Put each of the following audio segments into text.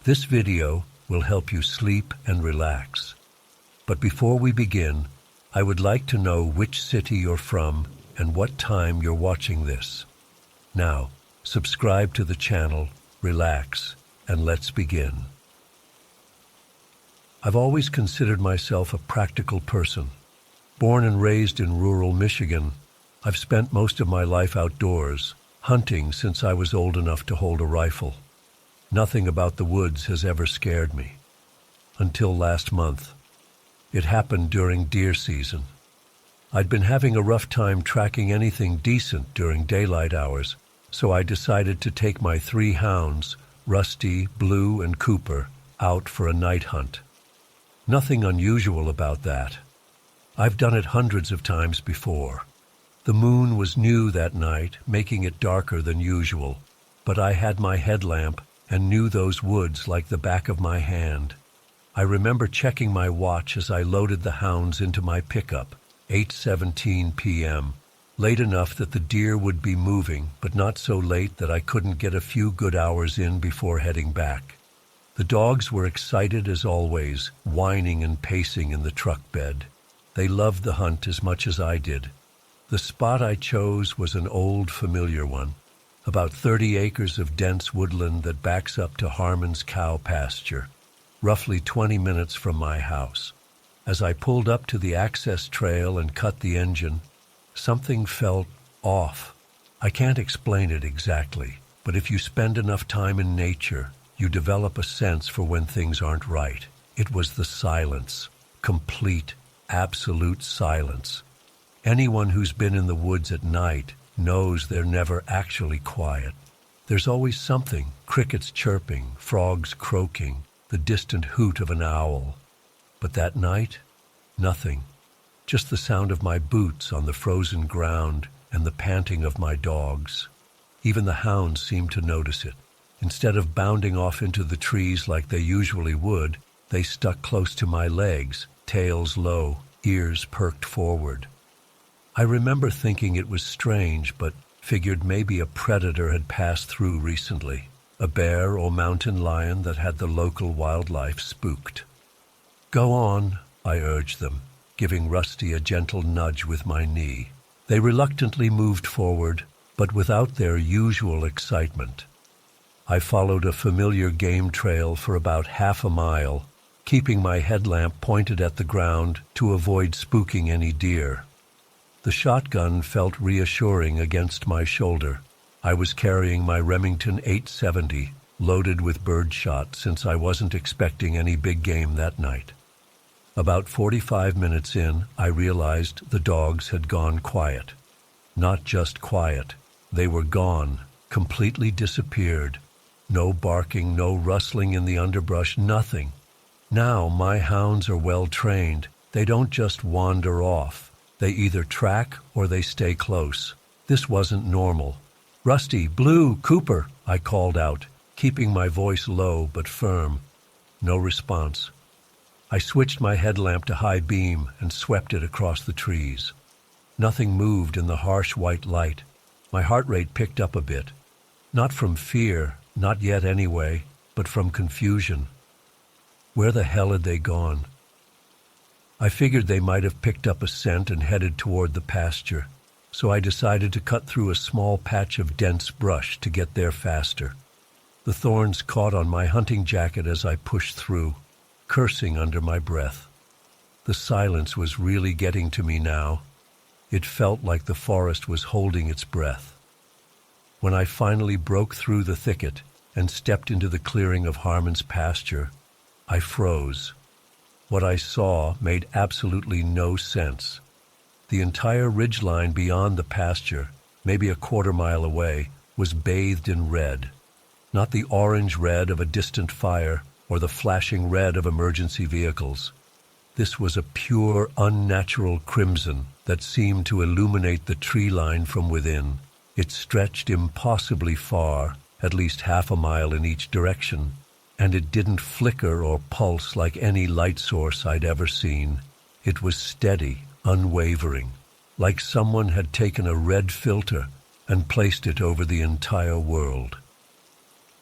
This video will help you sleep and relax. But before we begin, I would like to know which city you're from and what time you're watching this. Now, subscribe to the channel, relax, and let's begin. I've always considered myself a practical person. Born and raised in rural Michigan, I've spent most of my life outdoors, hunting since I was old enough to hold a rifle. Nothing about the woods has ever scared me. Until last month. It happened during deer season. I'd been having a rough time tracking anything decent during daylight hours, so I decided to take my 3 hounds, Rusty, Blue, and Cooper, out for a night hunt. Nothing unusual about that. I've done it hundreds of times before. The moon was new that night, making it darker than usual, but I had my headlamp and knew those woods like the back of my hand. I remember checking my watch as I loaded the hounds into my pickup, 8:17 p.m., late enough that the deer would be moving, but not so late that I couldn't get a few good hours in before heading back. The dogs were excited as always, whining and pacing in the truck bed. They loved the hunt as much as I did. The spot I chose was an old, familiar one, about 30 acres of dense woodland that backs up to Harmon's cow pasture, roughly 20 minutes from my house. As I pulled up to the access trail and cut the engine, something felt off. I can't explain it exactly, but if you spend enough time in nature, you develop a sense for when things aren't right. It was the silence, complete, absolute silence. Anyone who's been in the woods at night knows they're never actually quiet. There's always something, crickets chirping, frogs croaking, the distant hoot of an owl. But that night, nothing. Just the sound of my boots on the frozen ground and the panting of my dogs. Even the hounds seemed to notice it. Instead of bounding off into the trees like they usually would, they stuck close to my legs, tails low, ears perked forward. I remember thinking it was strange, but figured maybe a predator had passed through recently, a bear or mountain lion that had the local wildlife spooked. "Go on," I urged them, giving Rusty a gentle nudge with my knee. They reluctantly moved forward, but without their usual excitement. I followed a familiar game trail for about half a mile, keeping my headlamp pointed at the ground to avoid spooking any deer. The shotgun felt reassuring against my shoulder. I was carrying my Remington 870, loaded with birdshot since I wasn't expecting any big game that night. About 45 minutes in, I realized the dogs had gone quiet. Not just quiet, they were gone, completely disappeared. No barking, no rustling in the underbrush, nothing. Now my hounds are well trained. They don't just wander off. They either track or they stay close. This wasn't normal. "Rusty, Blue, Cooper," I called out, keeping my voice low but firm. No response. I switched my headlamp to high beam and swept it across the trees. Nothing moved in the harsh white light. My heart rate picked up a bit. Not from fear, not yet anyway, but from confusion. Where the hell had they gone? I figured they might have picked up a scent and headed toward the pasture, so I decided to cut through a small patch of dense brush to get there faster. The thorns caught on my hunting jacket as I pushed through, cursing under my breath. The silence was really getting to me now. It felt like the forest was holding its breath. When I finally broke through the thicket and stepped into the clearing of Harmon's pasture, I froze. What I saw made absolutely no sense. The entire ridgeline beyond the pasture, maybe a quarter-mile away, was bathed in red. Not the orange red of a distant fire or the flashing red of emergency vehicles. This was a pure, unnatural crimson that seemed to illuminate the tree line from within. It stretched impossibly far, at least half a mile in each direction, and it didn't flicker or pulse like any light source I'd ever seen. It was steady, unwavering, like someone had taken a red filter and placed it over the entire world.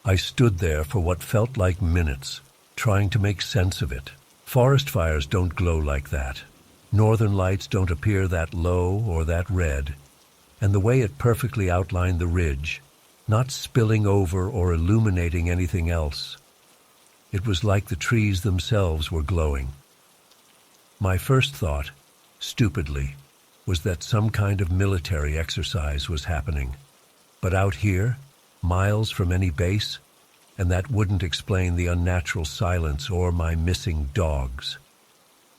I stood there for what felt like minutes, trying to make sense of it. Forest fires don't glow like that. Northern lights don't appear that low or that red. And the way it perfectly outlined the ridge, not spilling over or illuminating anything else. It was like the trees themselves were glowing. My first thought, stupidly, was that some kind of military exercise was happening. But out here, miles from any base, and that wouldn't explain the unnatural silence or my missing dogs.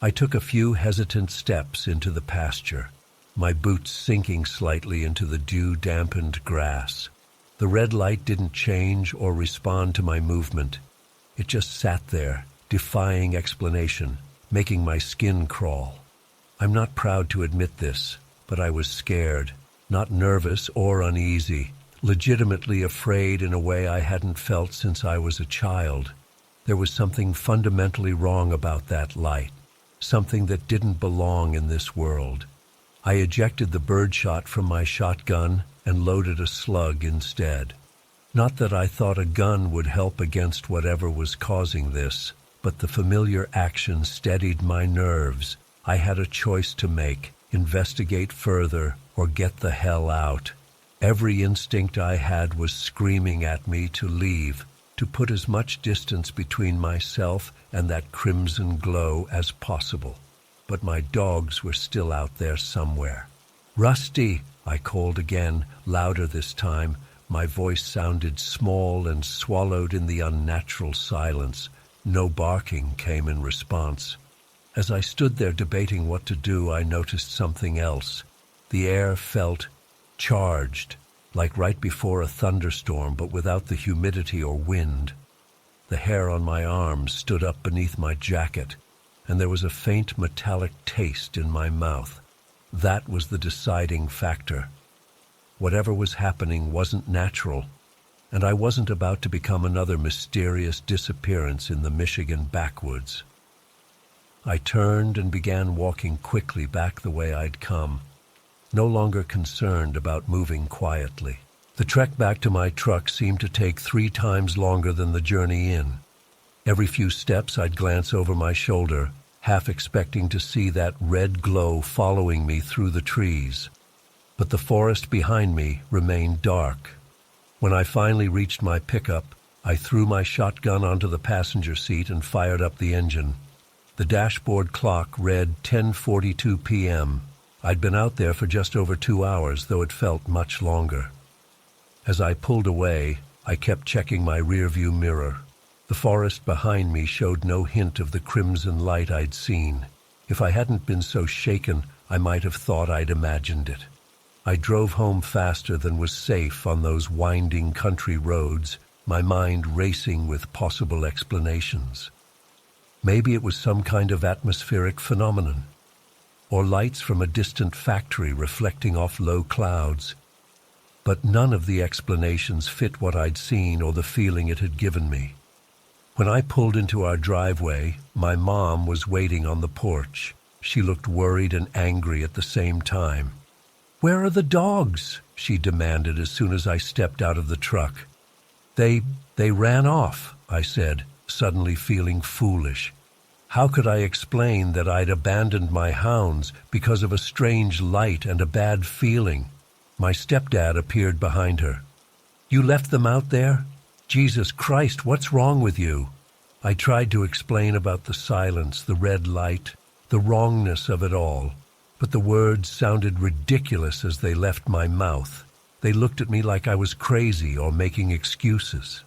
I took a few hesitant steps into the pasture, my boots sinking slightly into the dew-dampened grass. The red light didn't change or respond to my movement. It just sat there, defying explanation, making my skin crawl. I'm not proud to admit this, but I was scared, not nervous or uneasy, legitimately afraid in a way I hadn't felt since I was a child. There was something fundamentally wrong about that light, something that didn't belong in this world. I ejected the birdshot from my shotgun and loaded a slug instead. Not that I thought a gun would help against whatever was causing this, but the familiar action steadied my nerves. I had a choice to make, investigate further or get the hell out. Every instinct I had was screaming at me to leave, to put as much distance between myself and that crimson glow as possible. But my dogs were still out there somewhere. "Rusty," I called again, louder this time. My voice sounded small and swallowed in the unnatural silence. No barking came in response. As I stood there debating what to do, I noticed something else. The air felt charged, like right before a thunderstorm, but without the humidity or wind. The hair on my arms stood up beneath my jacket, and there was a faint metallic taste in my mouth. That was the deciding factor. Whatever was happening wasn't natural, and I wasn't about to become another mysterious disappearance in the Michigan backwoods. I turned and began walking quickly back the way I'd come, no longer concerned about moving quietly. The trek back to my truck seemed to take 3 times longer than the journey in. Every few steps I'd glance over my shoulder, half expecting to see that red glow following me through the trees. But the forest behind me remained dark. When I finally reached my pickup, I threw my shotgun onto the passenger seat and fired up the engine. The dashboard clock read 10:42 p.m. I'd been out there for just over 2 hours, though it felt much longer. As I pulled away, I kept checking my rearview mirror. The forest behind me showed no hint of the crimson light I'd seen. If I hadn't been so shaken, I might have thought I'd imagined it. I drove home faster than was safe on those winding country roads, my mind racing with possible explanations. Maybe it was some kind of atmospheric phenomenon, or lights from a distant factory reflecting off low clouds. But none of the explanations fit what I'd seen or the feeling it had given me. When I pulled into our driveway, my mom was waiting on the porch. She looked worried and angry at the same time. "Where are the dogs?" she demanded as soon as I stepped out of the truck. They ran off," I said, suddenly feeling foolish. How could I explain that I'd abandoned my hounds because of a strange light and a bad feeling? My stepdad appeared behind her. "You left them out there? Jesus Christ, what's wrong with you?" I tried to explain about the silence, the red light, the wrongness of it all, but the words sounded ridiculous as they left my mouth. They looked at me like I was crazy or making excuses.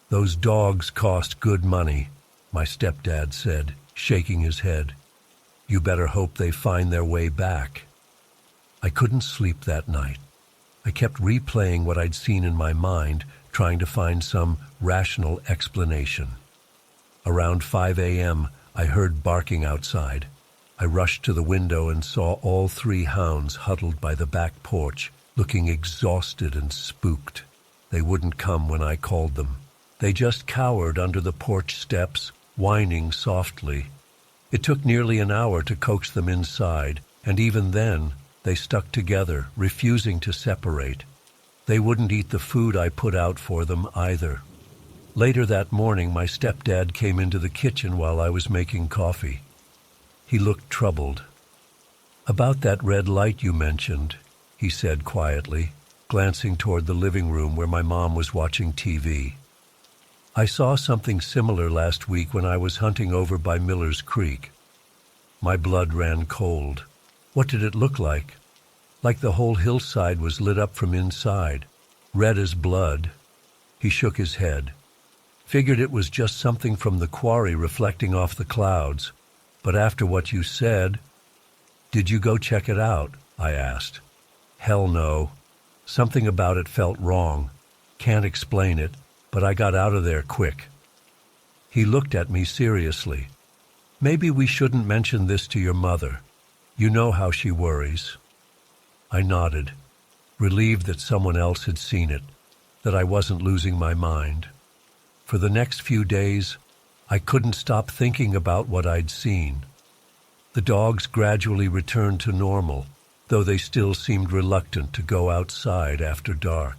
"Those dogs cost good money," my stepdad said, shaking his head. "You better hope they find their way back." I couldn't sleep that night. I kept replaying what I'd seen in my mind, trying to find some rational explanation. Around 5 a.m., I heard barking outside. I rushed to the window and saw all 3 hounds huddled by the back porch, looking exhausted and spooked. They wouldn't come when I called them. They just cowered under the porch steps, whining softly. It took nearly an hour to coax them inside, and even then, they stuck together, refusing to separate. They wouldn't eat the food I put out for them either. Later that morning, my stepdad came into the kitchen while I was making coffee. He looked troubled. "About that red light you mentioned," he said quietly, glancing toward the living room where my mom was watching TV. "I saw something similar last week when I was hunting over by Miller's Creek." My blood ran cold. What did it look like? Like the whole hillside was lit up from inside, red as blood. He shook his head. "Figured it was just something from the quarry reflecting off the clouds. But after what you said—" "Did you go check it out?" I asked. "Hell no. Something about it felt wrong. Can't explain it, but I got out of there quick." He looked at me seriously. "Maybe we shouldn't mention this to your mother. You know how she worries." I nodded, relieved that someone else had seen it, that I wasn't losing my mind. For the next few days, I couldn't stop thinking about what I'd seen. The dogs gradually returned to normal, though they still seemed reluctant to go outside after dark.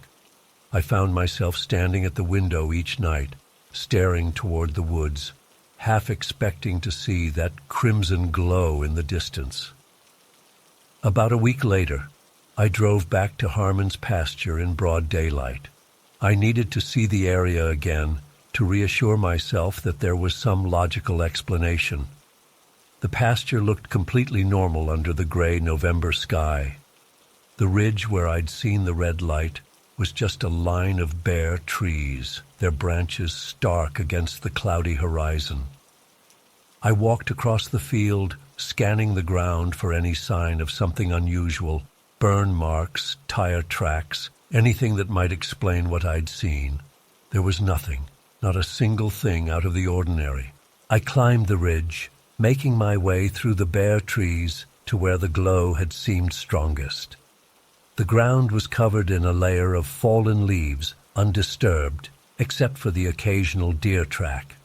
I found myself standing at the window each night, staring toward the woods, half expecting to see that crimson glow in the distance. About a week later, I drove back to Harmon's pasture in broad daylight. I needed to see the area again to reassure myself that there was some logical explanation. The pasture looked completely normal under the gray November sky. The ridge where I'd seen the red light was just a line of bare trees, their branches stark against the cloudy horizon. I walked across the field, scanning the ground for any sign of something unusual, burn marks, tire tracks, anything that might explain what I'd seen. There was nothing, not a single thing out of the ordinary. I climbed the ridge, making my way through the bare trees to where the glow had seemed strongest. The ground was covered in a layer of fallen leaves, undisturbed, except for the occasional deer track.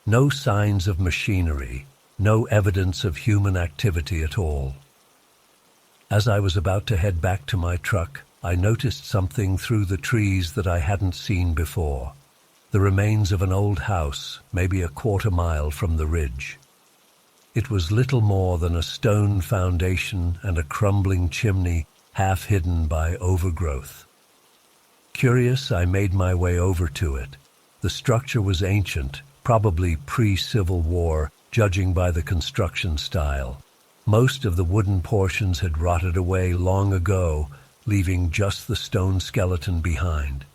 No signs of machinery, no evidence of human activity at all. As I was about to head back to my truck, I noticed something through the trees that I hadn't seen before. The remains of an old house, maybe a quarter-mile from the ridge. It was little more than a stone foundation and a crumbling chimney half hidden by overgrowth. Curious, I made my way over to it. The structure was ancient, probably pre-Civil War, judging by the construction style. Most of the wooden portions had rotted away long ago, leaving just the stone skeleton behind.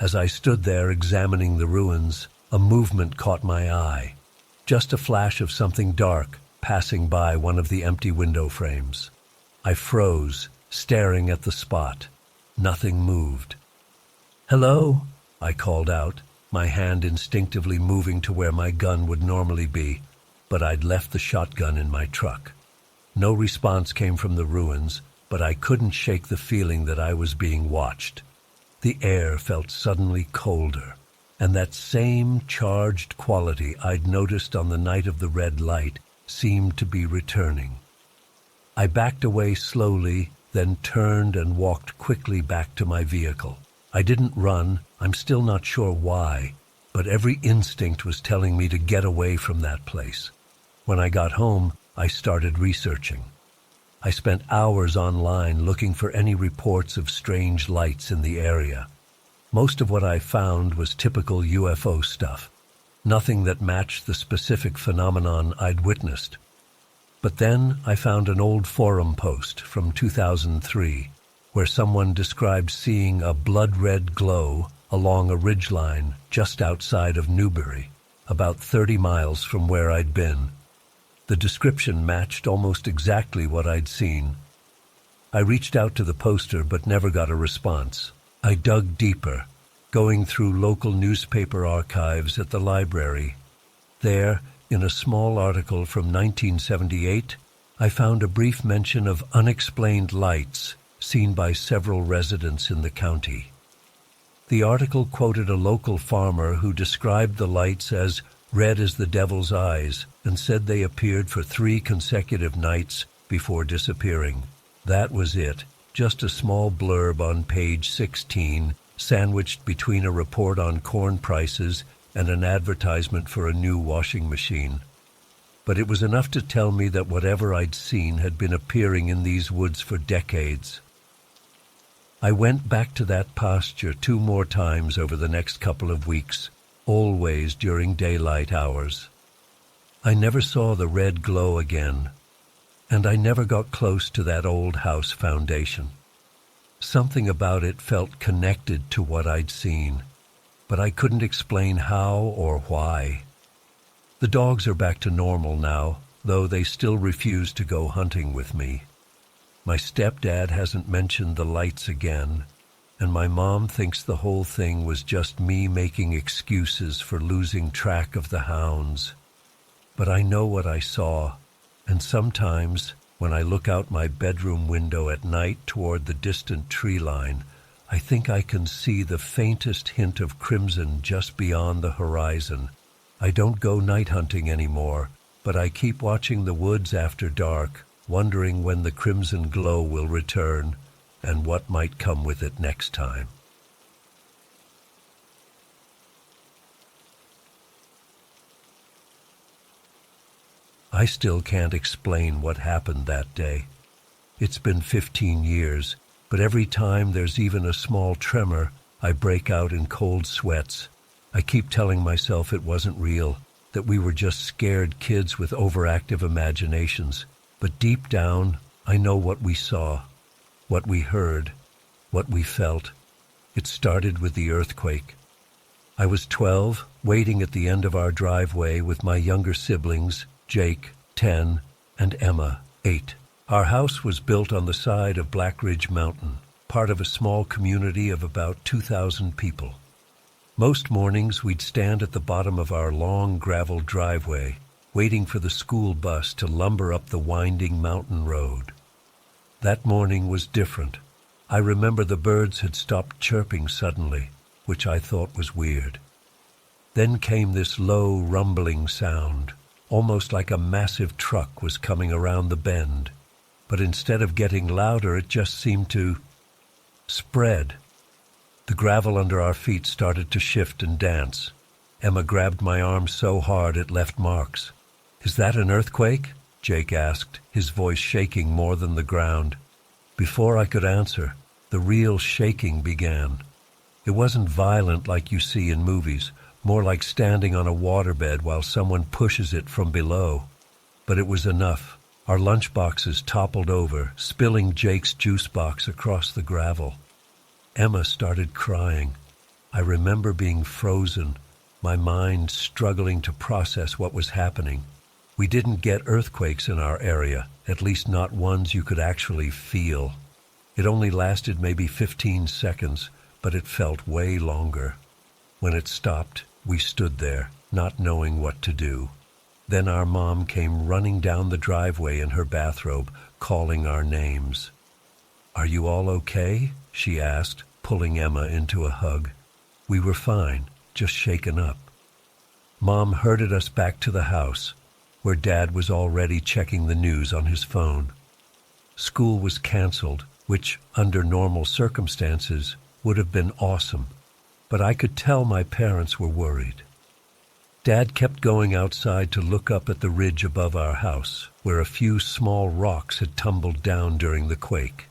As I stood there examining the ruins, a movement caught my eye. Just a flash of something dark passing by one of the empty window frames. I froze, staring at the spot. Nothing moved. "Hello?" I called out, my hand instinctively moving to where my gun would normally be, but I'd left the shotgun in my truck. No response came from the ruins, but I couldn't shake the feeling that I was being watched. The air felt suddenly colder, and that same charged quality I'd noticed on the night of the red light seemed to be returning. I backed away slowly, then turned and walked quickly back to my vehicle. I didn't run, I'm still not sure why, but every instinct was telling me to get away from that place. When I got home, I started researching. I spent hours online looking for any reports of strange lights in the area. Most of what I found was typical UFO stuff, nothing that matched the specific phenomenon I'd witnessed. But then I found an old forum post from 2003 where someone described seeing a blood-red glow along a ridgeline just outside of Newbury, about 30 miles from where I'd been. The description matched almost exactly what I'd seen. I reached out to the poster but never got a response. I dug deeper, going through local newspaper archives at the library. There, in a small article from 1978, I found a brief mention of unexplained lights seen by several residents in the county. The article quoted a local farmer who described the lights as red as the devil's eyes and said they appeared for 3 consecutive nights before disappearing. That was it, just a small blurb on page 16 sandwiched between a report on corn prices and an advertisement for a new washing machine. But it was enough to tell me that whatever I'd seen had been appearing in these woods for decades. I went back to that pasture 2 more times over the next couple of weeks, always during daylight hours. I never saw the red glow again, and I never got close to that old house foundation. Something about it felt connected to what I'd seen, but I couldn't explain how or why. The dogs are back to normal now, though they still refuse to go hunting with me. My stepdad hasn't mentioned the lights again, and my mom thinks the whole thing was just me making excuses for losing track of the hounds. But I know what I saw, and sometimes, when I look out my bedroom window at night toward the distant tree line, I think I can see the faintest hint of crimson just beyond the horizon. I don't go night hunting anymore, but I keep watching the woods after dark, wondering when the crimson glow will return and what might come with it next time. I still can't explain what happened that day. It's been 15 years, but every time there's even a small tremor, I break out in cold sweats. I keep telling myself it wasn't real, that we were just scared kids with overactive imaginations. But deep down, I know what we saw, what we heard, what we felt. It started with the earthquake. I was 12, waiting at the end of our driveway with my younger siblings, Jake, 10, and Emma, 8. Our house was built on the side of Black Ridge Mountain, part of a small community of about 2,000 people. Most mornings we'd stand at the bottom of our long gravel driveway, waiting for the school bus to lumber up the winding mountain road. That morning was different. I remember the birds had stopped chirping suddenly, which I thought was weird. Then came this low, rumbling sound, almost like a massive truck was coming around the bend. But instead of getting louder, it just seemed to spread. The gravel under our feet started to shift and dance. Emma grabbed my arm so hard it left marks. "Is that an earthquake?" Jake asked, his voice shaking more than the ground. Before I could answer, the real shaking began. It wasn't violent like you see in movies, more like standing on a waterbed while someone pushes it from below. But it was enough. Our lunchboxes toppled over, spilling Jake's juice box across the gravel. Emma started crying. I remember being frozen, my mind struggling to process what was happening. We didn't get earthquakes in our area, at least not ones you could actually feel. It only lasted maybe 15 seconds, but it felt way longer. When it stopped, we stood there, not knowing what to do. Then our mom came running down the driveway in her bathrobe, calling our names. "Are you all okay?" she asked, pulling Emma into a hug. We were fine, just shaken up. Mom herded us back to the house, where Dad was already checking the news on his phone. School was canceled, which, under normal circumstances, would have been awesome, but I could tell my parents were worried. Dad kept going outside to look up at the ridge above our house, where a few small rocks had tumbled down during the quake.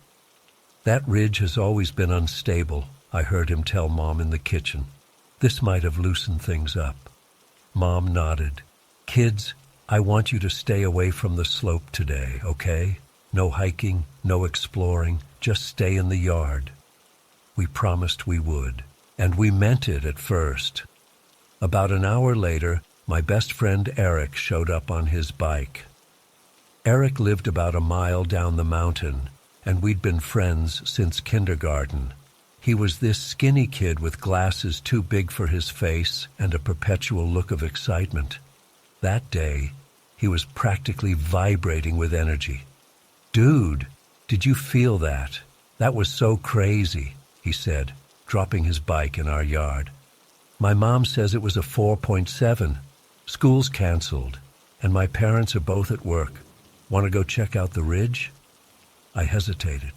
"That ridge has always been unstable," I heard him tell Mom in the kitchen. "This might have loosened things up." Mom nodded. "Kids, I want you to stay away from the slope today, okay? No hiking, no exploring, just stay in the yard." We promised we would, and we meant it at first. About an hour later, my best friend Eric showed up on his bike. Eric lived about a mile down the mountain, and we'd been friends since kindergarten. He was this skinny kid with glasses too big for his face and a perpetual look of excitement. That day, he was practically vibrating with energy. "Dude, did you feel that? That was so crazy," he said, dropping his bike in our yard. "My mom says it was a 4.7. School's canceled, and my parents are both at work. Want to go check out the ridge?" I hesitated.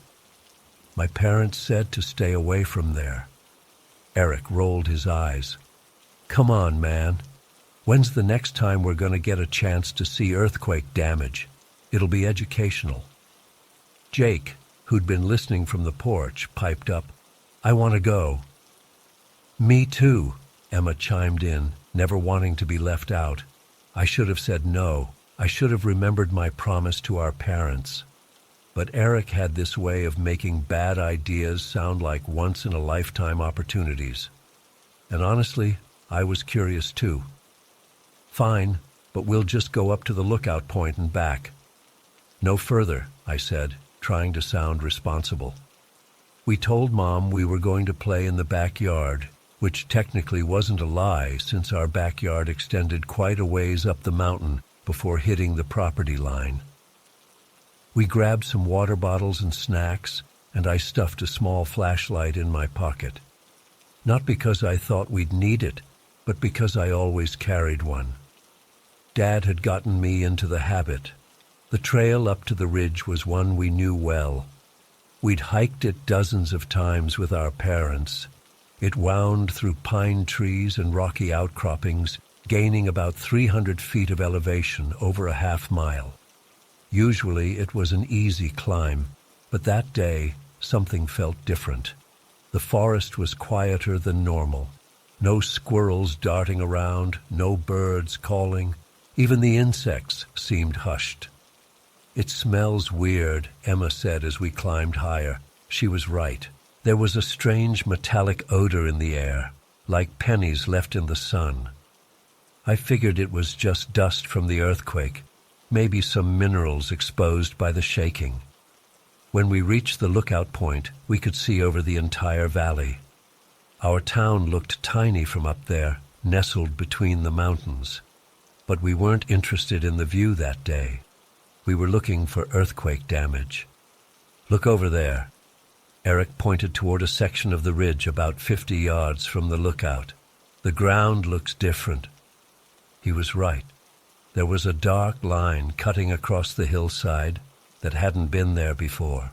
My parents said to stay away from there. Eric rolled his eyes. Come on, man. When's the next time we're going to get a chance to see earthquake damage? It'll be educational. Jake, who'd been listening from the porch, piped up, I want to go. Me too, Emma chimed in, never wanting to be left out. I should have said no. I should have remembered my promise to our parents. But Eric had this way of making bad ideas sound like once-in-a-lifetime opportunities. And honestly, I was curious too. Fine, but we'll just go up to the lookout point and back. No further, I said, trying to sound responsible. We told Mom we were going to play in the backyard, which technically wasn't a lie since our backyard extended quite a ways up the mountain before hitting the property line. We grabbed some water bottles and snacks, and I stuffed a small flashlight in my pocket. Not because I thought we'd need it, but because I always carried one. Dad had gotten me into the habit. The trail up to the ridge was one we knew well. We'd hiked it dozens of times with our parents. It wound through pine trees and rocky outcroppings, gaining about 300 feet of elevation over a half-mile. Usually it was an easy climb, but that day something felt different. The forest was quieter than normal. No squirrels darting around, no birds calling. Even the insects seemed hushed. It smells weird, Emma said as we climbed higher. She was right. There was a strange metallic odor in the air, like pennies left in the sun. I figured it was just dust from the earthquake, maybe some minerals exposed by the shaking. When we reached the lookout point, we could see over the entire valley. Our town looked tiny from up there, nestled between the mountains. But we weren't interested in the view that day. We were looking for earthquake damage. Look over there. Eric pointed toward a section of the ridge about 50 yards from the lookout. The ground looks different. He was right. There was a dark line cutting across the hillside that hadn't been there before.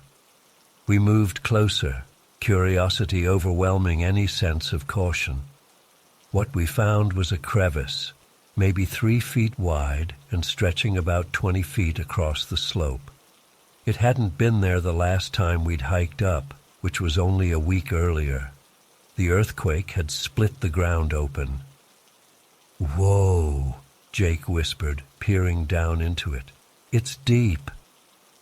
We moved closer, curiosity overwhelming any sense of caution. What we found was a crevice, maybe 3 feet wide and stretching about 20 feet across the slope. It hadn't been there the last time we'd hiked up, which was only a week earlier. The earthquake had split the ground open. Whoa, Jake whispered, peering down into it. It's deep.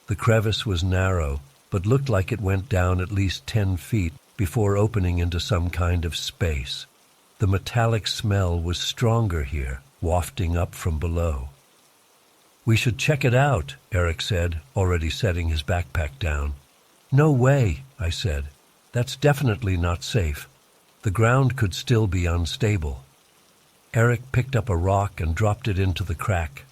The crevice was narrow, but looked like it went down at least 10 feet before opening into some kind of space. The metallic smell was stronger here, wafting up from below. We should check it out, Eric said, already setting his backpack down. No way, I said. That's definitely not safe. The ground could still be unstable. Eric picked up a rock and dropped it into the crack.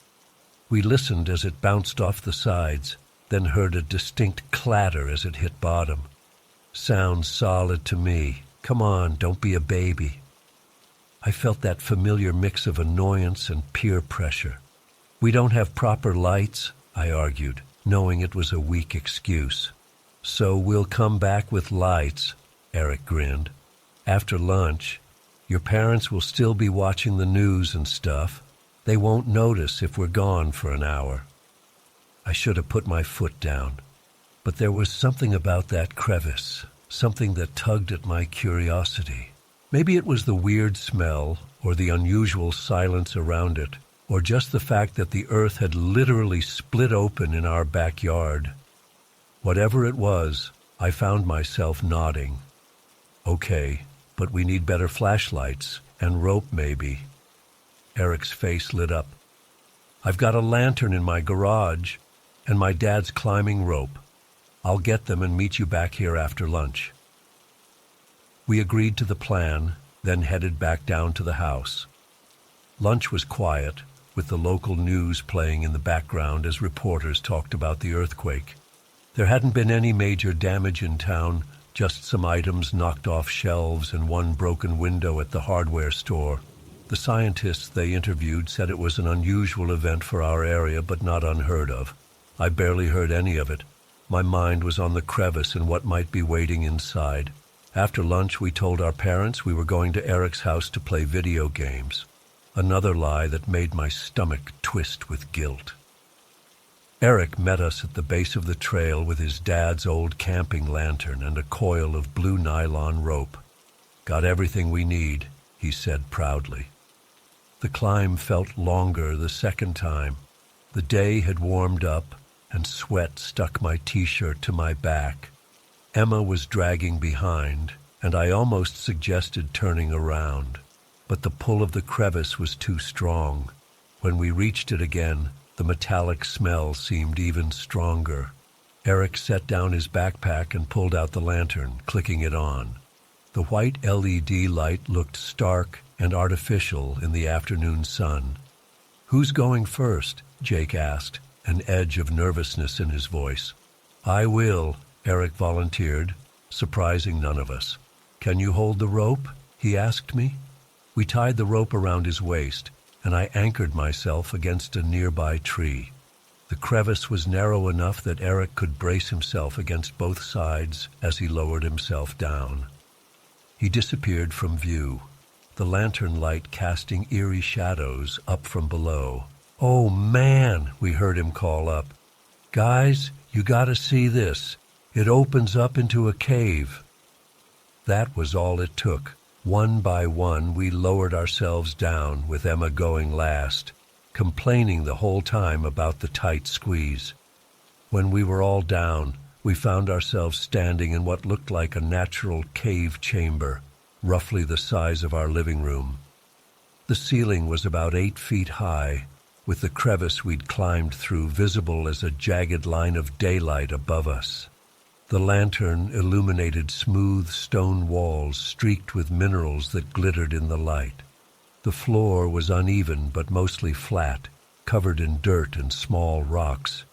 We listened as it bounced off the sides, then heard a distinct clatter as it hit bottom. Sounds solid to me. Come on, don't be a baby. I felt that familiar mix of annoyance and peer pressure. We don't have proper lights, I argued, knowing it was a weak excuse. So we'll come back with lights, Eric grinned. After lunch, your parents will still be watching the news and stuff. They won't notice if we're gone for an hour. I should have put my foot down. But there was something about that crevice, something that tugged at my curiosity. Maybe it was the weird smell, or the unusual silence around it, or just the fact that the earth had literally split open in our backyard. Whatever it was, I found myself nodding. Okay, but we need better flashlights, and rope maybe. Eric's face lit up. I've got a lantern in my garage, and my dad's climbing rope. I'll get them and meet you back here after lunch. We agreed to the plan, then headed back down to the house. Lunch was quiet, with the local news playing in the background as reporters talked about the earthquake. There hadn't been any major damage in town, just some items knocked off shelves and one broken window at the hardware store. The scientists they interviewed said it was an unusual event for our area, but not unheard of. I barely heard any of it. My mind was on the crevice and what might be waiting inside. After lunch, we told our parents we were going to Eric's house to play video games. Another lie that made my stomach twist with guilt. Eric met us at the base of the trail with his dad's old camping lantern and a coil of blue nylon rope. "Got everything we need," he said proudly. The climb felt longer the second time. The day had warmed up, and sweat stuck my t-shirt to my back. Emma was dragging behind, and I almost suggested turning around. But the pull of the crevice was too strong. When we reached it again, the metallic smell seemed even stronger. Eric set down his backpack and pulled out the lantern, clicking it on. The white LED light looked stark and artificial in the afternoon sun. "Who's going first?" Jake asked, an edge of nervousness in his voice. "I will," Eric volunteered, surprising none of us. "Can you hold the rope?" he asked me. We tied the rope around his waist, and I anchored myself against a nearby tree. The crevice was narrow enough that Eric could brace himself against both sides as he lowered himself down. He disappeared from view, the lantern light casting eerie shadows up from below. "Oh, man," we heard him call up. "Guys, you gotta see this. It opens up into a cave." That was all it took. One by one, we lowered ourselves down, with Emma going last, complaining the whole time about the tight squeeze. When we were all down, we found ourselves standing in what looked like a natural cave chamber, roughly the size of our living room. The ceiling was about 8 feet high, with the crevice we'd climbed through visible as a jagged line of daylight above us. The lantern illuminated smooth stone walls streaked with minerals that glittered in the light. The floor was uneven but mostly flat, covered in dirt and small rocks.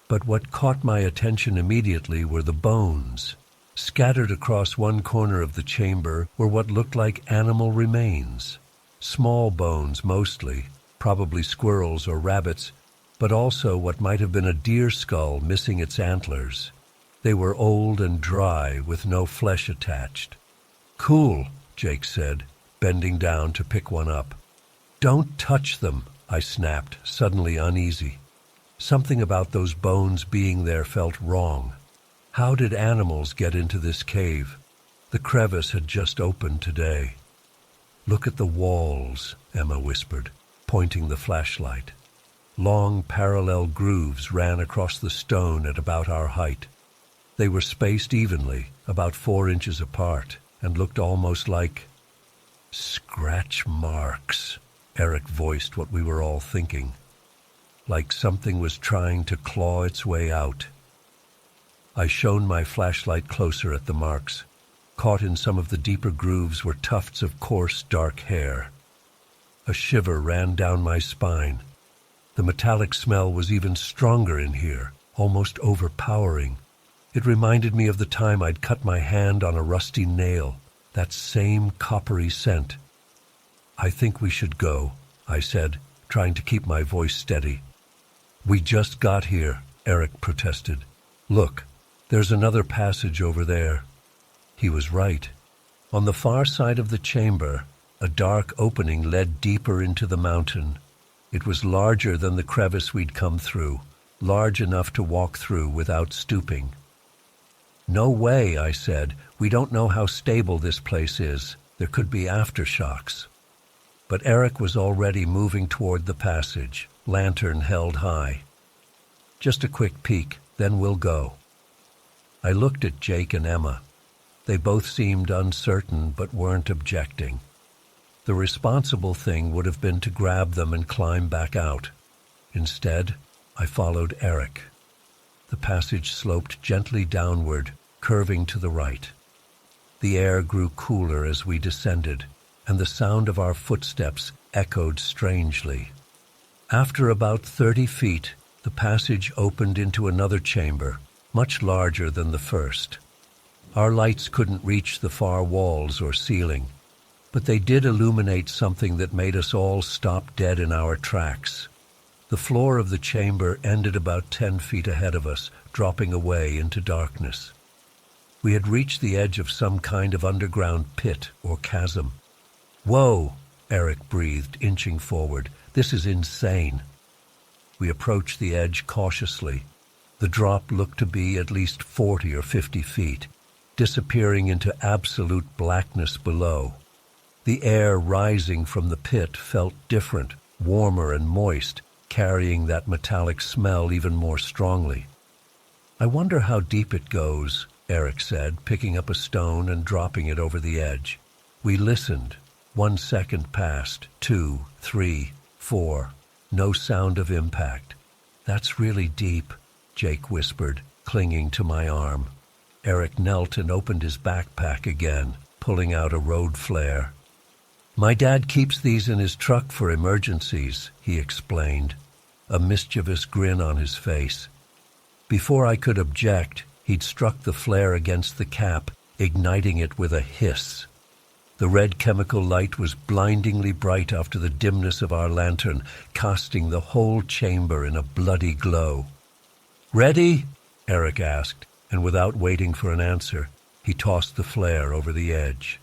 But what caught my attention immediately were the bones. Scattered across one corner of the chamber were what looked like animal remains. Small bones mostly, probably squirrels or rabbits, but also what might have been a deer skull missing its antlers. They were old and dry, with no flesh attached. "Cool," Jake said, bending down to pick one up. "Don't touch them," I snapped, suddenly uneasy. Something about those bones being there felt wrong. How did animals get into this cave? The crevice had just opened today. "Look at the walls," Emma whispered, pointing the flashlight. Long parallel grooves ran across the stone at about our height. They were spaced evenly, about 4 inches apart, and looked almost like scratch marks. Eric voiced what we were all thinking. Like something was trying to claw its way out. I shone my flashlight closer at the marks. Caught in some of the deeper grooves were tufts of coarse, dark hair. A shiver ran down my spine. The metallic smell was even stronger in here, almost overpowering. It reminded me of the time I'd cut my hand on a rusty nail, that same coppery scent. "I think we should go," I said, trying to keep my voice steady. "We just got here," Eric protested. "Look, there's another passage over there." He was right. On the far side of the chamber, a dark opening led deeper into the mountain. It was larger than the crevice we'd come through, large enough to walk through without stooping. "No way," I said. "We don't know how stable this place is. There could be aftershocks." But Eric was already moving toward the passage, lantern held high. "Just a quick peek, then we'll go." I looked at Jake and Emma. They both seemed uncertain but weren't objecting. The responsible thing would have been to grab them and climb back out. Instead, I followed Eric. The passage sloped gently downward, curving to the right. The air grew cooler as we descended, and the sound of our footsteps echoed strangely. After about 30 feet, the passage opened into another chamber, much larger than the first. Our lights couldn't reach the far walls or ceiling, but they did illuminate something that made us all stop dead in our tracks. The floor of the chamber ended about 10 feet ahead of us, dropping away into darkness. We had reached the edge of some kind of underground pit or chasm. "Whoa," Eric breathed, inching forward. "This is insane." We approached the edge cautiously. The drop looked to be at least 40 or 50 feet, disappearing into absolute blackness below. The air rising from the pit felt different, warmer and moist, carrying that metallic smell even more strongly. "I wonder how deep it goes," Eric said, picking up a stone and dropping it over the edge. We listened. 1 second passed, 2, 3, 4. No sound of impact. "That's really deep," Jake whispered, clinging to my arm. Eric knelt and opened his backpack again, pulling out a road flare. "My dad keeps these in his truck for emergencies," he explained, a mischievous grin on his face. Before I could object, he'd struck the flare against the cap, igniting it with a hiss. The red chemical light was blindingly bright after the dimness of our lantern, casting the whole chamber in a bloody glow. "Ready?" Eric asked, and without waiting for an answer, he tossed the flare over the edge.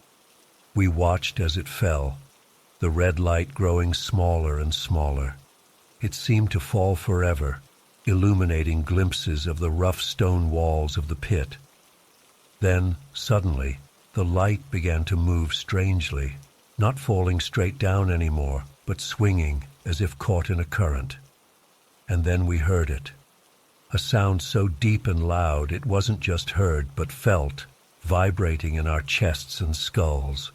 We watched as it fell, the red light growing smaller and smaller. It seemed to fall forever, illuminating glimpses of the rough stone walls of the pit. Then, suddenly, the light began to move strangely, not falling straight down anymore, but swinging as if caught in a current. And then we heard it. A sound so deep and loud it wasn't just heard but felt, vibrating in our chests and skulls.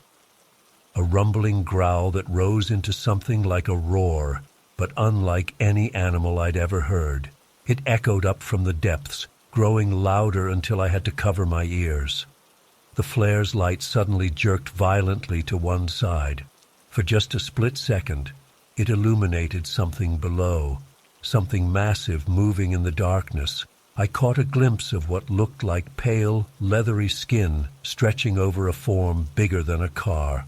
A rumbling growl that rose into something like a roar, but unlike any animal I'd ever heard. It echoed up from the depths, growing louder until I had to cover my ears. The flare's light suddenly jerked violently to one side. For just a split second, it illuminated something below, something massive moving in the darkness. I caught a glimpse of what looked like pale, leathery skin stretching over a form bigger than a car.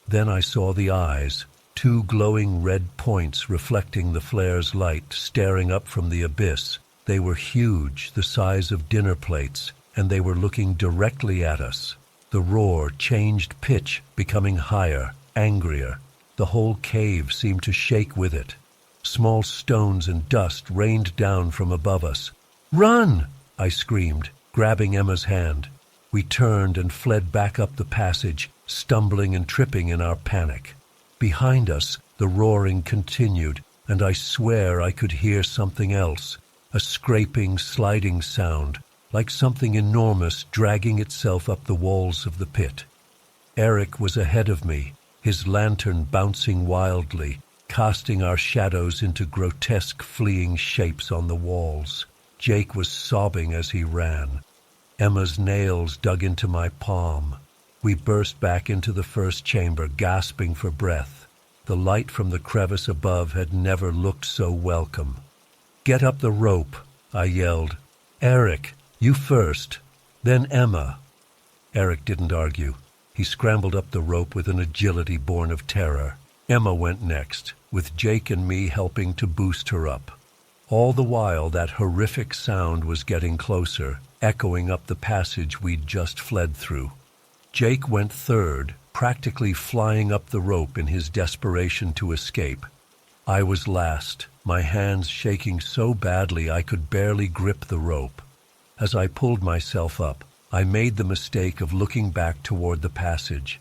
Then I saw the eyes, 2 glowing red points reflecting the flare's light, staring up from the abyss. They were huge, the size of dinner plates, and they were looking directly at us. The roar changed pitch, becoming higher, angrier. The whole cave seemed to shake with it. Small stones and dust rained down from above us. "Run!" I screamed, grabbing Emma's hand. We turned and fled back up the passage, stumbling and tripping in our panic. Behind us, the roaring continued, and I swear I could hear something else, a scraping, sliding sound, like something enormous dragging itself up the walls of the pit. Eric was ahead of me, his lantern bouncing wildly, casting our shadows into grotesque fleeing shapes on the walls. Jake was sobbing as he ran. Emma's nails dug into my palm. We burst back into the first chamber, gasping for breath. The light from the crevice above had never looked so welcome. "Get up the rope," I yelled. "Eric, you first, then Emma." Eric didn't argue. He scrambled up the rope with an agility born of terror. Emma went next, with Jake and me helping to boost her up. All the while, that horrific sound was getting closer, echoing up the passage we'd just fled through. Jake went third, practically flying up the rope in his desperation to escape. I was last, my hands shaking so badly I could barely grip the rope. As I pulled myself up, I made the mistake of looking back toward the passage.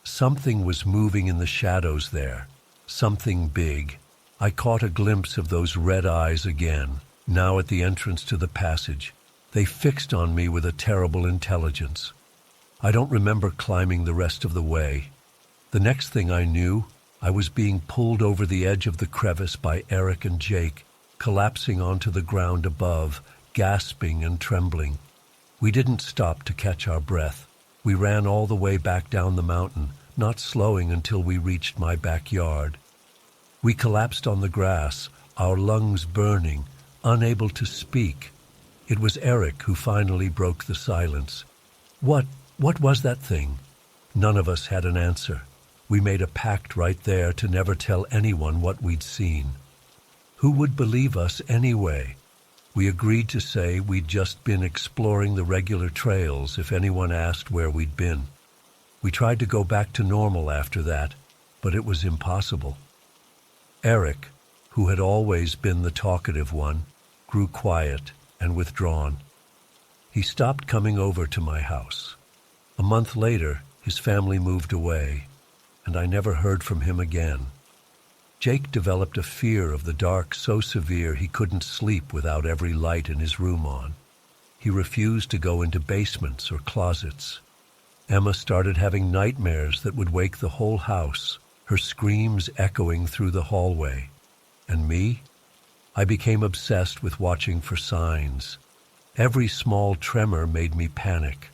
Something was moving in the shadows there, something big. I caught a glimpse of those red eyes again, now at the entrance to the passage. They fixed on me with a terrible intelligence. I don't remember climbing the rest of the way. The next thing I knew, I was being pulled over the edge of the crevice by Eric and Jake, collapsing onto the ground above, gasping and trembling. We didn't stop to catch our breath. We ran all the way back down the mountain, not slowing until we reached my backyard. We collapsed on the grass, our lungs burning, unable to speak. It was Eric who finally broke the silence. What was that thing?" None of us had an answer. We made a pact right there to never tell anyone what we'd seen. Who would believe us anyway? We agreed to say we'd just been exploring the regular trails if anyone asked where we'd been. We tried to go back to normal after that, but it was impossible. Eric, who had always been the talkative one, grew quiet and withdrawn. He stopped coming over to my house. A month later, his family moved away, and I never heard from him again. Jake developed a fear of the dark so severe he couldn't sleep without every light in his room on. He refused to go into basements or closets. Emma started having nightmares that would wake the whole house, her screams echoing through the hallway. And me? I became obsessed with watching for signs. Every small tremor made me panic.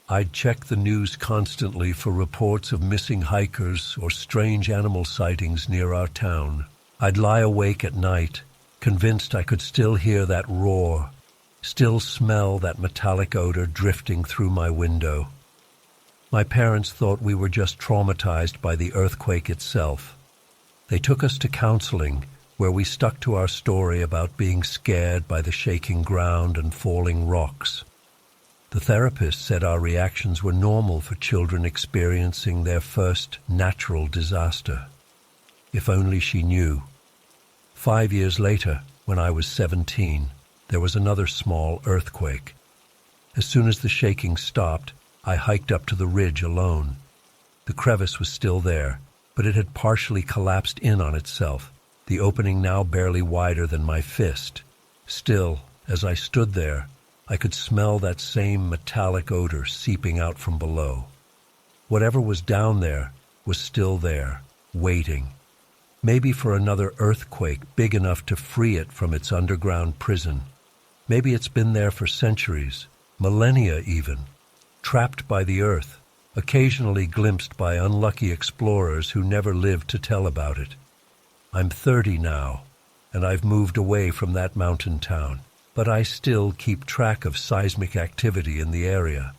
I'd check the news constantly for reports of missing hikers or strange animal sightings near our town. I'd lie awake at night, convinced I could still hear that roar, still smell that metallic odor drifting through my window. My parents thought we were just traumatized by the earthquake itself. They took us to counseling, where we stuck to our story about being scared by the shaking ground and falling rocks. The therapist said our reactions were normal for children experiencing their first natural disaster. If only she knew. 5 years later, when I was 17, there was another small earthquake. As soon as the shaking stopped, I hiked up to the ridge alone. The crevice was still there, but it had partially collapsed in on itself, the opening now barely wider than my fist. Still, as I stood there, I could smell that same metallic odor seeping out from below. Whatever was down there was still there, waiting. Maybe for another earthquake big enough to free it from its underground prison. Maybe it's been there for centuries, millennia even, trapped by the earth, occasionally glimpsed by unlucky explorers who never lived to tell about it. I'm 30 now, and I've moved away from that mountain town, but I still keep track of seismic activity in the area.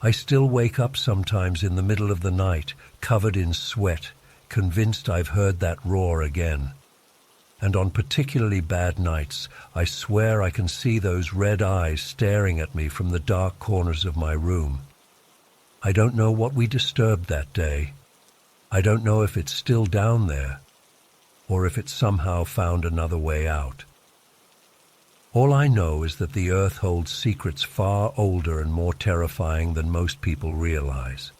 I still wake up sometimes in the middle of the night, covered in sweat, convinced I've heard that roar again. And on particularly bad nights, I swear I can see those red eyes staring at me from the dark corners of my room. I don't know what we disturbed that day. I don't know if it's still down there, or if it somehow found another way out. All I know is that the earth holds secrets far older and more terrifying than most people realize.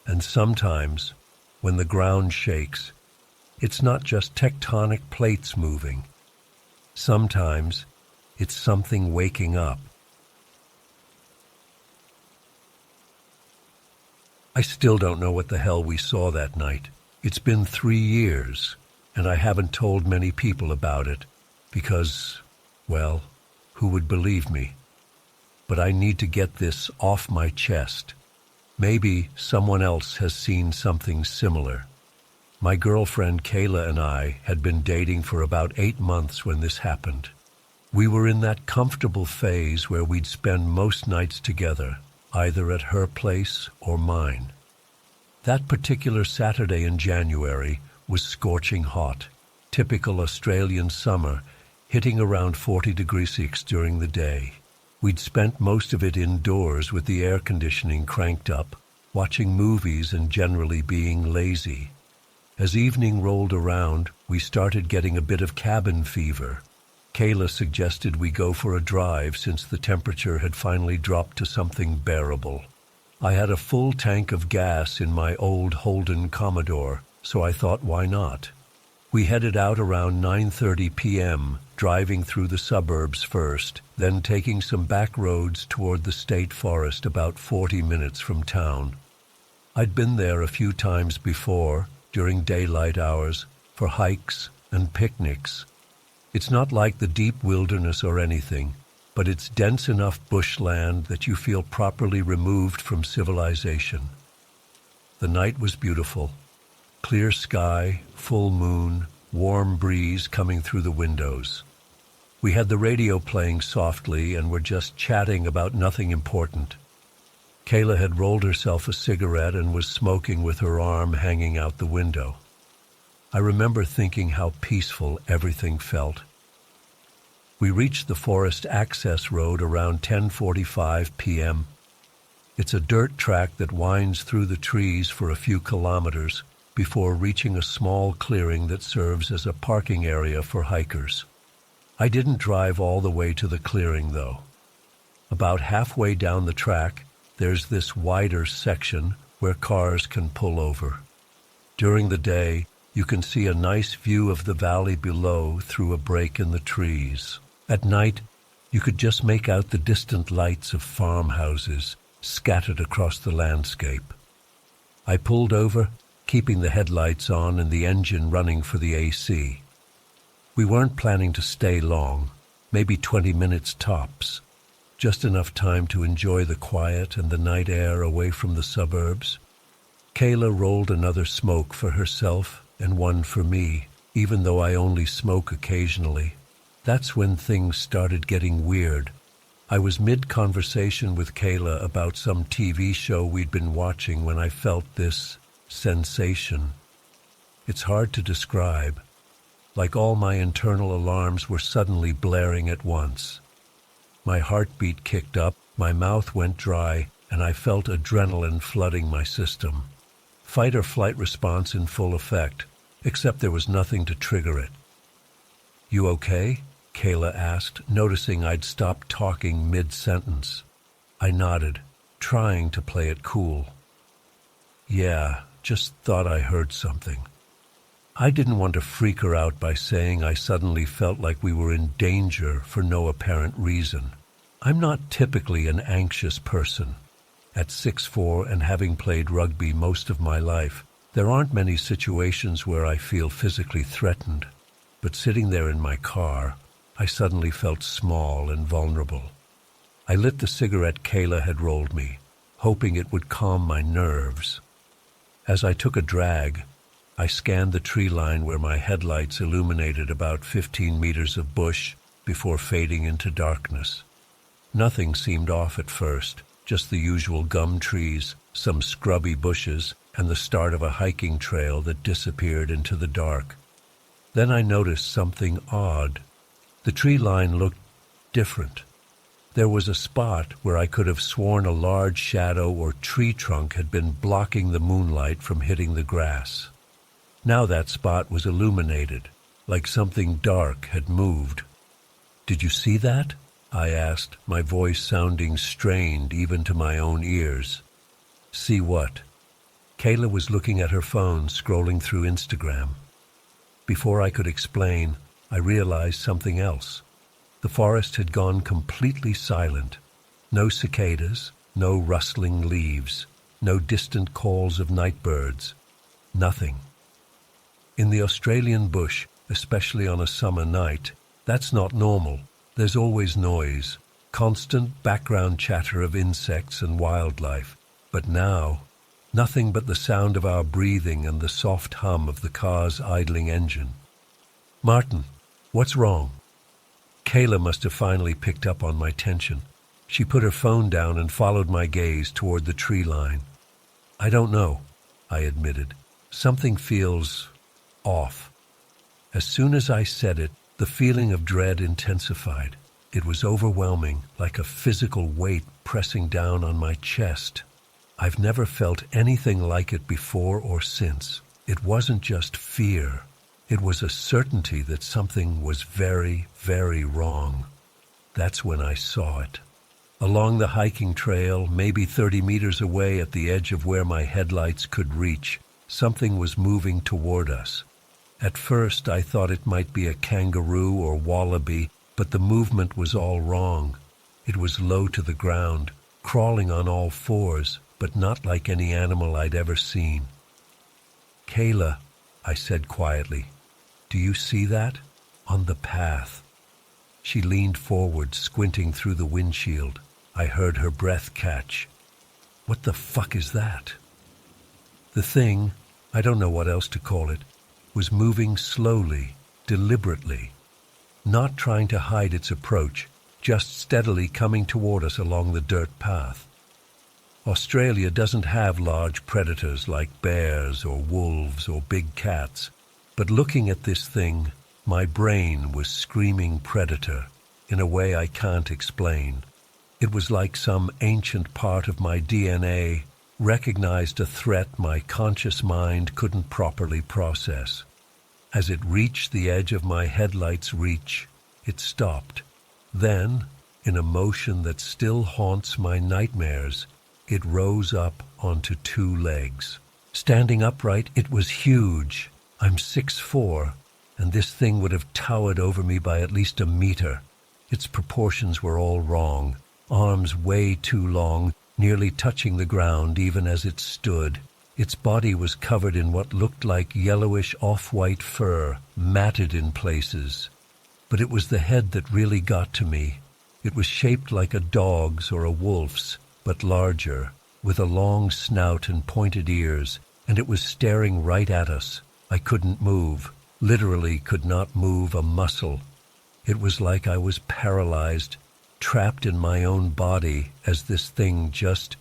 And sometimes, when the ground shakes, it's not just tectonic plates moving. Sometimes, it's something waking up. I still don't know what the hell we saw that night. It's been 3 years, and I haven't told many people about it because, well, who would believe me? But I need to get this off my chest. Maybe someone else has seen something similar. My girlfriend Kayla and I had been dating for about 8 months when this happened. We were in that comfortable phase where we'd spend most nights together, either at her place or mine. That particular Saturday in January was scorching hot, typical Australian summer, hitting around 40 degrees Celsius during the day. We'd spent most of it indoors with the air conditioning cranked up, watching movies and generally being lazy. As evening rolled around, we started getting a bit of cabin fever. Kayla suggested we go for a drive since the temperature had finally dropped to something bearable. I had a full tank of gas in my old Holden Commodore, so I thought, why not? We headed out around 9:30 p.m., driving through the suburbs first, then taking some back roads toward the state forest about 40 minutes from town. I'd been there a few times before, during daylight hours, for hikes and picnics. It's not like the deep wilderness or anything, but it's dense enough bushland that you feel properly removed from civilization. The night was beautiful. Clear sky, full moon, warm breeze coming through the windows. We had the radio playing softly and were just chatting about nothing important. Kayla had rolled herself a cigarette and was smoking with her arm hanging out the window. I remember thinking how peaceful everything felt. We reached the forest access road around 10:45 p.m. It's a dirt track that winds through the trees for a few kilometers before reaching a small clearing that serves as a parking area for hikers. I didn't drive all the way to the clearing, though. About halfway down the track, there's this wider section where cars can pull over. During the day, you can see a nice view of the valley below through a break in the trees. At night, you could just make out the distant lights of farmhouses scattered across the landscape. I pulled over, keeping the headlights on and the engine running for the AC. We weren't planning to stay long, maybe 20 minutes tops, just enough time to enjoy the quiet and the night air away from the suburbs. Kayla rolled another smoke for herself and one for me, even though I only smoke occasionally. That's when things started getting weird. I was mid-conversation with Kayla about some TV show we'd been watching when I felt this sensation. It's hard to describe. Like all my internal alarms were suddenly blaring at once. My heartbeat kicked up, my mouth went dry, and I felt adrenaline flooding my system. Fight or flight response in full effect, except there was nothing to trigger it. "You okay?" Kayla asked, noticing I'd stopped talking mid-sentence. I nodded, trying to play it cool. "Yeah, just thought I heard something." I didn't want to freak her out by saying I suddenly felt like we were in danger for no apparent reason. I'm not typically an anxious person. At 6'4" and having played rugby most of my life, there aren't many situations where I feel physically threatened. But sitting there in my car, I suddenly felt small and vulnerable. I lit the cigarette Kayla had rolled me, hoping it would calm my nerves. As I took a drag, I scanned the tree line where my headlights illuminated about 15 meters of bush before fading into darkness. Nothing seemed off at first, just the usual gum trees, some scrubby bushes, and the start of a hiking trail that disappeared into the dark. Then I noticed something odd. The tree line looked different. There was a spot where I could have sworn a large shadow or tree trunk had been blocking the moonlight from hitting the grass. Now that spot was illuminated, like something dark had moved. "Did you see that?" I asked, my voice sounding strained even to my own ears. "See what?" Kayla was looking at her phone, scrolling through Instagram. Before I could explain, I realized something else. The forest had gone completely silent. No cicadas, no rustling leaves, no distant calls of night birds. Nothing. In the Australian bush, especially on a summer night, that's not normal. There's always noise, constant background chatter of insects and wildlife. But now, nothing but the sound of our breathing and the soft hum of the car's idling engine. "Martin, what's wrong?" Kayla must have finally picked up on my tension. She put her phone down and followed my gaze toward the tree line. "I don't know," I admitted. "Something feels off." As soon as I said it, the feeling of dread intensified. It was overwhelming, like a physical weight pressing down on my chest. I've never felt anything like it before or since. It wasn't just fear. It was a certainty that something was very, very wrong. That's when I saw it. Along the hiking trail, maybe 30 meters away at the edge of where my headlights could reach, something was moving toward us. At first, I thought it might be a kangaroo or wallaby, but the movement was all wrong. It was low to the ground, crawling on all fours, but not like any animal I'd ever seen. "Kayla," I said quietly, "do you see that? On the path." She leaned forward, squinting through the windshield. I heard her breath catch. "What the fuck is that?" The thing, I don't know what else to call it, was moving slowly, deliberately, not trying to hide its approach, just steadily coming toward us along the dirt path. Australia doesn't have large predators like bears or wolves or big cats, but looking at this thing, my brain was screaming predator. in a way I can't explain. It was like some ancient part of my DNA recognized a threat my conscious mind couldn't properly process. As it reached the edge of my headlight's reach, it stopped. Then, in a motion that still haunts my nightmares, it rose up onto two legs. Standing upright, it was huge. I'm 6'4", and this thing would have towered over me by at least a meter. Its proportions were all wrong. Arms way too long, nearly touching the ground even as it stood. Its body was covered in what looked like yellowish off-white fur, matted in places. But it was the head that really got to me. It was shaped like a dog's or a wolf's, but larger, with a long snout and pointed ears, and it was staring right at us. I couldn't move, literally could not move a muscle. It was like I was paralyzed, trapped in my own body as this thing just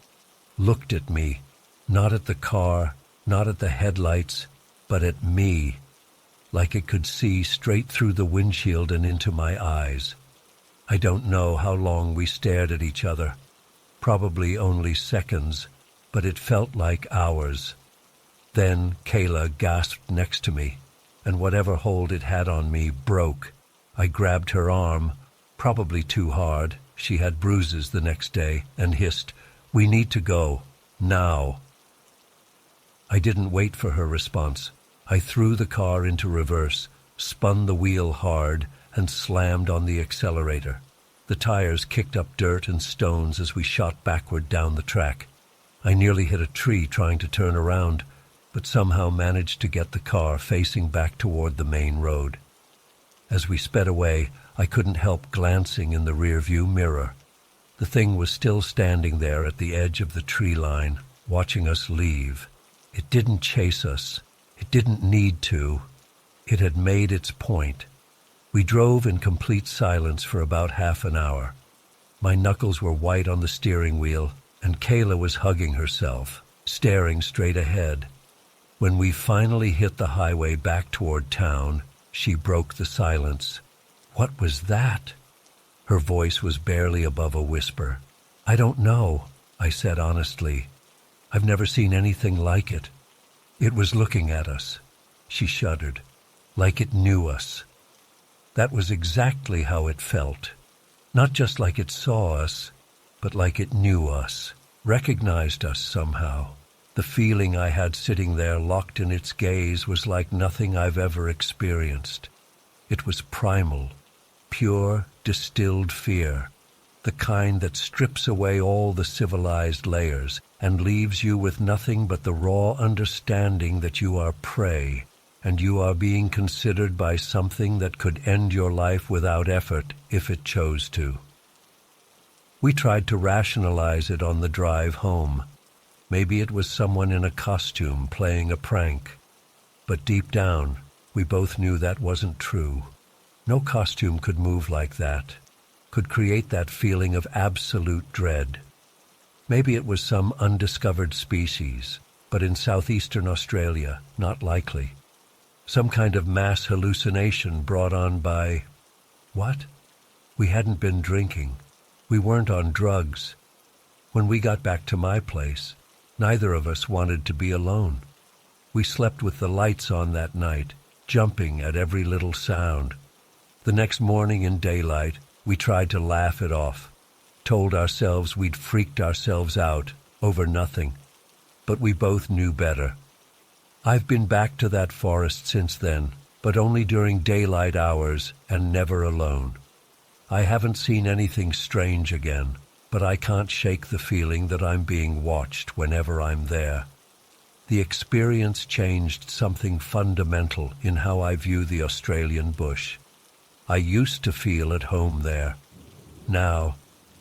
looked at me, not at the car, not at the headlights, but at me, like it could see straight through the windshield and into my eyes. I don't know how long we stared at each other, probably only seconds, but it felt like hours. Then Kayla gasped next to me, and whatever hold it had on me broke. I grabbed her arm, probably too hard, she had bruises the next day, and hissed, "We need to go, now." I didn't wait for her response. I threw the car into reverse, spun the wheel hard, and slammed on the accelerator. The tires kicked up dirt and stones as we shot backward down the track. I nearly hit a tree trying to turn around, but somehow managed to get the car facing back toward the main road. As we sped away, I couldn't help glancing in the rearview mirror. The thing was still standing there at the edge of the tree line, watching us leave. It didn't chase us. It didn't need to. It had made its point. We drove in complete silence for about half an hour. My knuckles were white on the steering wheel, and Kayla was hugging herself, staring straight ahead. When we finally hit the highway back toward town, she broke the silence. "What was that?" Her voice was barely above a whisper. "I don't know," I said honestly. "I've never seen anything like it." "It was looking at us," she shuddered, "like it knew us." That was exactly how it felt. Not just like it saw us, but like it knew us, recognized us somehow. The feeling I had sitting there locked in its gaze was like nothing I've ever experienced. It was primal, pure, distilled fear, the kind that strips away all the civilized layers and leaves you with nothing but the raw understanding that you are prey, and you are being considered by something that could end your life without effort if it chose to. We tried to rationalize it on the drive home. Maybe it was someone in a costume playing a prank. But deep down, we both knew that wasn't true. No costume could move like that, could create that feeling of absolute dread. Maybe it was some undiscovered species, but in southeastern Australia, not likely. Some kind of mass hallucination brought on by... What? We hadn't been drinking. We weren't on drugs. When we got back to my place, neither of us wanted to be alone. We slept with the lights on that night, jumping at every little sound. The next morning in daylight, we tried to laugh it off, told ourselves we'd freaked ourselves out over nothing. But we both knew better. I've been back to that forest since then, but only during daylight hours and never alone. I haven't seen anything strange again, but I can't shake the feeling that I'm being watched whenever I'm there. The experience changed something fundamental in how I view the Australian bush. I used to feel at home there. Now,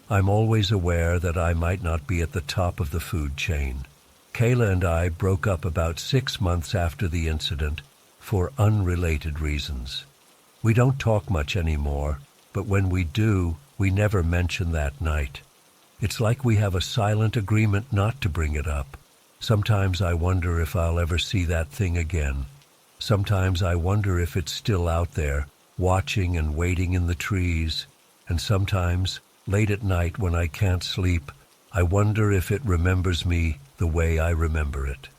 I'm always aware that I might not be at the top of the food chain. Kayla and I broke up about 6 months after the incident for unrelated reasons. We don't talk much anymore, but when we do, we never mention that night. It's like we have a silent agreement not to bring it up. Sometimes I wonder if I'll ever see that thing again. Sometimes I wonder if it's still out there, watching and waiting in the trees. And sometimes, late at night when I can't sleep, I wonder if it remembers me the way I remember it.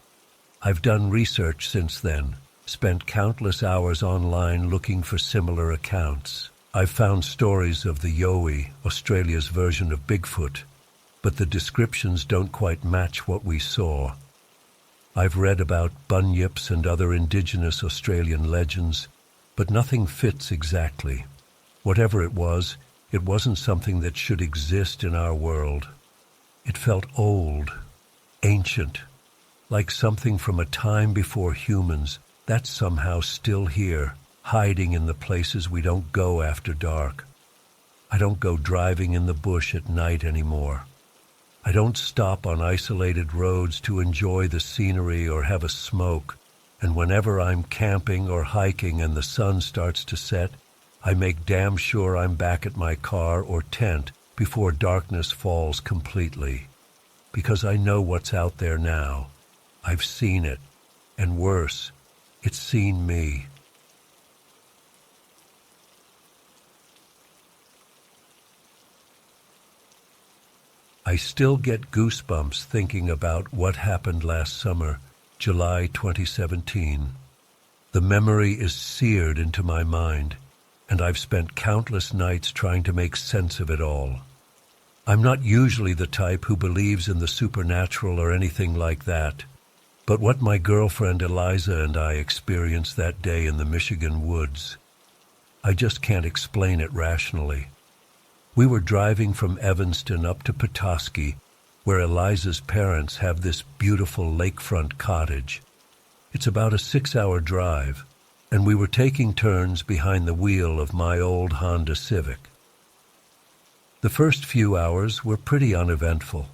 I've done research since then, spent countless hours online looking for similar accounts. I've found stories of the Yowie, Australia's version of Bigfoot, but the descriptions don't quite match what we saw. I've read about bunyips and other indigenous Australian legends, but nothing fits exactly. Whatever it wasn't something that should exist in our world. It felt old, ancient, like something from a time before humans that's somehow still here, hiding in the places we don't go after dark. I don't go driving in the bush at night anymore. I don't stop on isolated roads to enjoy the scenery or have a smoke, and whenever I'm camping or hiking and the sun starts to set, I make damn sure I'm back at my car or tent before darkness falls completely. Because I know what's out there now. I've seen it, and worse, it's seen me. I still get goosebumps thinking about what happened last summer, July 2017. The memory is seared into my mind, and I've spent countless nights trying to make sense of it all. I'm not usually the type who believes in the supernatural or anything like that, but what my girlfriend Eliza and I experienced that day in the Michigan woods, I just can't explain it rationally. We were driving from Evanston up to Petoskey, where Eliza's parents have this beautiful lakefront cottage. It's about a 6-hour drive, and we were taking turns behind the wheel of my old Honda Civic. The first few hours were pretty uneventful,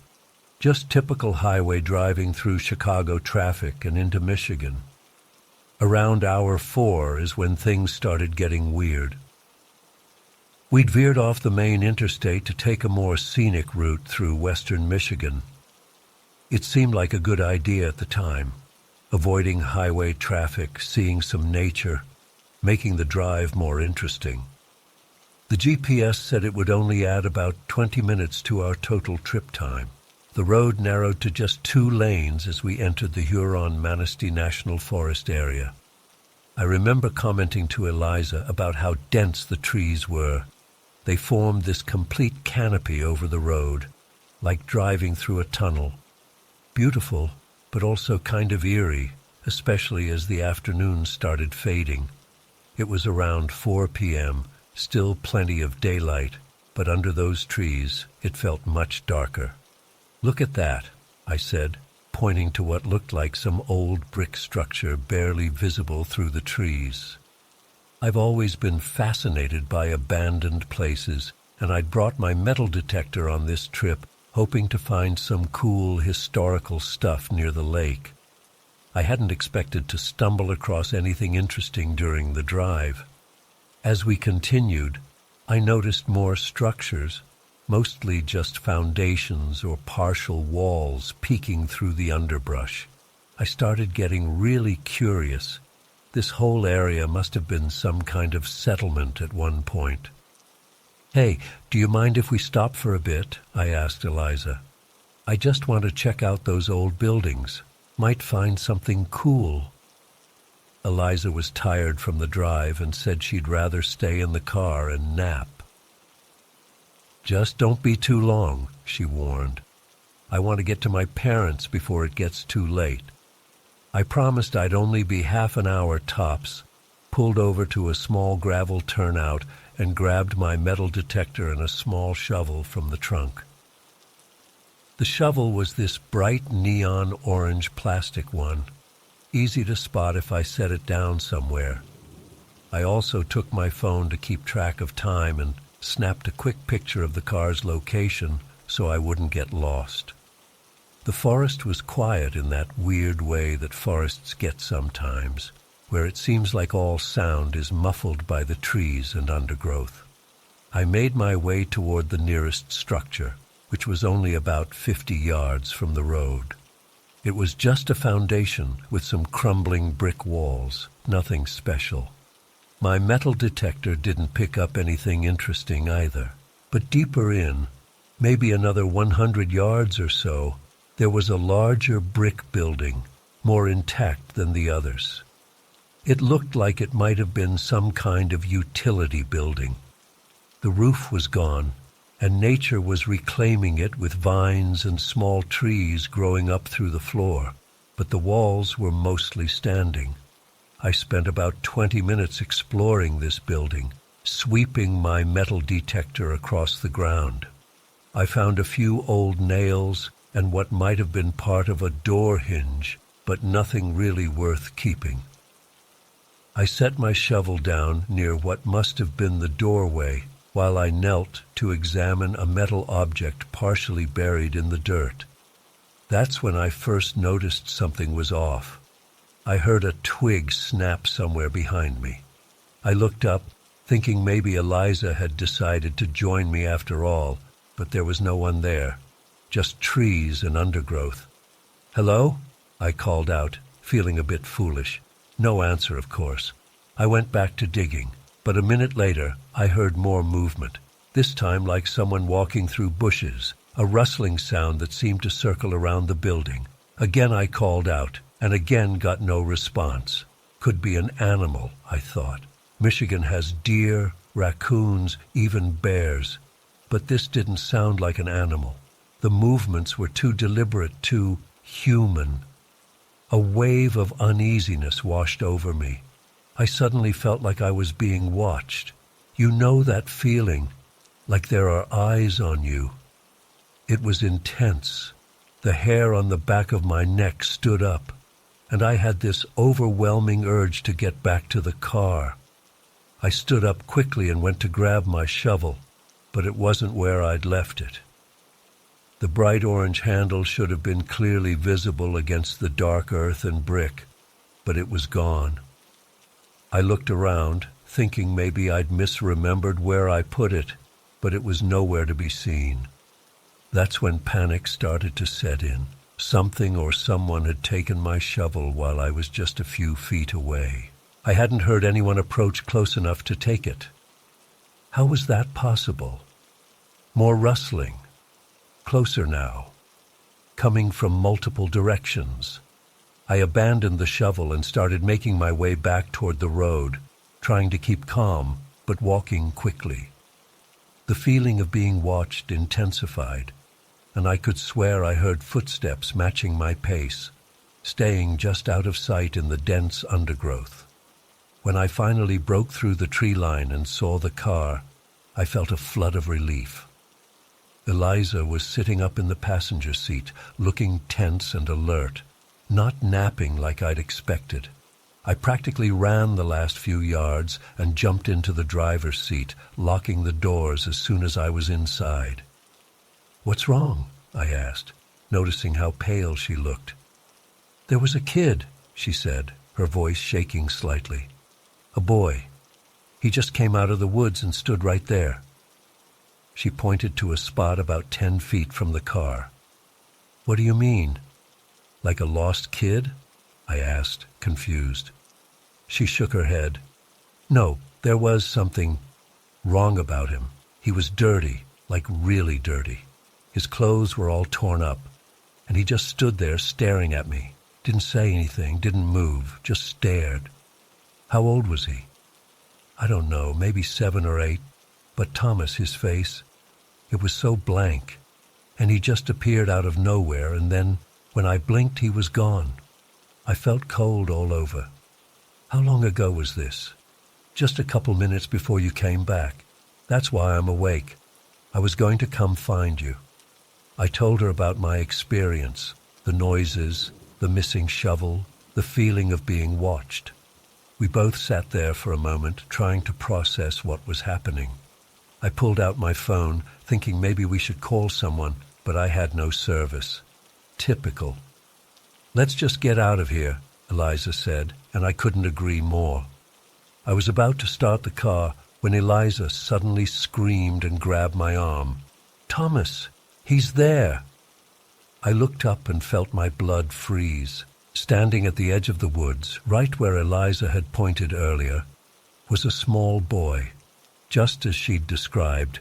just typical highway driving through Chicago traffic and into Michigan. Around hour 4 is when things started getting weird. We'd veered off the main interstate to take a more scenic route through western Michigan. It seemed like a good idea at the time, avoiding highway traffic, seeing some nature, making the drive more interesting. The GPS said it would only add about 20 minutes to our total trip time. The road narrowed to just 2 lanes as we entered the Huron-Manistee National Forest area. I remember commenting to Eliza about how dense the trees were. They formed this complete canopy over the road, like driving through a tunnel. Beautiful, but also kind of eerie, especially as the afternoon started fading. It was around 4 p.m., still plenty of daylight, but under those trees, it felt much darker. "Look at that," I said, pointing to what looked like some old brick structure barely visible through the trees. I've always been fascinated by abandoned places, and I'd brought my metal detector on this trip, hoping to find some cool historical stuff near the lake. I hadn't expected to stumble across anything interesting during the drive. As we continued, I noticed more structures, mostly just foundations or partial walls peeking through the underbrush. I started getting really curious. This whole area must have been some kind of settlement at one point. "Hey, do you mind if we stop for a bit?" I asked Eliza. "I just want to check out those old buildings. Might find something cool." Eliza was tired from the drive and said she'd rather stay in the car and nap. "Just don't be too long," she warned. "I want to get to my parents before it gets too late." I promised I'd only be half an hour tops, pulled over to a small gravel turnout, and grabbed my metal detector and a small shovel from the trunk. The shovel was this bright neon orange plastic one, easy to spot if I set it down somewhere. I also took my phone to keep track of time and snapped a quick picture of the car's location so I wouldn't get lost. The forest was quiet in that weird way that forests get sometimes, where it seems like all sound is muffled by the trees and undergrowth. I made my way toward the nearest structure, which was only about 50 yards from the road. It was just a foundation with some crumbling brick walls, nothing special. My metal detector didn't pick up anything interesting either. But deeper in, maybe another 100 yards or so, there was a larger brick building, more intact than the others. It looked like it might have been some kind of utility building. The roof was gone, and nature was reclaiming it with vines and small trees growing up through the floor, but the walls were mostly standing. I spent about 20 minutes exploring this building, sweeping my metal detector across the ground. I found a few old nails and what might have been part of a door hinge, but nothing really worth keeping. I set my shovel down near what must have been the doorway while I knelt to examine a metal object partially buried in the dirt. That's when I first noticed something was off. I heard a twig snap somewhere behind me. I looked up, thinking maybe Eliza had decided to join me after all, but there was no one there, just trees and undergrowth. "Hello?" I called out, feeling a bit foolish. No answer, of course. I went back to digging, but a minute later I heard more movement, this time like someone walking through bushes, a rustling sound that seemed to circle around the building. Again I called out, and again got no response. Could be an animal, I thought. Michigan has deer, raccoons, even bears. But this didn't sound like an animal. The movements were too deliberate, too human. A wave of uneasiness washed over me. I suddenly felt like I was being watched. You know that feeling, like there are eyes on you. It was intense. The hair on the back of my neck stood up, and I had this overwhelming urge to get back to the car. I stood up quickly and went to grab my shovel, but it wasn't where I'd left it. The bright orange handle should have been clearly visible against the dark earth and brick, but it was gone. I looked around, thinking maybe I'd misremembered where I put it, but it was nowhere to be seen. That's when panic started to set in. Something or someone had taken my shovel while I was just a few feet away. I hadn't heard anyone approach close enough to take it. How was that possible? More rustling. Closer now. Coming from multiple directions. I abandoned the shovel and started making my way back toward the road, trying to keep calm, but walking quickly. The feeling of being watched intensified, and I could swear I heard footsteps matching my pace, staying just out of sight in the dense undergrowth. When I finally broke through the tree line and saw the car, I felt a flood of relief. Eliza was sitting up in the passenger seat, looking tense and alert, not napping like I'd expected. I practically ran the last few yards and jumped into the driver's seat, locking the doors as soon as I was inside. "What's wrong?" I asked, noticing how pale she looked. "There was a kid," she said, her voice shaking slightly. "A boy. He just came out of the woods and stood right there." She pointed to a spot about 10 feet from the car. "What do you mean? Like a lost kid?" I asked, confused. She shook her head. "No, there was something wrong about him. He was dirty, like really dirty. His clothes were all torn up, and he just stood there staring at me. Didn't say anything, didn't move, just stared." "How old was he?" "I don't know, maybe 7 or 8. But Thomas, his face, it was so blank, and he just appeared out of nowhere, and then, when I blinked, he was gone. I felt cold all over." "How long ago was this?" "Just a couple minutes before you came back. That's why I'm awake. I was going to come find you." I told her about my experience, the noises, the missing shovel, the feeling of being watched. We both sat there for a moment, trying to process what was happening. I pulled out my phone, thinking maybe we should call someone, but I had no service. Typical. "Let's just get out of here," Eliza said, and I couldn't agree more. I was about to start the car when Eliza suddenly screamed and grabbed my arm. "Thomas, he's there!" I looked up and felt my blood freeze. Standing at the edge of the woods, right where Eliza had pointed earlier, was a small boy, just as she'd described,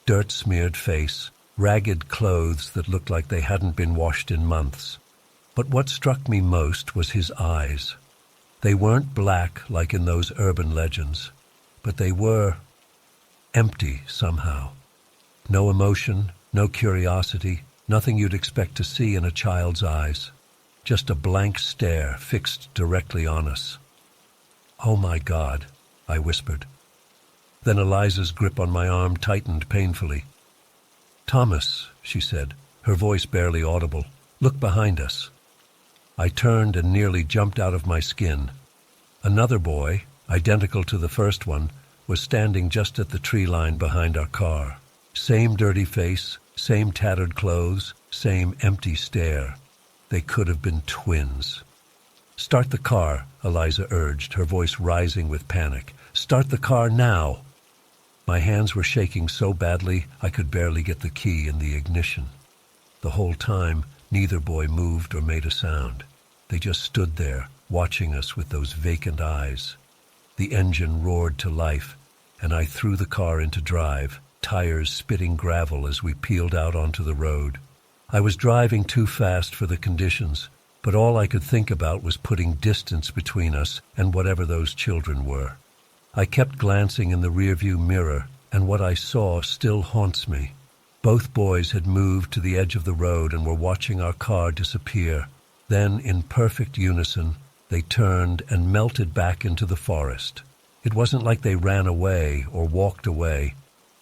dirt-smeared face, ragged clothes that looked like they hadn't been washed in months. But what struck me most was his eyes. They weren't black like in those urban legends, but they were empty somehow. No emotion, no curiosity, nothing you'd expect to see in a child's eyes. Just a blank stare fixed directly on us. "Oh my God," I whispered. Then Eliza's grip on my arm tightened painfully. "Thomas," she said, her voice barely audible, "look behind us." I turned and nearly jumped out of my skin. Another boy, identical to the first one, was standing just at the tree line behind our car. Same dirty face, same tattered clothes, same empty stare. They could have been twins. "Start the car," Eliza urged, her voice rising with panic. "Start the car now." My hands were shaking so badly I could barely get the key in the ignition. The whole time, neither boy moved or made a sound. They just stood there, watching us with those vacant eyes. The engine roared to life, and I threw the car into drive, tires spitting gravel as we peeled out onto the road. I was driving too fast for the conditions, but all I could think about was putting distance between us and whatever those children were. I kept glancing in the rearview mirror, and what I saw still haunts me. Both boys had moved to the edge of the road and were watching our car disappear. Then, in perfect unison, they turned and melted back into the forest. It wasn't like they ran away or walked away.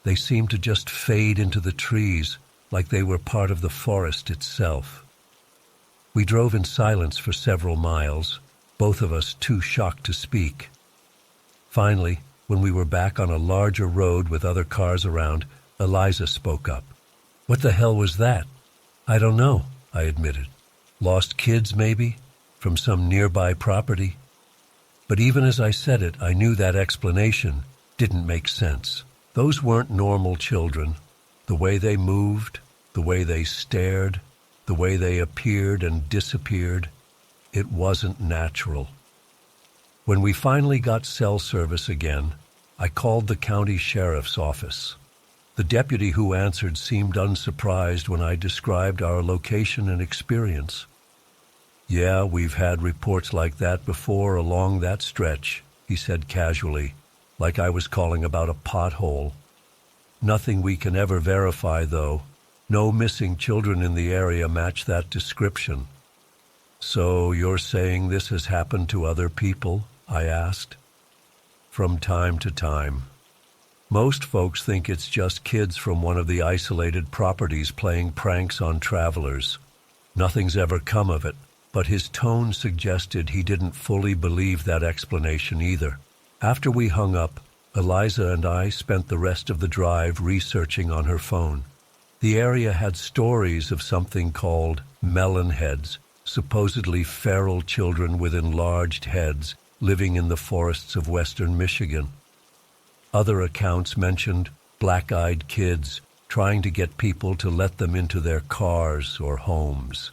They seemed to just fade into the trees, like they were part of the forest itself. We drove in silence for several miles, both of us too shocked to speak. Finally, when we were back on a larger road with other cars around, Eliza spoke up. "What the hell was that?" "I don't know," I admitted. "Lost kids, maybe? From some nearby property?" But even as I said it, I knew that explanation didn't make sense. Those weren't normal children. The way they moved, the way they stared, the way they appeared and disappeared, it wasn't natural. When we finally got cell service again, I called the county sheriff's office. The deputy who answered seemed unsurprised when I described our location and experience. "Yeah, we've had reports like that before along that stretch," he said casually, like I was calling about a pothole. "Nothing we can ever verify, though. No missing children in the area match that description." "So you're saying this has happened to other people?" I asked. "From time to time. Most folks think it's just kids from one of the isolated properties playing pranks on travelers. Nothing's ever come of it, but his tone suggested he didn't fully believe that explanation either. After we hung up, Eliza and I spent the rest of the drive researching on her phone. The area had stories of something called melonheads, supposedly feral children with enlarged heads living in the forests of western Michigan. Other accounts mentioned black-eyed kids trying to get people to let them into their cars or homes.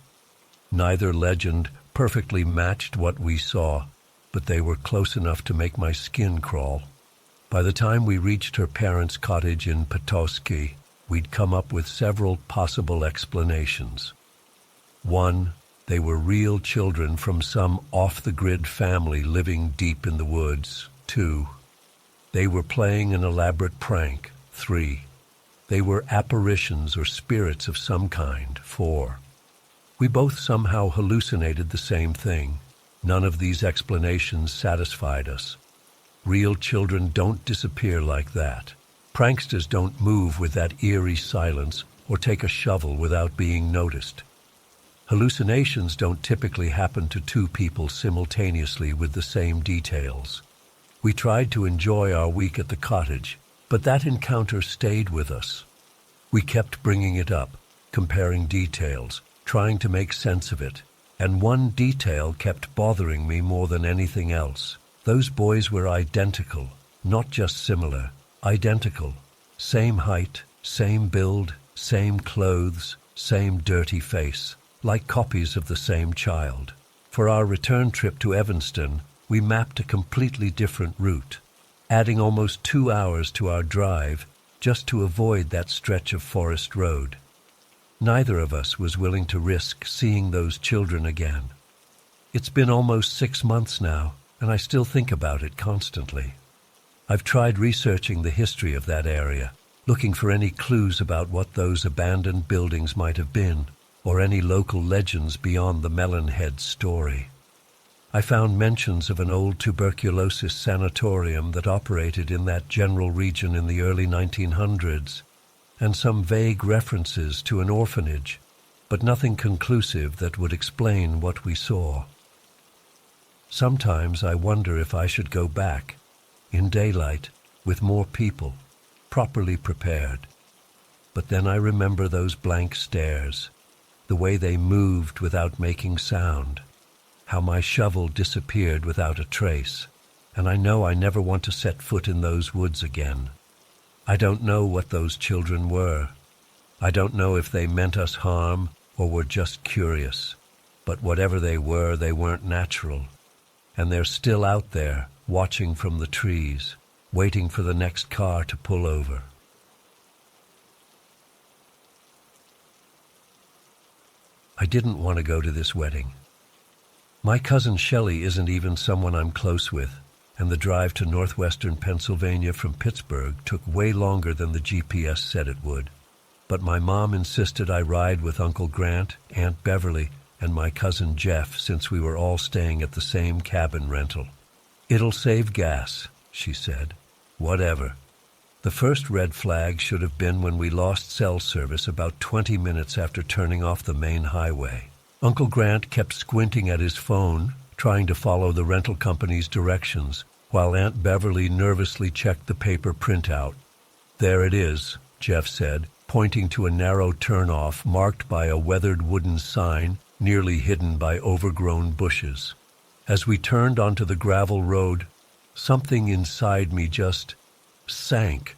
Neither legend perfectly matched what we saw, but they were close enough to make my skin crawl. By the time we reached her parents' cottage in Petoskey, we'd come up with several possible explanations. One, they were real children from some off-the-grid family living deep in the woods. 2, they were playing an elaborate prank. 3, they were apparitions or spirits of some kind. 4, we both somehow hallucinated the same thing. None of these explanations satisfied us. Real children don't disappear like that. Pranksters don't move with that eerie silence or take a shovel without being noticed. Hallucinations don't typically happen to two people simultaneously with the same details. We tried to enjoy our week at the cottage, but that encounter stayed with us. We kept bringing it up, comparing details, trying to make sense of it, and one detail kept bothering me more than anything else. Those boys were identical, not just similar, identical. Same height, same build, same clothes, same dirty face, like copies of the same child. For our return trip to Evanston, we mapped a completely different route. Adding almost 2 hours to our drive, just to avoid that stretch of forest road. Neither of us was willing to risk seeing those children again. It's been almost 6 months now, and I still think about it constantly. I've tried researching the history of that area, looking for any clues about what those abandoned buildings might have been, or any local legends beyond the Melonhead story. I found mentions of an old tuberculosis sanatorium that operated in that general region in the early 1900s, and some vague references to an orphanage, but nothing conclusive that would explain what we saw. Sometimes I wonder if I should go back, in daylight, with more people, properly prepared. But then I remember those blank stares, the way they moved without making sound, how my shovel disappeared without a trace, and I know I never want to set foot in those woods again. I don't know what those children were. I don't know if they meant us harm or were just curious. But whatever they weren't natural. And they're still out there, watching from the trees, waiting for the next car to pull over. I didn't want to go to this wedding. My cousin Shelley isn't even someone I'm close with, and the drive to northwestern Pennsylvania from Pittsburgh took way longer than the GPS said it would. But my mom insisted I ride with Uncle Grant, Aunt Beverly, and my cousin Jeff since we were all staying at the same cabin rental. "It'll save gas," she said. Whatever. The first red flag should have been when we lost cell service about 20 minutes after turning off the main highway. Uncle Grant kept squinting at his phone, trying to follow the rental company's directions, while Aunt Beverly nervously checked the paper printout. "There it is," Jeff said, pointing to a narrow turnoff marked by a weathered wooden sign nearly hidden by overgrown bushes. As we turned onto the gravel road, something inside me just sank.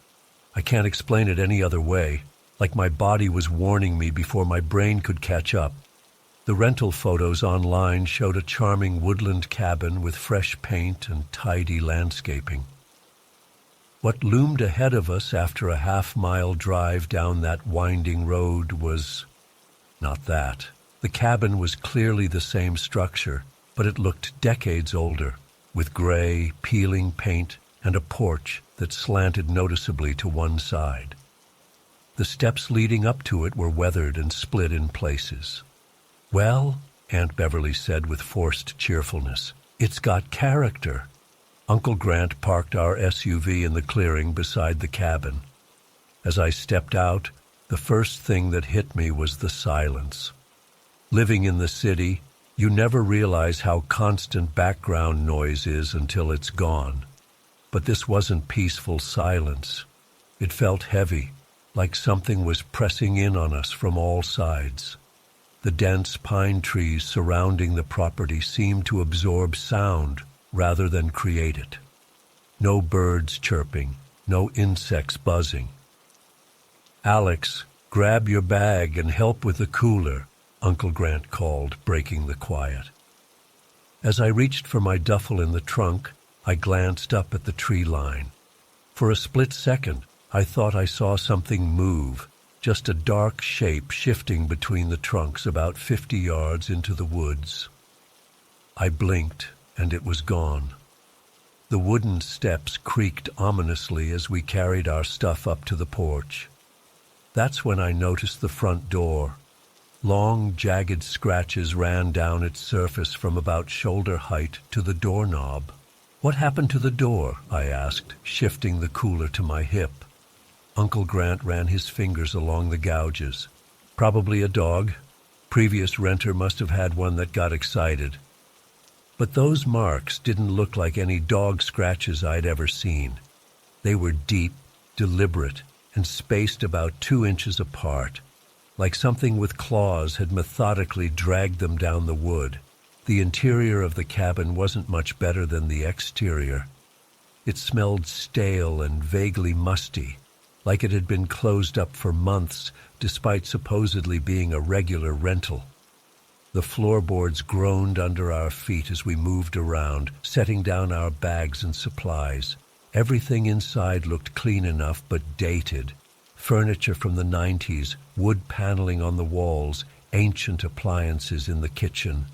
I can't explain it any other way, like my body was warning me before my brain could catch up. The rental photos online showed a charming woodland cabin with fresh paint and tidy landscaping. What loomed ahead of us after a half-mile drive down that winding road was not that. The cabin was clearly the same structure, but it looked decades older, with gray, peeling paint and a porch that slanted noticeably to one side. The steps leading up to it were weathered and split in places. "Well," Aunt Beverly said with forced cheerfulness, "it's got character." Uncle Grant parked our SUV in the clearing beside the cabin. As I stepped out, the first thing that hit me was the silence. Living in the city, you never realize how constant background noise is until it's gone. But this wasn't peaceful silence. It felt heavy, like something was pressing in on us from all sides. The dense pine trees surrounding the property seemed to absorb sound rather than create it. No birds chirping, no insects buzzing. "Alex, grab your bag and help with the cooler," Uncle Grant called, breaking the quiet. As I reached for my duffel in the trunk, I glanced up at the tree line. For a split second, I thought I saw something move, just a dark shape shifting between the trunks about 50 yards into the woods. I blinked, and it was gone. The wooden steps creaked ominously as we carried our stuff up to the porch. That's when I noticed the front door. Long, jagged scratches ran down its surface from about shoulder height to the doorknob. "What happened to the door?" I asked, shifting the cooler to my hip. Uncle Grant ran his fingers along the gouges. "Probably a dog. Previous renter must have had one that got excited." But those marks didn't look like any dog scratches I'd ever seen. They were deep, deliberate, and spaced about 2 inches apart, like something with claws had methodically dragged them down the wood. The interior of the cabin wasn't much better than the exterior. It smelled stale and vaguely musty, like it had been closed up for months despite supposedly being a regular rental. The floorboards groaned under our feet as we moved around, setting down our bags and supplies, Everything inside looked clean enough but dated. Furniture from the 90s, wood paneling on the walls, ancient appliances in the kitchen.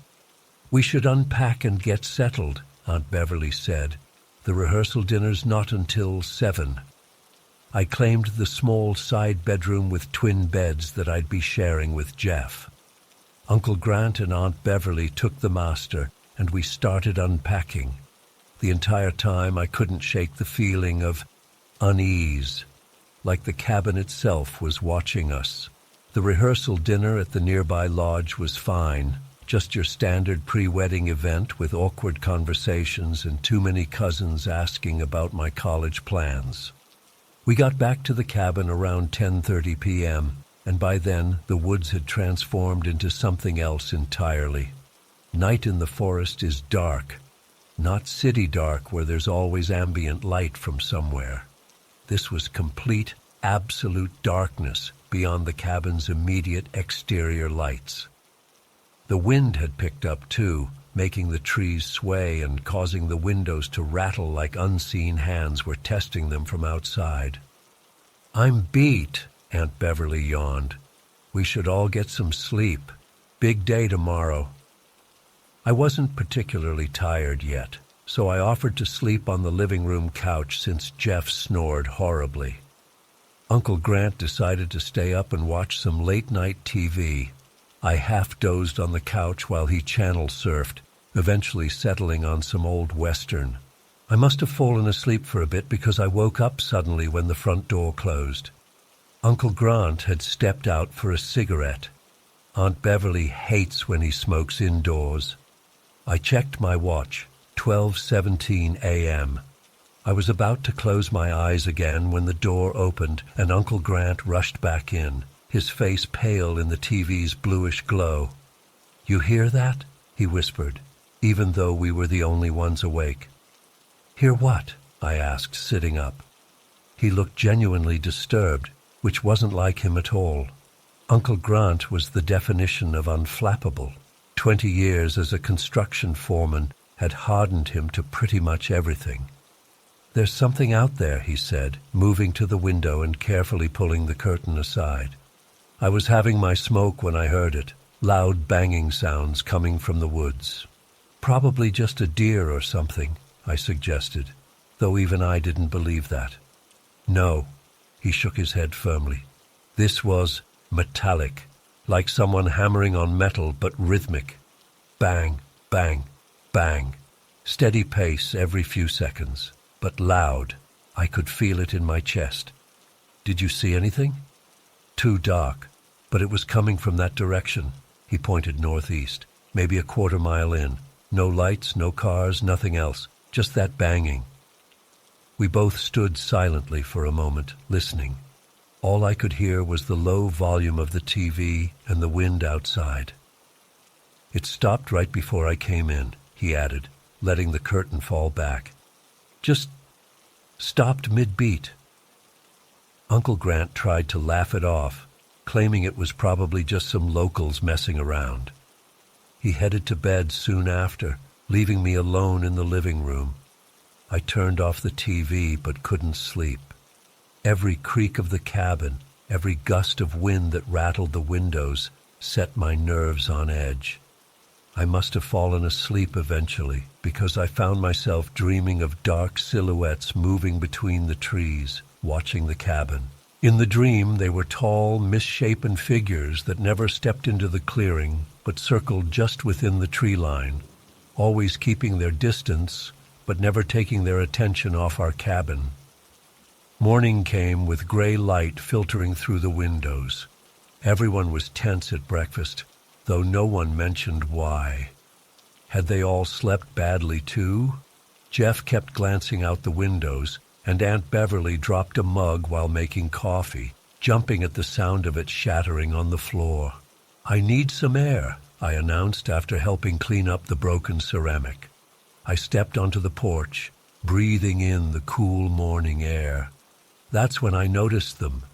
"We should unpack and get settled," Aunt Beverly said. "The rehearsal dinner's not until 7. I claimed the small side bedroom with twin beds that I'd be sharing with Jeff. Uncle Grant and Aunt Beverly took the master, and we started unpacking. The entire time I couldn't shake the feeling of unease, like the cabin itself was watching us. The rehearsal dinner at the nearby lodge was fine, just your standard pre-wedding event with awkward conversations and too many cousins asking about my college plans. We got back to the cabin around 10:30 p.m., and by then the woods had transformed into something else entirely. Night in the forest is dark, not city dark where there's always ambient light from somewhere. This was complete, absolute darkness beyond the cabin's immediate exterior lights. The wind had picked up too, making the trees sway and causing the windows to rattle like unseen hands were testing them from outside. "I'm beat," Aunt Beverly yawned. "We should all get some sleep. Big day tomorrow." I wasn't particularly tired yet, so I offered to sleep on the living room couch since Jeff snored horribly. Uncle Grant decided to stay up and watch some late-night TV. I half-dozed on the couch while he channel surfed, eventually settling on some old Western. I must have fallen asleep for a bit because I woke up suddenly when the front door closed. Uncle Grant had stepped out for a cigarette. Aunt Beverly hates when he smokes indoors. I checked my watch, 12:17 a.m. I was about to close my eyes again when the door opened and Uncle Grant rushed back in, his face pale in the TV's bluish glow. "You hear that?" he whispered, even though we were the only ones awake. "Hear what?" I asked, sitting up. He looked genuinely disturbed, which wasn't like him at all. Uncle Grant was the definition of unflappable. 20 years as a construction foreman had hardened him to pretty much everything. "There's something out there," he said, moving to the window and carefully pulling the curtain aside. I was having my smoke when I heard it, loud banging sounds coming from the woods. "Probably just a deer or something," I suggested, though even I didn't believe that. "No," he shook his head firmly. "This was metallic, like someone hammering on metal but rhythmic. Bang, bang, bang. Steady pace every few seconds, but loud. I could feel it in my chest." "Did you see anything?" "Too dark, but it was coming from that direction." He pointed northeast, maybe a quarter mile in. No lights, no cars, nothing else, just that banging. We both stood silently for a moment, listening. All I could hear was the low volume of the TV and the wind outside. "It stopped right before I came in," he added, letting the curtain fall back. "Just stopped mid-beat." Uncle Grant tried to laugh it off, claiming it was probably just some locals messing around. He headed to bed soon after, leaving me alone in the living room. I turned off the TV but couldn't sleep. Every creak of the cabin, every gust of wind that rattled the windows, set my nerves on edge. I must have fallen asleep eventually, because I found myself dreaming of dark silhouettes moving between the trees, watching the cabin. In the dream, they were tall, misshapen figures that never stepped into the clearing, but circled just within the tree line, always keeping their distance, but never taking their attention off our cabin. Morning came with gray light filtering through the windows. Everyone was tense at breakfast, though no one mentioned why. Had they all slept badly too? Jeff kept glancing out the windows, and Aunt Beverly dropped a mug while making coffee, jumping at the sound of it shattering on the floor. "I need some air," I announced after helping clean up the broken ceramic. I stepped onto the porch, breathing in the cool morning air. That's when I noticed them,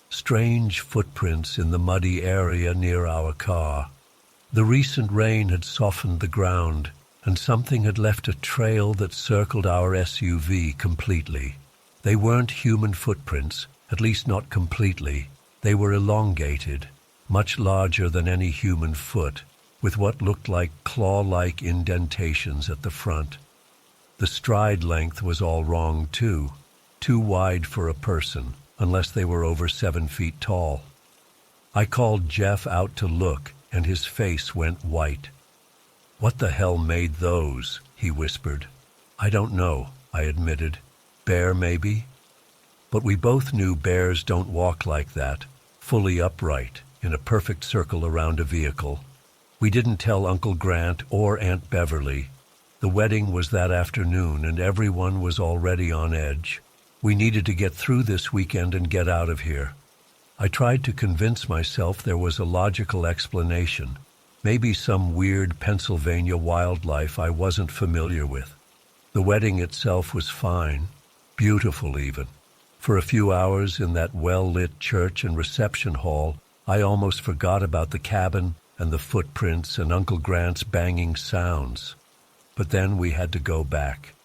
strange footprints in the muddy area near our car. The recent rain had softened the ground, and something had left a trail that circled our SUV completely. They weren't human footprints, at least not completely. They were elongated, much larger than any human foot, with what looked like claw-like indentations at the front. The stride length was all wrong, too wide for a person, unless they were over 7 feet tall. I called Jeff out to look, and his face went white. "What the hell made those?" he whispered. "I don't know," I admitted. "Bear, maybe?" But we both knew bears don't walk like that, fully upright, in a perfect circle around a vehicle. We didn't tell Uncle Grant or Aunt Beverly. The wedding was that afternoon, and everyone was already on edge. We needed to get through this weekend and get out of here. I tried to convince myself there was a logical explanation, maybe some weird Pennsylvania wildlife I wasn't familiar with. The wedding itself was fine, beautiful even. For a few hours in that well-lit church and reception hall, I almost forgot about the cabin and the footprints and Uncle Grant's banging sounds. But then we had to go back.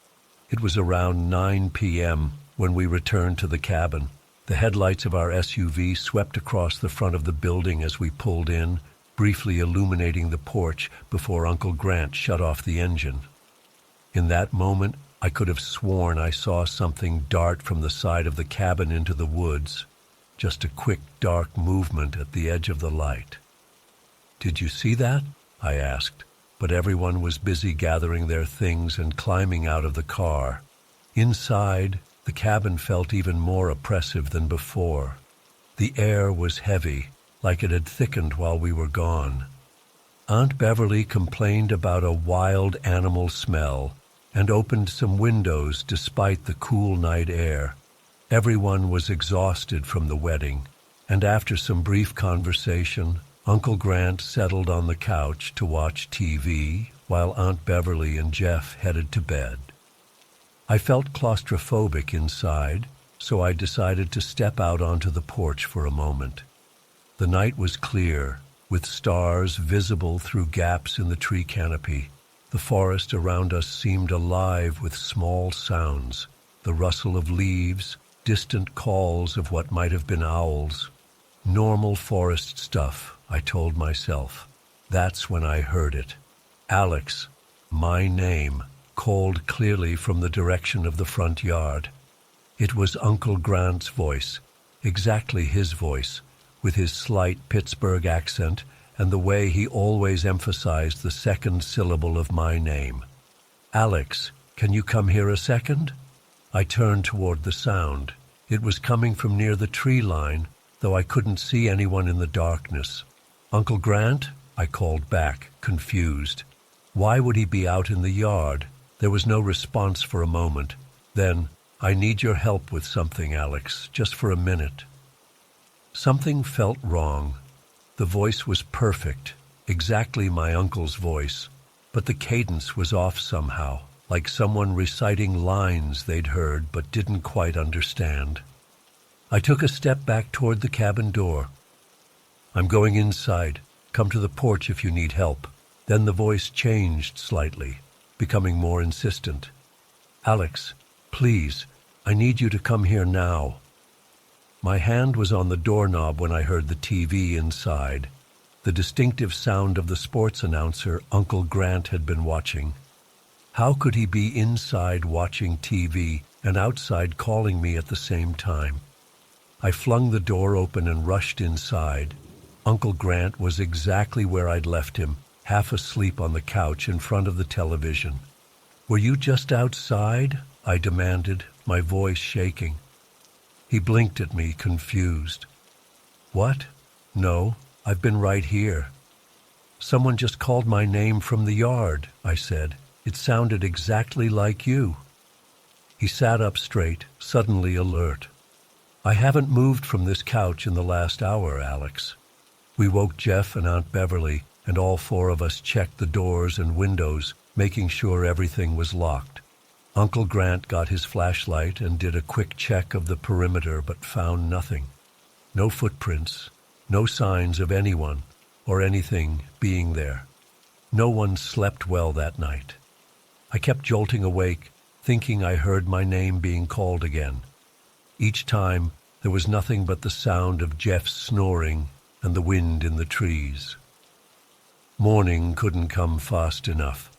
It was around 9 p.m. when we returned to the cabin. The headlights of our SUV swept across the front of the building as we pulled in, briefly illuminating the porch before Uncle Grant shut off the engine. In that moment, I could have sworn I saw something dart from the side of the cabin into the woods, just a quick, dark movement at the edge of the light. "Did you see that?" I asked, but everyone was busy gathering their things and climbing out of the car. Inside, the cabin felt even more oppressive than before. The air was heavy, like it had thickened while we were gone. Aunt Beverly complained about a wild animal smell and opened some windows despite the cool night air. Everyone was exhausted from the wedding, and after some brief conversation, Uncle Grant settled on the couch to watch TV while Aunt Beverly and Jeff headed to bed. I felt claustrophobic inside, so I decided to step out onto the porch for a moment. The night was clear, with stars visible through gaps in the tree canopy. The forest around us seemed alive with small sounds, the rustle of leaves, distant calls of what might have been owls. Normal forest stuff, I told myself. That's when I heard it. Alex, my name, called clearly from the direction of the front yard. It was Uncle Grant's voice, exactly his voice, with his slight Pittsburgh accent and the way he always emphasized the second syllable of my name. "Alex, can you come here a second?" I turned toward the sound. It was coming from near the tree line, though I couldn't see anyone in the darkness. "Uncle Grant?" I called back, confused. Why would he be out in the yard? There was no response for a moment. Then, "I need your help with something, Alex, just for a minute." Something felt wrong. The voice was perfect, exactly my uncle's voice, but the cadence was off somehow, like someone reciting lines they'd heard but didn't quite understand. I took a step back toward the cabin door. "I'm going inside. Come to the porch if you need help." Then the voice changed slightly, becoming more insistent. "Alex, please, I need you to come here now." My hand was on the doorknob when I heard the TV inside, the distinctive sound of the sports announcer Uncle Grant had been watching. How could he be inside watching TV and outside calling me at the same time? I flung the door open and rushed inside. Uncle Grant was exactly where I'd left him, half asleep on the couch in front of the television. "Were you just outside?" I demanded, my voice shaking. He blinked at me, confused. "What? No, I've been right here." "Someone just called my name from the yard," I said. "It sounded exactly like you." He sat up straight, suddenly alert. "I haven't moved from this couch in the last hour, Alex." We woke Jeff and Aunt Beverly, and all four of us checked the doors and windows, making sure everything was locked. Uncle Grant got his flashlight and did a quick check of the perimeter but found nothing. No footprints, no signs of anyone or anything being there. No one slept well that night. I kept jolting awake, thinking I heard my name being called again. Each time, there was nothing but the sound of Jeff's snoring and the wind in the trees. Morning couldn't come fast enough.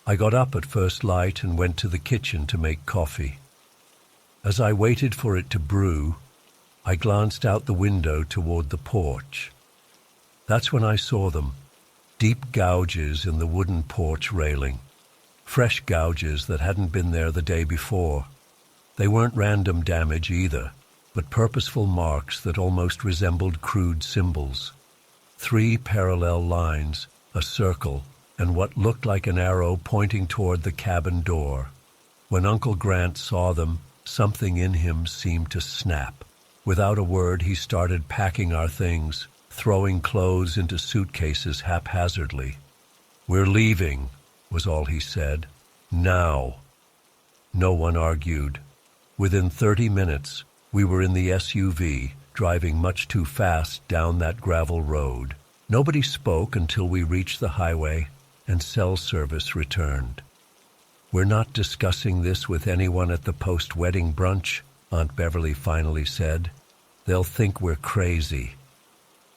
I got up at first light and went to the kitchen to make coffee. As I waited for it to brew, I glanced out the window toward the porch. That's when I saw them, deep gouges in the wooden porch railing, fresh gouges that hadn't been there the day before. They weren't random damage either, but purposeful marks that almost resembled crude symbols. 3 parallel lines, a circle, and what looked like an arrow pointing toward the cabin door. When Uncle Grant saw them, something in him seemed to snap. Without a word, he started packing our things, throwing clothes into suitcases haphazardly. "We're leaving," was all he said. "Now." No one argued. Within 30 minutes, we were in the SUV, driving much too fast down that gravel road. Nobody spoke until we reached the highway and cell service returned. "We're not discussing this with anyone at the post-wedding brunch," Aunt Beverly finally said. "They'll think we're crazy."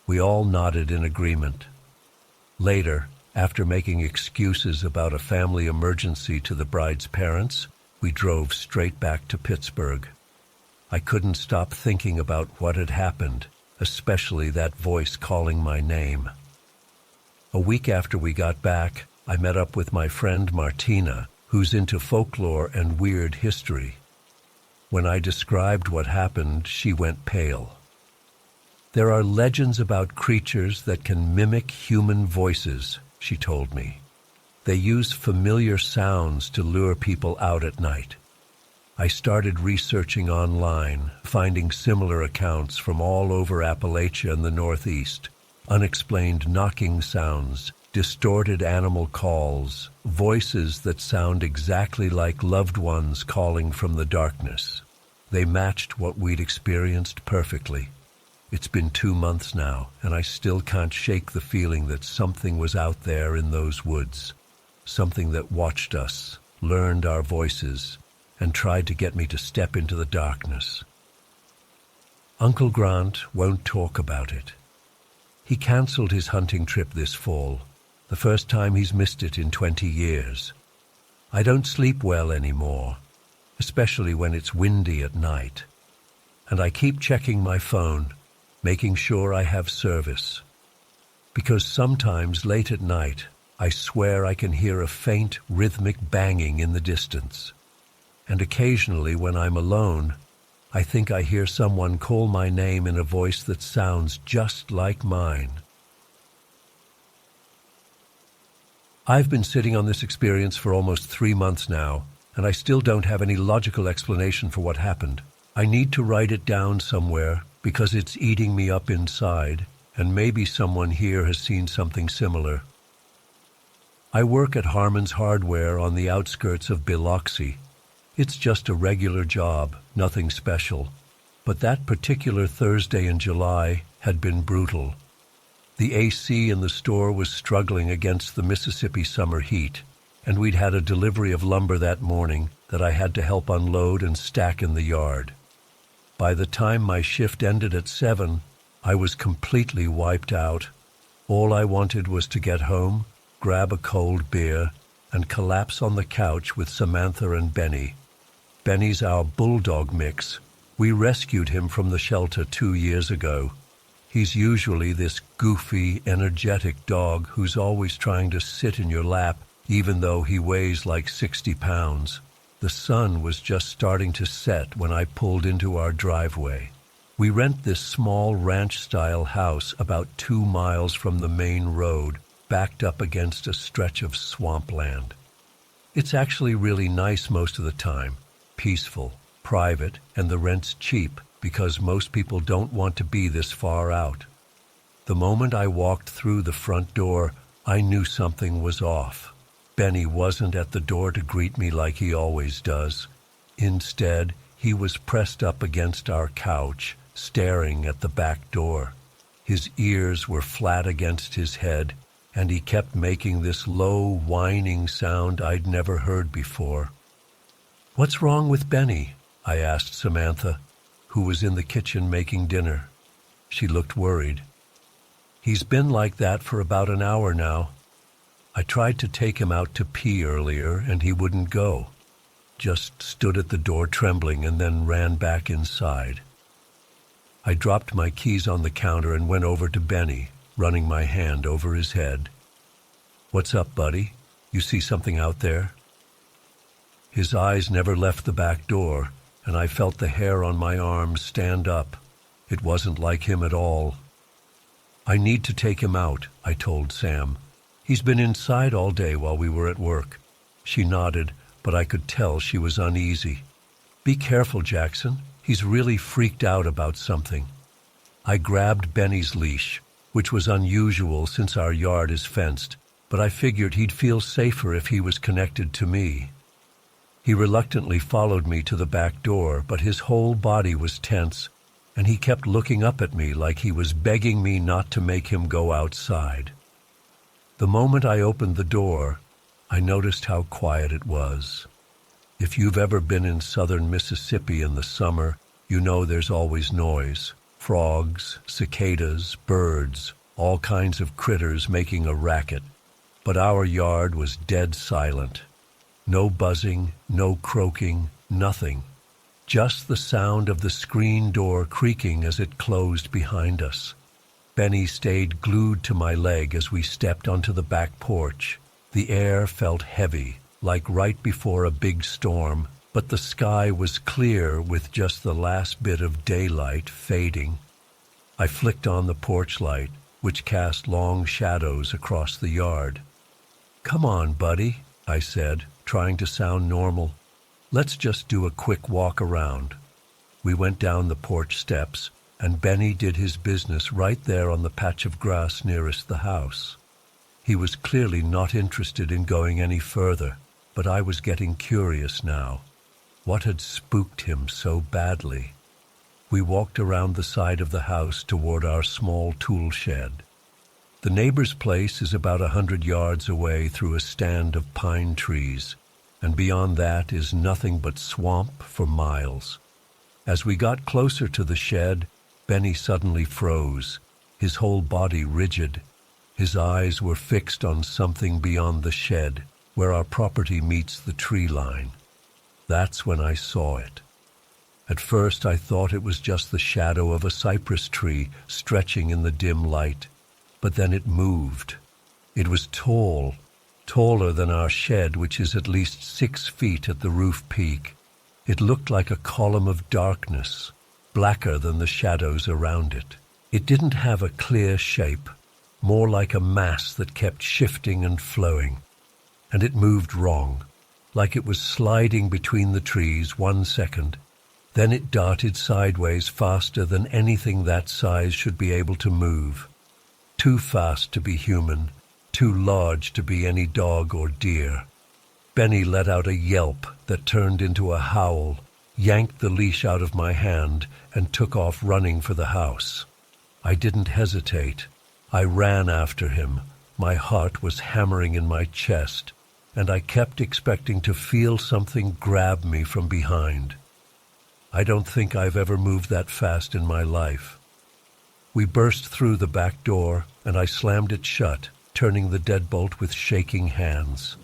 We all nodded in agreement. Later, after making excuses about a family emergency to the bride's parents, we drove straight back to Pittsburgh. I couldn't stop thinking about what had happened, especially that voice calling my name. A week after we got back, I met up with my friend Martina, who's into folklore and weird history. When I described what happened, she went pale. "There are legends about creatures that can mimic human voices," she told me. "They use familiar sounds to lure people out at night." I started researching online, finding similar accounts from all over Appalachia and the Northeast. Unexplained knocking sounds, distorted animal calls, voices that sound exactly like loved ones calling from the darkness. They matched what we'd experienced perfectly. It's been 2 months now, and I still can't shake the feeling that something was out there in those woods. Something that watched us, learned our voices, and tried to get me to step into the darkness. Uncle Grant won't talk about it. He canceled his hunting trip this fall, the first time he's missed it in 20 years. I don't sleep well anymore, especially when it's windy at night. And I keep checking my phone, making sure I have service. Because sometimes late at night, I swear I can hear a faint, rhythmic banging in the distance. And occasionally, when I'm alone, I think I hear someone call my name in a voice that sounds just like mine. I've been sitting on this experience for almost 3 months now, and I still don't have any logical explanation for what happened. I need to write it down somewhere because it's eating me up inside, and maybe someone here has seen something similar. I work at Harmon's Hardware on the outskirts of Biloxi. It's just a regular job, nothing special. But that particular Thursday in July had been brutal. The AC in the store was struggling against the Mississippi summer heat, and we'd had a delivery of lumber that morning that I had to help unload and stack in the yard. By the time my shift ended at 7, I was completely wiped out. All I wanted was to get home, grab a cold beer, and collapse on the couch with Samantha and Benny. Benny's our bulldog mix. We rescued him from the shelter 2 years ago. He's usually this goofy, energetic dog who's always trying to sit in your lap, even though he weighs like 60 pounds. The sun was just starting to set when I pulled into our driveway. We rent this small ranch-style house about 2 miles from the main road, backed up against a stretch of swampland. It's actually really nice most of the time. Peaceful, private, and the rent's cheap because most people don't want to be this far out. The moment I walked through the front door, I knew something was off. Benny wasn't at the door to greet me like he always does. Instead, he was pressed up against our couch, staring at the back door. His ears were flat against his head, and he kept making this low, whining sound I'd never heard before. "What's wrong with Benny?" I asked Samantha. who was in the kitchen making dinner. She looked worried. "He's been like that for about an hour now. I tried to take him out to pee earlier, and he wouldn't go. Just stood at the door trembling and then ran back inside." I dropped my keys on the counter and went over to Benny, running my hand over his head. "What's up, buddy? You see something out there?" His eyes never left the back door, and I felt the hair on my arms stand up. It wasn't like him at all. "I need to take him out," I told Sam. "He's been inside all day while we were at work." She nodded, but I could tell she was uneasy. "Be careful, Jackson. He's really freaked out about something." I grabbed Benny's leash, which was unusual since our yard is fenced, but I figured he'd feel safer if he was connected to me. He reluctantly followed me to the back door, but his whole body was tense, and he kept looking up at me like he was begging me not to make him go outside. The moment I opened the door, I noticed how quiet it was. If you've ever been in southern Mississippi in the summer, you know there's always noise. Frogs, cicadas, birds, all kinds of critters making a racket. But our yard was dead silent. No buzzing, no croaking, nothing. Just the sound of the screen door creaking as it closed behind us. Benny stayed glued to my leg as we stepped onto the back porch. The air felt heavy, like right before a big storm, but the sky was clear with just the last bit of daylight fading. I flicked on the porch light, which cast long shadows across the yard. "Come on, buddy," I said, trying to sound normal. "Let's just do a quick walk around." We went down the porch steps, and Benny did his business right there on the patch of grass nearest the house. He was clearly not interested in going any further, but I was getting curious now. What had spooked him so badly? We walked around the side of the house toward our small tool shed. The neighbor's place is about 100 yards away through a stand of pine trees, and beyond that is nothing but swamp for miles. As we got closer to the shed, Benny suddenly froze, his whole body rigid. His eyes were fixed on something beyond the shed, where our property meets the tree line. That's when I saw it. At first I thought it was just the shadow of a cypress tree stretching in the dim light, but then it moved. It was tall, taller than our shed, which is at least 6 feet at the roof peak. It looked like a column of darkness, blacker than the shadows around it. It didn't have a clear shape, more like a mass that kept shifting and flowing. And it moved wrong, like it was sliding between the trees 1 second. Then it darted sideways faster than anything that size should be able to move. Too fast to be human, too large to be any dog or deer. Benny let out a yelp that turned into a howl, yanked the leash out of my hand, and took off running for the house. I didn't hesitate. I ran after him. My heart was hammering in my chest, and I kept expecting to feel something grab me from behind. I don't think I've ever moved that fast in my life. We burst through the back door, and I slammed it shut, turning the deadbolt with shaking hands.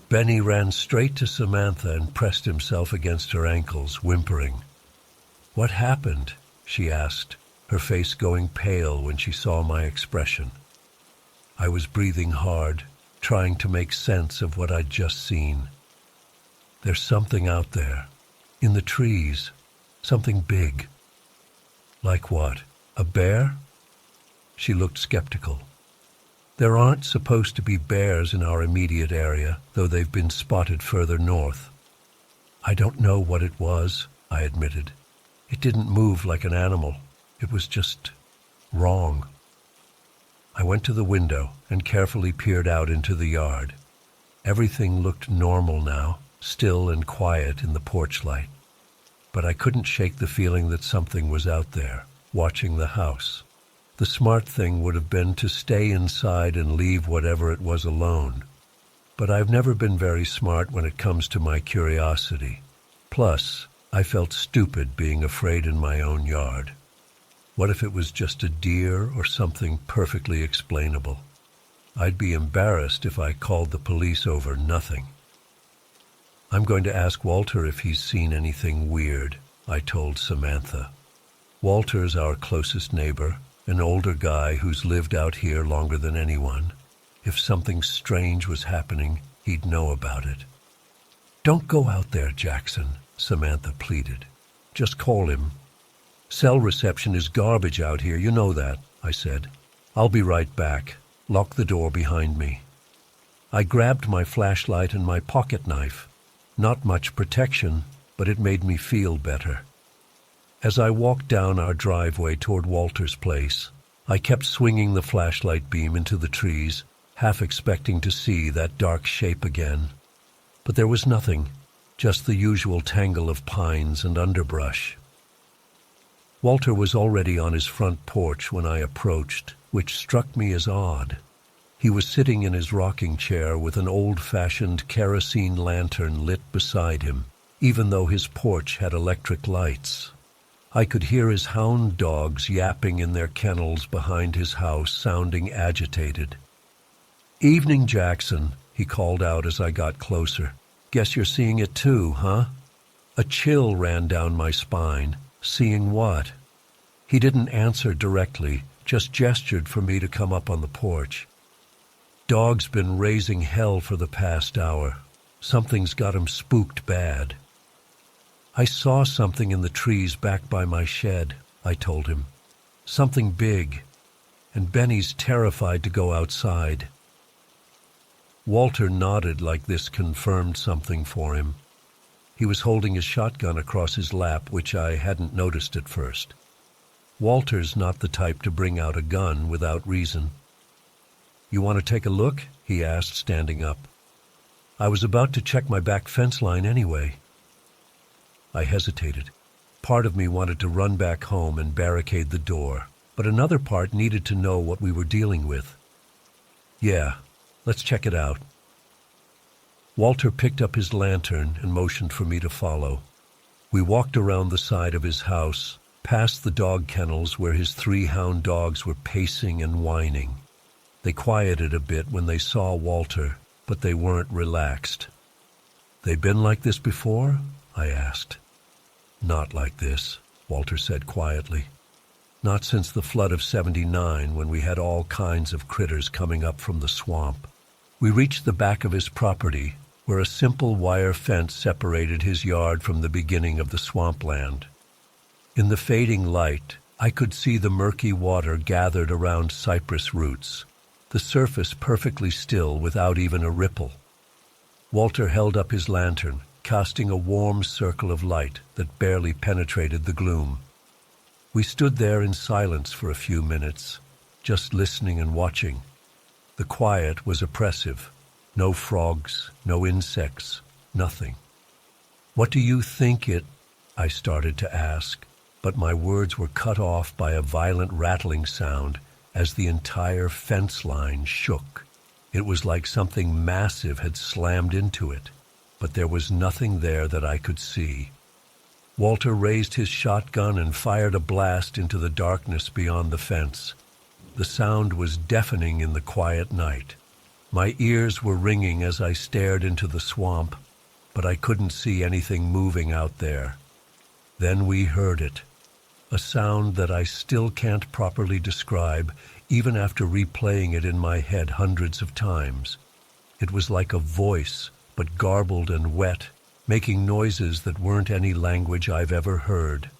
Benny ran straight to Samantha and pressed himself against her ankles, whimpering. "What happened?" she asked, her face going pale when she saw my expression. I was breathing hard, trying to make sense of what I'd just seen. "There's something out there, in the trees, something big." "Like what? A bear?" She looked skeptical. "There aren't supposed to be bears in our immediate area, though they've been spotted further north." "I don't know what it was," I admitted. "It didn't move like an animal. It was just wrong." I went to the window and carefully peered out into the yard. Everything looked normal now, still and quiet in the porch light. But I couldn't shake the feeling that something was out there, watching the house. The smart thing would have been to stay inside and leave whatever it was alone. But I've never been very smart when it comes to my curiosity. Plus, I felt stupid being afraid in my own yard. What if it was just a deer or something perfectly explainable? I'd be embarrassed if I called the police over nothing. I'm going to ask Walter if he's seen anything weird, I told Samantha. Walter's our closest neighbor, an older guy who's lived out here longer than anyone. If something strange was happening, he'd know about it. Don't go out there, Jackson, Samantha pleaded. Just call him. Cell reception is garbage out here, you know that, I said. I'll be right back. Lock the door behind me. I grabbed my flashlight and my pocket knife. Not much protection, but it made me feel better. As I walked down our driveway toward Walter's place, I kept swinging the flashlight beam into the trees, half expecting to see that dark shape again. But there was nothing, just the usual tangle of pines and underbrush. Walter was already on his front porch when I approached, which struck me as odd. He was sitting in his rocking chair with an old-fashioned kerosene lantern lit beside him, even though his porch had electric lights. I could hear his hound dogs yapping in their kennels behind his house, sounding agitated. "Evening, Jackson," he called out as I got closer. "Guess you're seeing it too, huh?" A chill ran down my spine. Seeing what? He didn't answer directly, just gestured for me to come up on the porch. "Dog's been raising hell for the past hour. Something's got him spooked bad." "I saw something in the trees back by my shed," I told him. "Something big, and Benny's terrified to go outside." Walter nodded like this confirmed something for him. He was holding his shotgun across his lap, which I hadn't noticed at first. Walter's not the type to bring out a gun without reason. "You want to take a look?" he asked, standing up. "I was about to check my back fence line anyway." I hesitated. Part of me wanted to run back home and barricade the door, but another part needed to know what we were dealing with. "Yeah, let's check it out." Walter picked up his lantern and motioned for me to follow. We walked around the side of his house, past the dog kennels where his 3 hound dogs were pacing and whining. They quieted a bit when they saw Walter, but they weren't relaxed. "They been like this before?" I asked. "Not like this," Walter said quietly. "Not since the flood of '79, when we had all kinds of critters coming up from the swamp." We reached the back of his property, where a simple wire fence separated his yard from the beginning of the swampland. In the fading light, I could see the murky water gathered around cypress roots, the surface perfectly still without even a ripple. Walter held up his lantern, casting a warm circle of light that barely penetrated the gloom. We stood there in silence for a few minutes, just listening and watching. The quiet was oppressive. No frogs, no insects, nothing. "What do you think it—" I started to ask, but my words were cut off by a violent rattling sound as the entire fence line shook. It was like something massive had slammed into it, but there was nothing there that I could see. Walter raised his shotgun and fired a blast into the darkness beyond the fence. The sound was deafening in the quiet night. My ears were ringing as I stared into the swamp, but I couldn't see anything moving out there. Then we heard it, a sound that I still can't properly describe, even after replaying it in my head hundreds of times. It was like a voice, but garbled and wet, making noises that weren't any language I've ever heard.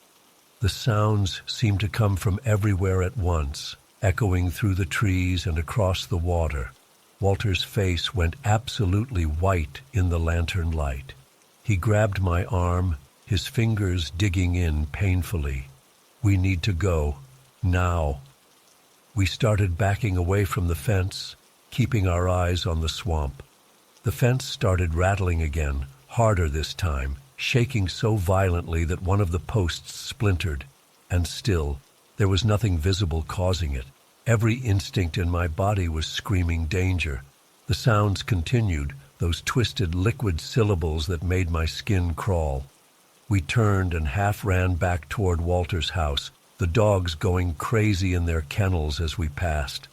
The sounds seemed to come from everywhere at once, echoing through the trees and across the water. Walter's face went absolutely white in the lantern light. He grabbed my arm, his fingers digging in painfully. "We need to go, now." We started backing away from the fence, keeping our eyes on the swamp. The fence started rattling again, harder this time, shaking so violently that one of the posts splintered. And still, there was nothing visible causing it. Every instinct in my body was screaming danger. The sounds continued, those twisted liquid syllables that made my skin crawl. We turned and half ran back toward Walter's house, the dogs going crazy in their kennels as we passed.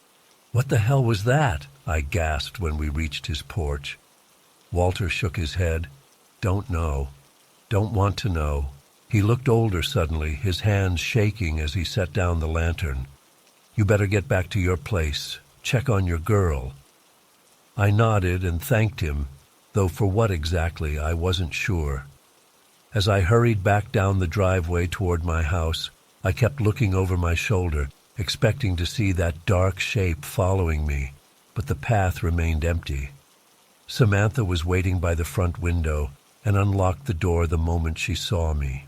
"What the hell was that?" I gasped when we reached his porch. Walter shook his head. "Don't know. Don't want to know." He looked older suddenly, his hands shaking as he set down the lantern. "You better get back to your place. Check on your girl." I nodded and thanked him, though for what exactly I wasn't sure. As I hurried back down the driveway toward my house, I kept looking over my shoulder, expecting to see that dark shape following me, but the path remained empty. Samantha was waiting by the front window and unlocked the door the moment she saw me.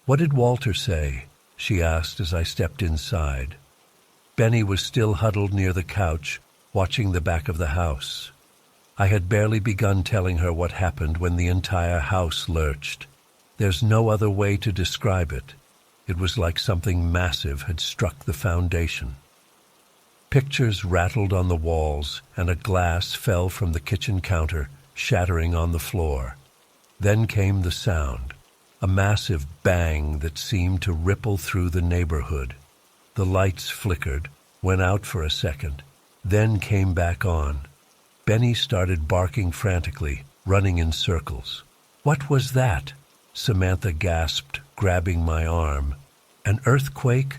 "What did Walter say?" she asked as I stepped inside. Benny was still huddled near the couch, watching the back of the house. I had barely begun telling her what happened when the entire house lurched. There's no other way to describe it. It was like something massive had struck the foundation. Pictures rattled on the walls, and a glass fell from the kitchen counter, shattering on the floor. Then came the sound, a massive bang that seemed to ripple through the neighborhood. The lights flickered, went out for a second, then came back on. Benny started barking frantically, running in circles. "What was that?" Samantha gasped, grabbing my arm. "An earthquake?"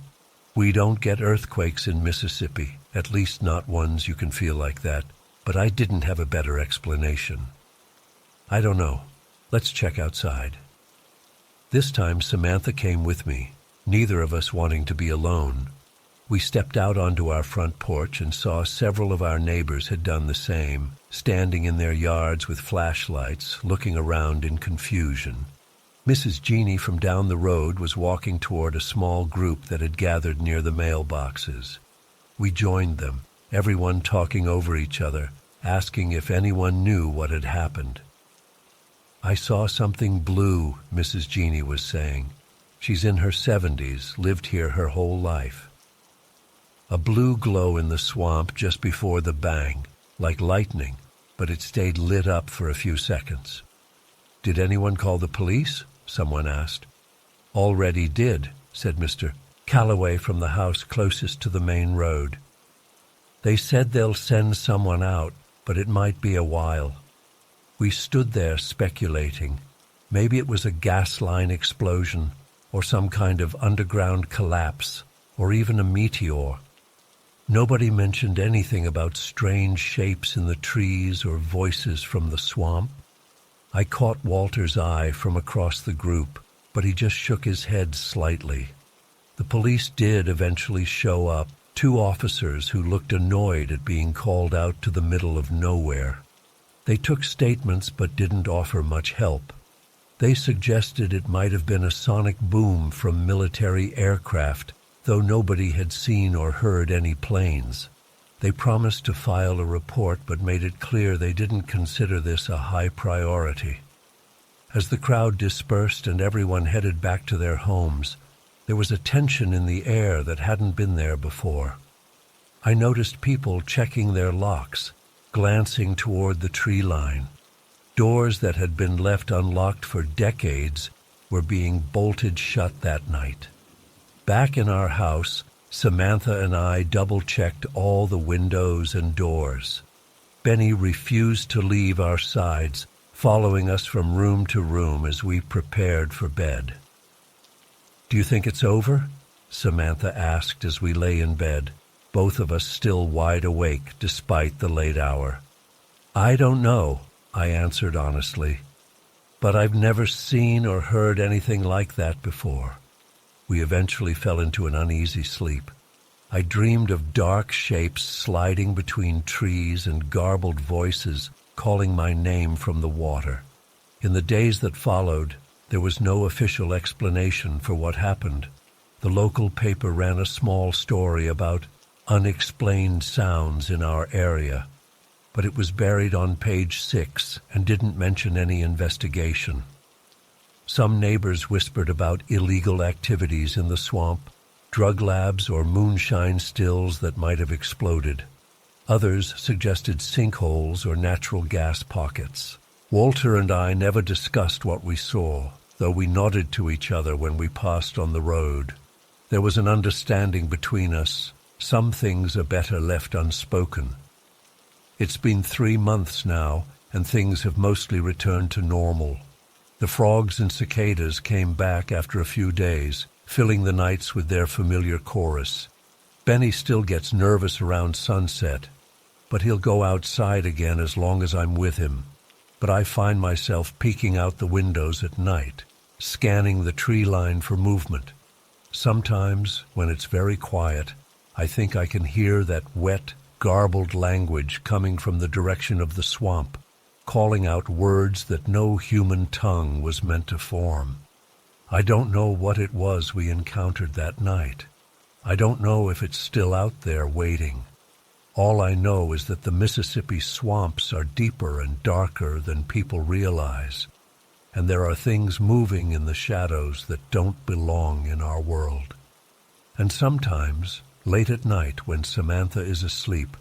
"We don't get earthquakes in Mississippi, at least not ones you can feel like that, but I didn't have a better explanation." "I don't know. Let's check outside." This time Samantha came with me, neither of us wanting to be alone. We stepped out onto our front porch and saw several of our neighbors had done the same, standing in their yards with flashlights, looking around in confusion. Mrs. Jeannie from down the road was walking toward a small group that had gathered near the mailboxes. We joined them, everyone talking over each other, asking if anyone knew what had happened. "I saw something blue," Mrs. Jeannie was saying. "She's in her 70s, lived here her whole life." A blue glow in the swamp just before the bang, like lightning, but it stayed lit up for a few seconds. "Did anyone call the police?" someone asked. "Already did," said Mr. Calloway from the house closest to the main road. "They said they'll send someone out, but it might be a while." We stood there speculating. Maybe it was a gas line explosion, or some kind of underground collapse, or even a meteor. Nobody mentioned anything about strange shapes in the trees or voices from the swamp. I caught Walter's eye from across the group, but he just shook his head slightly. The police did eventually show up, 2 officers who looked annoyed at being called out to the middle of nowhere. They took statements but didn't offer much help. They suggested it might have been a sonic boom from military aircraft, though nobody had seen or heard any planes. They promised to file a report but made it clear they didn't consider this a high priority. As the crowd dispersed and everyone headed back to their homes, there was a tension in the air that hadn't been there before. I noticed people checking their locks, glancing toward the tree line. Doors that had been left unlocked for decades were being bolted shut that night. Back in our house, Samantha and I double-checked all the windows and doors. Benny refused to leave our sides, following us from room to room as we prepared for bed. "Do you think it's over?" Samantha asked as we lay in bed, both of us still wide awake despite the late hour. "I don't know," I answered honestly, "but I've never seen or heard anything like that before." We eventually fell into an uneasy sleep. I dreamed of dark shapes sliding between trees and garbled voices calling my name from the water. In the days that followed, there was no official explanation for what happened. The local paper ran a small story about unexplained sounds in our area, but it was buried on page 6 and didn't mention any investigation. Some neighbors whispered about illegal activities in the swamp, drug labs or moonshine stills that might have exploded. Others suggested sinkholes or natural gas pockets. Walter and I never discussed what we saw. though we nodded to each other when we passed on the road. There was an understanding between us. Some things are better left unspoken. It's been 3 months now, and things have mostly returned to normal. The frogs and cicadas came back after a few days, filling the nights with their familiar chorus. Benny still gets nervous around sunset, but he'll go outside again as long as I'm with him. But I find myself peeking out the windows at night, scanning the tree line for movement. Sometimes, when it's very quiet, I think I can hear that wet, garbled language coming from the direction of the swamp, calling out words that no human tongue was meant to form. I don't know what it was we encountered that night. I don't know if it's still out there waiting. All I know is that the Mississippi swamps are deeper and darker than people realize, and there are things moving in the shadows that don't belong in our world. And sometimes, late at night when Samantha is asleep,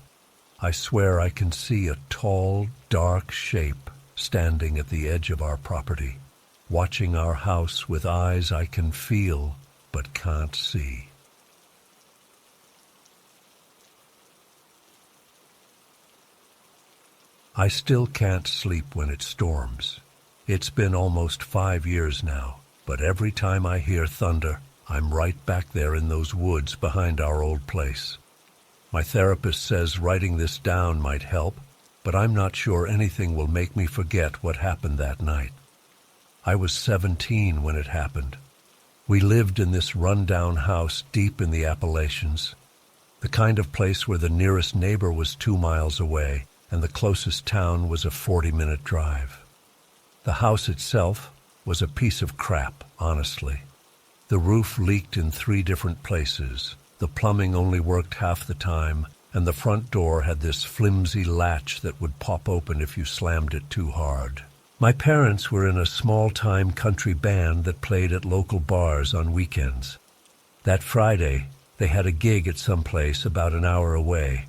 I swear I can see a tall, dark shape standing at the edge of our property, watching our house with eyes I can feel but can't see. I still can't sleep when it storms. It's been almost 5 years now, but every time I hear thunder, I'm right back there in those woods behind our old place. My therapist says writing this down might help, but I'm not sure anything will make me forget what happened that night. I was 17 when it happened. We lived in this run-down house deep in the Appalachians, the kind of place where the nearest neighbor was 2 miles away, and the closest town was a 40-minute drive. The house itself was a piece of crap, honestly. The roof leaked in 3 different places, the plumbing only worked half the time, and the front door had this flimsy latch that would pop open if you slammed it too hard. My parents were in a small-time country band that played at local bars on weekends. That Friday, they had a gig at some place about an hour away.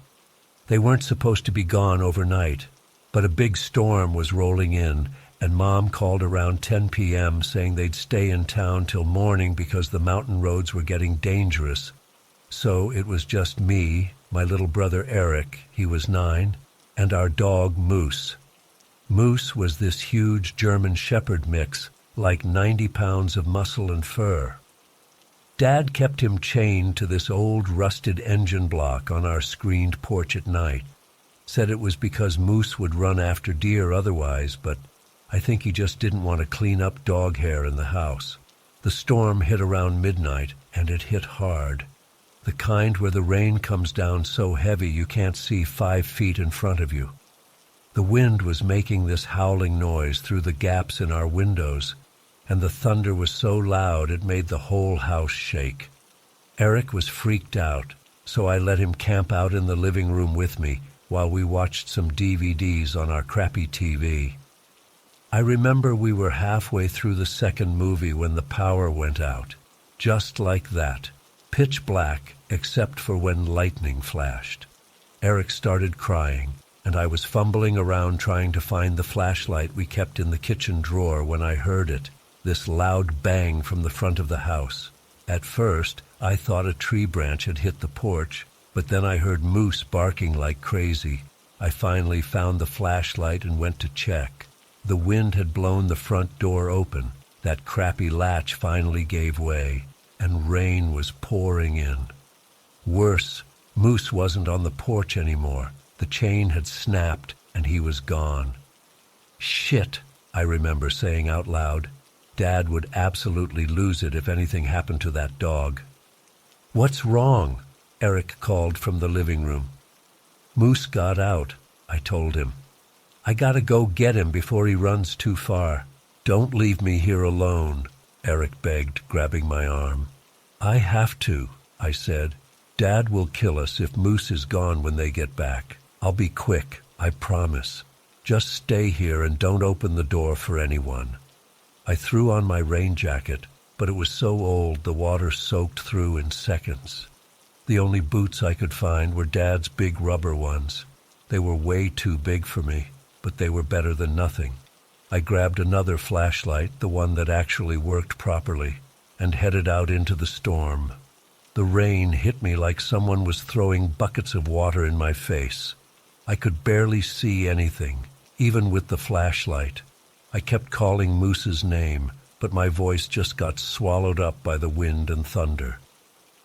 They weren't supposed to be gone overnight, but a big storm was rolling in, and Mom called around 10 p.m. saying they'd stay in town till morning because the mountain roads were getting dangerous. So it was just me, my little brother Eric, he was 9, and our dog Moose. Moose was this huge German Shepherd mix, like 90 pounds of muscle and fur. Dad kept him chained to this old rusted engine block on our screened porch at night. Said it was because Moose would run after deer otherwise, but I think he just didn't want to clean up dog hair in the house. The storm hit around midnight, and it hit hard. The kind where the rain comes down so heavy you can't see 5 feet in front of you. The wind was making this howling noise through the gaps in our windows, and the thunder was so loud it made the whole house shake. Eric was freaked out, so I let him camp out in the living room with me while we watched some DVDs on our crappy TV. I remember we were halfway through the second movie when the power went out. Just like that. Pitch black, except for when lightning flashed. Eric started crying, and I was fumbling around trying to find the flashlight we kept in the kitchen drawer when I heard it, this loud bang from the front of the house. At first, I thought a tree branch had hit the porch, but then I heard Moose barking like crazy. I finally found the flashlight and went to check. The wind had blown the front door open. That crappy latch finally gave way, and rain was pouring in. Worse, Moose wasn't on the porch anymore. The chain had snapped, and he was gone. Shit, I remember saying out loud. Dad would absolutely lose it if anything happened to that dog. "What's wrong?" Eric called from the living room. "Moose got out," I told him. "I gotta go get him before he runs too far." "Don't leave me here alone," Eric begged, grabbing my arm. "I have to," I said. "Dad will kill us if Moose is gone when they get back. I'll be quick, I promise. Just stay here and don't open the door for anyone." I threw on my rain jacket, but it was so old the water soaked through in seconds. The only boots I could find were Dad's big rubber ones. They were way too big for me, but they were better than nothing. I grabbed another flashlight, the one that actually worked properly, and headed out into the storm. The rain hit me like someone was throwing buckets of water in my face. I could barely see anything, even with the flashlight. I kept calling Moose's name, but my voice just got swallowed up by the wind and thunder.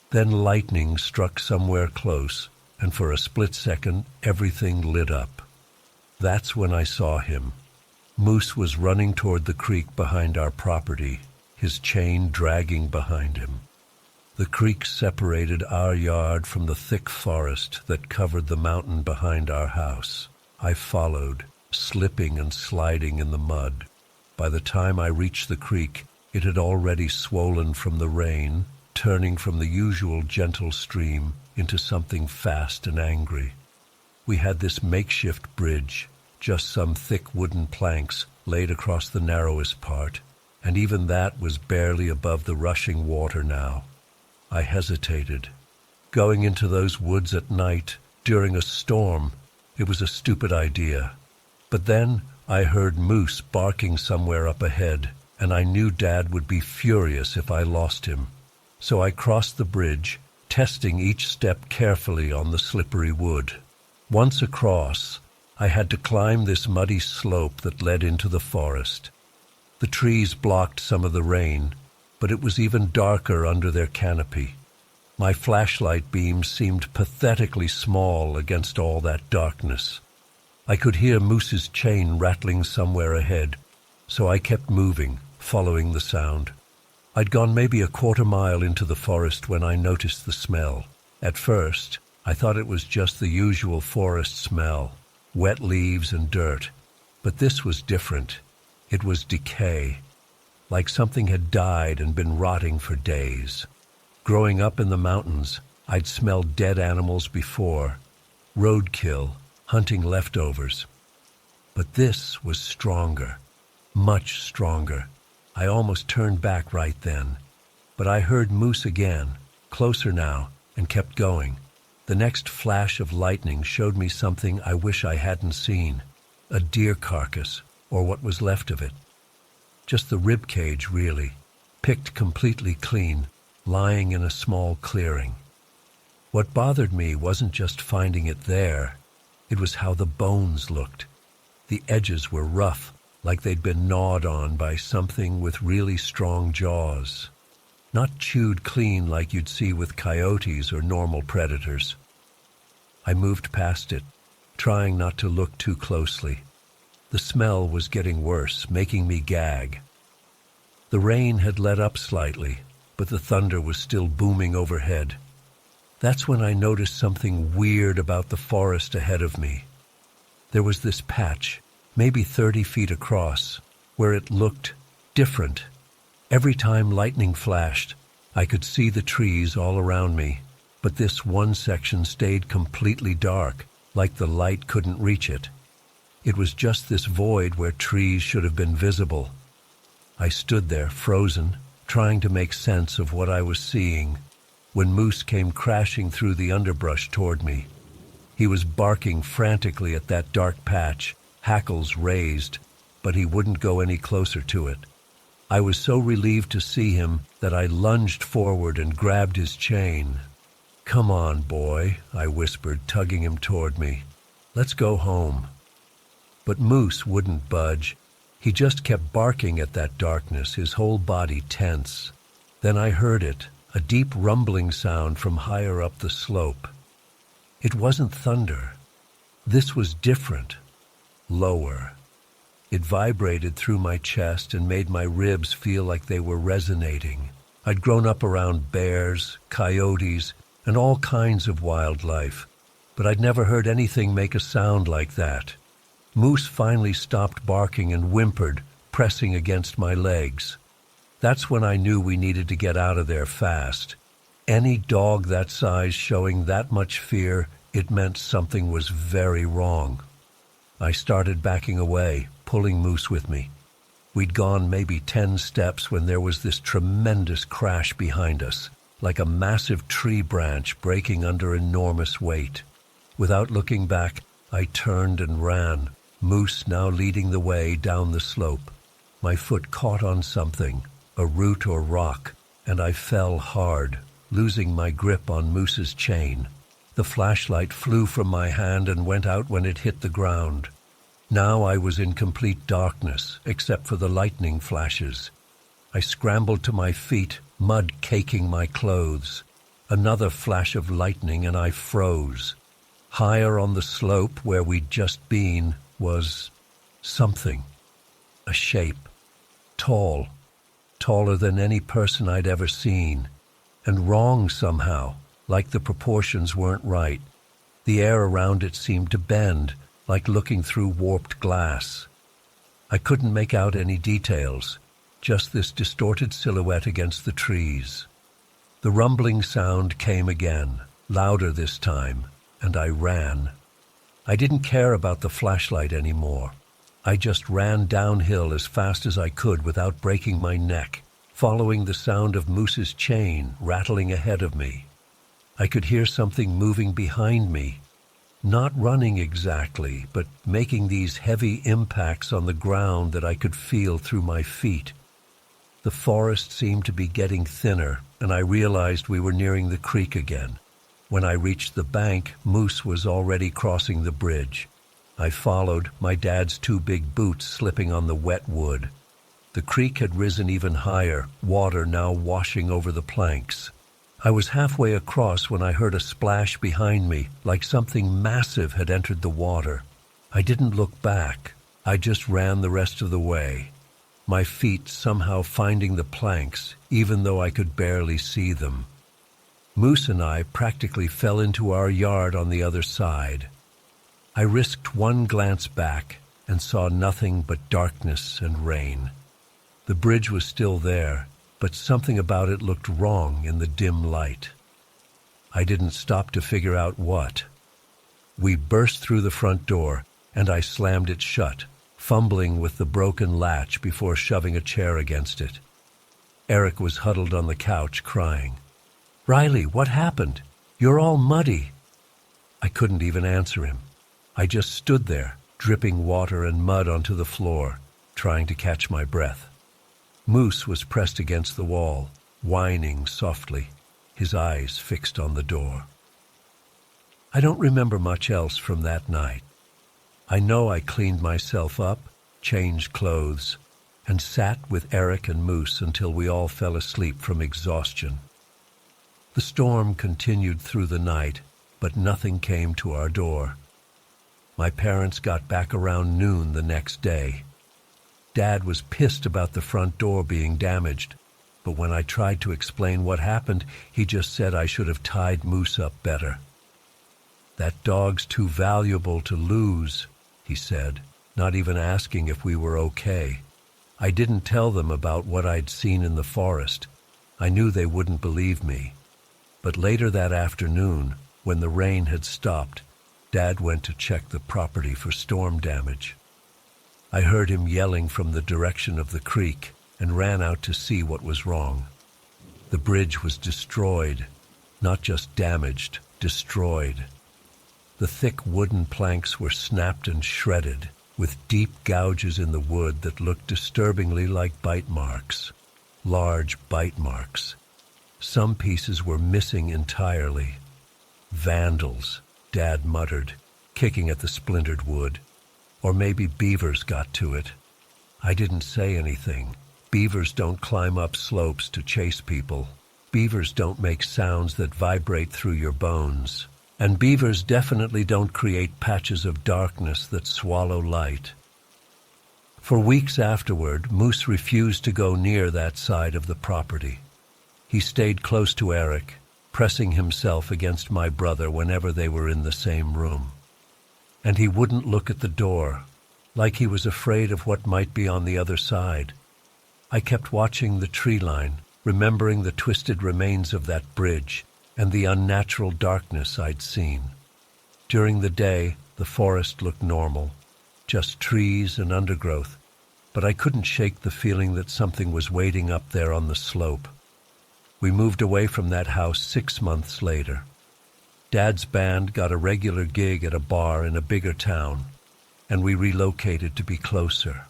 Then lightning struck somewhere close, and for a split second, everything lit up. That's when I saw him. Moose was running toward the creek behind our property, his chain dragging behind him. The creek separated our yard from the thick forest that covered the mountain behind our house. I followed, slipping and sliding in the mud. By the time I reached the creek, it had already swollen from the rain, turning from the usual gentle stream into something fast and angry. We had this makeshift bridge, just some thick wooden planks laid across the narrowest part, and even that was barely above the rushing water now. I hesitated. Going into those woods at night, during a storm, it was a stupid idea. But then I heard Moose barking somewhere up ahead, and I knew Dad would be furious if I lost him. So I crossed the bridge, testing each step carefully on the slippery wood. Once across, I had to climb this muddy slope that led into the forest. The trees blocked some of the rain, but it was even darker under their canopy. My flashlight beams seemed pathetically small against all that darkness. I could hear Moose's chain rattling somewhere ahead, so I kept moving, following the sound. I'd gone maybe a quarter-mile into the forest when I noticed the smell. At first, I thought it was just the usual forest smell, wet leaves and dirt. But this was different. It was decay, like something had died and been rotting for days. Growing up in the mountains, I'd smelled dead animals before, roadkill, hunting leftovers. But this was stronger, much stronger. I almost turned back right then, but I heard Moose again, closer now, and kept going. The next flash of lightning showed me something I wish I hadn't seen, a deer carcass, or what was left of it. Just the rib cage, really, picked completely clean, lying in a small clearing. What bothered me wasn't just finding it there, it was how the bones looked. The edges were rough, like they'd been gnawed on by something with really strong jaws. Not chewed clean like you'd see with coyotes or normal predators. I moved past it, trying not to look too closely. The smell was getting worse, making me gag. The rain had let up slightly, but the thunder was still booming overhead. That's when I noticed something weird about the forest ahead of me. There was this patch, maybe 30 feet across, where it looked different. Every time lightning flashed, I could see the trees all around me, but this one section stayed completely dark, like the light couldn't reach it. It was just this void where trees should have been visible. I stood there, frozen, trying to make sense of what I was seeing, when Moose came crashing through the underbrush toward me. He was barking frantically at that dark patch, hackles raised, but he wouldn't go any closer to it. I was so relieved to see him that I lunged forward and grabbed his chain. "Come on, boy," I whispered, tugging him toward me. "Let's go home." But Moose wouldn't budge. He just kept barking at that darkness, his whole body tense. Then I heard it, a deep rumbling sound from higher up the slope. It wasn't thunder. This was different, lower. It vibrated through my chest and made my ribs feel like they were resonating. I'd grown up around bears, coyotes, and all kinds of wildlife, but I'd never heard anything make a sound like that. Moose finally stopped barking and whimpered, pressing against my legs. That's when I knew we needed to get out of there fast. Any dog that size showing that much fear, it meant something was very wrong. I started backing away, pulling Moose with me. We'd gone maybe 10 steps when there was this tremendous crash behind us, like a massive tree branch breaking under enormous weight. Without looking back, I turned and ran, Moose now leading the way down the slope. My foot caught on something, a root or rock, and I fell hard, losing my grip on Moose's chain. The flashlight flew from my hand and went out when it hit the ground. Now I was in complete darkness, except for the lightning flashes. I scrambled to my feet, mud caking my clothes. Another flash of lightning and I froze. Higher on the slope where we'd just been was something. A shape. Tall. Taller than any person I'd ever seen. And wrong somehow, like the proportions weren't right. The air around it seemed to bend, like looking through warped glass. I couldn't make out any details, just this distorted silhouette against the trees. The rumbling sound came again, louder this time, and I ran. I didn't care about the flashlight anymore. I just ran downhill as fast as I could without breaking my neck, following the sound of Moose's chain rattling ahead of me. I could hear something moving behind me, not running exactly, but making these heavy impacts on the ground that I could feel through my feet. The forest seemed to be getting thinner, and I realized we were nearing the creek again. When I reached the bank, Moose was already crossing the bridge. I followed, my dad's two big boots slipping on the wet wood. The creek had risen even higher, water now washing over the planks. I was halfway across when I heard a splash behind me, like something massive had entered the water. I didn't look back. I just ran the rest of the way, my feet somehow finding the planks, even though I could barely see them. Moose and I practically fell into our yard on the other side. I risked one glance back and saw nothing but darkness and rain. The bridge was still there, but something about it looked wrong in the dim light. I didn't stop to figure out what. We burst through the front door, and I slammed it shut, fumbling with the broken latch before shoving a chair against it. Eric was huddled on the couch, crying. "Riley, what happened? You're all muddy." I couldn't even answer him. I just stood there, dripping water and mud onto the floor, trying to catch my breath. Moose was pressed against the wall, whining softly, his eyes fixed on the door. I don't remember much else from that night. I know I cleaned myself up, changed clothes, and sat with Eric and Moose until we all fell asleep from exhaustion. The storm continued through the night, but nothing came to our door. My parents got back around noon the next day. Dad was pissed about the front door being damaged, but when I tried to explain what happened, he just said I should have tied Moose up better. "That dog's too valuable to lose," he said, not even asking if we were okay. I didn't tell them about what I'd seen in the forest. I knew they wouldn't believe me. But later that afternoon, when the rain had stopped, Dad went to check the property for storm damage. I heard him yelling from the direction of the creek and ran out to see what was wrong. The bridge was destroyed, not just damaged, destroyed. The thick wooden planks were snapped and shredded, with deep gouges in the wood that looked disturbingly like bite marks, large bite marks. Some pieces were missing entirely. "Vandals," Dad muttered, kicking at the splintered wood. Or maybe beavers got to it. I didn't say anything. Beavers don't climb up slopes to chase people. Beavers don't make sounds that vibrate through your bones. And beavers definitely don't create patches of darkness that swallow light. For weeks afterward, Moose refused to go near that side of the property. He stayed close to Eric, pressing himself against my brother whenever they were in the same room. And he wouldn't look at the door, like he was afraid of what might be on the other side. I kept watching the tree line, remembering the twisted remains of that bridge and the unnatural darkness I'd seen. During the day, the forest looked normal, just trees and undergrowth, but I couldn't shake the feeling that something was waiting up there on the slope. We moved away from that house 6 months later. Dad's band got a regular gig at a bar in a bigger town, and we relocated to be closer.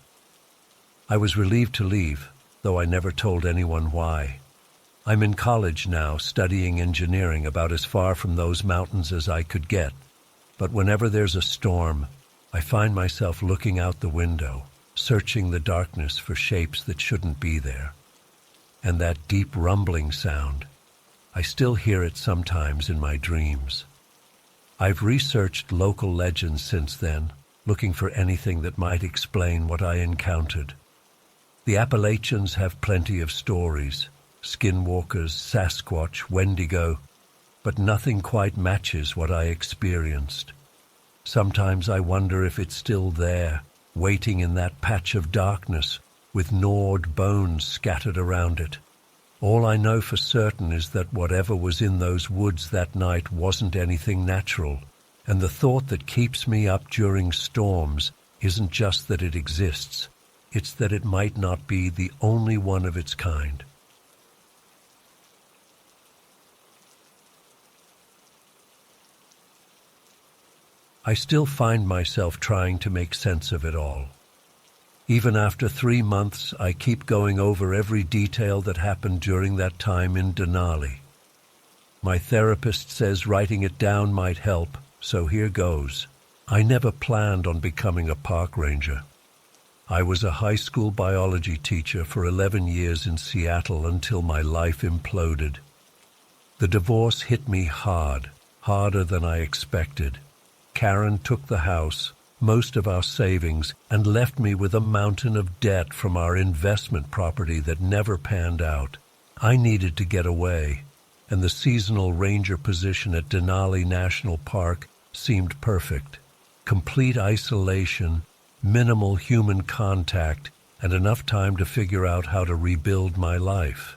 I was relieved to leave, though I never told anyone why. I'm in college now, studying engineering about as far from those mountains as I could get. But whenever there's a storm, I find myself looking out the window, searching the darkness for shapes that shouldn't be there. And that deep rumbling sound, I still hear it sometimes in my dreams. I've researched local legends since then, looking for anything that might explain what I encountered. The Appalachians have plenty of stories, skinwalkers, Sasquatch, Wendigo, but nothing quite matches what I experienced. Sometimes I wonder if it's still there, waiting in that patch of darkness, with gnawed bones scattered around it. All I know for certain is that whatever was in those woods that night wasn't anything natural, and the thought that keeps me up during storms isn't just that it exists, it's that it might not be the only one of its kind. I still find myself trying to make sense of it all. Even after 3 months, I keep going over every detail that happened during that time in Denali. My therapist says writing it down might help, so here goes. I never planned on becoming a park ranger. I was a high school biology teacher for 11 years in Seattle until my life imploded. The divorce hit me hard, harder than I expected. Karen took the house, most of our savings, and left me with a mountain of debt from our investment property that never panned out. I needed to get away, and the seasonal ranger position at Denali National Park seemed perfect. Complete isolation, minimal human contact, and enough time to figure out how to rebuild my life.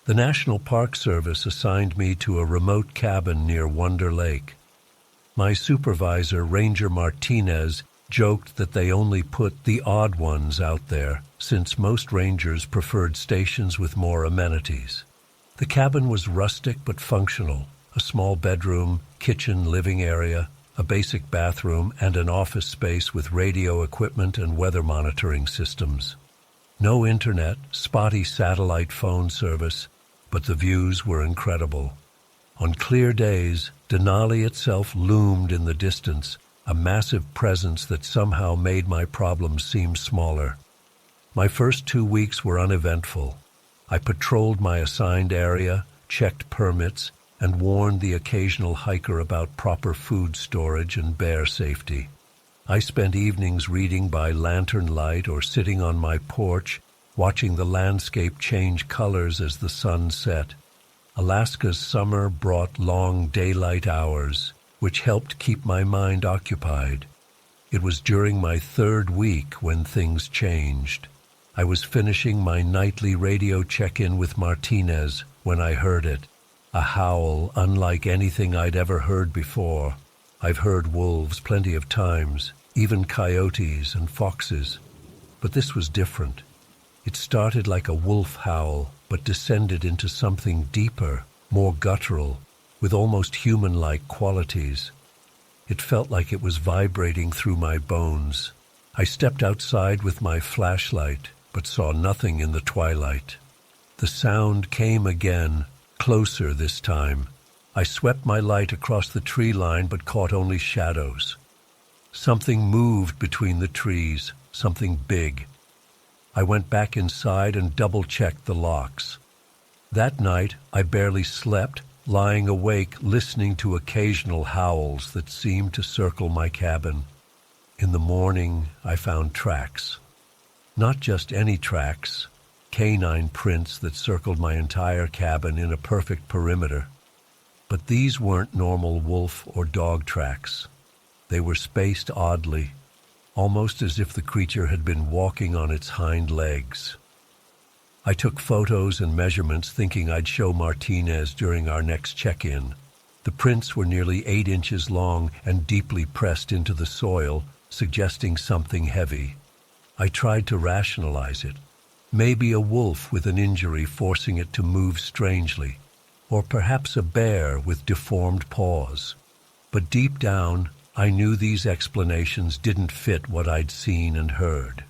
The National Park Service assigned me to a remote cabin near Wonder Lake. My supervisor, Ranger Martinez, joked that they only put the odd ones out there, since most rangers preferred stations with more amenities. The cabin was rustic but functional, a small bedroom, kitchen, living area, a basic bathroom, and an office space with radio equipment and weather monitoring systems. No internet, spotty satellite phone service, but the views were incredible. On clear days, Denali itself loomed in the distance, a massive presence that somehow made my problems seem smaller. My first 2 weeks were uneventful. I patrolled my assigned area, checked permits, and warned the occasional hiker about proper food storage and bear safety. I spent evenings reading by lantern light or sitting on my porch, watching the landscape change colors as the sun set. Alaska's summer brought long daylight hours, which helped keep my mind occupied. It was during my 3rd week when things changed. I was finishing my nightly radio check-in with Martinez when I heard it, a howl unlike anything I'd ever heard before. I've heard wolves plenty of times, even coyotes and foxes, but this was different. It started like a wolf howl, but descended into something deeper, more guttural, with almost human-like qualities. It felt like it was vibrating through my bones. I stepped outside with my flashlight, but saw nothing in the twilight. The sound came again, closer this time. I swept my light across the tree line, but caught only shadows. Something moved between the trees, something big. I went back inside and double-checked the locks. That night, I barely slept, lying awake listening to occasional howls that seemed to circle my cabin. In the morning, I found tracks. Not just any tracks, canine prints that circled my entire cabin in a perfect perimeter. But these weren't normal wolf or dog tracks. They were spaced oddly, almost as if the creature had been walking on its hind legs. I took photos and measurements thinking I'd show Martinez during our next check-in. The prints were nearly 8 inches long and deeply pressed into the soil, suggesting something heavy. I tried to rationalize it. Maybe a wolf with an injury forcing it to move strangely, or perhaps a bear with deformed paws. But deep down, I knew these explanations didn't fit what I'd seen and heard.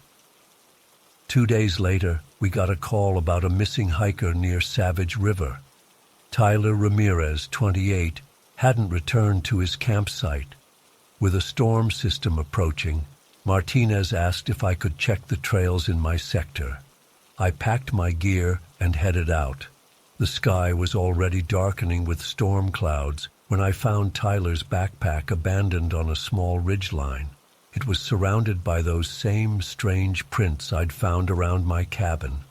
2 days later, we got a call about a missing hiker near Savage River. Tyler Ramirez, 28, hadn't returned to his campsite. With a storm system approaching, Martinez asked if I could check the trails in my sector. I packed my gear and headed out. The sky was already darkening with storm clouds when I found Tyler's backpack abandoned on a small ridgeline. It was surrounded by those same strange prints I'd found around my cabin.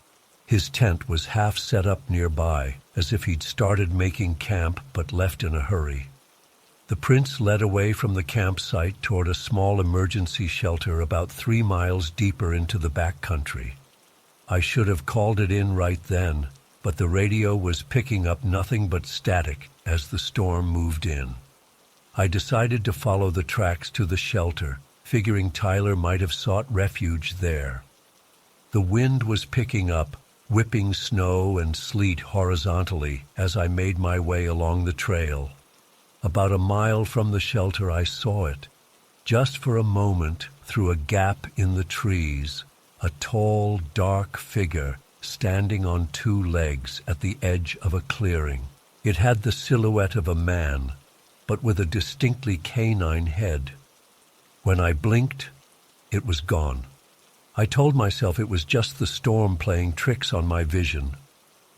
His tent was half set up nearby, as if he'd started making camp but left in a hurry. The prints led away from the campsite toward a small emergency shelter about 3 miles deeper into the backcountry. I should have called it in right then, but the radio was picking up nothing but static as the storm moved in. I decided to follow the tracks to the shelter, figuring Tyler might have sought refuge there. The wind was picking up, whipping snow and sleet horizontally as I made my way along the trail. About a mile from the shelter I saw it. Just for a moment, through a gap in the trees, a tall, dark figure standing on 2 legs at the edge of a clearing. It had the silhouette of a man, but with a distinctly canine head. When I blinked, it was gone. I told myself it was just the storm playing tricks on my vision.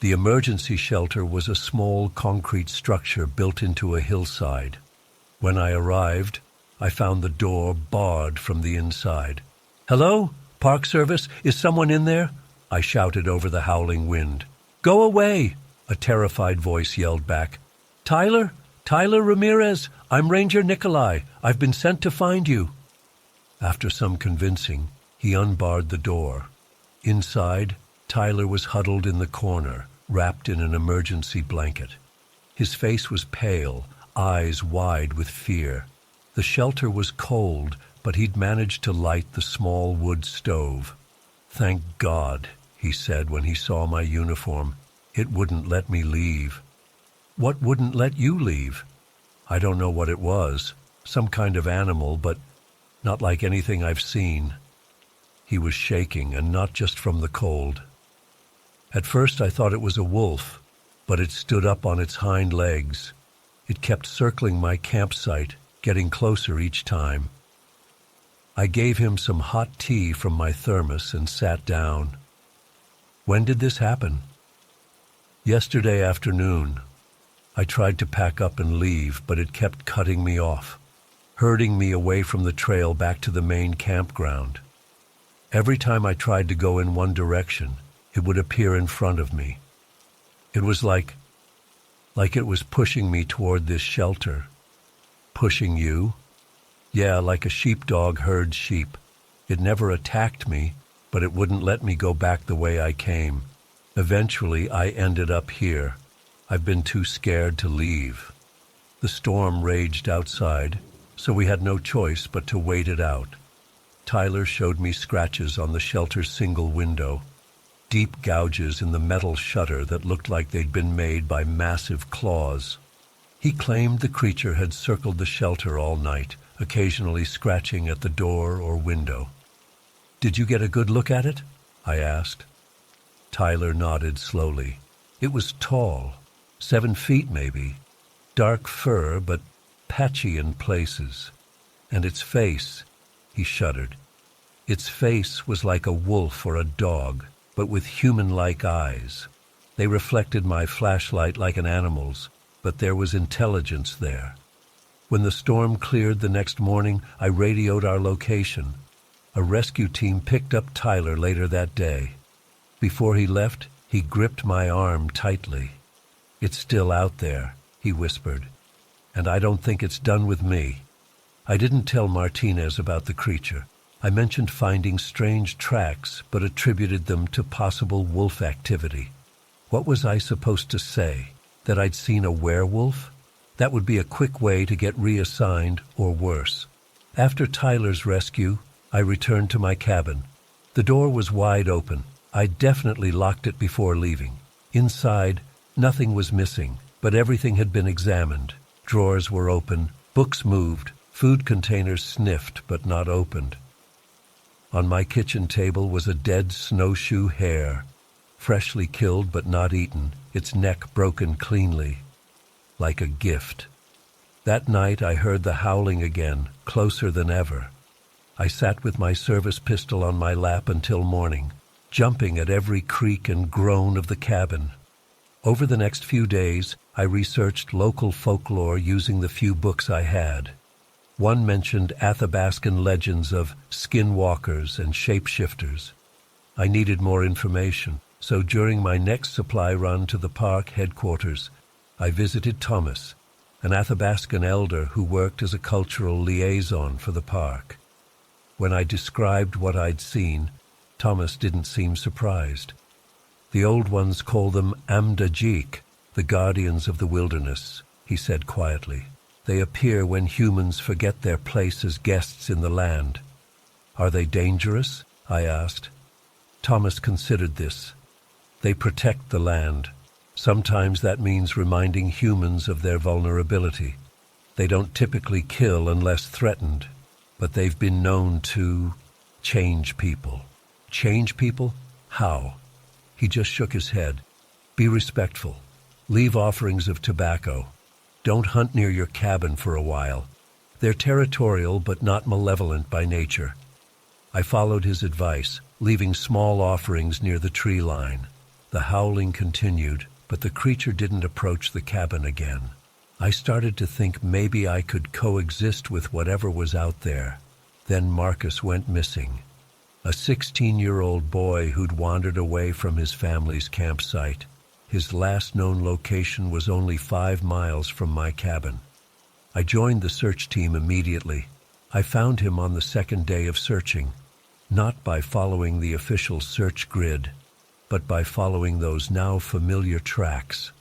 The emergency shelter was a small concrete structure built into a hillside. When I arrived, I found the door barred from the inside. "Hello? Park Service? Is someone in there?" I shouted over the howling wind. "Go away!" a terrified voice yelled back. "Tyler? Tyler Ramirez, I'm Ranger Nikolai. I've been sent to find you." After some convincing, he unbarred the door. Inside, Tyler was huddled in the corner, wrapped in an emergency blanket. His face was pale, eyes wide with fear. The shelter was cold, but he'd managed to light the small wood stove. "Thank God," he said when he saw my uniform. "It wouldn't let me leave." "What wouldn't let you leave?" "I don't know what it was. Some kind of animal, but not like anything I've seen." He was shaking, and not just from the cold. At first I thought it was a wolf, but it stood up on its hind legs. It kept circling my campsite, getting closer each time. I gave him some hot tea from my thermos and sat down. "When did this happen?" "Yesterday afternoon. I tried to pack up and leave, but it kept cutting me off, herding me away from the trail back to the main campground. Every time I tried to go in one direction, it would appear in front of me. It was like it was pushing me toward this shelter." "Pushing you?" "Yeah, like a sheepdog herds sheep. It never attacked me, but it wouldn't let me go back the way I came. Eventually, I ended up here. I've been too scared to leave." The storm raged outside, so we had no choice but to wait it out. Tyler showed me scratches on the shelter's single window, deep gouges in the metal shutter that looked like they'd been made by massive claws. He claimed the creature had circled the shelter all night, occasionally scratching at the door or window. "Did you get a good look at it?" I asked. Tyler nodded slowly. "It was tall, 7 feet maybe, dark fur but patchy in places. And its face," he shuddered. "Its face was like a wolf or a dog, but with human-like eyes. They reflected my flashlight like an animal's, but there was intelligence there. When the storm cleared the next morning, I radioed our location. A rescue team picked up Tyler later that day. Before he left, he gripped my arm tightly. 'It's still out there,' he whispered, 'and I don't think it's done with me.' I didn't tell Martinez about the creature. I mentioned finding strange tracks, but attributed them to possible wolf activity. What was I supposed to say? That I'd seen a werewolf? That would be a quick way to get reassigned, or worse. After Tyler's rescue, I returned to my cabin. The door was wide open. I definitely locked it before leaving. Inside, nothing was missing, but everything had been examined. Drawers were open, books moved, Food containers sniffed but not opened. On my kitchen table was a dead snowshoe hare, freshly killed but not eaten, its neck broken cleanly, like a gift. That night I heard the howling again, closer than ever. I sat with my service pistol on my lap until morning, jumping at every creak and groan of the cabin. Over the next few days, I researched local folklore using the few books I had. One mentioned Athabascan legends of skinwalkers and shapeshifters. I needed more information, so during my next supply run to the park headquarters, I visited Thomas, an Athabascan elder who worked as a cultural liaison for the park. When I described what I'd seen, Thomas didn't seem surprised. The old ones call them Amdajik, the guardians of the wilderness, he said quietly. They appear when humans forget their place as guests in the land. Are they dangerous? I asked. Thomas considered this. They protect the land. Sometimes that means reminding humans of their vulnerability. They don't typically kill unless threatened, but they've been known to change people. Change people? How? He just shook his head. Be respectful. Leave offerings of tobacco. Don't hunt near your cabin for a while. They're territorial but not malevolent by nature. I followed his advice, leaving small offerings near the tree line. The howling continued, but the creature didn't approach the cabin again. I started to think maybe I could coexist with whatever was out there. Then Marcus went missing. A 16-year-old boy who'd wandered away from his family's campsite. His last known location was only 5 miles from my cabin. I joined the search team immediately. I found him on the second day of searching, not by following the official search grid, but by following those now familiar tracks.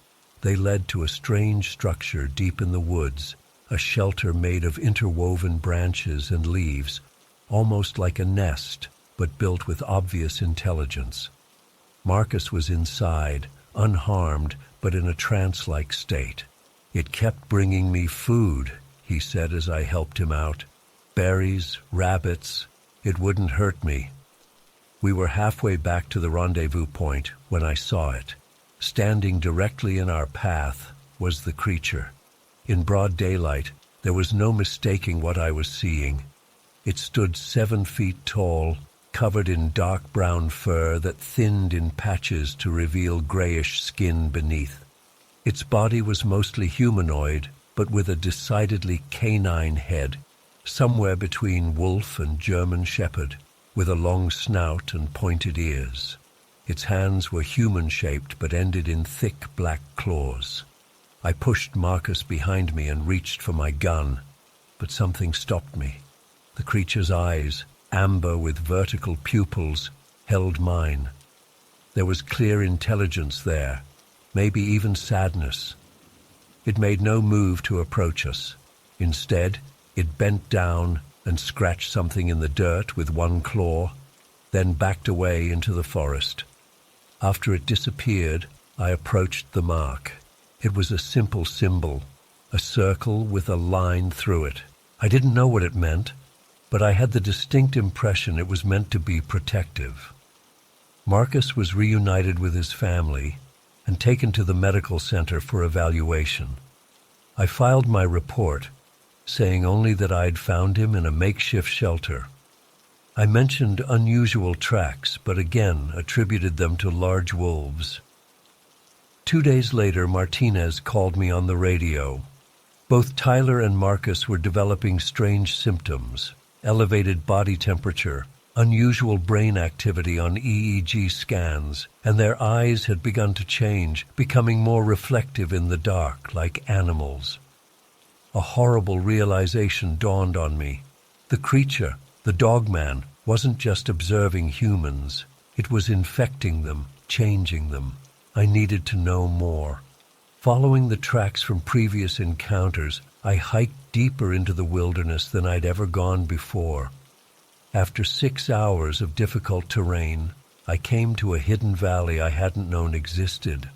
They led to a strange structure deep in the woods, a shelter made of interwoven branches and leaves, almost like a nest, but built with obvious intelligence. Marcus was inside, unharmed, but in a trance-like state. It kept bringing me food, he said as I helped him out. Berries, rabbits. It wouldn't hurt me. We were halfway back to the rendezvous point when I saw it. Standing directly in our path was the creature. In broad daylight, there was no mistaking what I was seeing. It stood 7 feet tall, covered in dark brown fur that thinned in patches to reveal grayish skin beneath. Its body was mostly humanoid, but with a decidedly canine head, somewhere between wolf and German shepherd, with a long snout and pointed ears. Its hands were human-shaped but ended in thick black claws. I pushed Marcus behind me and reached for my gun, but something stopped me. The creature's eyes, amber with vertical pupils, held mine. There was clear intelligence there, maybe even sadness. It made no move to approach us. Instead, it bent down and scratched something in the dirt with one claw, then backed away into the forest. After it disappeared, I approached the mark. It was a simple symbol, a circle with a line through it. I didn't know what it meant, but I had the distinct impression it was meant to be protective. Marcus was reunited with his family and taken to the medical center for evaluation. I filed my report, saying only that I'd found him in a makeshift shelter. I mentioned unusual tracks, but again attributed them to large wolves. 2 days later, Martinez called me on the radio. Both Tyler and Marcus were developing strange symptoms: elevated body temperature, unusual brain activity on EEG scans, and their eyes had begun to change, becoming more reflective in the dark, like animals. A horrible realization dawned on me. The creature, the dogman, wasn't just observing humans. It was infecting them, changing them. I needed to know more. Following the tracks from previous encounters, I hiked deeper into the wilderness than I'd ever gone before. After 6 hours of difficult terrain, I came to a hidden valley I hadn't known existed.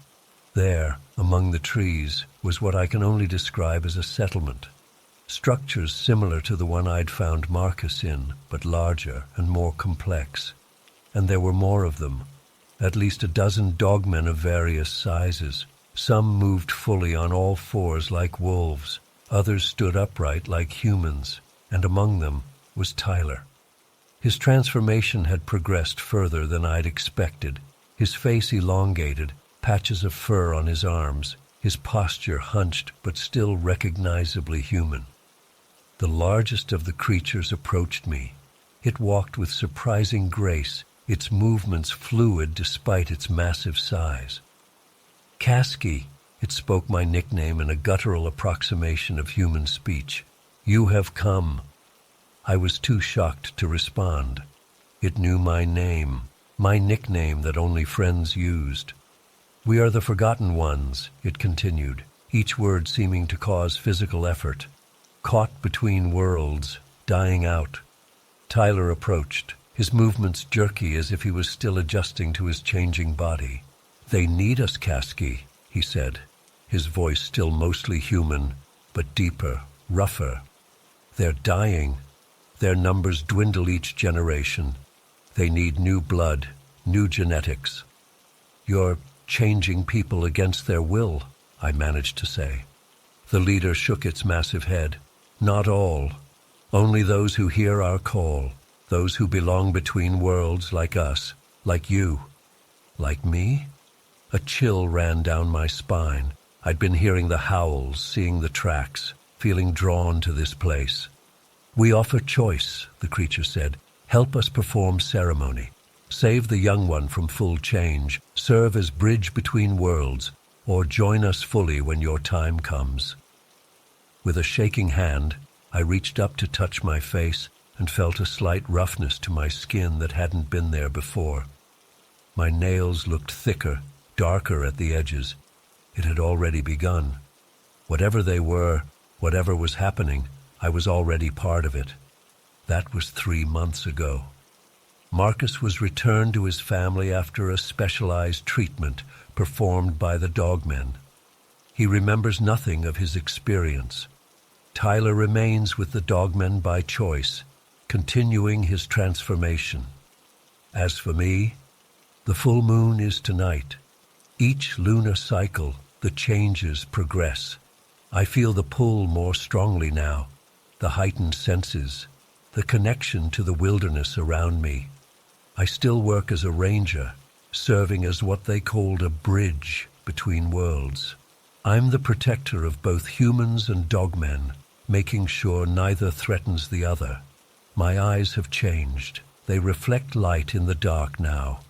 There, among the trees, was what I can only describe as a settlement. structures similar to the one I'd found Marcus in, but larger and more complex. And there were more of them, at least a dozen dogmen of various sizes. Some moved fully on all fours like wolves, others stood upright like humans, and among them was Tyler. His transformation had progressed further than I'd expected. His face elongated, patches of fur on his arms, his posture hunched but still recognizably human. The largest of the creatures approached me. It walked with surprising grace, its movements fluid despite its massive size. Kasky, it spoke my nickname in a guttural approximation of human speech. You have come. I was too shocked to respond. It knew my name, my nickname that only friends used. We are the Forgotten Ones, it continued, each word seeming to cause physical effort. Caught between worlds, dying out. Tyler approached, his movements jerky as if he was still adjusting to his changing body. They need us, Kasky, he said, his voice still mostly human, but deeper, rougher. They're dying. Their numbers dwindle each generation. They need new blood, new genetics. You're changing people against their will, I managed to say. The leader shook its massive head. Not all. Only those who hear our call. Those who belong between worlds like us, like you. Like me? A chill ran down my spine. I'd been hearing the howls, seeing the tracks, feeling drawn to this place. We offer choice, the creature said. Help us perform ceremony. Save the young one from full change. Serve as bridge between worlds, or join us fully when your time comes. With a shaking hand, I reached up to touch my face and felt a slight roughness to my skin that hadn't been there before. My nails looked thicker, darker at the edges. It had already begun. Whatever they were, whatever was happening, I was already part of it. That was 3 months ago. Marcus was returned to his family after a specialized treatment performed by the dogmen. He remembers nothing of his experience. Tyler remains with the dogmen by choice, continuing his transformation. As for me, the full moon is tonight. Each lunar cycle, the changes progress. I feel the pull more strongly now, the heightened senses, the connection to the wilderness around me. I still work as a ranger, serving as what they called a bridge between worlds. I'm the protector of both humans and dogmen, making sure neither threatens the other. My eyes have changed. They reflect light in the dark now.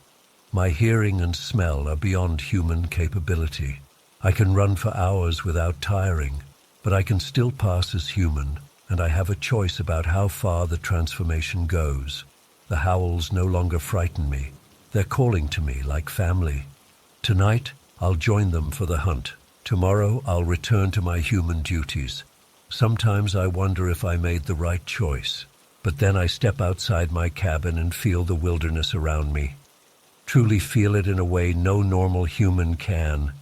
My hearing and smell are beyond human capability. I can run for hours without tiring, but I can still pass as human, and I have a choice about how far the transformation goes. The howls no longer frighten me. They're calling to me like family. Tonight, I'll join them for the hunt. Tomorrow, I'll return to my human duties. Sometimes I wonder if I made the right choice. But then I step outside my cabin and feel the wilderness around me. Truly feel it in a way no normal human can.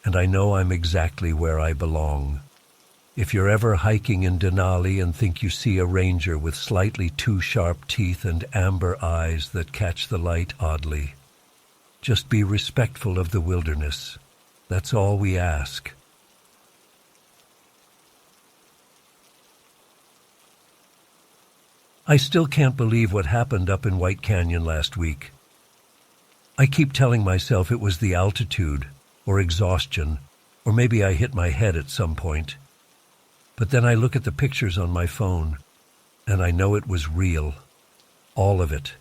And I know I'm exactly where I belong. If you're ever hiking in Denali and think you see a ranger with slightly too sharp teeth and amber eyes that catch the light oddly, just be respectful of the wilderness. That's all we ask. I still can't believe what happened up in White Canyon last week. I keep telling myself it was the altitude, or exhaustion, or maybe I hit my head at some point. But then I look at the pictures on my phone, and I know it was real. All of it.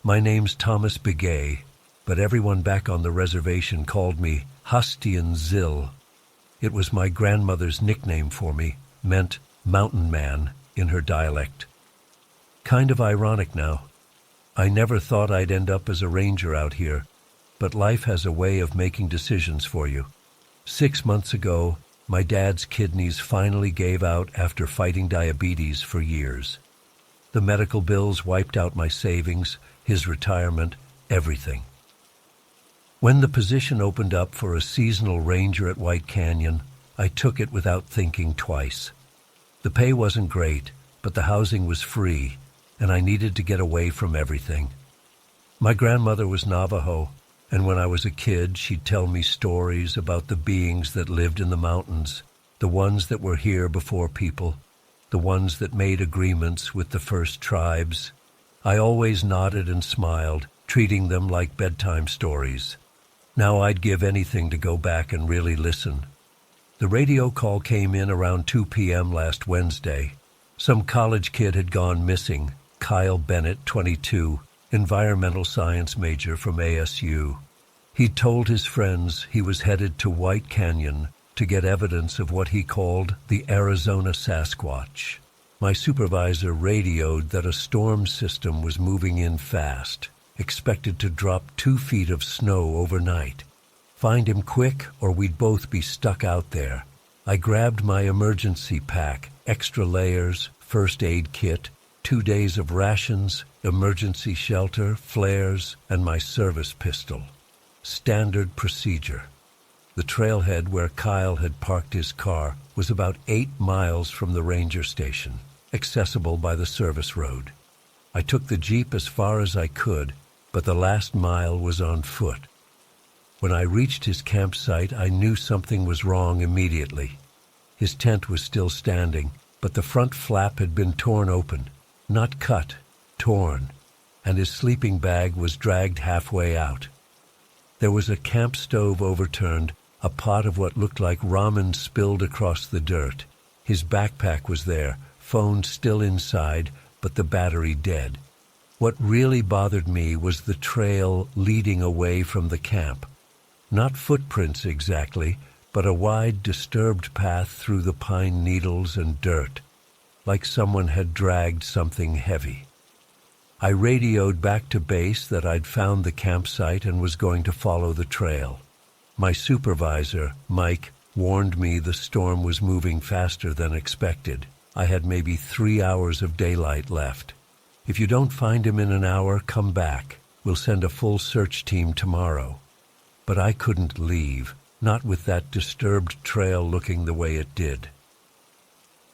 My name's Thomas Begay, but everyone back on the reservation called me Hustian Zill. It was my grandmother's nickname for me, meant mountain man in her dialect. Kind of ironic now. I never thought I'd end up as a ranger out here, but life has a way of making decisions for you. 6 months ago, my dad's kidneys finally gave out after fighting diabetes for years. The medical bills wiped out my savings, his retirement, everything. When the position opened up for a seasonal ranger at White Canyon, I took it without thinking twice. The pay wasn't great, but the housing was free, and I needed to get away from everything. My grandmother was Navajo, and when I was a kid, she'd tell me stories about the beings that lived in the mountains, the ones that were here before people, the ones that made agreements with the first tribes. I always nodded and smiled, treating them like bedtime stories. Now I'd give anything to go back and really listen. The radio call came in around 2 p.m. last Wednesday. Some college kid had gone missing, Kyle Bennett, 22, environmental science major from ASU. He'd told his friends he was headed to White Canyon to get evidence of what he called the Arizona Sasquatch. My supervisor radioed that a storm system was moving in fast, expected to drop 2 feet of snow overnight. Find him quick or we'd both be stuck out there. I grabbed my emergency pack, extra layers, first aid kit, 2 days of rations, emergency shelter, flares, and my service pistol. Standard procedure. The trailhead where Kyle had parked his car was about 8 miles from the ranger station, accessible by the service road. I took the Jeep as far as I could, but the last mile was on foot. When I reached his campsite, I knew something was wrong immediately. His tent was still standing, but the front flap had been torn open. Not cut, torn, and his sleeping bag was dragged halfway out. There was a camp stove overturned, a pot of what looked like ramen spilled across the dirt. His backpack was there, phone still inside, but the battery dead. What really bothered me was the trail leading away from the camp. Not footprints exactly, but a wide, disturbed path through the pine needles and dirt, like someone had dragged something heavy. I radioed back to base that I'd found the campsite and was going to follow the trail. My supervisor, Mike, warned me the storm was moving faster than expected. I had maybe 3 hours of daylight left. If you don't find him in an hour, come back. We'll send a full search team tomorrow. But I couldn't leave, not with that disturbed trail looking the way it did.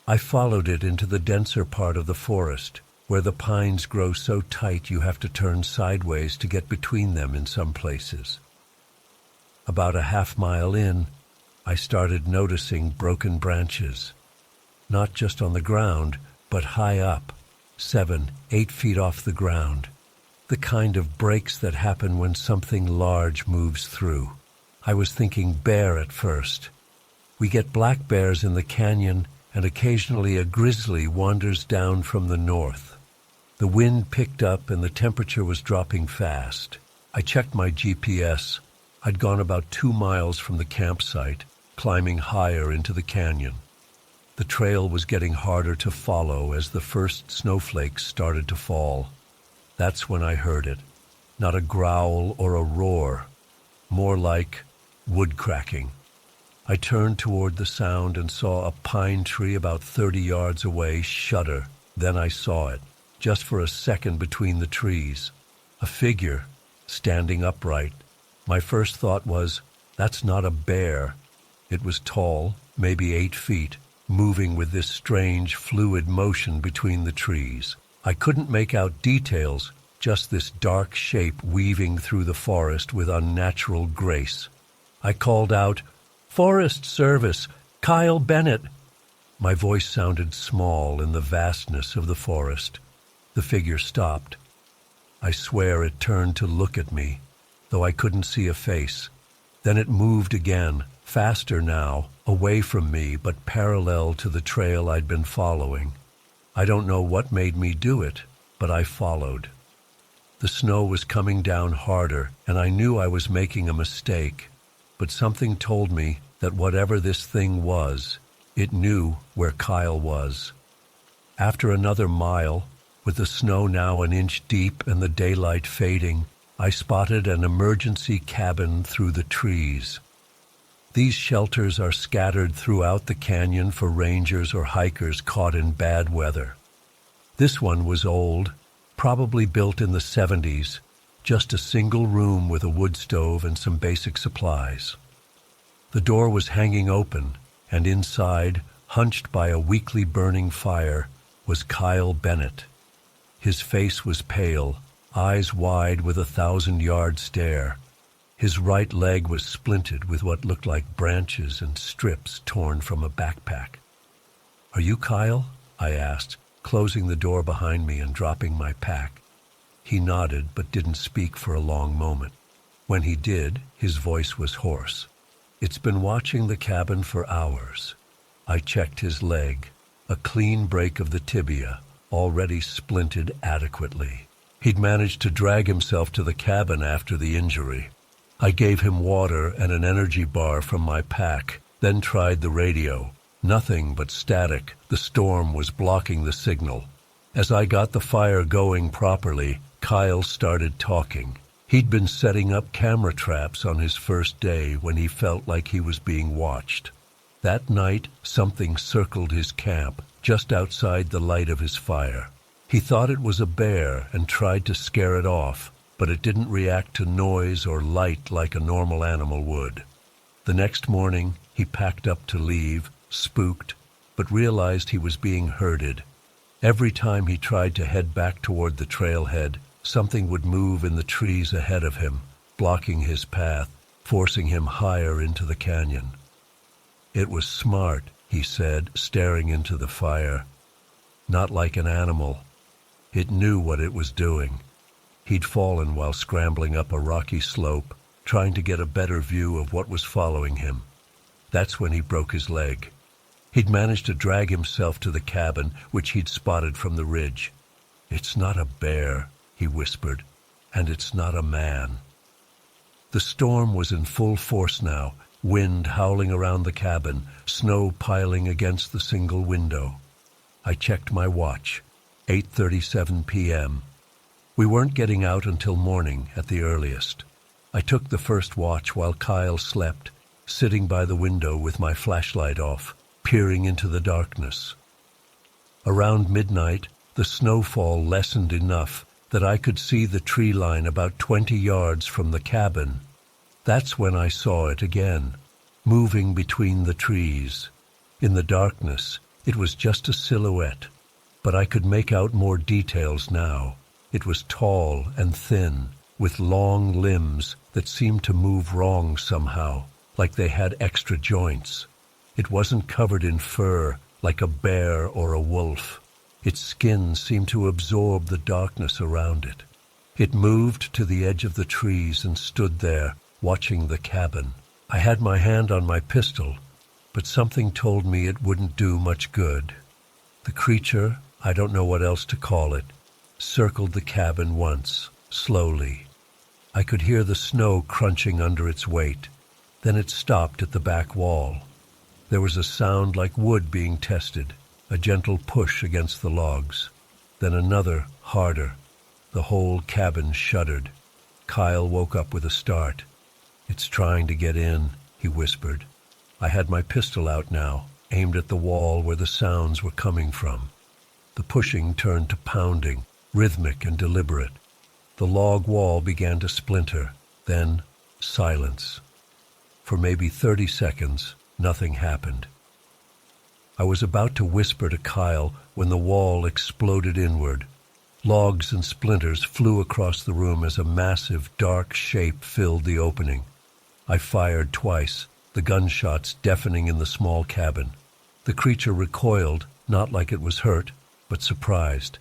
I followed it into the denser part of the forest, where the pines grow so tight you have to turn sideways to get between them in some places. About a half-mile in, I started noticing broken branches, not just on the ground, but high up, 7, 8 feet off the ground. The kind of breaks that happen when something large moves through. I was thinking bear at first. We get black bears in the canyon, and occasionally a grizzly wanders down from the north. The wind picked up and the temperature was dropping fast. I checked my GPS. I'd gone about 2 miles from the campsite, climbing higher into the canyon. The trail was getting harder to follow as the first snowflakes started to fall. That's when I heard it. Not a growl or a roar, more like wood cracking. I turned toward the sound and saw a pine tree about 30 yards away shudder. Then I saw it, just for a second between the trees. A figure, standing upright. My first thought was, that's not a bear. It was tall, maybe 8 feet, moving with this strange, fluid motion between the trees. I couldn't make out details, just this dark shape weaving through the forest with unnatural grace. I called out, "Forest Service, Kyle Bennett." My voice sounded small in the vastness of the forest. The figure stopped. I swear it turned to look at me, though I couldn't see a face. Then it moved again, faster now, away from me, but parallel to the trail I'd been following. I don't know what made me do it, but I followed. The snow was coming down harder, and I knew I was making a mistake, but something told me that whatever this thing was, it knew where Kyle was. After another mile, with the snow now an inch deep and the daylight fading, I spotted an emergency cabin through the trees. These shelters are scattered throughout the canyon for rangers or hikers caught in bad weather. This one was old, probably built in the 70s, just a single room with a wood stove and some basic supplies. The door was hanging open, and inside, hunched by a weakly burning fire, was Kyle Bennett. His face was pale, eyes wide with a 1,000-yard stare. His right leg was splinted with what looked like branches and strips torn from a backpack. "Are you Kyle?" I asked, closing the door behind me and dropping my pack. He nodded but didn't speak for a long moment. When he did, his voice was hoarse. "It's been watching the cabin for hours." I checked his leg, a clean break of the tibia, already splinted adequately. He'd managed to drag himself to the cabin after the injury. I gave him water and an energy bar from my pack, then tried the radio. Nothing but static. The storm was blocking the signal. As I got the fire going properly, Kyle started talking. He'd been setting up camera traps on his first day when he felt like he was being watched. That night, something circled his camp, just outside the light of his fire. He thought it was a bear and tried to scare it off, but it didn't react to noise or light like a normal animal would. The next morning, he packed up to leave, spooked, but realized he was being herded. Every time he tried to head back toward the trailhead, something would move in the trees ahead of him, blocking his path, forcing him higher into the canyon. "It was smart," he said, staring into the fire. "Not like an animal. It knew what it was doing." He'd fallen while scrambling up a rocky slope, trying to get a better view of what was following him. That's when he broke his leg. He'd managed to drag himself to the cabin, which he'd spotted from the ridge. "It's not a bear," he whispered, "and it's not a man." The storm was in full force now, wind howling around the cabin, snow piling against the single window. I checked my watch. 8:37 p.m. We weren't getting out until morning at the earliest. I took the first watch while Kyle slept, sitting by the window with my flashlight off, peering into the darkness. Around midnight, the snowfall lessened enough that I could see the tree line about 20 yards from the cabin. That's when I saw it again, moving between the trees. In the darkness, it was just a silhouette, but I could make out more details now. It was tall and thin, with long limbs that seemed to move wrong somehow, like they had extra joints. It wasn't covered in fur, like a bear or a wolf. Its skin seemed to absorb the darkness around it. It moved to the edge of the trees and stood there, watching the cabin. I had my hand on my pistol, but something told me it wouldn't do much good. The creature, I don't know what else to call it, circled the cabin once, slowly. I could hear the snow crunching under its weight. Then it stopped at the back wall. There was a sound like wood being tested, a gentle push against the logs. Then another, harder. The whole cabin shuddered. Kyle woke up with a start. "It's trying to get in," he whispered. I had my pistol out now, aimed at the wall where the sounds were coming from. The pushing turned to pounding, rhythmic and deliberate. The log wall began to splinter, then silence. For maybe 30 seconds, nothing happened. I was about to whisper to Kyle when the wall exploded inward. Logs and splinters flew across the room as a massive, dark shape filled the opening. I fired twice, the gunshots deafening in the small cabin. The creature recoiled, not like it was hurt, but surprised.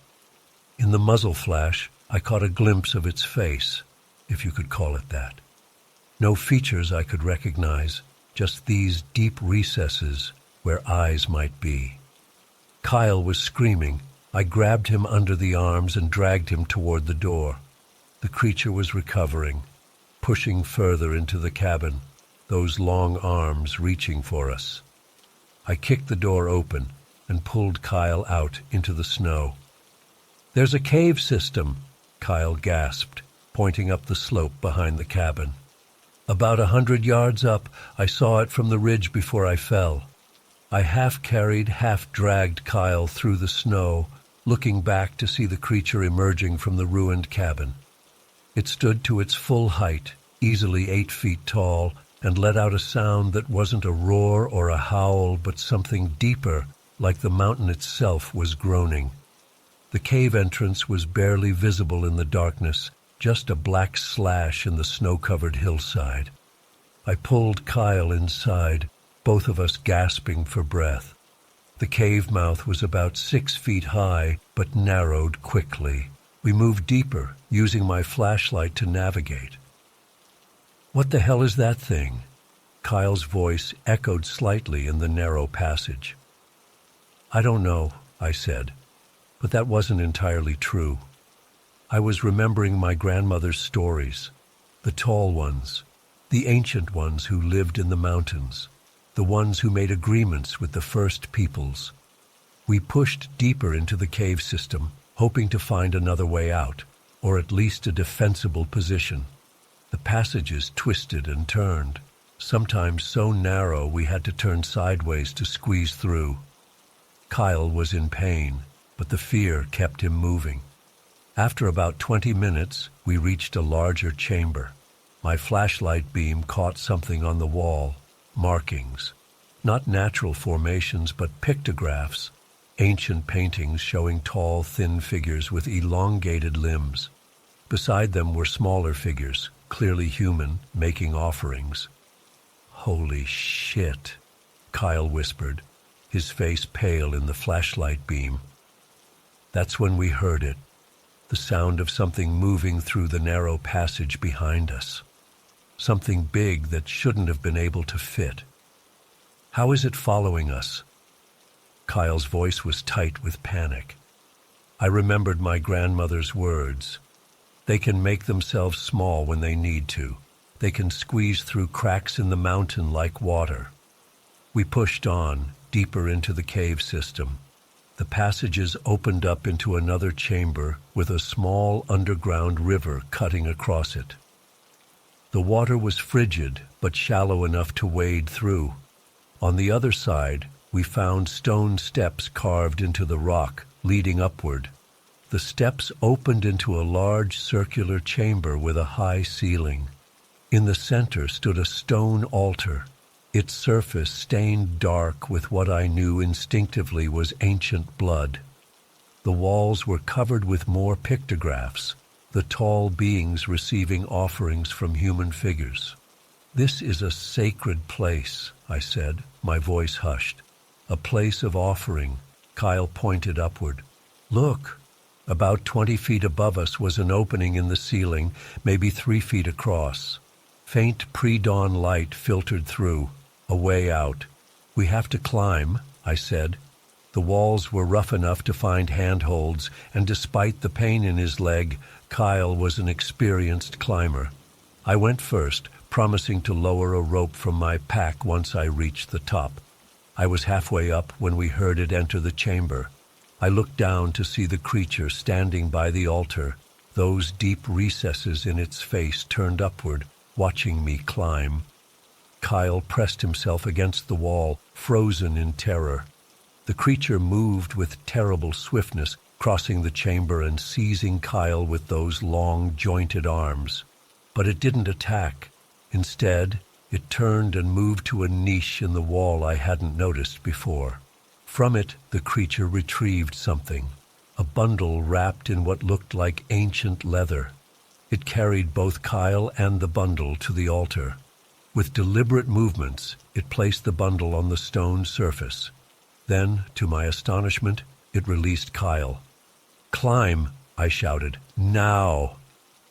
In the muzzle flash, I caught a glimpse of its face, if you could call it that. No features I could recognize, just these deep recesses where eyes might be. Kyle was screaming. I grabbed him under the arms and dragged him toward the door. The creature was recovering, pushing further into the cabin, those long arms reaching for us. I kicked the door open and pulled Kyle out into the snow. "There's a cave system," Kyle gasped, pointing up the slope behind the cabin. About 100 yards up, I saw it from the ridge before I fell. I half-carried, half-dragged Kyle through the snow, looking back to see the creature emerging from the ruined cabin. It stood to its full height, easily 8 feet tall, and let out a sound that wasn't a roar or a howl, but something deeper, like the mountain itself was groaning. The cave entrance was barely visible in the darkness, just a black slash in the snow-covered hillside. I pulled Kyle inside, both of us gasping for breath. The cave mouth was about 6 feet high, but narrowed quickly. We moved deeper, using my flashlight to navigate. "What the hell is that thing?" Kyle's voice echoed slightly in the narrow passage. "I don't know," I said, but that wasn't entirely true. I was remembering my grandmother's stories, the tall ones, the ancient ones who lived in the mountains, the ones who made agreements with the first peoples. We pushed deeper into the cave system, hoping to find another way out, or at least a defensible position. The passages twisted and turned, sometimes so narrow we had to turn sideways to squeeze through. Kyle was in pain, but the fear kept him moving. After about 20 minutes, we reached a larger chamber. My flashlight beam caught something on the wall, markings. Not natural formations, but pictographs, ancient paintings showing tall, thin figures with elongated limbs. Beside them were smaller figures, clearly human, making offerings. "Holy shit," Kyle whispered, his face pale in the flashlight beam. That's when we heard it, the sound of something moving through the narrow passage behind us. Something big that shouldn't have been able to fit. "How is it following us?" Kyle's voice was tight with panic. I remembered my grandmother's words. They can make themselves small when they need to. They can squeeze through cracks in the mountain like water. We pushed on, deeper into the cave system. The passages opened up into another chamber with a small underground river cutting across it. The water was frigid, but shallow enough to wade through. On the other side, we found stone steps carved into the rock, leading upward. The steps opened into a large circular chamber with a high ceiling. In the center stood a stone altar, its surface stained dark with what I knew instinctively was ancient blood. The walls were covered with more pictographs, the tall beings receiving offerings from human figures. "This is a sacred place," I said, my voice hushed. "A place of offering." Kyle pointed upward. "Look!" About 20 feet above us was an opening in the ceiling, maybe 3 feet across. Faint pre-dawn light filtered through, a way out. "We have to climb," I said. The walls were rough enough to find handholds, and despite the pain in his leg, Kyle was an experienced climber. I went first, promising to lower a rope from my pack once I reached the top. I was halfway up when we heard it enter the chamber. I looked down to see the creature standing by the altar, those deep recesses in its face turned upward, watching me climb. Kyle pressed himself against the wall, frozen in terror. The creature moved with terrible swiftness, crossing the chamber and seizing Kyle with those long, jointed arms. But it didn't attack. Instead, it turned and moved to a niche in the wall I hadn't noticed before. From it, the creature retrieved something, a bundle wrapped in what looked like ancient leather. It carried both Kyle and the bundle to the altar. With deliberate movements, it placed the bundle on the stone surface. Then, to my astonishment, it released Kyle. "Climb!" I shouted. "Now!"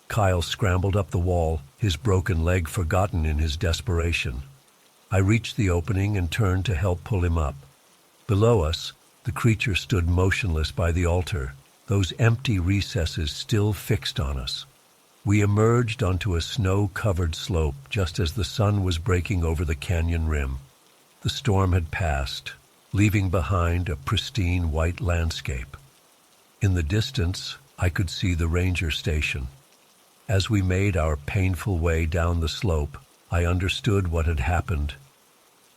Kyle scrambled up the wall, his broken leg forgotten in his desperation. I reached the opening and turned to help pull him up. Below us, the creature stood motionless by the altar, those empty recesses still fixed on us. We emerged onto a snow-covered slope just as the sun was breaking over the canyon rim. The storm had passed, leaving behind a pristine white landscape. In the distance, I could see the ranger station. As we made our painful way down the slope, I understood what had happened.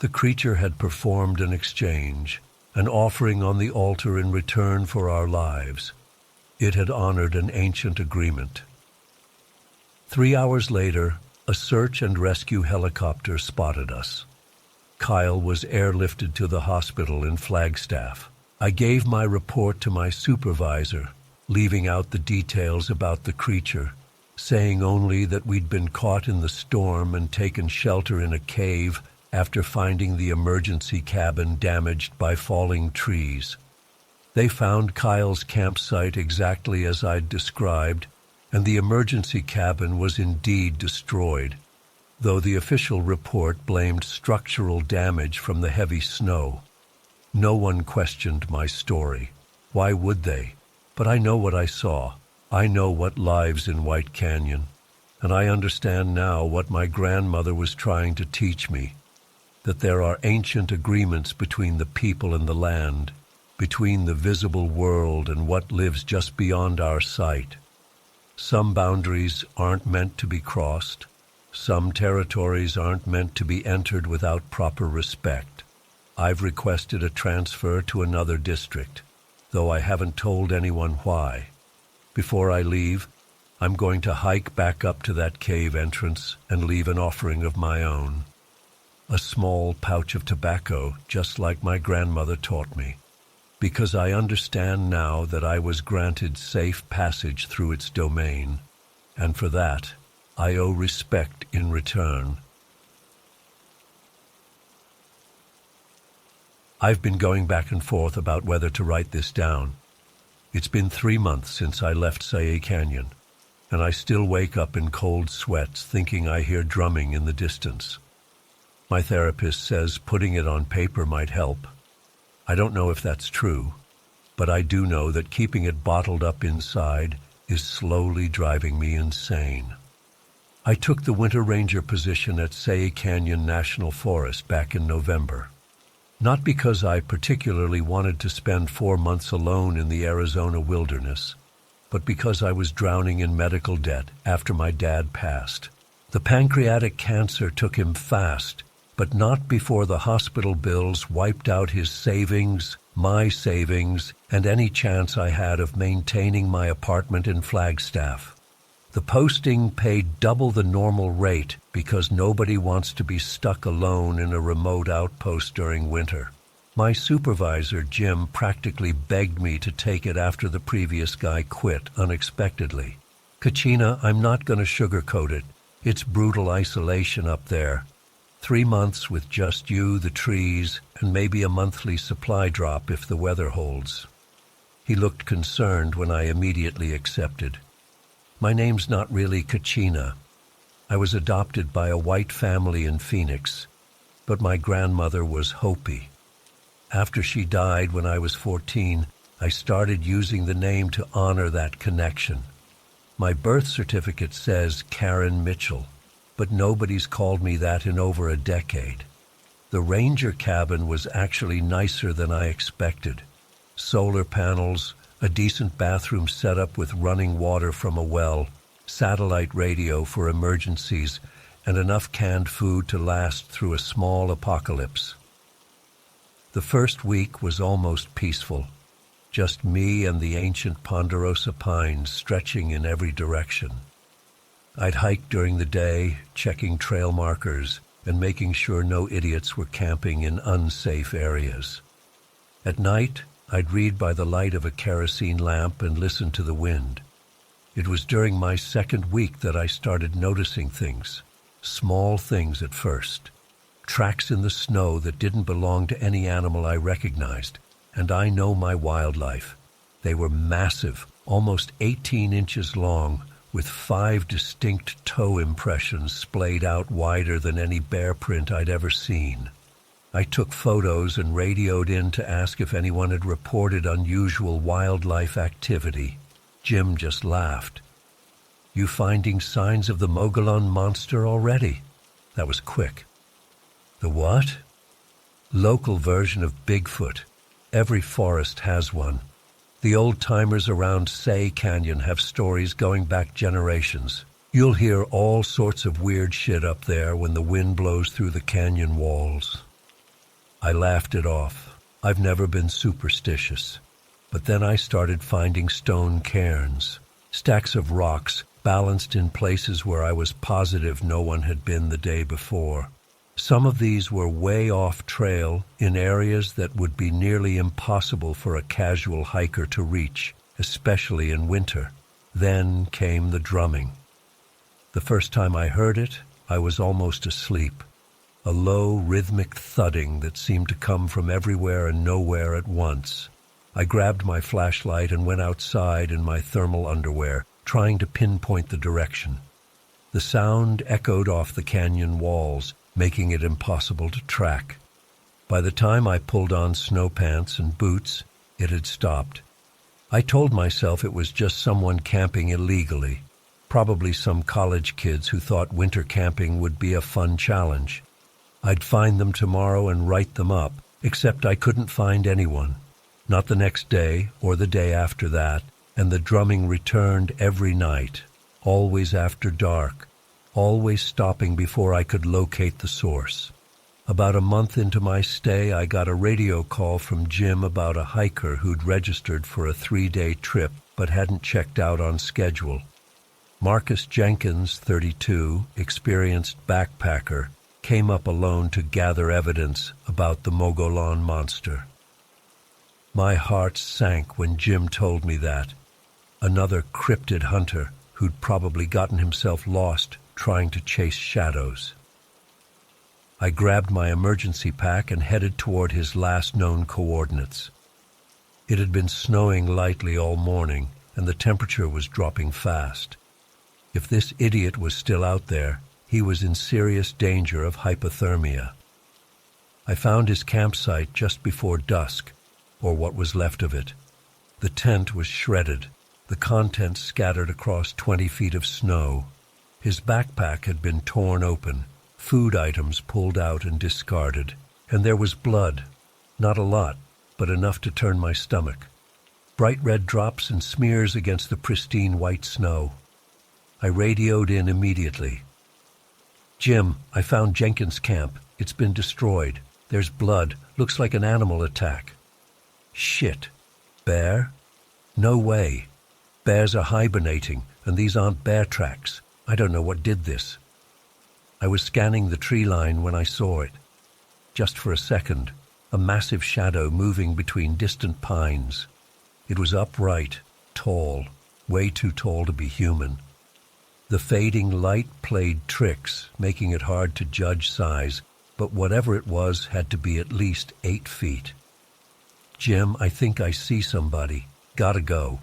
The creature had performed an exchange, an offering on the altar in return for our lives. It had honored an ancient agreement. 3 hours later, A search and rescue helicopter spotted us. Kyle was airlifted to the hospital in Flagstaff. I gave my report to my supervisor, leaving out the details about the creature, saying only that we'd been caught in the storm and taken shelter in a cave after finding the emergency cabin damaged by falling trees. They found Kyle's campsite exactly as I'd described, and the emergency cabin was indeed destroyed, though the official report blamed structural damage from the heavy snow. No one questioned my story. Why would they? But I know what I saw. I know what lives in White Canyon, and I understand now what my grandmother was trying to teach me, that there are ancient agreements between the people and the land, between the visible world and what lives just beyond our sight. Some boundaries aren't meant to be crossed. Some territories aren't meant to be entered without proper respect. I've requested a transfer to another district, though I haven't told anyone why. Before I leave, I'm going to hike back up to that cave entrance and leave an offering of my own. A small pouch of tobacco, just like my grandmother taught me, because I understand now that I was granted safe passage through its domain, and for that, I owe respect in return. I've been going back and forth about whether to write this down. It's been 3 months since I left Sayé Canyon, and I still wake up in cold sweats thinking I hear drumming in the distance. My therapist says putting it on paper might help. I don't know if that's true, but I do know that keeping it bottled up inside is slowly driving me insane. I took the winter ranger position at Sayé Canyon National Forest back in November. Not because I particularly wanted to spend 4 months alone in the Arizona wilderness, but because I was drowning in medical debt after my dad passed. The pancreatic cancer took him fast, but not before the hospital bills wiped out his savings, my savings, and any chance I had of maintaining my apartment in Flagstaff. The posting paid double the normal rate because nobody wants to be stuck alone in a remote outpost during winter. My supervisor, Jim, practically begged me to take it after the previous guy quit unexpectedly. Kachina, I'm not going to sugarcoat it. It's brutal isolation up there. 3 months with just you, the trees, and maybe a monthly supply drop if the weather holds. He looked concerned when I immediately accepted. My name's not really Kachina. I was adopted by a white family in Phoenix, but my grandmother was Hopi. After she died when I was 14, I started using the name to honor that connection. My birth certificate says Karen Mitchell, but nobody's called me that in over a decade. The ranger cabin was actually nicer than I expected. Solar panels, a decent bathroom setup with running water from a well, satellite radio for emergencies, and enough canned food to last through a small apocalypse. The first week was almost peaceful. Just me and the ancient ponderosa pines stretching in every direction. I'd hike during the day, checking trail markers and making sure no idiots were camping in unsafe areas. At night, I'd read by the light of a kerosene lamp and listen to the wind. It was during my second week that I started noticing things, small things at first. Tracks in the snow that didn't belong to any animal I recognized, and I know my wildlife. They were massive, almost 18 inches long, with 5 distinct toe impressions splayed out wider than any bear print I'd ever seen. I took photos and radioed in to ask if anyone had reported unusual wildlife activity. Jim just laughed. "You finding signs of the Mogollon monster already?" That was quick. "The what?" "Local version of Bigfoot. Every forest has one. The old-timers around Sayé Canyon have stories going back generations. You'll hear all sorts of weird shit up there when the wind blows through the canyon walls." I laughed it off. I've never been superstitious. But then I started finding stone cairns, stacks of rocks balanced in places where I was positive no one had been the day before. Some of these were way off trail in areas that would be nearly impossible for a casual hiker to reach, especially in winter. Then came the drumming. The first time I heard it, I was almost asleep. A low, rhythmic thudding that seemed to come from everywhere and nowhere at once. I grabbed my flashlight and went outside in my thermal underwear, trying to pinpoint the direction. The sound echoed off the canyon walls, making it impossible to track. By the time I pulled on snow pants and boots, it had stopped. I told myself it was just someone camping illegally, probably some college kids who thought winter camping would be a fun challenge. I'd find them tomorrow and write them up, except I couldn't find anyone. Not the next day or the day after that, and the drumming returned every night, always after dark, always stopping before I could locate the source. About a month into my stay, I got a radio call from Jim about a hiker who'd registered for a 3-day trip but hadn't checked out on schedule. Marcus Jenkins, 32, experienced backpacker, came up alone to gather evidence about the Mogollon monster. My heart sank when Jim told me that. Another cryptid hunter who'd probably gotten himself lost trying to chase shadows. I grabbed my emergency pack and headed toward his last known coordinates. It had been snowing lightly all morning, and the temperature was dropping fast. If this idiot was still out there, he was in serious danger of hypothermia. I found his campsite just before dusk, or what was left of it. The tent was shredded, the contents scattered across 20 feet of snow. His backpack had been torn open, food items pulled out and discarded, and there was blood. Not a lot, but enough to turn my stomach. Bright red drops and smears against the pristine white snow. I radioed in immediately. "Jim, I found Jenkins' camp. It's been destroyed. There's blood. Looks like an animal attack." "Shit. Bear? No way. Bears are hibernating, and these aren't bear tracks. I don't know what did this." I was scanning the tree line when I saw it. Just for a second, a massive shadow moving between distant pines. It was upright, tall, way too tall to be human. The fading light played tricks, making it hard to judge size, but whatever it was had to be at least 8 feet. "Jim, I think I see somebody. Gotta go."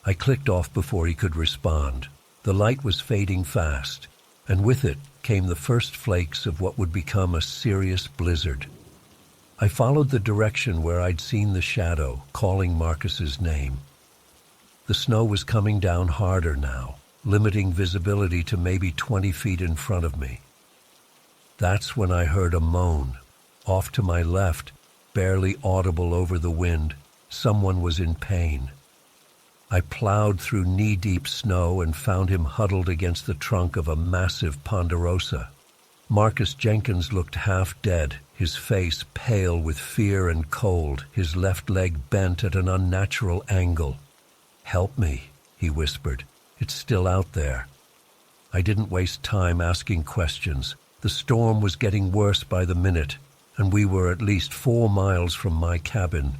I clicked off before he could respond. The light was fading fast, and with it came the first flakes of what would become a serious blizzard. I followed the direction where I'd seen the shadow, calling Marcus's name. The snow was coming down harder now, limiting visibility to maybe 20 feet in front of me. That's when I heard a moan. Off to my left, barely audible over the wind, someone was in pain. I plowed through knee-deep snow and found him huddled against the trunk of a massive ponderosa. Marcus Jenkins looked half dead, his face pale with fear and cold, his left leg bent at an unnatural angle. "Help me," he whispered. "It's still out there." I didn't waste time asking questions. The storm was getting worse by the minute, and we were at least 4 miles from my cabin.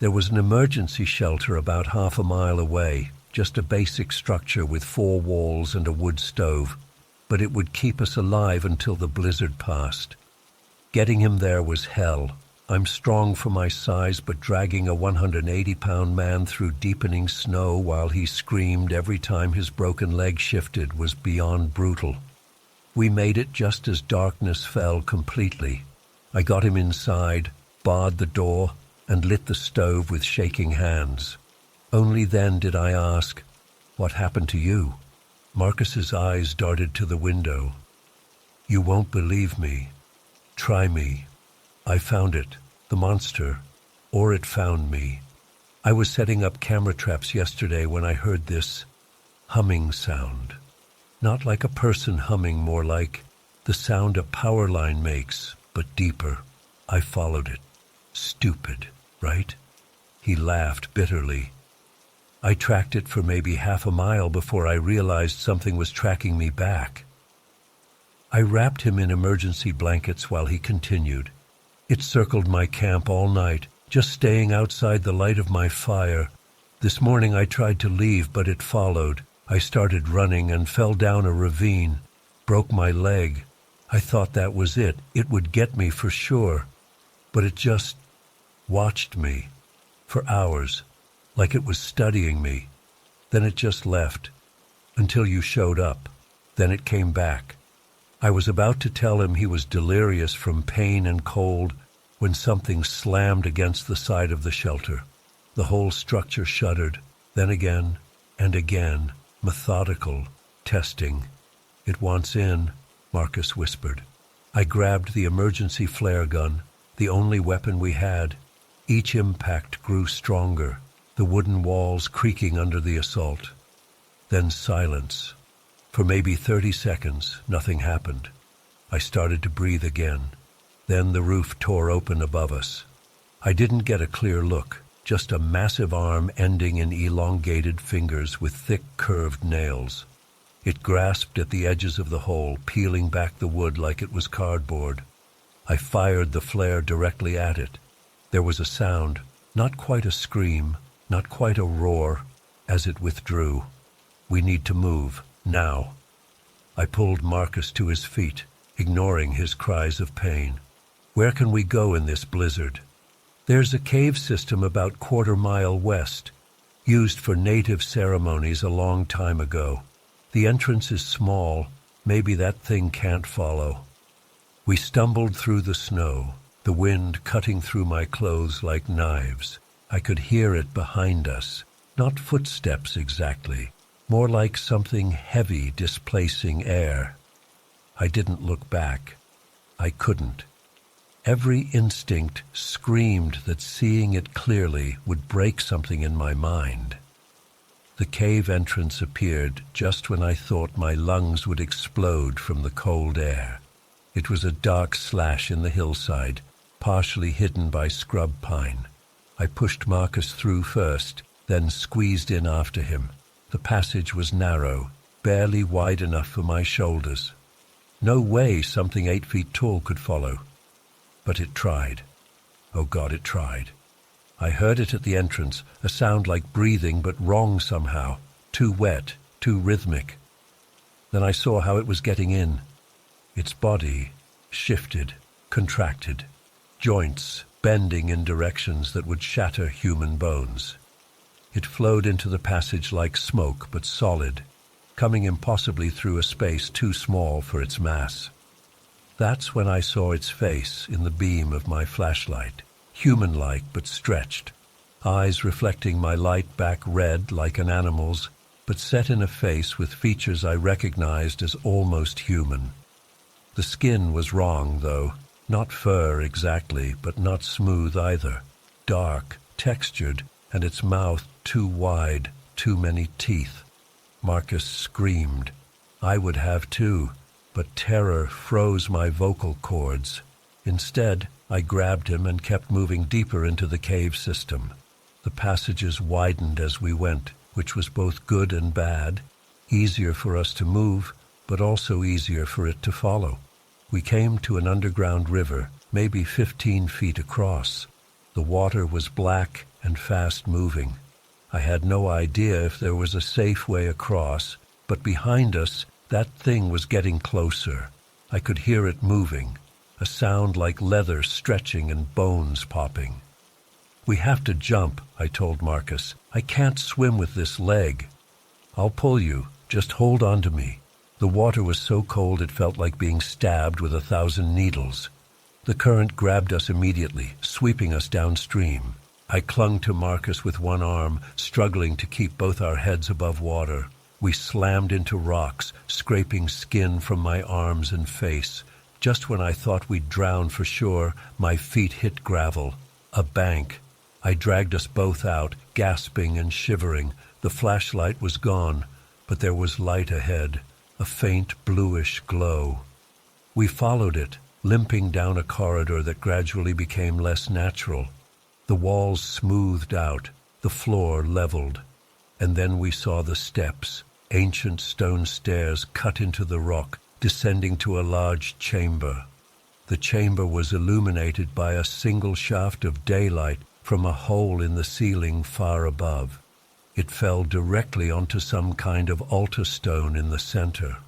There was an emergency shelter about half a mile away, just a basic structure with 4 walls and a wood stove, but it would keep us alive until the blizzard passed. Getting him there was hell. I'm strong for my size, but dragging a 180-pound man through deepening snow while he screamed every time his broken leg shifted was beyond brutal. We made it just as darkness fell completely. I got him inside, barred the door, and lit the stove with shaking hands. Only then did I ask, "What happened to you?" Marcus's eyes darted to the window. "You won't believe me. Try me. I found it, the monster, or it found me. I was setting up camera traps yesterday when I heard this humming sound. Not like a person humming, more like the sound a power line makes, but deeper. I followed it. Stupid, right?" He laughed bitterly. I tracked it for maybe half a mile before I realized something was tracking me back. I wrapped him in emergency blankets while he continued. It circled my camp all night, just staying outside the light of my fire. This morning I tried to leave, but it followed. I started running and fell down a ravine, broke my leg. I thought that was it. It would get me for sure. But it just watched me for hours, like it was studying me. Then it just left, until you showed up. Then it came back. I was about to tell him he was delirious from pain and cold when something slammed against the side of the shelter. The whole structure shuddered, then again and again, methodical, testing. "It wants in," Marcus whispered. I grabbed the emergency flare gun, the only weapon we had. Each impact grew stronger, the wooden walls creaking under the assault. Then silence. For maybe 30 seconds, nothing happened. I started to breathe again. Then the roof tore open above us. I didn't get a clear look, just a massive arm ending in elongated fingers with thick, curved nails. It grasped at the edges of the hole, peeling back the wood like it was cardboard. I fired the flare directly at it. There was a sound, not quite a scream, not quite a roar, as it withdrew. "We need to move, now." I pulled Marcus to his feet, ignoring his cries of pain. "Where can we go in this blizzard?" "There's a cave system about quarter-mile west, used for native ceremonies a long time ago. The entrance is small, maybe that thing can't follow." We stumbled through the snow, the wind cutting through my clothes like knives. I could hear it behind us, not footsteps exactly, more like something heavy displacing air. I didn't look back. I couldn't. Every instinct screamed that seeing it clearly would break something in my mind. The cave entrance appeared just when I thought my lungs would explode from the cold air. It was a dark slash in the hillside, partially hidden by scrub pine. I pushed Marcus through first, then squeezed in after him. The passage was narrow, barely wide enough for my shoulders. No way something 8 feet tall could follow. But it tried. Oh God, it tried. I heard it at the entrance, a sound like breathing but wrong somehow, too wet, too rhythmic. Then I saw how it was getting in. Its body shifted, contracted, joints bending in directions that would shatter human bones. It flowed into the passage like smoke, but solid, coming impossibly through a space too small for its mass. That's when I saw its face in the beam of my flashlight, human-like but stretched, eyes reflecting my light back red like an animal's, but set in a face with features I recognized as almost human. The skin was wrong, though, not fur exactly, but not smooth either, dark, textured, and its mouth too wide, too many teeth. Marcus screamed. I would have too, but terror froze my vocal cords. Instead, I grabbed him and kept moving deeper into the cave system. The passages widened as we went, which was both good and bad, easier for us to move, but also easier for it to follow. We came to an underground river, maybe 15 feet across. The water was black and fast-moving. I had no idea if there was a safe way across, but behind us, that thing was getting closer. I could hear it moving, a sound like leather stretching and bones popping. "We have to jump," I told Marcus. "I can't swim with this leg." "I'll pull you. Just hold on to me." The water was so cold it felt like being stabbed with 1,000 needles. The current grabbed us immediately, sweeping us downstream. I clung to Marcus with one arm, struggling to keep both our heads above water. We slammed into rocks, scraping skin from my arms and face. Just when I thought we'd drown for sure, my feet hit gravel. A bank. I dragged us both out, gasping and shivering. The flashlight was gone, but there was light ahead, a faint bluish glow. We followed it, limping down a corridor that gradually became less natural. The walls smoothed out, the floor leveled. And then we saw the steps, ancient stone stairs cut into the rock, descending to a large chamber. The chamber was illuminated by a single shaft of daylight from a hole in the ceiling far above. It fell directly onto some kind of altar stone in the center.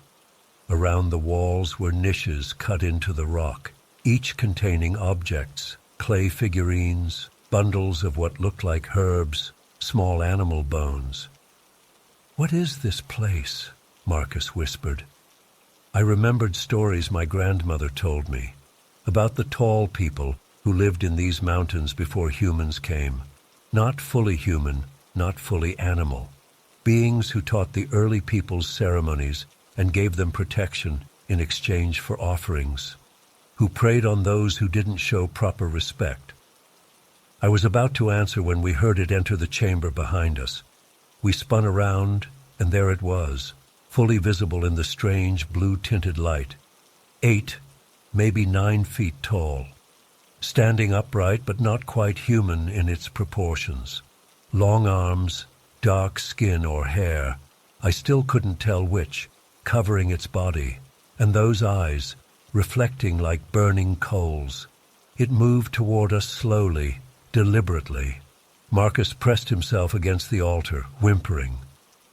Around the walls were niches cut into the rock, each containing objects, clay figurines, bundles of what looked like herbs, small animal bones. "What is this place?" Marcus whispered. I remembered stories my grandmother told me about the tall people who lived in these mountains before humans came. Not fully human, not fully animal. Beings who taught the early peoples ceremonies and gave them protection in exchange for offerings. Who preyed on those who didn't show proper respect. I was about to answer when we heard it enter the chamber behind us. We spun around, and there it was, fully visible in the strange blue-tinted light. 8, maybe 9 feet tall, standing upright but not quite human in its proportions. Long arms, dark skin or hair, I still couldn't tell which, covering its body, and those eyes, reflecting like burning coals. It moved toward us slowly, deliberately. Marcus pressed himself against the altar, whimpering.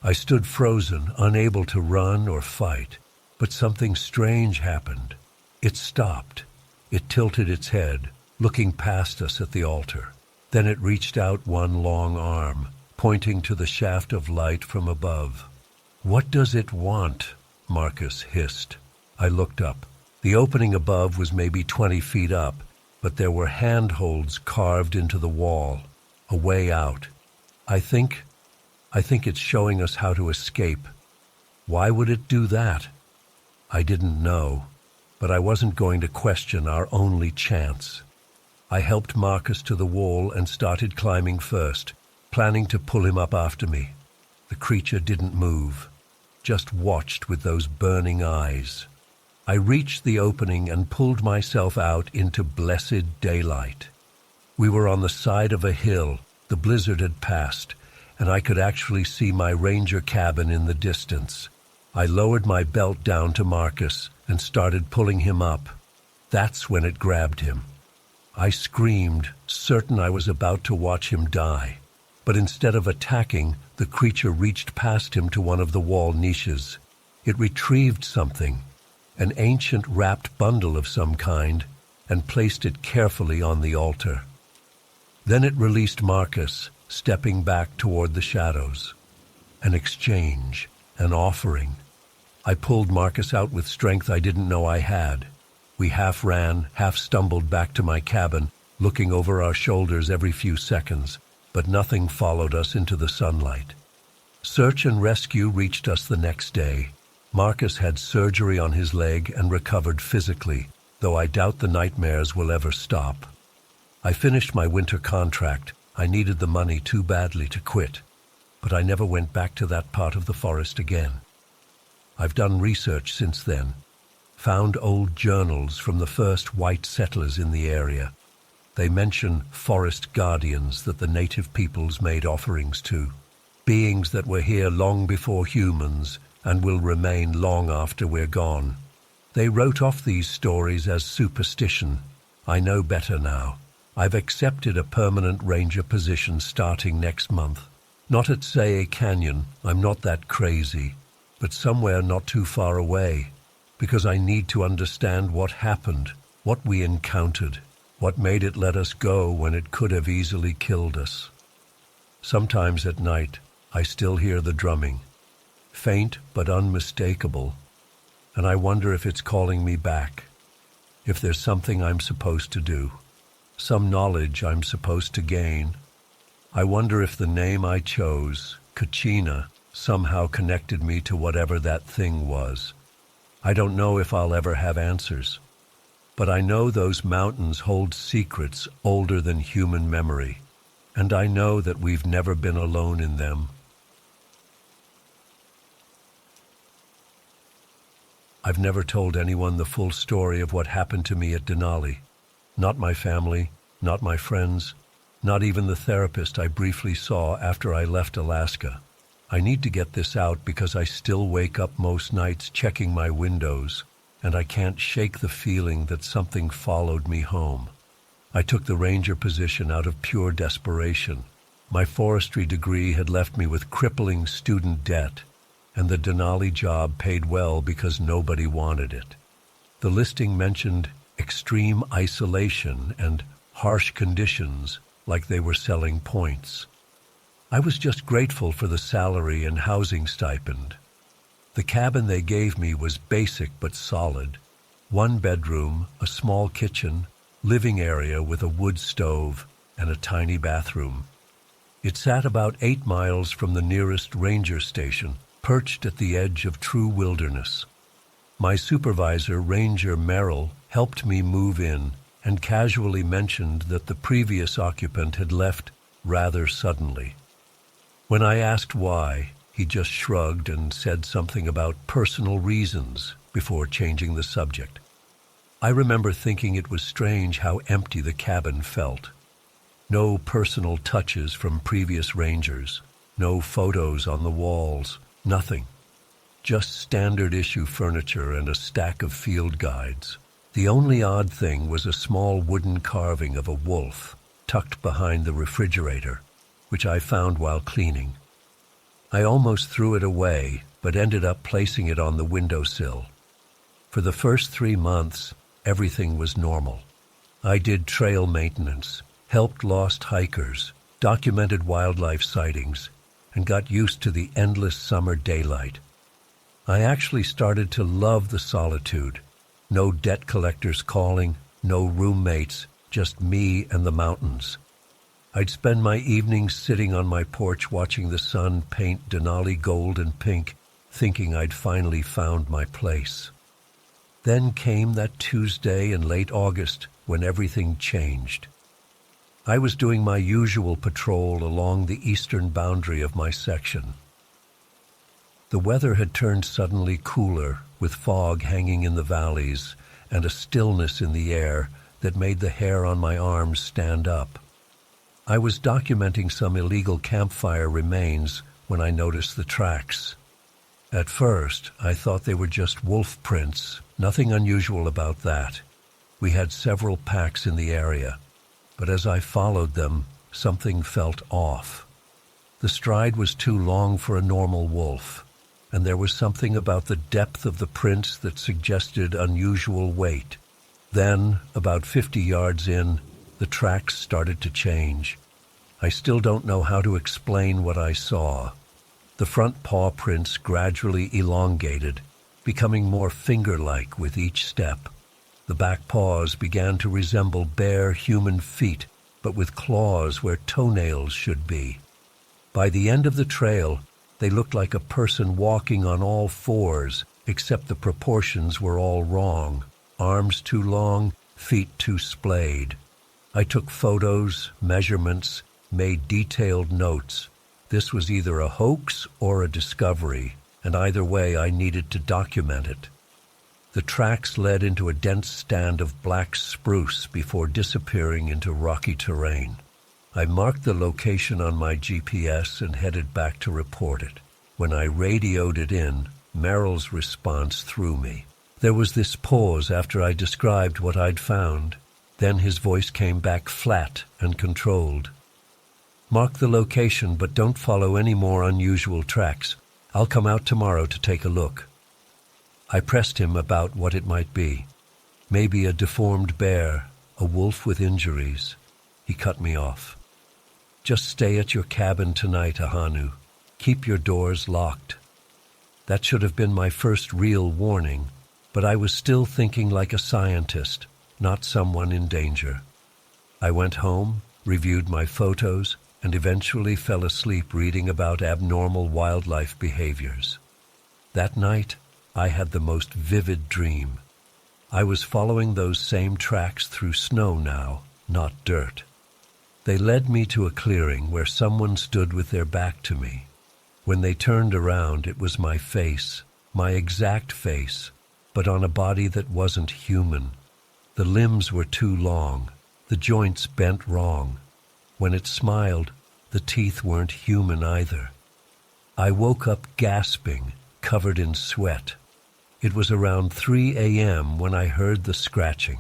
I stood frozen, unable to run or fight, but something strange happened. It stopped. It tilted its head, looking past us at the altar. Then it reached out one long arm, pointing to the shaft of light from above. "What does it want?" Marcus hissed. I looked up. The opening above was maybe 20 feet up, but there were handholds carved into the wall, a way out. I think it's showing us how to escape. Why would it do that? I didn't know, but I wasn't going to question our only chance. I helped Marcus to the wall and started climbing first, planning to pull him up after me. The creature didn't move, just watched with those burning eyes. I reached the opening and pulled myself out into blessed daylight. We were on the side of a hill. The blizzard had passed, and I could actually see my ranger cabin in the distance. I lowered my belt down to Marcus and started pulling him up. That's when it grabbed him. I screamed, certain I was about to watch him die. But instead of attacking, the creature reached past him to one of the wall niches. It retrieved something, an ancient wrapped bundle of some kind, and placed it carefully on the altar. Then it released Marcus, stepping back toward the shadows. An exchange, an offering. I pulled Marcus out with strength I didn't know I had. We half ran, half stumbled back to my cabin, looking over our shoulders every few seconds, but nothing followed us into the sunlight. Search and rescue reached us the next day. Marcus had surgery on his leg and recovered physically, though I doubt the nightmares will ever stop. I finished my winter contract. I needed the money too badly to quit, but I never went back to that part of the forest again. I've done research since then, found old journals from the first white settlers in the area. They mention forest guardians that the native peoples made offerings to, beings that were here long before humans and will remain long after we're gone. They wrote off these stories as superstition. I know better now. I've accepted a permanent ranger position starting next month. Not at Say Canyon, I'm not that crazy, but somewhere not too far away, because I need to understand what happened, what we encountered, what made it let us go when it could have easily killed us. Sometimes at night, I still hear the drumming, faint but unmistakable, and I wonder if it's calling me back, if there's something I'm supposed to do. Some knowledge I'm supposed to gain. I wonder if the name I chose, Kachina, somehow connected me to whatever that thing was. I don't know if I'll ever have answers, but I know those mountains hold secrets older than human memory, and I know that we've never been alone in them. I've never told anyone the full story of what happened to me at Denali. Not my family, not my friends, not even the therapist I briefly saw after I left Alaska. I need to get this out because I still wake up most nights checking my windows, and I can't shake the feeling that something followed me home. I took the ranger position out of pure desperation. My forestry degree had left me with crippling student debt, and the Denali job paid well because nobody wanted it. The listing mentioned extreme isolation and harsh conditions like they were selling points. I was just grateful for the salary and housing stipend. The cabin they gave me was basic but solid. 1 bedroom, a small kitchen, living area with a wood stove, and a tiny bathroom. It sat about 8 miles from the nearest ranger station, perched at the edge of true wilderness. My supervisor, Ranger Merrill, helped me move in and casually mentioned that the previous occupant had left rather suddenly. When I asked why, he just shrugged and said something about personal reasons before changing the subject. I remember thinking it was strange how empty the cabin felt. No personal touches from previous rangers, no photos on the walls, nothing. Just standard issue furniture and a stack of field guides. The only odd thing was a small wooden carving of a wolf tucked behind the refrigerator, which I found while cleaning. I almost threw it away, but ended up placing it on the windowsill. For the first 3 months, everything was normal. I did trail maintenance, helped lost hikers, documented wildlife sightings, and got used to the endless summer daylight. I actually started to love the solitude. No debt collectors calling, no roommates, just me and the mountains. I'd spend my evenings sitting on my porch watching the sun paint Denali gold and pink, thinking I'd finally found my place. Then came that Tuesday in late August when everything changed. I was doing my usual patrol along the eastern boundary of my section. The weather had turned suddenly cooler, with fog hanging in the valleys and a stillness in the air that made the hair on my arms stand up. I was documenting some illegal campfire remains when I noticed the tracks. At first, I thought they were just wolf prints, nothing unusual about that. We had several packs in the area, but as I followed them, something felt off. The stride was too long for a normal wolf, and there was something about the depth of the prints that suggested unusual weight. Then, about 50 yards in, the tracks started to change. I still don't know how to explain what I saw. The front paw prints gradually elongated, becoming more finger-like with each step. The back paws began to resemble bare human feet, but with claws where toenails should be. By the end of the trail, they looked like a person walking on all fours, except the proportions were all wrong. Arms too long, feet too splayed. I took photos, measurements, made detailed notes. This was either a hoax or a discovery, and either way I needed to document it. The tracks led into a dense stand of black spruce before disappearing into rocky terrain. I marked the location on my GPS and headed back to report it. When I radioed it in, Merrill's response threw me. There was this pause after I described what I'd found. Then his voice came back flat and controlled. "Mark the location, but don't follow any more unusual tracks. I'll come out tomorrow to take a look." I pressed him about what it might be. Maybe a deformed bear, a wolf with injuries. He cut me off. "Just stay at your cabin tonight, Ahanu. Keep your doors locked." That should have been my first real warning, but I was still thinking like a scientist, not someone in danger. I went home, reviewed my photos, and eventually fell asleep reading about abnormal wildlife behaviors. That night, I had the most vivid dream. I was following those same tracks through snow now, not dirt. They led me to a clearing where someone stood with their back to me. When they turned around, it was my face, my exact face, but on a body that wasn't human. The limbs were too long, the joints bent wrong. When it smiled, the teeth weren't human either. I woke up gasping, covered in sweat. It was around 3 a.m. when I heard the scratching.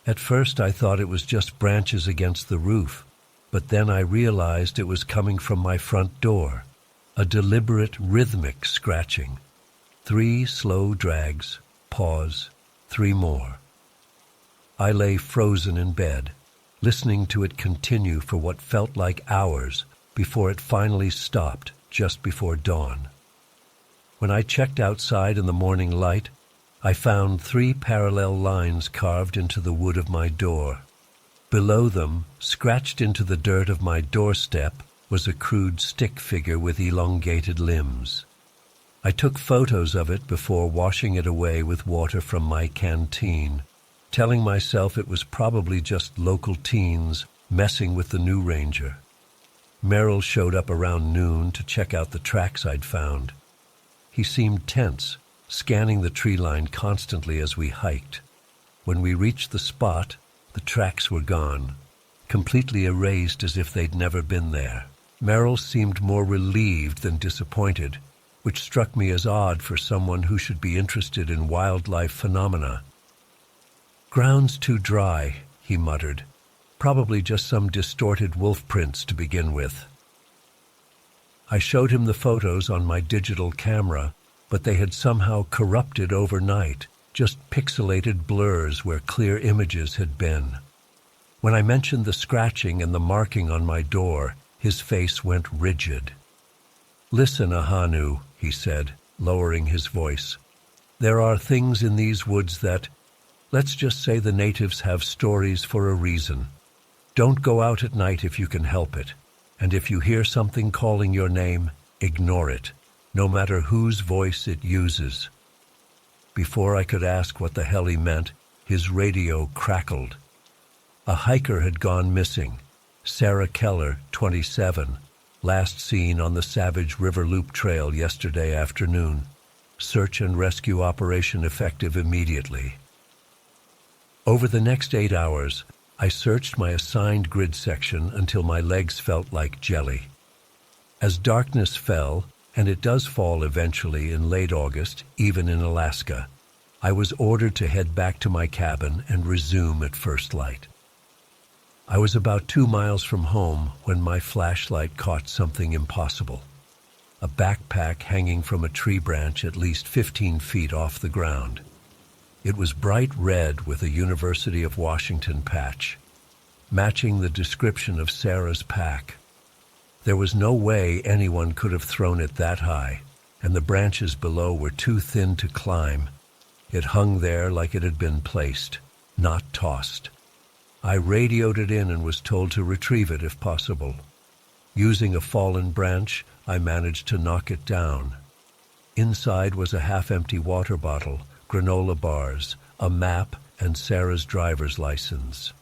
At first I thought it was just branches against the roof, but then I realized it was coming from my front door. A deliberate, rhythmic scratching. 3 slow drags, pause, 3 more. I lay frozen in bed, listening to it continue for what felt like hours before it finally stopped just before dawn. When I checked outside in the morning light, I found 3 parallel lines carved into the wood of my door. Below them, scratched into the dirt of my doorstep, was a crude stick figure with elongated limbs. I took photos of it before washing it away with water from my canteen, telling myself it was probably just local teens messing with the new ranger. Merrill showed up around noon to check out the tracks I'd found. He seemed tense, scanning the tree line constantly as we hiked. When we reached the spot, the tracks were gone, completely erased as if they'd never been there. Merrill seemed more relieved than disappointed, which struck me as odd for someone who should be interested in wildlife phenomena. "Ground's too dry," he muttered. "Probably just some distorted wolf prints to begin with." I showed him the photos on my digital camera, but they had somehow corrupted overnight, just pixelated blurs where clear images had been. When I mentioned the scratching and the marking on my door, his face went rigid. "Listen, Ahanu," he said, lowering his voice. "There are things in these woods that, let's just say the natives have stories for a reason. Don't go out at night if you can help it, and if you hear something calling your name, ignore it, no matter whose voice it uses." Before I could ask what the hell he meant, his radio crackled. A hiker had gone missing, Sarah Keller, 27, last seen on the Savage River Loop Trail yesterday afternoon. Search and rescue operation effective immediately. Over the next 8 hours, I searched my assigned grid section until my legs felt like jelly. As darkness fell, and it does fall eventually in late August, even in Alaska, I was ordered to head back to my cabin and resume at first light. I was about 2 miles from home when my flashlight caught something impossible. A backpack hanging from a tree branch at least 15 feet off the ground. It was bright red with a University of Washington patch, matching the description of Sarah's pack. There was no way anyone could have thrown it that high, and the branches below were too thin to climb. It hung there like it had been placed, not tossed. I radioed it in and was told to retrieve it if possible. Using a fallen branch, I managed to knock it down. Inside was a half-empty water bottle, granola bars, a map, and Sarah's driver's license.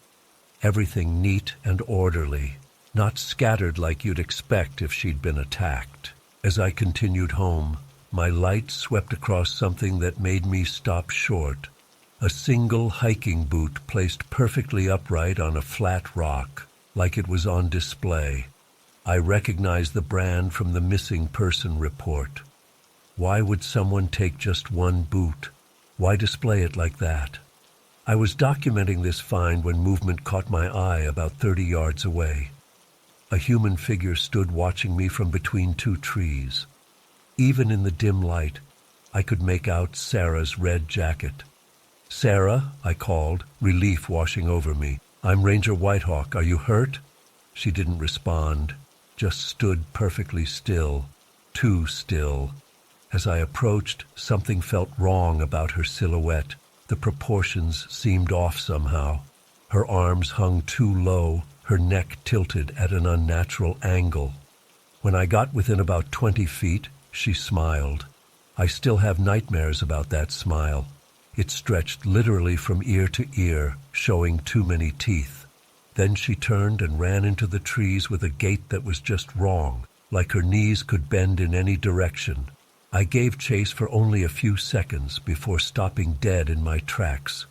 Everything neat and orderly, not scattered like you'd expect if she'd been attacked. As I continued home, my light swept across something that made me stop short. A single hiking boot placed perfectly upright on a flat rock, like it was on display. I recognized the brand from the missing person report. Why would someone take just one boot? Why display it like that? I was documenting this find when movement caught my eye about 30 yards away. A human figure stood watching me from between 2 trees. Even in the dim light, I could make out Sarah's red jacket. "Sarah," I called, relief washing over me. "I'm Ranger Whitehawk. Are you hurt?" She didn't respond, just stood perfectly still, too still. As I approached, something felt wrong about her silhouette. The proportions seemed off somehow. Her arms hung too low, her neck tilted at an unnatural angle. When I got within about 20 feet, she smiled. I still have nightmares about that smile. It stretched literally from ear to ear, showing too many teeth. Then she turned and ran into the trees with a gait that was just wrong, like her knees could bend in any direction. I gave chase for only a few seconds before stopping dead in my tracks.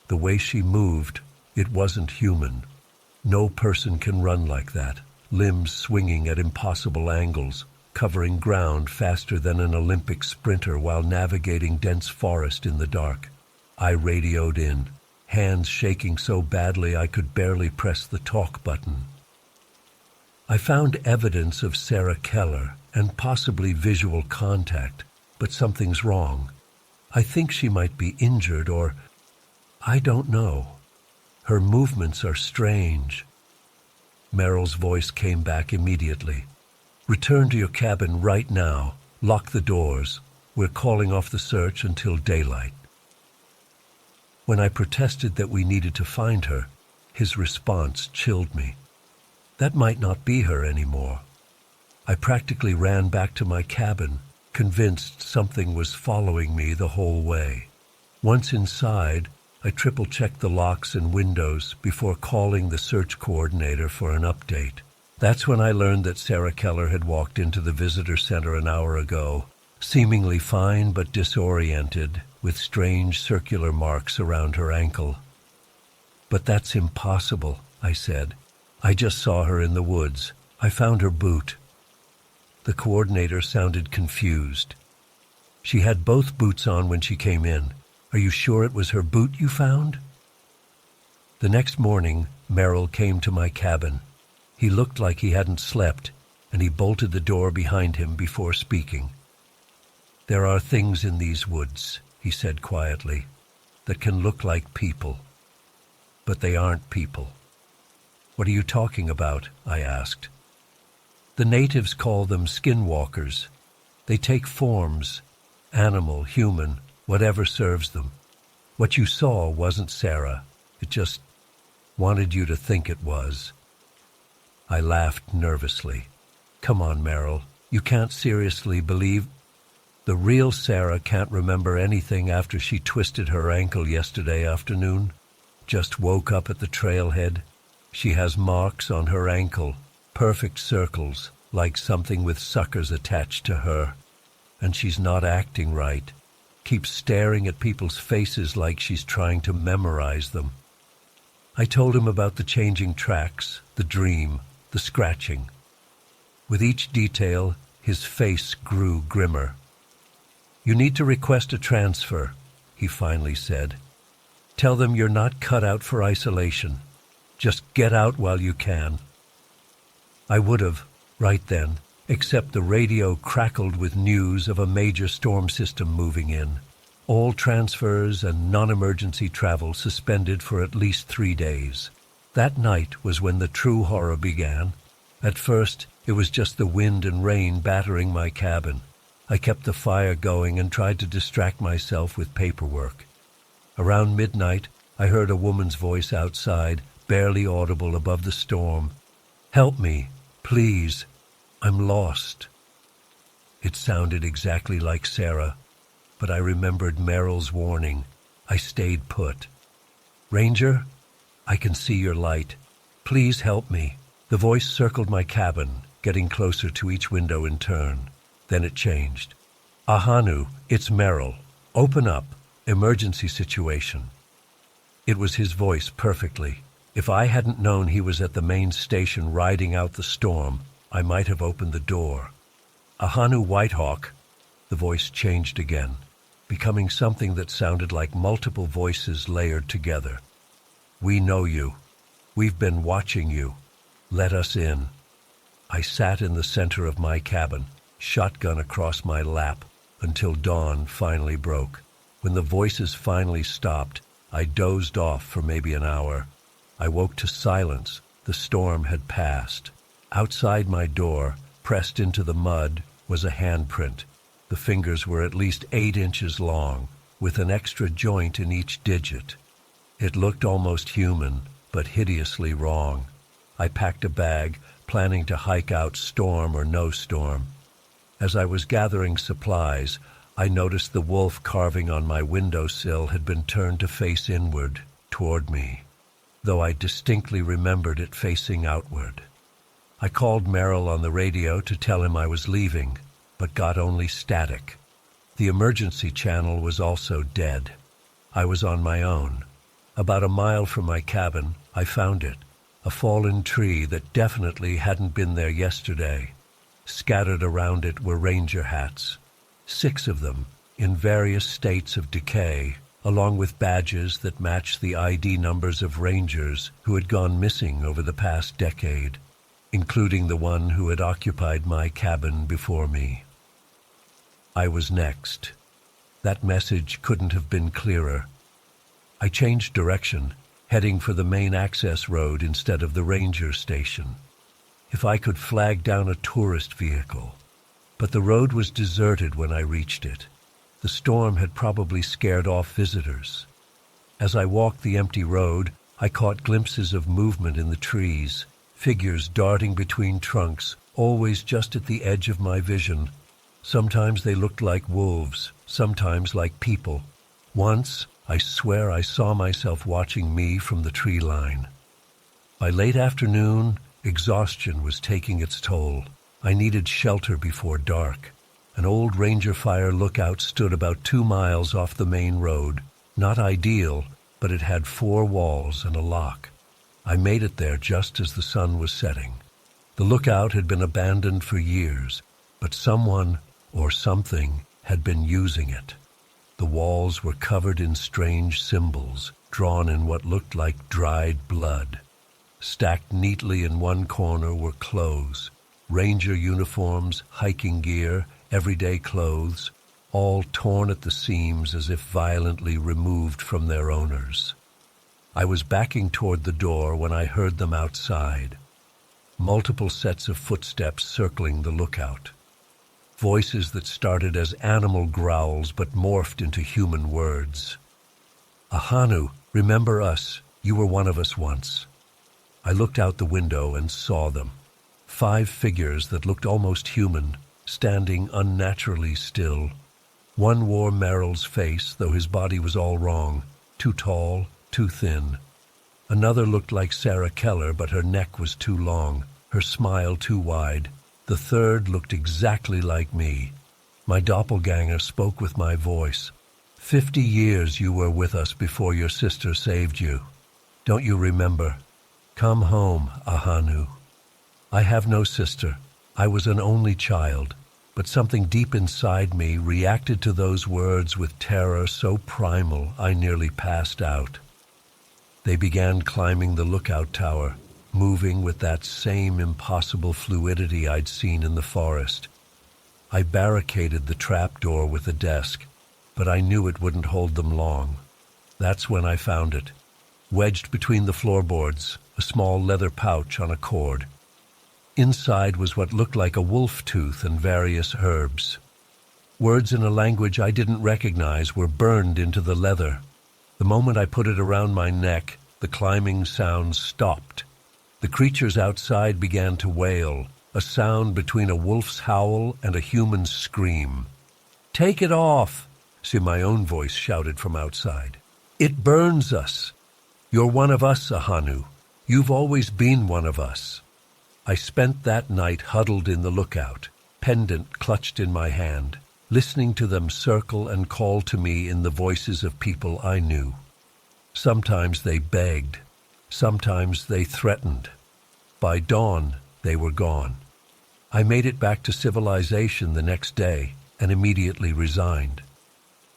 The way she moved, it wasn't human. No person can run like that, limbs swinging at impossible angles, covering ground faster than an Olympic sprinter while navigating dense forest in the dark. I radioed in, hands shaking so badly I could barely press the talk button. I found evidence of Sarah Keller and possibly visual contact, but something's wrong. I think she might be injured or I don't know. Her movements are strange. Merrill's voice came back immediately. Return to your cabin right now. Lock the doors. We're calling off the search until daylight. When I protested that we needed to find her, his response chilled me. That might not be her anymore. I practically ran back to my cabin, convinced something was following me the whole way. Once inside, I triple-checked the locks and windows before calling the search coordinator for an update. That's when I learned that Sarah Keller had walked into the visitor center an hour ago, seemingly fine but disoriented, with strange circular marks around her ankle. But that's impossible, I said. I just saw her in the woods. I found her boot. The coordinator sounded confused. She had both boots on when she came in. Are you sure it was her boot you found? The next morning, Merrill came to my cabin. He looked like he hadn't slept, and he bolted the door behind him before speaking. There are things in these woods, he said quietly, that can look like people. But they aren't people. What are you talking about? I asked. The natives call them skinwalkers. They take forms, animal, human, whatever serves them. What you saw wasn't Sarah. It just wanted you to think it was. I laughed nervously. Come on, Merrill. You can't seriously believe... The real Sarah can't remember anything after she twisted her ankle yesterday afternoon. Just woke up at the trailhead. She has marks on her ankle, perfect circles, like something with suckers attached to her. And she's not acting right. Keeps staring at people's faces like she's trying to memorize them. I told him about the changing tracks, the dream, the scratching. With each detail, his face grew grimmer. You need to request a transfer, he finally said. Tell them you're not cut out for isolation. Just get out while you can. I would have, right then, except the radio crackled with news of a major storm system moving in. All transfers and non-emergency travel suspended for at least 3 days. That night was when the true horror began. At first, it was just the wind and rain battering my cabin. I kept the fire going and tried to distract myself with paperwork. Around midnight, I heard a woman's voice outside, barely audible above the storm. Help me, please. I'm lost. It sounded exactly like Sarah, but I remembered Merrill's warning. I stayed put. Ranger, I can see your light. Please help me. The voice circled my cabin, getting closer to each window in turn. Then it changed. Ahanu, it's Merrill. Open up. Emergency situation. It was his voice perfectly. If I hadn't known he was at the main station riding out the storm, I might have opened the door. Ahanu Whitehawk. The voice changed again, becoming something that sounded like multiple voices layered together. We know you. We've been watching you. Let us in. I sat in the center of my cabin, shotgun across my lap, until dawn finally broke. When the voices finally stopped, I dozed off for maybe an hour. I woke to silence. The storm had passed. Outside my door, pressed into the mud, was a handprint. The fingers were at least 8 inches long, with an extra joint in each digit. It looked almost human, but hideously wrong. I packed a bag, planning to hike out storm or no storm. As I was gathering supplies, I noticed the wolf carving on my windowsill had been turned to face inward, toward me, though I distinctly remembered it facing outward. I called Merrill on the radio to tell him I was leaving, but got only static. The emergency channel was also dead. I was on my own. About a mile from my cabin, I found it, a fallen tree that definitely hadn't been there yesterday. Scattered around it were ranger hats, 6 of them, in various states of decay, along with badges that matched the ID numbers of rangers who had gone missing over the past decade, including the one who had occupied my cabin before me. I was next. That message couldn't have been clearer. I changed direction, heading for the main access road instead of the ranger station. If I could flag down a tourist vehicle. But the road was deserted when I reached it. The storm had probably scared off visitors. As I walked the empty road, I caught glimpses of movement in the trees, figures darting between trunks, always just at the edge of my vision. Sometimes they looked like wolves, sometimes like people. Once, I swear I saw myself watching me from the tree line. By late afternoon, exhaustion was taking its toll. I needed shelter before dark. An old Ranger Fire lookout stood about 2 miles off the main road. Not ideal, but it had 4 walls and a lock. I made it there just as the sun was setting. The lookout had been abandoned for years, but someone or something had been using it. The walls were covered in strange symbols, drawn in what looked like dried blood. Stacked neatly in one corner were clothes, ranger uniforms, hiking gear, everyday clothes, all torn at the seams as if violently removed from their owners. I was backing toward the door when I heard them outside. Multiple sets of footsteps circling the lookout. Voices that started as animal growls but morphed into human words. "Ahanu, remember us. You were one of us once." I looked out the window and saw them. 5 figures that looked almost human, standing unnaturally still. One wore Merrill's face, though his body was all wrong, too tall, too thin. Another looked like Sarah Keller, but her neck was too long, her smile too wide. The third looked exactly like me. My doppelganger spoke with my voice. 50 years you were with us before your sister saved you. Don't you remember? Come home, Ahanu. I have no sister. I was an only child, but something deep inside me reacted to those words with terror so primal I nearly passed out. They began climbing the lookout tower, moving with that same impossible fluidity I'd seen in the forest. I barricaded the trapdoor with a desk, but I knew it wouldn't hold them long. That's when I found it. Wedged between the floorboards, a small leather pouch on a cord. Inside was what looked like a wolf tooth and various herbs. Words in a language I didn't recognize were burned into the leather. The moment I put it around my neck, the climbing sounds stopped. The creatures outside began to wail, a sound between a wolf's howl and a human scream. "Take it off!" my own voice shouted from outside. "It burns us! You're one of us, Ahanu. You've always been one of us." I spent that night huddled in the lookout, pendant clutched in my hand, listening to them circle and call to me in the voices of people I knew. Sometimes they begged, sometimes they threatened. By dawn, they were gone. I made it back to civilization the next day and immediately resigned.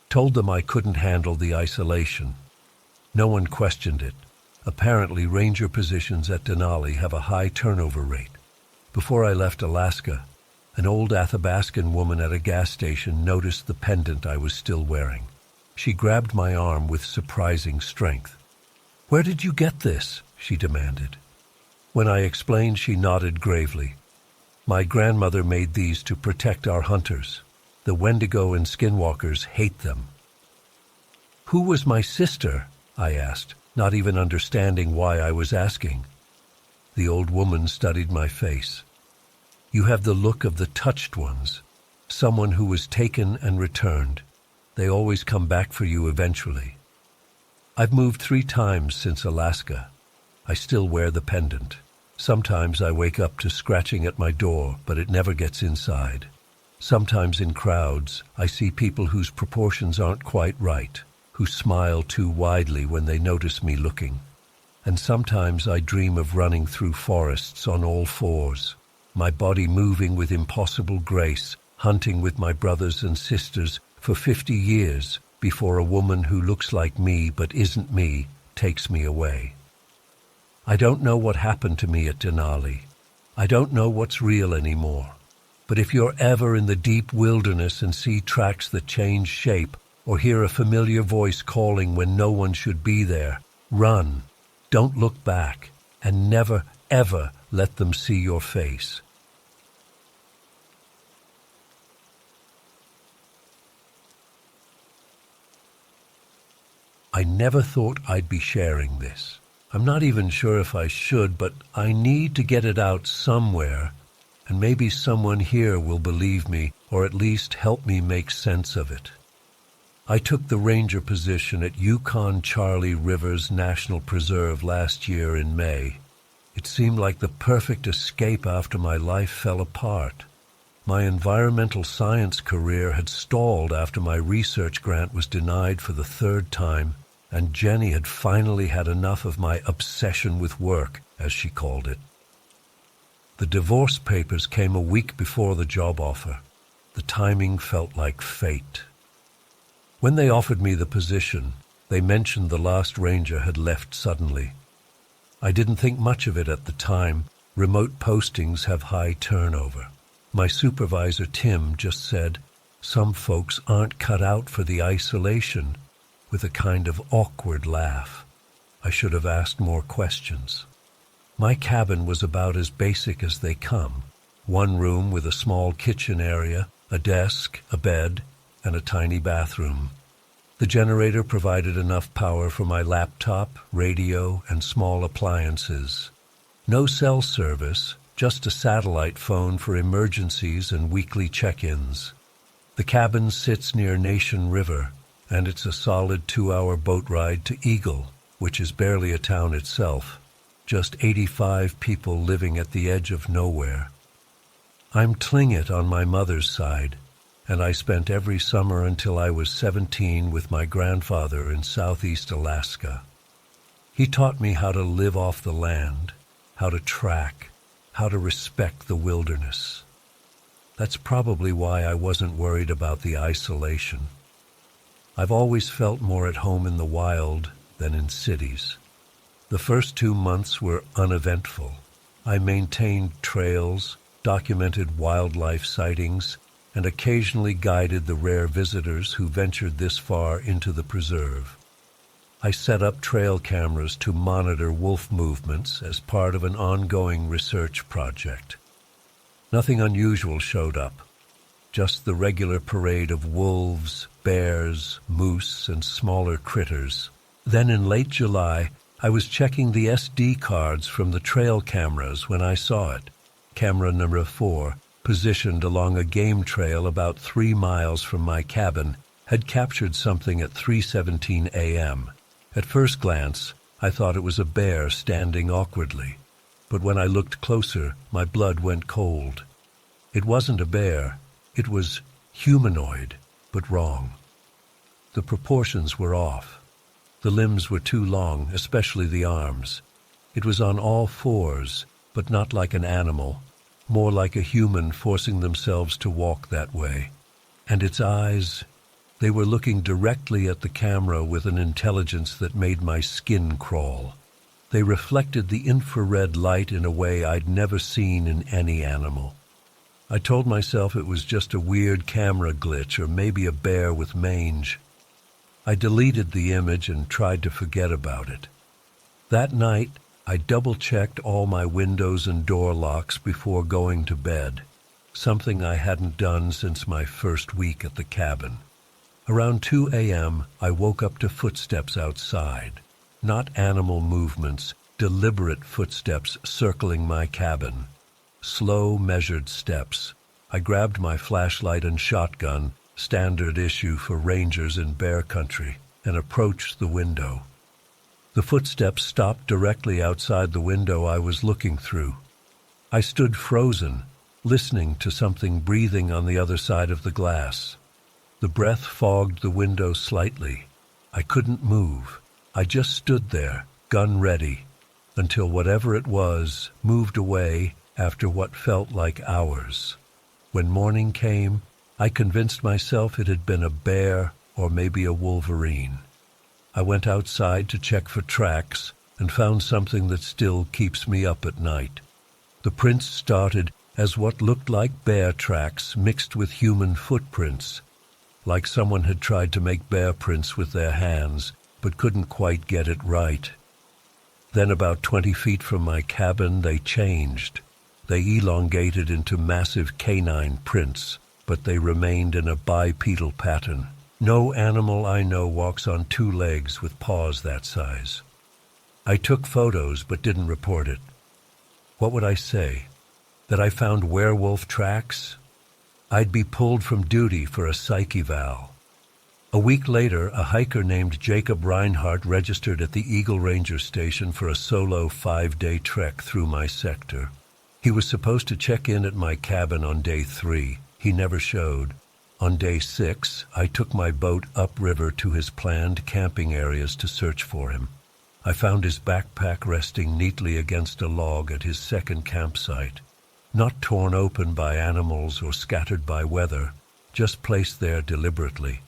Told them I couldn't handle the isolation. No one questioned it. Apparently, ranger positions at Denali have a high turnover rate. Before I left Alaska, an old Athabascan woman at a gas station noticed the pendant I was still wearing. She grabbed my arm with surprising strength. "Where did you get this?" she demanded. When I explained, she nodded gravely. "My grandmother made these to protect our hunters. The Wendigo and Skinwalkers hate them." "Who was my sister?" I asked, not even understanding why I was asking. The old woman studied my face. "You have the look of the touched ones, someone who was taken and returned. They always come back for you eventually. I've moved 3 times since Alaska. I still wear the pendant. Sometimes I wake up to scratching at my door, but it never gets inside. Sometimes in crowds, I see people whose proportions aren't quite right, who smile too widely when they notice me looking. And sometimes I dream of running through forests on all 4s. my body moving with impossible grace, hunting with my brothers and sisters for 50 years before a woman who looks like me but isn't me takes me away. I don't know what happened to me at Denali. I don't know what's real anymore. But if you're ever in the deep wilderness and see tracks that change shape, or hear a familiar voice calling when no one should be there, run. Don't look back, and never, ever let them see your face. I never thought I'd be sharing this. I'm not even sure if I should, but I need to get it out somewhere, and maybe someone here will believe me, or at least help me make sense of it. I took the ranger position at Yukon-Charlie Rivers National Preserve last year in May. It seemed like the perfect escape after my life fell apart. My environmental science career had stalled after my research grant was denied for the third time, and Jenny had finally had enough of my obsession with work, as she called it. The divorce papers came a week before the job offer. The timing felt like fate. When they offered me the position, they mentioned the last ranger had left suddenly. I didn't think much of it at the time. Remote postings have high turnover. My supervisor, Tim, just said, "Some folks aren't cut out for the isolation," with a kind of awkward laugh. I should have asked more questions. My cabin was about as basic as they come. One room with a small kitchen area, a desk, a bed, and a tiny bathroom. The generator provided enough power for my laptop, radio, and small appliances. No cell service, just a satellite phone for emergencies and weekly check-ins. The cabin sits near Nation River, and it's a solid 2-hour boat ride to Eagle, which is barely a town itself. Just 85 people living at the edge of nowhere. I'm Tlingit on my mother's side, and I spent every summer until I was 17 with my grandfather in southeast Alaska. He taught me how to live off the land, how to track, how to respect the wilderness. That's probably why I wasn't worried about the isolation. I've always felt more at home in the wild than in cities. The first 2 months were uneventful. I maintained trails, documented wildlife sightings, and occasionally guided the rare visitors who ventured this far into the preserve. I set up trail cameras to monitor wolf movements as part of an ongoing research project. Nothing unusual showed up, just the regular parade of wolves, bears, moose, and smaller critters. Then in late July, I was checking the SD cards from the trail cameras when I saw it. Camera number 4, positioned along a game trail about 3 miles from my cabin, had captured something at 3:17 a.m. At first glance, I thought it was a bear standing awkwardly, but when I looked closer, my blood went cold. It wasn't a bear. It was humanoid, but wrong. The proportions were off. The limbs were too long, especially the arms. It was on all fours, but not like an animal, more like a human forcing themselves to walk that way. And its eyes, they were looking directly at the camera with an intelligence that made my skin crawl. They reflected the infrared light in a way I'd never seen in any animal. I told myself it was just a weird camera glitch or maybe a bear with mange. I deleted the image and tried to forget about it. That night, I double-checked all my windows and door locks before going to bed, something I hadn't done since my first week at the cabin. Around 2 a.m., I woke up to footsteps outside. Not animal movements, deliberate footsteps circling my cabin. Slow, measured steps. I grabbed my flashlight and shotgun, standard issue for rangers in bear country, and approached the window. The footsteps stopped directly outside the window I was looking through. I stood frozen, listening to something breathing on the other side of the glass. The breath fogged the window slightly. I couldn't move. I just stood there, gun ready, until whatever it was moved away after what felt like hours. When morning came, I convinced myself it had been a bear or maybe a wolverine. I went outside to check for tracks and found something that still keeps me up at night. The prints started as what looked like bear tracks mixed with human footprints, like someone had tried to make bear prints with their hands but couldn't quite get it right. Then about 20 feet from my cabin they changed. They elongated into massive canine prints, but they remained in a bipedal pattern. No animal I know walks on 2 legs with paws that size. I took photos but didn't report it. What would I say? That I found werewolf tracks? I'd be pulled from duty for a psych eval. A week later, a hiker named Jacob Reinhardt registered at the Eagle Ranger Station for a solo 5-day trek through my sector. He was supposed to check in at my cabin on day 3. He never showed. On day 6, I took my boat upriver to his planned camping areas to search for him. I found his backpack resting neatly against a log at his second campsite, not torn open by animals or scattered by weather, just placed there deliberately.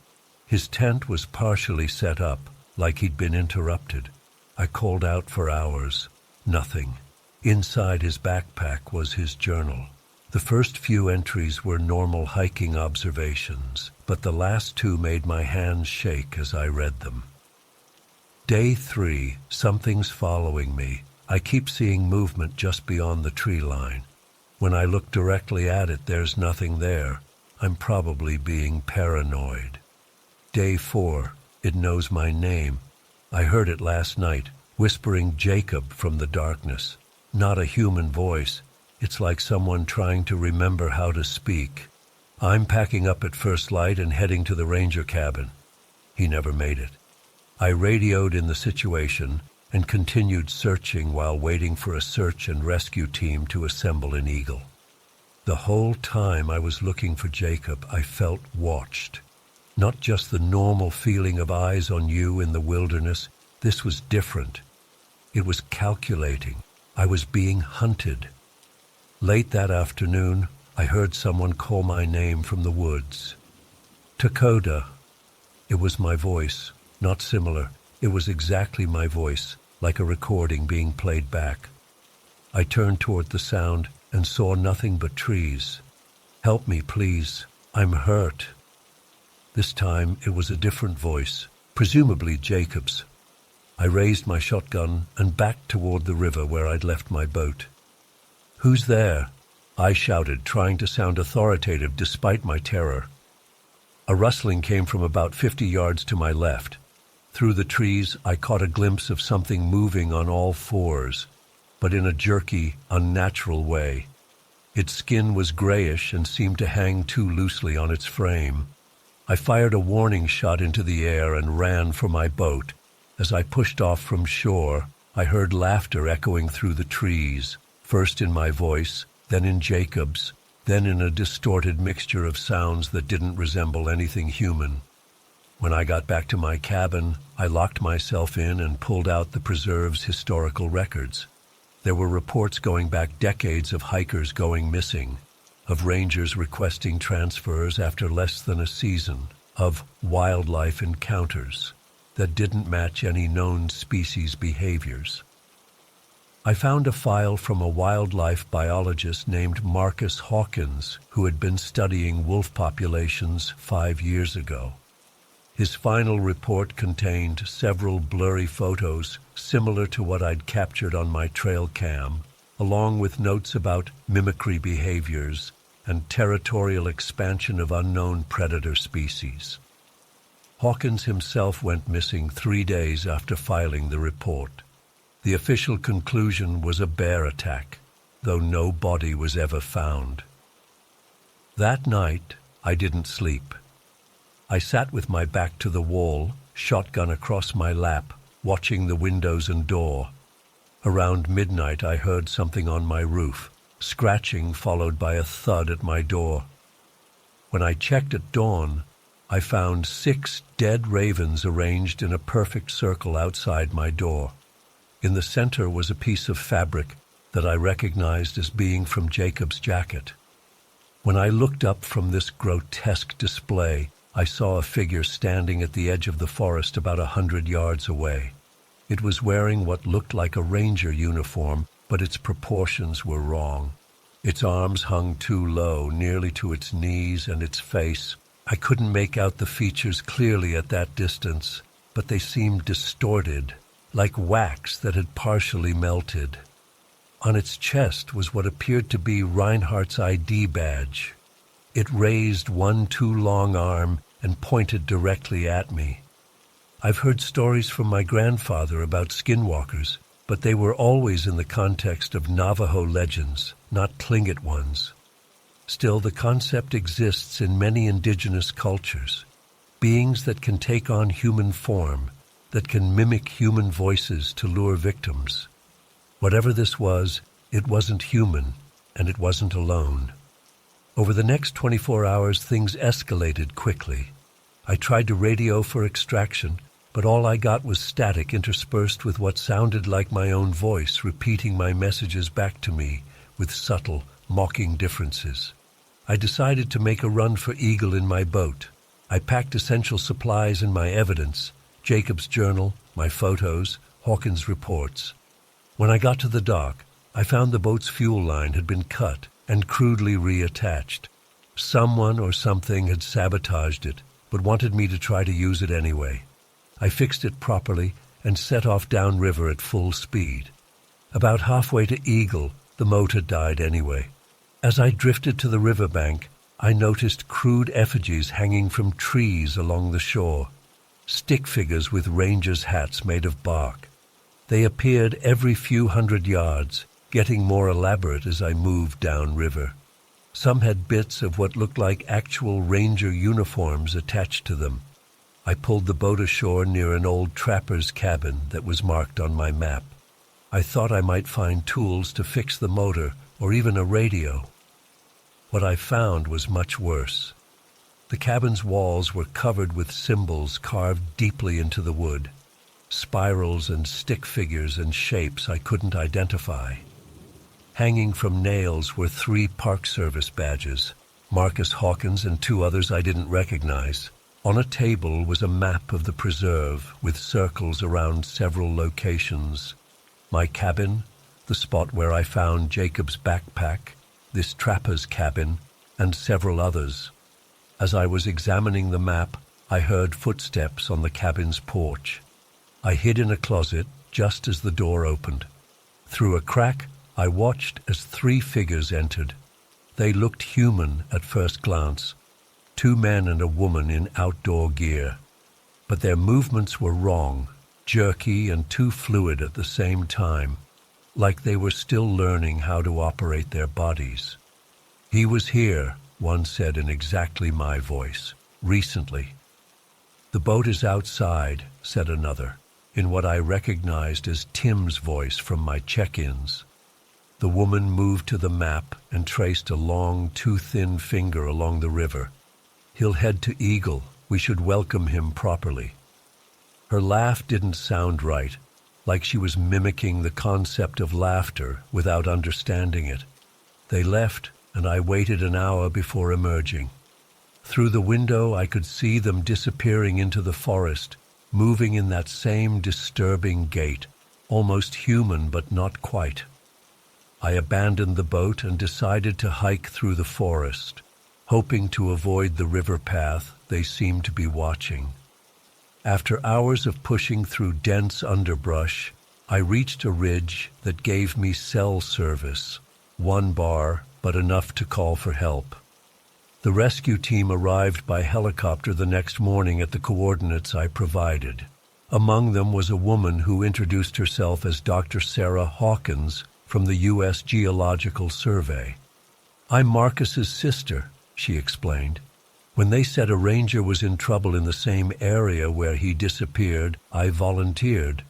His tent was partially set up, like he'd been interrupted. I called out for hours. Nothing. Inside his backpack was his journal. The first few entries were normal hiking observations, but the last 2 made my hands shake as I read them. Day 3, something's following me. I keep seeing movement just beyond the tree line. When I look directly at it, there's nothing there. I'm probably being paranoid. Day 4, it knows my name. I heard it last night, whispering Jacob from the darkness. Not a human voice. It's like someone trying to remember how to speak. I'm packing up at first light and heading to the ranger cabin. He never made it. I radioed in the situation and continued searching while waiting for a search and rescue team to assemble in Eagle. The whole time I was looking for Jacob, I felt watched. Not just the normal feeling of eyes on you in the wilderness. This was different. It was calculating. I was being hunted. Late that afternoon, I heard someone call my name from the woods. Takoda. It was my voice, not similar. It was exactly my voice, like a recording being played back. I turned toward the sound and saw nothing but trees. Help me, please. I'm hurt. This time it was a different voice, presumably Jacob's. I raised my shotgun and backed toward the river where I'd left my boat. "Who's there?" I shouted, trying to sound authoritative despite my terror. A rustling came from about 50 yards to my left. Through the trees, I caught a glimpse of something moving on all 4s, but in a jerky, unnatural way. Its skin was grayish and seemed to hang too loosely on its frame. I fired a warning shot into the air and ran for my boat. As I pushed off from shore, I heard laughter echoing through the trees, first in my voice, then in Jacob's, then in a distorted mixture of sounds that didn't resemble anything human. When I got back to my cabin, I locked myself in and pulled out the preserve's historical records. There were reports going back decades of hikers going missing, of rangers requesting transfers after less than a season, of wildlife encounters that didn't match any known species behaviors. I found a file from a wildlife biologist named Marcus Hawkins, who had been studying wolf populations 5 years ago. His final report contained several blurry photos similar to what I'd captured on my trail cam, along with notes about mimicry behaviors and territorial expansion of unknown predator species. Hawkins himself went missing 3 days after filing the report. The official conclusion was a bear attack, though no body was ever found. That night, I didn't sleep. I sat with my back to the wall, shotgun across my lap, watching the windows and door. Around midnight, I heard something on my roof, scratching followed by a thud at my door. When I checked at dawn, I found 6 dead ravens arranged in a perfect circle outside my door. In the center was a piece of fabric that I recognized as being from Jacob's jacket. When I looked up from this grotesque display, I saw a figure standing at the edge of the forest about 100 yards away. It was wearing what looked like a ranger uniform, but its proportions were wrong. Its arms hung too low, nearly to its knees, and its face. I couldn't make out the features clearly at that distance, but they seemed distorted, like wax that had partially melted. On its chest was what appeared to be Reinhardt's ID badge. It raised one too long arm and pointed directly at me. I've heard stories from my grandfather about skinwalkers, but they were always in the context of Navajo legends, not Tlingit ones. Still, the concept exists in many indigenous cultures. Beings that can take on human form, that can mimic human voices to lure victims. Whatever this was, it wasn't human, and it wasn't alone. Over the next 24 hours, things escalated quickly. I tried to radio for extraction, but all I got was static interspersed with what sounded like my own voice repeating my messages back to me with subtle, mocking differences. I decided to make a run for Eagle in my boat. I packed essential supplies and my evidence, Jacob's journal, my photos, Hawkins' reports. When I got to the dock, I found the boat's fuel line had been cut and crudely reattached. Someone or something had sabotaged it, but wanted me to try to use it anyway. I fixed it properly and set off downriver at full speed. About halfway to Eagle, the motor died anyway. As I drifted to the riverbank, I noticed crude effigies hanging from trees along the shore, stick figures with rangers' hats made of bark. They appeared every few hundred yards, getting more elaborate as I moved downriver. Some had bits of what looked like actual ranger uniforms attached to them. I pulled the boat ashore near an old trapper's cabin that was marked on my map. I thought I might find tools to fix the motor or even a radio. What I found was much worse. The cabin's walls were covered with symbols carved deeply into the wood, spirals and stick figures and shapes I couldn't identify. Hanging from nails were 3 Park Service badges, Marcus Hawkins and 2 others I didn't recognize. On a table was a map of the preserve with circles around several locations. My cabin, the spot where I found Jacob's backpack, this trapper's cabin, and several others. As I was examining the map, I heard footsteps on the cabin's porch. I hid in a closet just as the door opened. Through a crack, I watched as 3 figures entered. They looked human at first glance, 2 men and a woman in outdoor gear. But their movements were wrong, jerky and too fluid at the same time, like they were still learning how to operate their bodies. "He was here," one said in exactly my voice, "recently." "The boat is outside," said another, in what I recognized as Tim's voice from my check-ins. The woman moved to the map and traced a long, too thin finger along the river. "He'll head to Eagle. We should welcome him properly." Her laugh didn't sound right, like she was mimicking the concept of laughter without understanding it. They left, and I waited an hour before emerging. Through the window, I could see them disappearing into the forest, moving in that same disturbing gait, almost human but not quite. I abandoned the boat and decided to hike through the forest, hoping to avoid the river path they seemed to be watching. After hours of pushing through dense underbrush, I reached a ridge that gave me cell service, 1 bar, but enough to call for help. The rescue team arrived by helicopter the next morning at the coordinates I provided. Among them was a woman who introduced herself as Dr. Sarah Hawkins from the U.S. Geological Survey. "I'm Marcus's sister," she explained. "When they said a ranger was in trouble in the same area where he disappeared, I volunteered."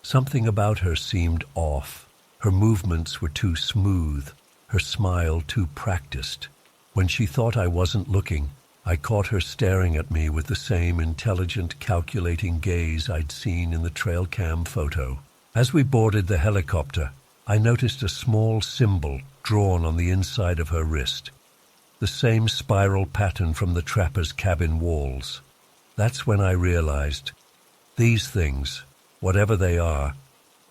Something about her seemed off. Her movements were too smooth, her smile too practiced. When she thought I wasn't looking, I caught her staring at me with the same intelligent, calculating gaze I'd seen in the trail cam photo. As we boarded the helicopter, I noticed a small symbol drawn on the inside of her wrist, the same spiral pattern from the trapper's cabin walls. That's when I realized, these things, whatever they are,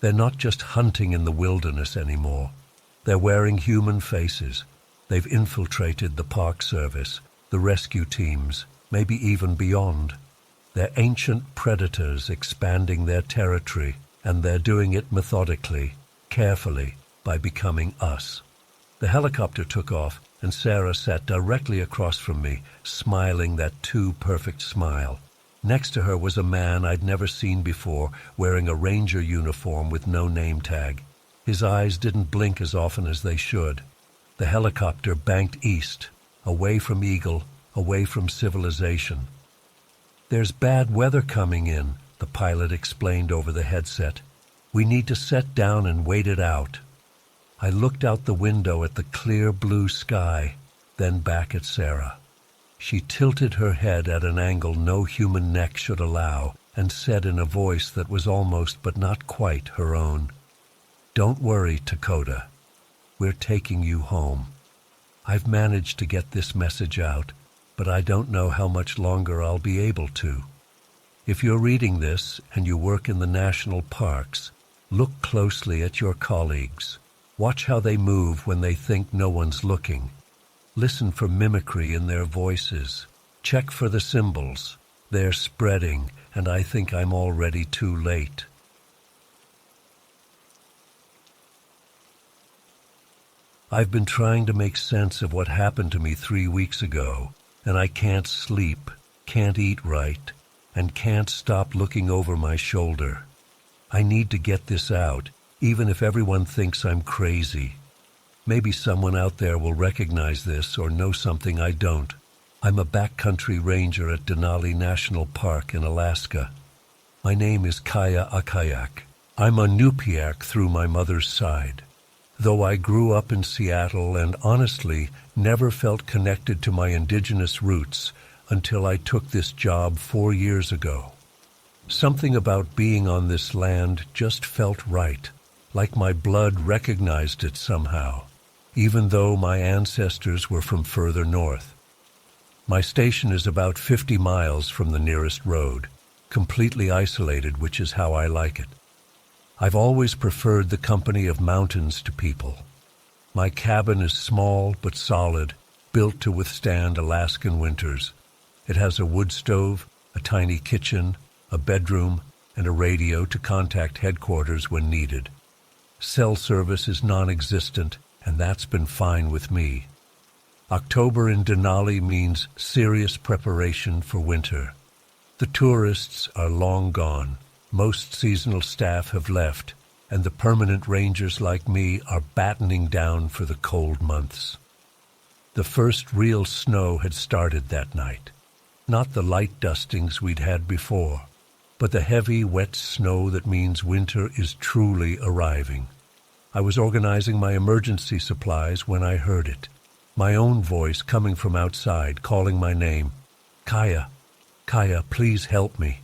they're not just hunting in the wilderness anymore. They're wearing human faces. They've infiltrated the Park Service, the rescue teams, maybe even beyond. They're ancient predators expanding their territory, and they're doing it methodically, carefully, by becoming us. The helicopter took off, and Sarah sat directly across from me, smiling that too-perfect smile. Next to her was a man I'd never seen before, wearing a ranger uniform with no name tag. His eyes didn't blink as often as they should. The helicopter banked east, away from Eagle, away from civilization. "There's bad weather coming in," the pilot explained over the headset. "We need to set down and wait it out." I looked out the window at the clear blue sky, then back at Sarah. She tilted her head at an angle no human neck should allow, and said in a voice that was almost but not quite her own, "Don't worry, Dakota. We're taking you home. I've managed to get this message out, but I don't know how much longer I'll be able to. If you're reading this and you work in the national parks, look closely at your colleagues. Watch how they move when they think no one's looking. Listen for mimicry in their voices. Check for the symbols. They're spreading, and I think I'm already too late." I've been trying to make sense of what happened to me 3 weeks ago, and I can't sleep, can't eat right, and can't stop looking over my shoulder. I need to get this out, even if everyone thinks I'm crazy. Maybe someone out there will recognize this or know something I don't. I'm a backcountry ranger at Denali National Park in Alaska. My name is Kaya Akayak. I'm a Nupiaq through my mother's side. Though I grew up in Seattle and honestly never felt connected to my indigenous roots until I took this job 4 years ago. Something about being on this land just felt right, like my blood recognized it somehow, even though my ancestors were from further north. My station is about 50 miles from the nearest road, completely isolated, which is how I like it. I've always preferred the company of mountains to people. My cabin is small but solid, built to withstand Alaskan winters. It has a wood stove, a tiny kitchen, a bedroom, and a radio to contact headquarters when needed. Cell service is non-existent, and that's been fine with me. October in Denali means serious preparation for winter. The tourists are long gone. Most seasonal staff have left, and the permanent rangers like me are battening down for the cold months. The first real snow had started that night. Not the light dustings we'd had before, but the heavy, wet snow that means winter is truly arriving. I was organizing my emergency supplies when I heard it. My own voice coming from outside, calling my name. "Kaya, Kaya, please help me."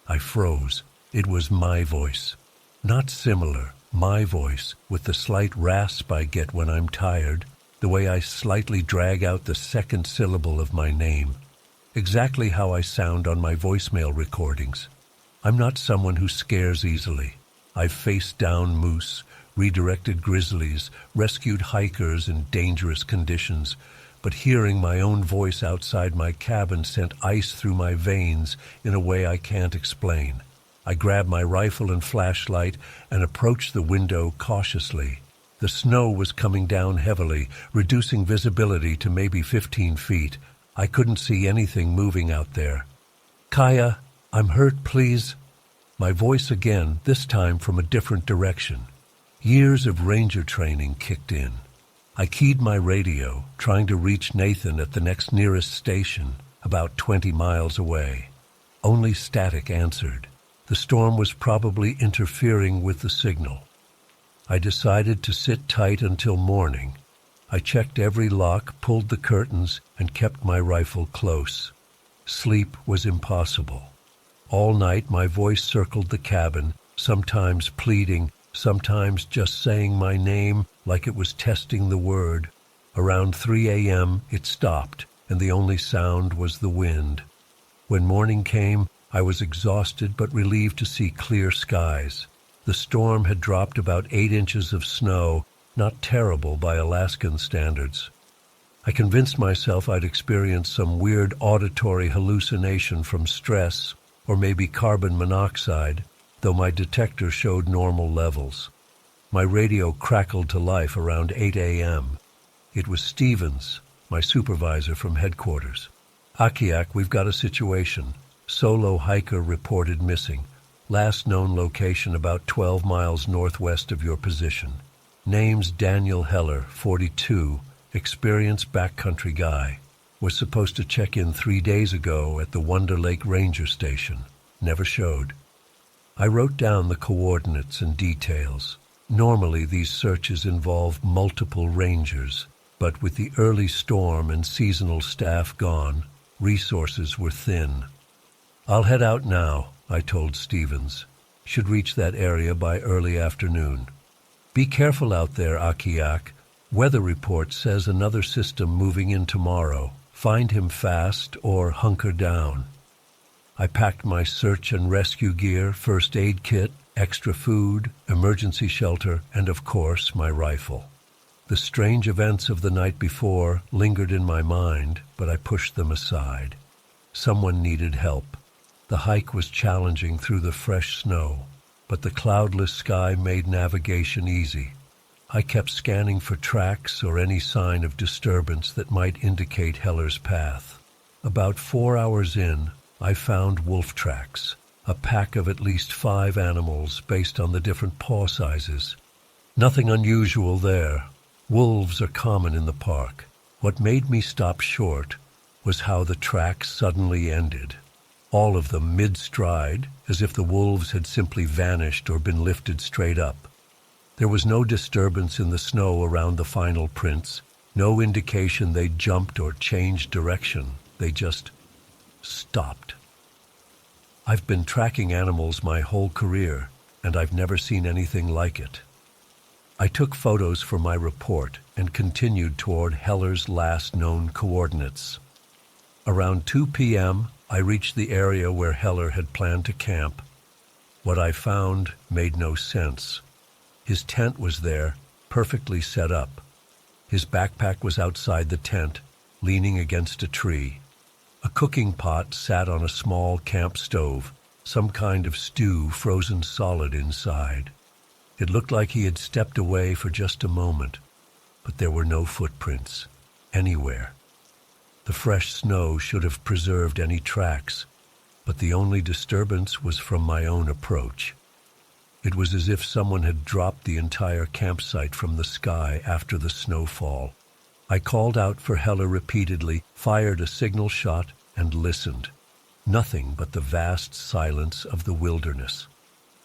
I froze. It was my voice. Not similar, my voice, with the slight rasp I get when I'm tired, the way I slightly drag out the second syllable of my name. Exactly how I sound on my voicemail recordings. I'm not someone who scares easily. I've faced down moose, redirected grizzlies, rescued hikers in dangerous conditions, but hearing my own voice outside my cabin sent ice through my veins in a way I can't explain. I grabbed my rifle and flashlight and approached the window cautiously. The snow was coming down heavily, reducing visibility to maybe 15 feet. I couldn't see anything moving out there. "Kaya, I'm hurt, please." My voice again, this time from a different direction. Years of ranger training kicked in. I keyed my radio, trying to reach Nathan at the next nearest station, about 20 miles away. Only static answered. The storm was probably interfering with the signal. I decided to sit tight until morning. I checked every lock, pulled the curtains, and kept my rifle close. Sleep was impossible. All night my voice circled the cabin, sometimes pleading, sometimes just saying my name like it was testing the word. Around 3 a.m. it stopped, and the only sound was the wind. When morning came, I was exhausted but relieved to see clear skies. The storm had dropped about 8 inches of snow, not terrible by Alaskan standards. I convinced myself I'd experienced some weird auditory hallucination from stress, or maybe carbon monoxide, though my detector showed normal levels. My radio crackled to life around 8 a.m. It was Stevens, my supervisor from headquarters. "Akiak, we've got a situation. Solo hiker reported missing. Last known location about 12 miles northwest of your position. Name's Daniel Heller, 42, experienced backcountry guy. Was supposed to check in 3 days ago at the Wonder Lake Ranger Station. Never showed." I wrote down the coordinates and details. Normally these searches involve multiple rangers, but with the early storm and seasonal staff gone, resources were thin. "I'll head out now," I told Stevens. "Should reach that area by early afternoon." "Be careful out there, Akiak. Weather report says another system moving in tomorrow. Find him fast or hunker down." I packed my search and rescue gear, first aid kit, extra food, emergency shelter, and of course my rifle. The strange events of the night before lingered in my mind, but I pushed them aside. Someone needed help. The hike was challenging through the fresh snow, but the cloudless sky made navigation easy. I kept scanning for tracks or any sign of disturbance that might indicate Heller's path. About 4 hours in, I found wolf tracks, a pack of at least 5 animals based on the different paw sizes. Nothing unusual there. Wolves are common in the park. What made me stop short was how the tracks suddenly ended. All of them mid-stride, as if the wolves had simply vanished or been lifted straight up. There was no disturbance in the snow around the final prints, no indication they jumped or changed direction. They just stopped. I've been tracking animals my whole career, and I've never seen anything like it. I took photos for my report and continued toward Heller's last known coordinates. Around 2 p.m., I reached the area where Heller had planned to camp. What I found made no sense. His tent was there, perfectly set up. His backpack was outside the tent, leaning against a tree. A cooking pot sat on a small camp stove, some kind of stew frozen solid inside. It looked like he had stepped away for just a moment, but there were no footprints anywhere. The fresh snow should have preserved any tracks, but the only disturbance was from my own approach. It was as if someone had dropped the entire campsite from the sky after the snowfall. I called out for Heller repeatedly, fired a signal shot, and listened. Nothing but the vast silence of the wilderness.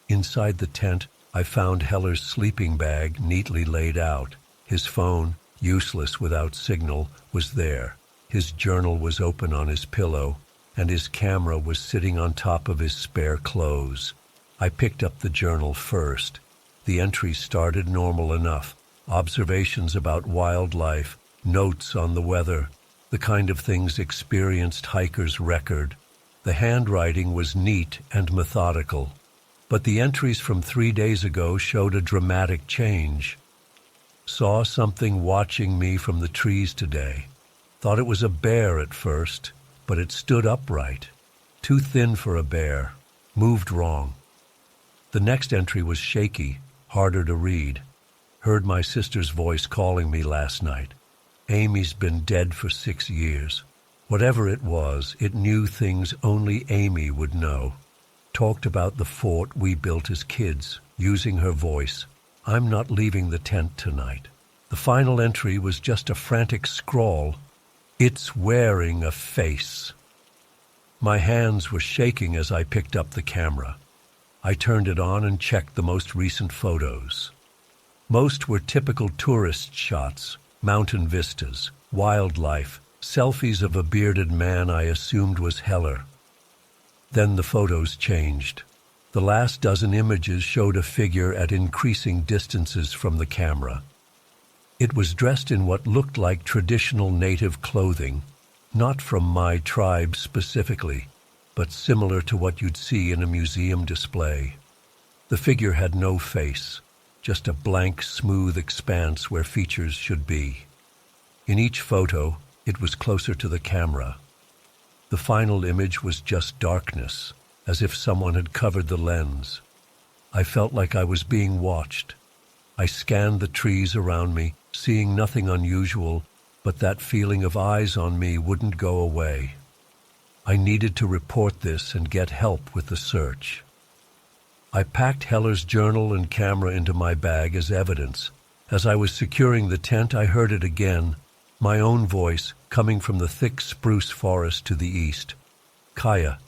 Inside the tent, I found Heller's sleeping bag neatly laid out. His phone, useless without signal, was there. His journal was open on his pillow, and his camera was sitting on top of his spare clothes. I picked up the journal first. The entries started normal enough. Observations about wildlife, notes on the weather, the kind of things experienced hikers record. The handwriting was neat and methodical, but the entries from 3 days ago showed a dramatic change. Saw something watching me from the trees today. Thought it was a bear at first, but it stood upright. Too thin for a bear. Moved wrong. The next entry was shaky, harder to read. Heard my sister's voice calling me last night. Amy's been dead for 6 years. Whatever it was, it knew things only Amy would know. Talked about the fort we built as kids, using her voice. I'm not leaving the tent tonight. The final entry was just a frantic scrawl. It's wearing a face. My hands were shaking as I picked up the camera. I turned it on and checked the most recent photos. Most were typical tourist shots, mountain vistas, wildlife, selfies of a bearded man I assumed was Heller. Then the photos changed. The last dozen images showed a figure at increasing distances from the camera. It was dressed in what looked like traditional native clothing, not from my tribe specifically, but similar to what you'd see in a museum display. The figure had no face, just a blank, smooth expanse where features should be. In each photo, it was closer to the camera. The final image was just darkness, as if someone had covered the lens. I felt like I was being watched. I scanned the trees around me, seeing nothing unusual, but that feeling of eyes on me wouldn't go away. I needed to report this and get help with the search. I packed Heller's journal and camera into my bag as evidence. As I was securing the tent, I heard it again, my own voice coming from the thick spruce forest to the east. "Kaya,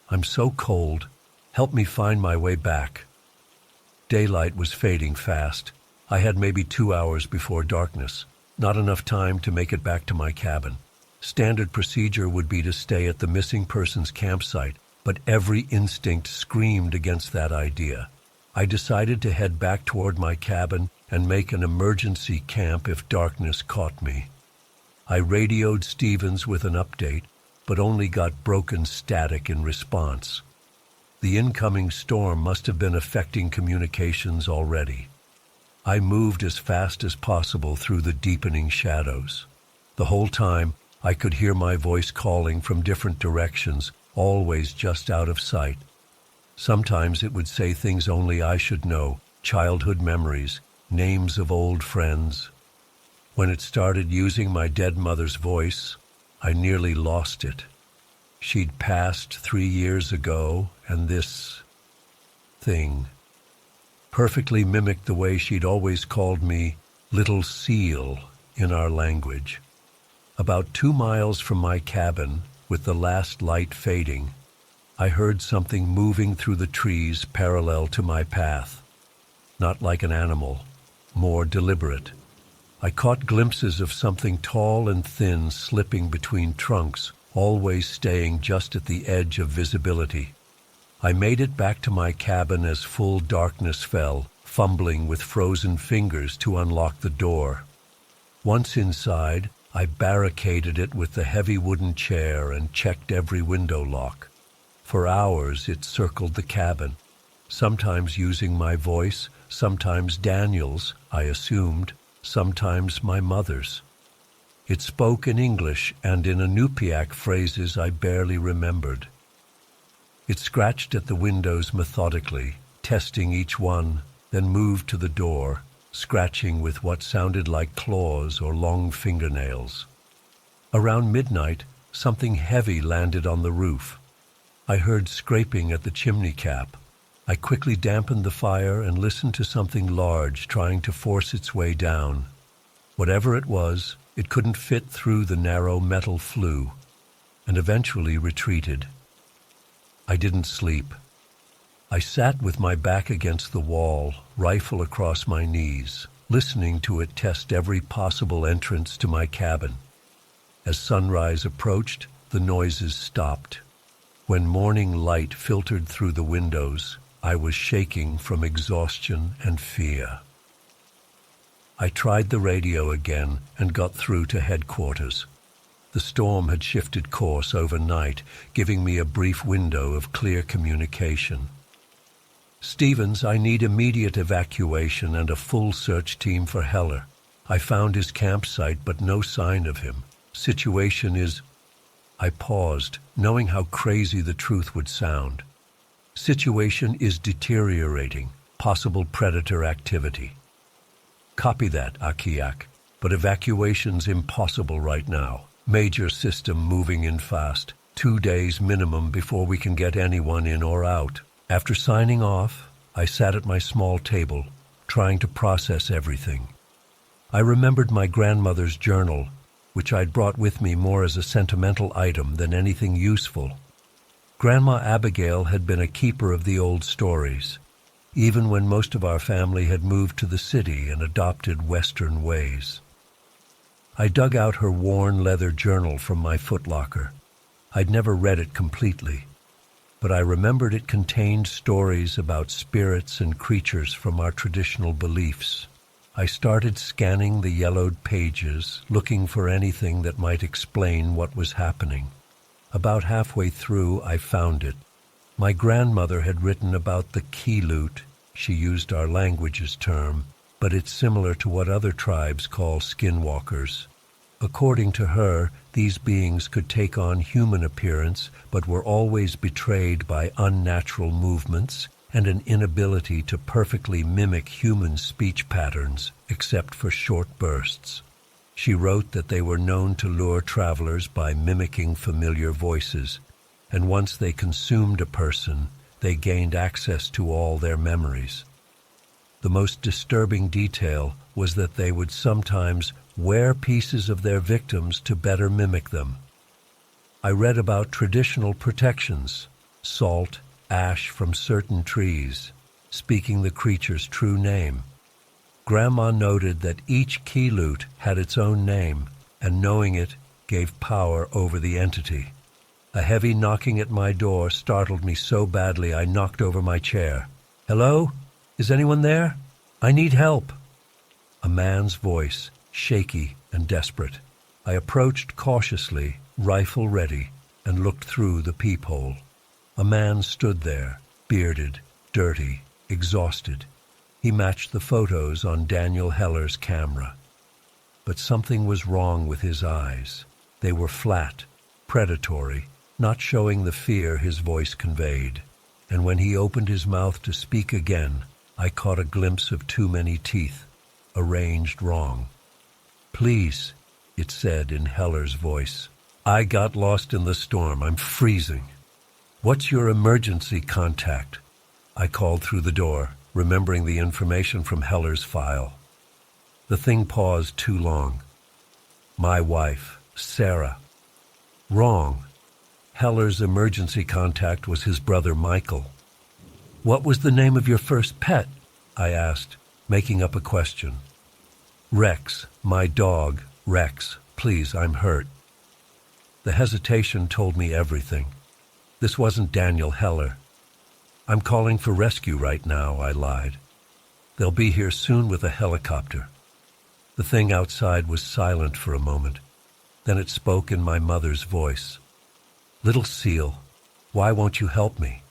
I'm so cold. Help me find my way back." Daylight was fading fast. I had maybe 2 hours before darkness, not enough time to make it back to my cabin. Standard procedure would be to stay at the missing person's campsite, but every instinct screamed against that idea. I decided to head back toward my cabin and make an emergency camp if darkness caught me. I radioed Stevens with an update, but only got broken static in response. The incoming storm must have been affecting communications already. I moved as fast as possible through the deepening shadows. The whole time, I could hear my voice calling from different directions, always just out of sight. Sometimes it would say things only I should know, childhood memories, names of old friends. When it started using my dead mother's voice, I nearly lost it. She'd passed 3 years ago, and this thing perfectly mimicked the way she'd always called me Little Seal in our language. About 2 miles from my cabin, with the last light fading, I heard something moving through the trees parallel to my path. Not like an animal, more deliberate. I caught glimpses of something tall and thin slipping between trunks, always staying just at the edge of visibility. I made it back to my cabin as full darkness fell, fumbling with frozen fingers to unlock the door. Once inside, I barricaded it with the heavy wooden chair and checked every window lock. For hours it circled the cabin, sometimes using my voice, sometimes Daniel's, I assumed, sometimes my mother's. It spoke in English and in Inupiaq phrases I barely remembered. It scratched at the windows methodically, testing each one, then moved to the door, scratching with what sounded like claws or long fingernails. Around midnight, something heavy landed on the roof. I heard scraping at the chimney cap. I quickly dampened the fire and listened to something large trying to force its way down. Whatever it was, it couldn't fit through the narrow metal flue, and eventually retreated. I didn't sleep. I sat with my back against the wall, rifle across my knees, listening to it test every possible entrance to my cabin. As sunrise approached, the noises stopped. When morning light filtered through the windows, I was shaking from exhaustion and fear. I tried the radio again and got through to headquarters. The storm had shifted course overnight, giving me a brief window of clear communication. "Stevens, I need immediate evacuation and a full search team for Heller. I found his campsite, but no sign of him. Situation is..." I paused, knowing how crazy the truth would sound. "Situation is deteriorating. Possible predator activity." "Copy that, Akiak, but evacuation's impossible right now. Major system moving in fast. 2 days minimum before we can get anyone in or out." After signing off, I sat at my small table, trying to process everything. I remembered my grandmother's journal, which I'd brought with me more as a sentimental item than anything useful. Grandma Abigail had been a keeper of the old stories, even when most of our family had moved to the city and adopted Western ways. I dug out her worn leather journal from my footlocker. I'd never read it completely. but I remembered it contained stories about spirits and creatures from our traditional beliefs. I started scanning the yellowed pages, looking for anything that might explain what was happening. About halfway through, I found it. My grandmother had written about the Qilut. She used our language's term, but it's similar to what other tribes call skinwalkers. According to her, these beings could take on human appearance, but were always betrayed by unnatural movements and an inability to perfectly mimic human speech patterns, except for short bursts. She wrote that they were known to lure travelers by mimicking familiar voices, and once they consumed a person, they gained access to all their memories. The most disturbing detail was that they would sometimes wear pieces of their victims to better mimic them. I read about traditional protections, salt, ash from certain trees, speaking the creature's true name. Grandma noted that each Qilut had its own name, and knowing it gave power over the entity. A heavy knocking at my door startled me so badly I knocked over my chair. "Hello? Is anyone there? I need help." A man's voice, shaky and desperate. I approached cautiously, rifle ready, and looked through the peephole. A man stood there, bearded, dirty, exhausted. He matched the photos on Daniel Heller's camera. But something was wrong with his eyes. They were flat, predatory, not showing the fear his voice conveyed. And when he opened his mouth to speak again, I caught a glimpse of too many teeth, arranged wrong. "Please," it said in Heller's voice. "I got lost in the storm. I'm freezing. What's your emergency contact?" I called through the door, remembering the information from Heller's file. The thing paused too long. "My wife, Sarah." Wrong. Heller's emergency contact was his brother Michael. "What was the name of your first pet?" I asked, making up a question. "Rex, my dog, Rex. Please, I'm hurt." The hesitation told me everything. This wasn't Daniel Heller. "I'm calling for rescue right now," I lied. "They'll be here soon with a helicopter." The thing outside was silent for a moment. Then it spoke in my mother's voice. "Little Seal, why won't you help me?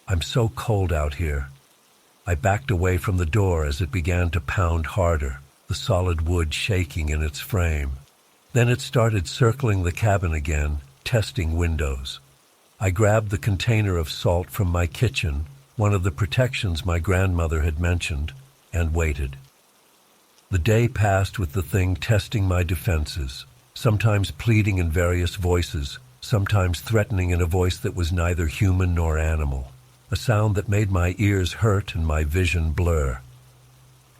I'm so cold out here." I backed away from the door as it began to pound harder, the solid wood shaking in its frame. Then it started circling the cabin again, testing windows. I grabbed the container of salt from my kitchen, one of the protections my grandmother had mentioned, and waited. The day passed with the thing testing my defenses, sometimes pleading in various voices, sometimes threatening in a voice that was neither human nor animal, a sound that made my ears hurt and my vision blur.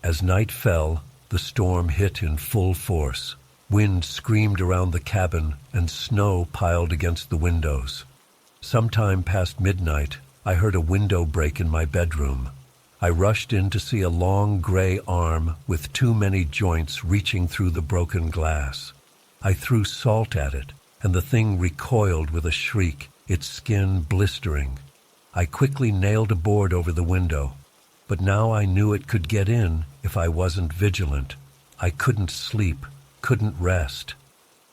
As night fell, the storm hit in full force. Wind screamed around the cabin, and snow piled against the windows. Sometime past midnight, I heard a window break in my bedroom. I rushed in to see a long gray arm with too many joints reaching through the broken glass. I threw salt at it, and the thing recoiled with a shriek, its skin blistering. I quickly nailed a board over the window, but now I knew it could get in if I wasn't vigilant. I couldn't sleep, couldn't rest.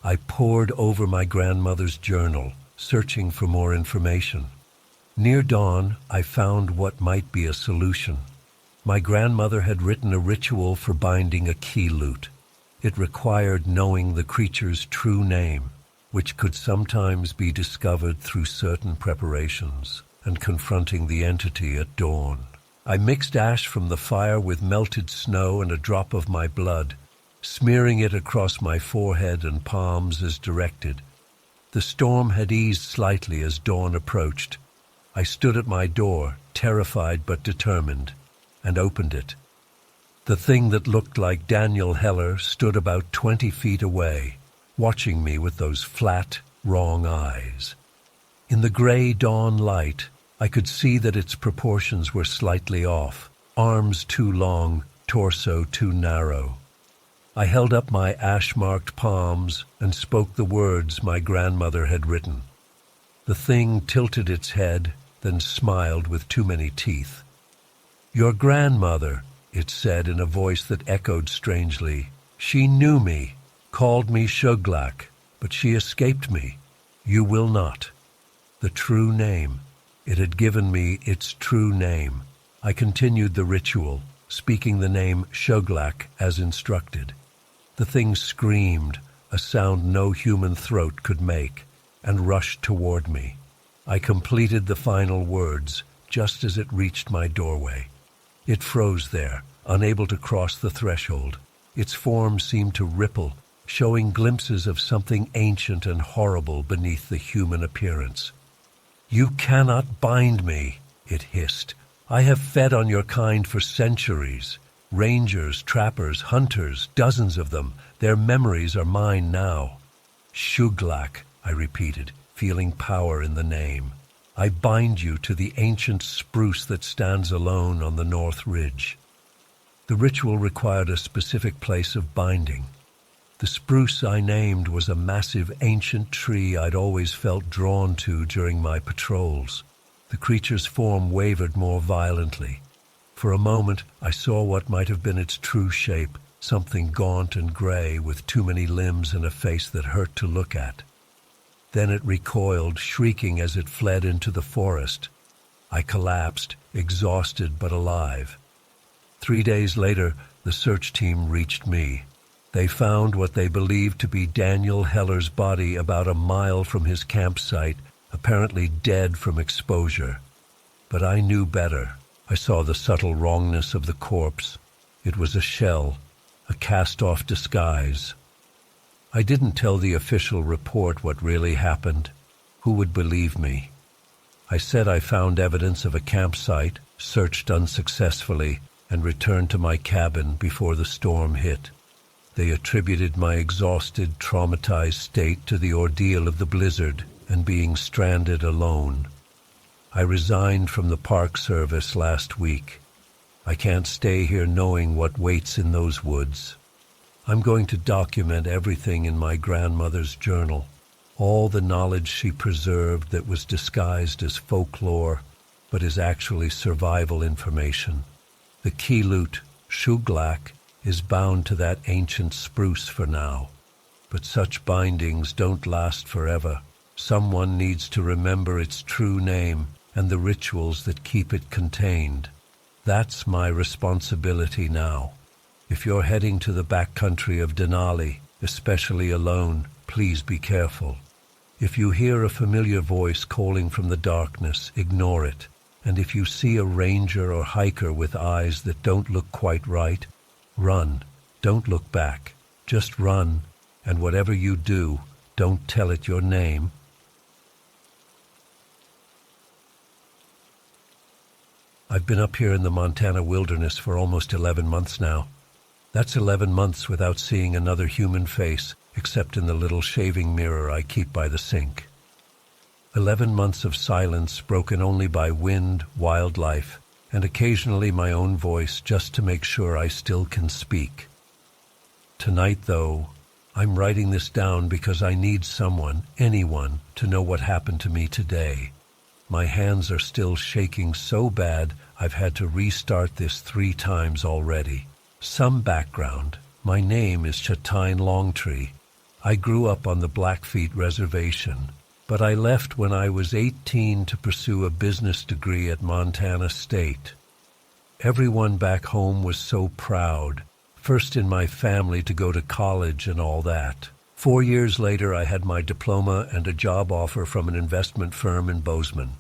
I pored over my grandmother's journal, searching for more information. Near dawn, I found what might be a solution. My grandmother had written a ritual for binding a Qilut. It required knowing the creature's true name, which could sometimes be discovered through certain preparations, and confronting the entity at dawn. I mixed ash from the fire with melted snow and a drop of my blood, smearing it across my forehead and palms as directed. The storm had eased slightly as dawn approached. I stood at my door, terrified but determined, and opened it. The thing that looked like Daniel Heller stood about 20 feet away, watching me with those flat, wrong eyes. In the gray dawn light, I could see that its proportions were slightly off, arms too long, torso too narrow. I held up my ash-marked palms and spoke the words my grandmother had written. The thing tilted its head, then smiled with too many teeth. "Your grandmother," it said in a voice that echoed strangely. "She knew me, called me Shuglak, but she escaped me. You will not." The true name. It had given me its true name. I continued the ritual, speaking the name Shuglak as instructed. The thing screamed, a sound no human throat could make, and rushed toward me. I completed the final words just as it reached my doorway. It froze there, unable to cross the threshold. Its form seemed to ripple, showing glimpses of something ancient and horrible beneath the human appearance. "You cannot bind me," it hissed. "I have fed on your kind for centuries. Rangers, trappers, hunters, dozens of them. Their memories are mine now." "Shuglak," I repeated, feeling power in the name. "I bind you to the ancient spruce that stands alone on the north ridge." The ritual required a specific place of binding. The spruce I named was a massive ancient tree I'd always felt drawn to during my patrols. The creature's form wavered more violently. For a moment, I saw what might have been its true shape, something gaunt and gray with too many limbs and a face that hurt to look at. Then it recoiled, shrieking as it fled into the forest. I collapsed, exhausted but alive. 3 days later, the search team reached me. They found what they believed to be Daniel Heller's body about a mile from his campsite, apparently dead from exposure. But I knew better. I saw the subtle wrongness of the corpse. It was a shell, a cast-off disguise. I didn't tell the official report what really happened. Who would believe me? I said I found evidence of a campsite, searched unsuccessfully, and returned to my cabin before the storm hit. They attributed my exhausted, traumatized state to the ordeal of the blizzard and being stranded alone. I resigned from the Park Service last week. I can't stay here knowing what waits in those woods. I'm going to document everything in my grandmother's journal, all the knowledge she preserved that was disguised as folklore, but is actually survival information. The Keelut, Shuglak, is bound to that ancient spruce for now. But such bindings don't last forever. Someone needs to remember its true name and the rituals that keep it contained. That's my responsibility now. If you're heading to the backcountry of Denali, especially alone, please be careful. If you hear a familiar voice calling from the darkness, ignore it. And if you see a ranger or hiker with eyes that don't look quite right, run. Don't look back. Just run. And whatever you do, don't tell it your name. I've been up here in the Montana wilderness for almost 11 months now. That's 11 months without seeing another human face, except in the little shaving mirror I keep by the sink. 11 months of silence broken only by wind, wildlife, and occasionally my own voice just to make sure I still can speak. Tonight, though, I'm writing this down because I need someone, anyone, to know what happened to me today. My hands are still shaking so bad I've had to restart this 3 times already. Some background. My name is Chatine Longtree. I grew up on the Blackfeet Reservation, but I left when I was 18 to pursue a business degree at Montana State. Everyone back home was so proud, first in my family to go to college and all that. 4 years later, I had my diploma and a job offer from an investment firm in Bozeman.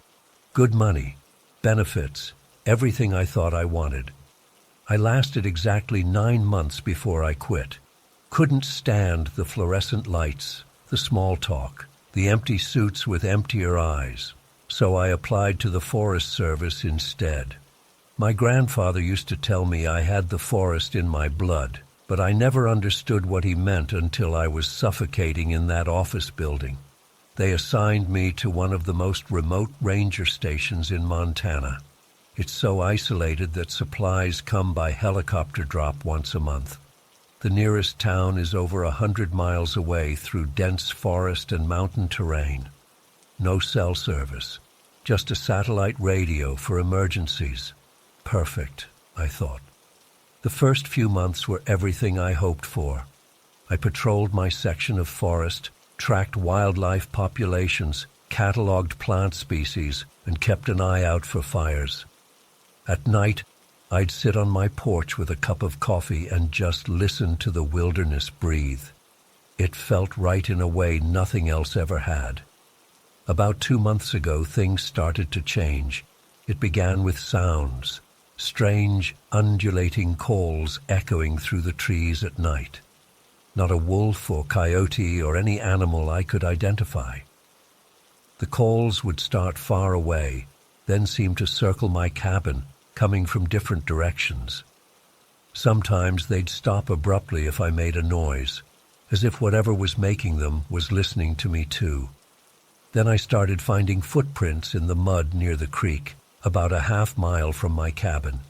Good money, benefits, everything I thought I wanted. I lasted exactly 9 months before I quit. Couldn't stand the fluorescent lights, the small talk, the empty suits with emptier eyes. So I applied to the Forest Service instead. My grandfather used to tell me I had the forest in my blood, but I never understood what he meant until I was suffocating in that office building. They assigned me to one of the most remote ranger stations in Montana. It's so isolated that supplies come by helicopter drop once a month. The nearest town is over 100 miles away through dense forest and mountain terrain. No cell service. Just a satellite radio for emergencies. Perfect, I thought. The first few months were everything I hoped for. I patrolled my section of forest, tracked wildlife populations, catalogued plant species, and kept an eye out for fires. At night, I'd sit on my porch with a cup of coffee and just listen to the wilderness breathe. It felt right in a way nothing else ever had. About 2 months ago, things started to change. It began with sounds, strange, undulating calls echoing through the trees at night. Not a wolf or coyote or any animal I could identify. The calls would start far away, then seem to circle my cabin, coming from different directions. Sometimes they'd stop abruptly if I made a noise, as if whatever was making them was listening to me too. Then I started finding footprints in the mud near the creek, about a half-mile from my cabin.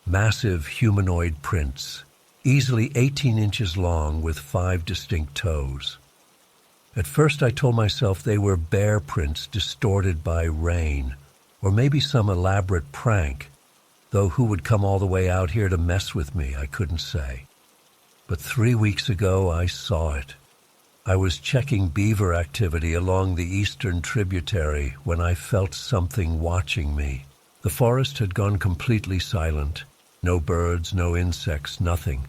Massive humanoid prints, easily 18 inches long with 5 distinct toes. At first I told myself they were bear prints distorted by rain, or maybe some elaborate prank, though who would come all the way out here to mess with me, I couldn't say. But 3 weeks ago I saw it. I was checking beaver activity along the eastern tributary when I felt something watching me. The forest had gone completely silent. No birds, no insects, nothing.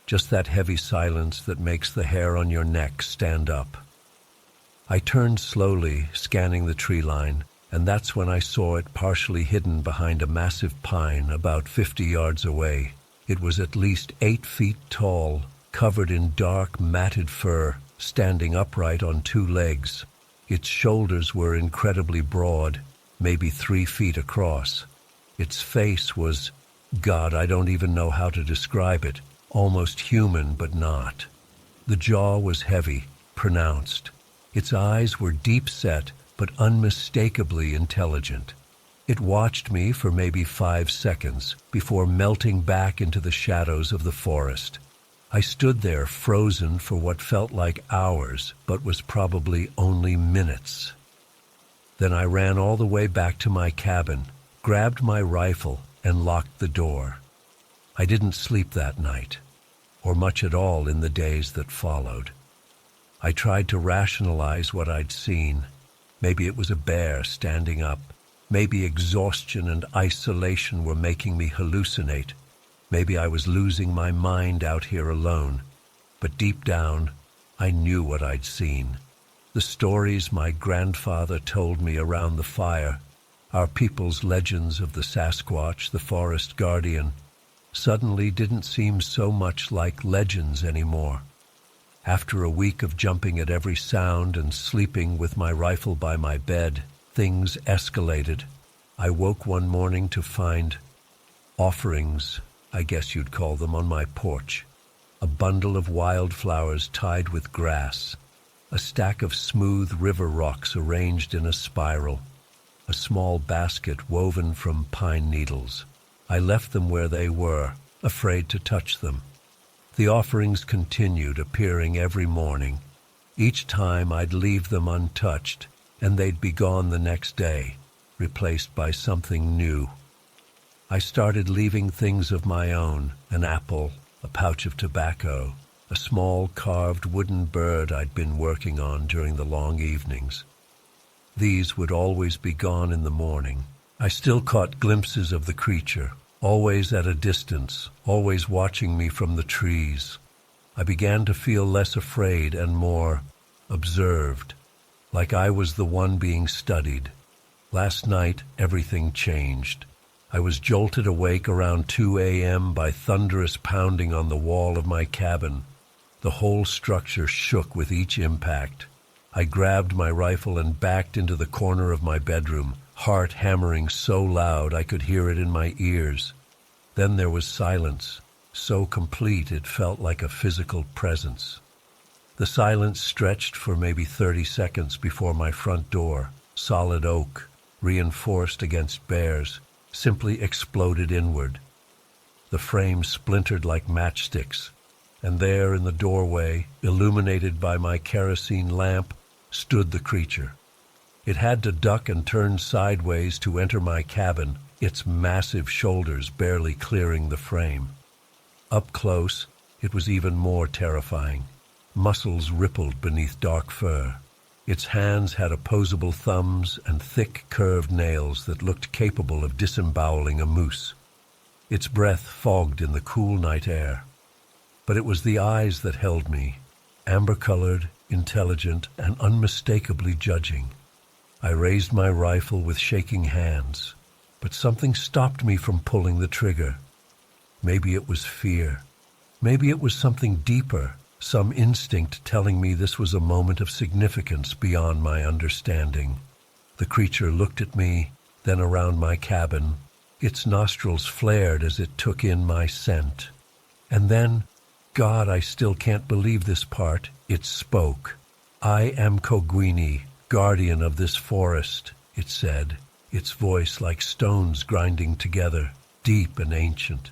Just that heavy silence that makes the hair on your neck stand up. I turned slowly, scanning the tree line, and that's when I saw it partially hidden behind a massive pine about 50 yards away. It was at least 8 feet tall, covered in dark, matted fur, standing upright on 2 legs. Its shoulders were incredibly broad, maybe 3 feet across. Its face was, God, I don't even know how to describe it, almost human but not. The jaw was heavy, pronounced. Its eyes were deep-set but unmistakably intelligent. It watched me for maybe 5 seconds before melting back into the shadows of the forest. I stood there frozen for what felt like hours, but was probably only minutes. Then I ran all the way back to my cabin, grabbed my rifle, and locked the door. I didn't sleep that night, or much at all in the days that followed. I tried to rationalize what I'd seen. Maybe it was a bear standing up. Maybe exhaustion and isolation were making me hallucinate. Maybe I was losing my mind out here alone, but deep down, I knew what I'd seen. The stories my grandfather told me around the fire, our people's legends of the Sasquatch, the forest guardian, suddenly didn't seem so much like legends anymore. After a week of jumping at every sound and sleeping with my rifle by my bed, things escalated. I woke one morning to find offerings, I guess you'd call them, on my porch. A bundle of wildflowers tied with grass, a stack of smooth river rocks arranged in a spiral, a small basket woven from pine needles. I left them where they were, afraid to touch them. The offerings continued appearing every morning. Each time I'd leave them untouched, and they'd be gone the next day, replaced by something new. I started leaving things of my own, an apple, a pouch of tobacco, a small carved wooden bird I'd been working on during the long evenings. These would always be gone in the morning. I still caught glimpses of the creature, always at a distance, always watching me from the trees. I began to feel less afraid and more observed, like I was the one being studied. Last night, everything changed. I was jolted awake around 2 a.m. by thunderous pounding on the wall of my cabin. The whole structure shook with each impact. I grabbed my rifle and backed into the corner of my bedroom, heart hammering so loud I could hear it in my ears. Then there was silence, so complete it felt like a physical presence. The silence stretched for maybe 30 seconds before my front door, solid oak, reinforced against bears, simply exploded inward. The frame splintered like matchsticks, and there in the doorway, illuminated by my kerosene lamp, stood the creature. It had to duck and turn sideways to enter my cabin, its massive shoulders barely clearing the frame. Up close, it was even more terrifying. Muscles rippled beneath dark fur. Its hands had opposable thumbs and thick, curved nails that looked capable of disemboweling a moose. Its breath fogged in the cool night air. But it was the eyes that held me, amber-colored, intelligent, and unmistakably judging. I raised my rifle with shaking hands, but something stopped me from pulling the trigger. Maybe it was fear. Maybe it was something deeper, some instinct telling me this was a moment of significance beyond my understanding. The creature looked at me, then around my cabin. Its nostrils flared as it took in my scent. And then, God, I still can't believe this part, it spoke. "I am Kogwini, guardian of this forest," it said, its voice like stones grinding together, deep and ancient.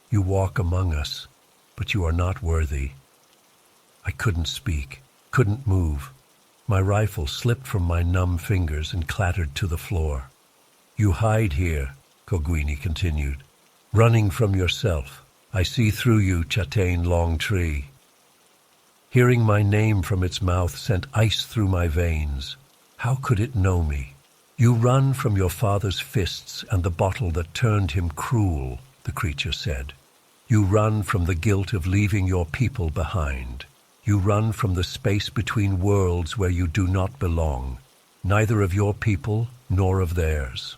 "You walk among us, but you are not worthy." I couldn't speak, couldn't move. My rifle slipped from my numb fingers and clattered to the floor. "You hide here," Kogwini continued, "running from yourself. I see through you, Châtain Long Tree." Hearing my name from its mouth sent ice through my veins. How could it know me? "You run from your father's fists and the bottle that turned him cruel," the creature said. "You run from the guilt of leaving your people behind. You run from the space between worlds where you do not belong, neither of your people nor of theirs."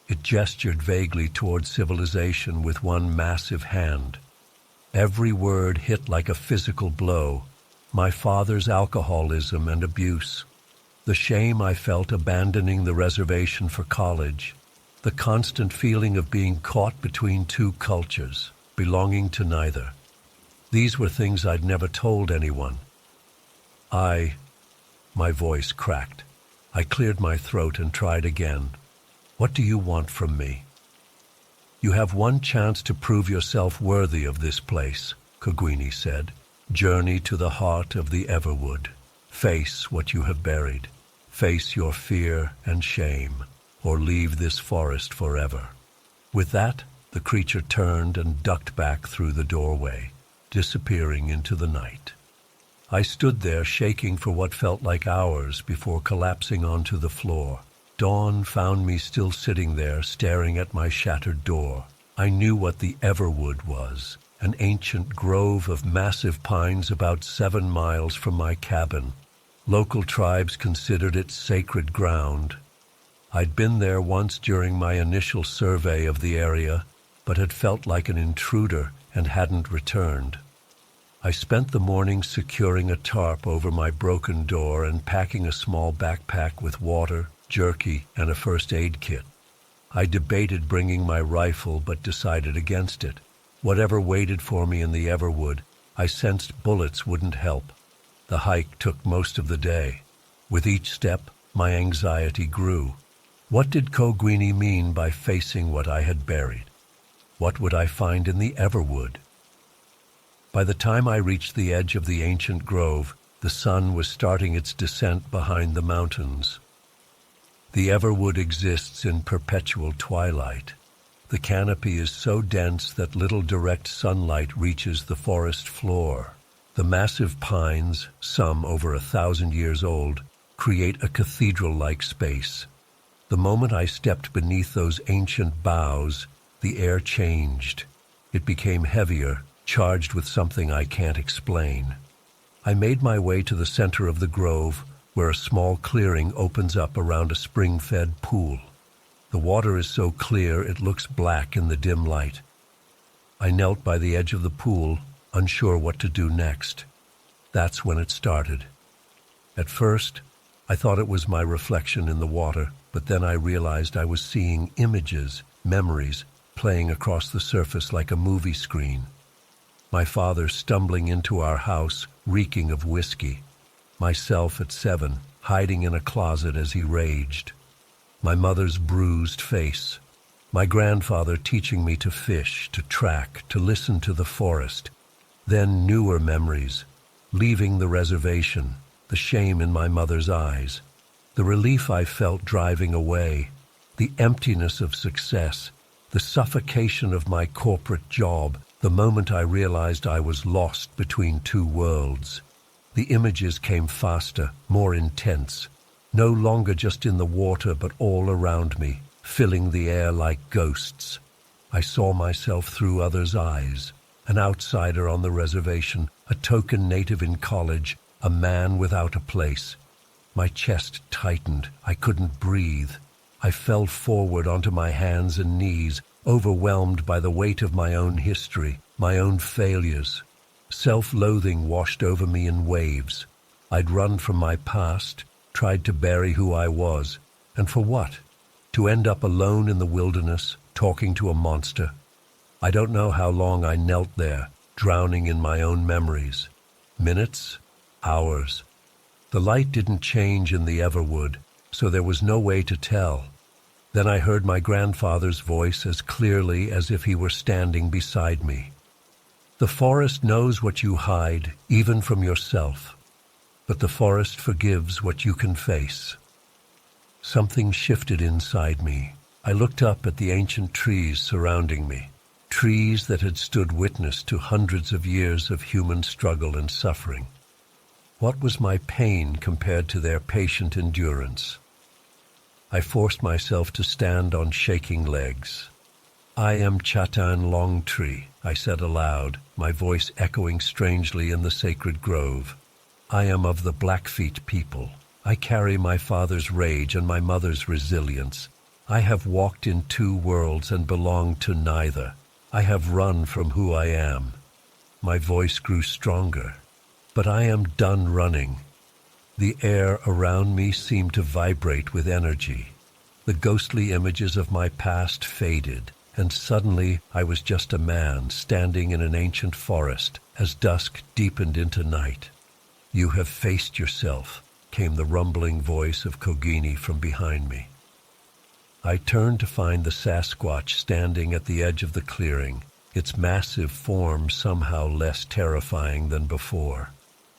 It gestured vaguely toward civilization with one massive hand. Every word hit like a physical blow. My father's alcoholism and abuse, the shame I felt abandoning the reservation for college, the constant feeling of being caught between two cultures, belonging to neither. These were things I'd never told anyone. My voice cracked. I cleared my throat and tried again. "What do you want from me?" "You have one chance to prove yourself worthy of this place," Kogwini said. "Journey to the heart of the Everwood. Face what you have buried. Face your fear and shame, or leave this forest forever." With that, the creature turned and ducked back through the doorway, disappearing into the night. I stood there shaking for what felt like hours before collapsing onto the floor. Dawn found me still sitting there, staring at my shattered door. I knew what the Everwood was, an ancient grove of massive pines about 7 miles from my cabin. Local tribes considered it sacred ground. I'd been there once during my initial survey of the area, but had felt like an intruder and hadn't returned. I spent the morning securing a tarp over my broken door and packing a small backpack with water, jerky, and a first aid kit. I debated bringing my rifle but decided against it. Whatever waited for me in the Everwood, I sensed bullets wouldn't help. The hike took most of the day. With each step, my anxiety grew. What did Kogwini mean by facing what I had buried? What would I find in the Everwood? By the time I reached the edge of the ancient grove, the sun was starting its descent behind the mountains. The Everwood exists in perpetual twilight. The canopy is so dense that little direct sunlight reaches the forest floor. The massive pines, some over 1,000 years old, create a cathedral-like space. The moment I stepped beneath those ancient boughs, the air changed. It became heavier, charged with something I can't explain. I made my way to the center of the grove, where a small clearing opens up around a spring-fed pool. The water is so clear it looks black in the dim light. I knelt by the edge of the pool, unsure what to do next. That's when it started. At first, I thought it was my reflection in the water, but then I realized I was seeing images, memories, playing across the surface like a movie screen. My father stumbling into our house, reeking of whiskey. Myself at 7, hiding in a closet as he raged. My mother's bruised face. My grandfather teaching me to fish, to track, to listen to the forest. Then newer memories, leaving the reservation, the shame in my mother's eyes. The relief I felt driving away, the emptiness of success, the suffocation of my corporate job, the moment I realized I was lost between two worlds. The images came faster, more intense, no longer just in the water but all around me, filling the air like ghosts. I saw myself through others' eyes, an outsider on the reservation, a token native in college, a man without a place. My chest tightened. I couldn't breathe. I fell forward onto my hands and knees, overwhelmed by the weight of my own history, my own failures. Self-loathing washed over me in waves. I'd run from my past, tried to bury who I was. And for what? To end up alone in the wilderness, talking to a monster. I don't know how long I knelt there, drowning in my own memories. Minutes? Hours. The light didn't change in the Everwood, so there was no way to tell. Then I heard my grandfather's voice as clearly as if he were standing beside me. The forest knows what you hide, even from yourself. But the forest forgives what you can face. Something shifted inside me. I looked up at the ancient trees surrounding me, trees that had stood witness to hundreds of years of human struggle and suffering. What was my pain compared to their patient endurance? I forced myself to stand on shaking legs. "I am Chatan Longtree," I said aloud, my voice echoing strangely in the sacred grove. "I am of the Blackfeet people. I carry my father's rage and my mother's resilience. I have walked in two worlds and belonged to neither. I have run from who I am." My voice grew stronger. "But I am done running." The air around me seemed to vibrate with energy. The ghostly images of my past faded, and suddenly I was just a man standing in an ancient forest as dusk deepened into night. "You have faced yourself," came the rumbling voice of Kogini from behind me. I turned to find the Sasquatch standing at the edge of the clearing, its massive form somehow less terrifying than before.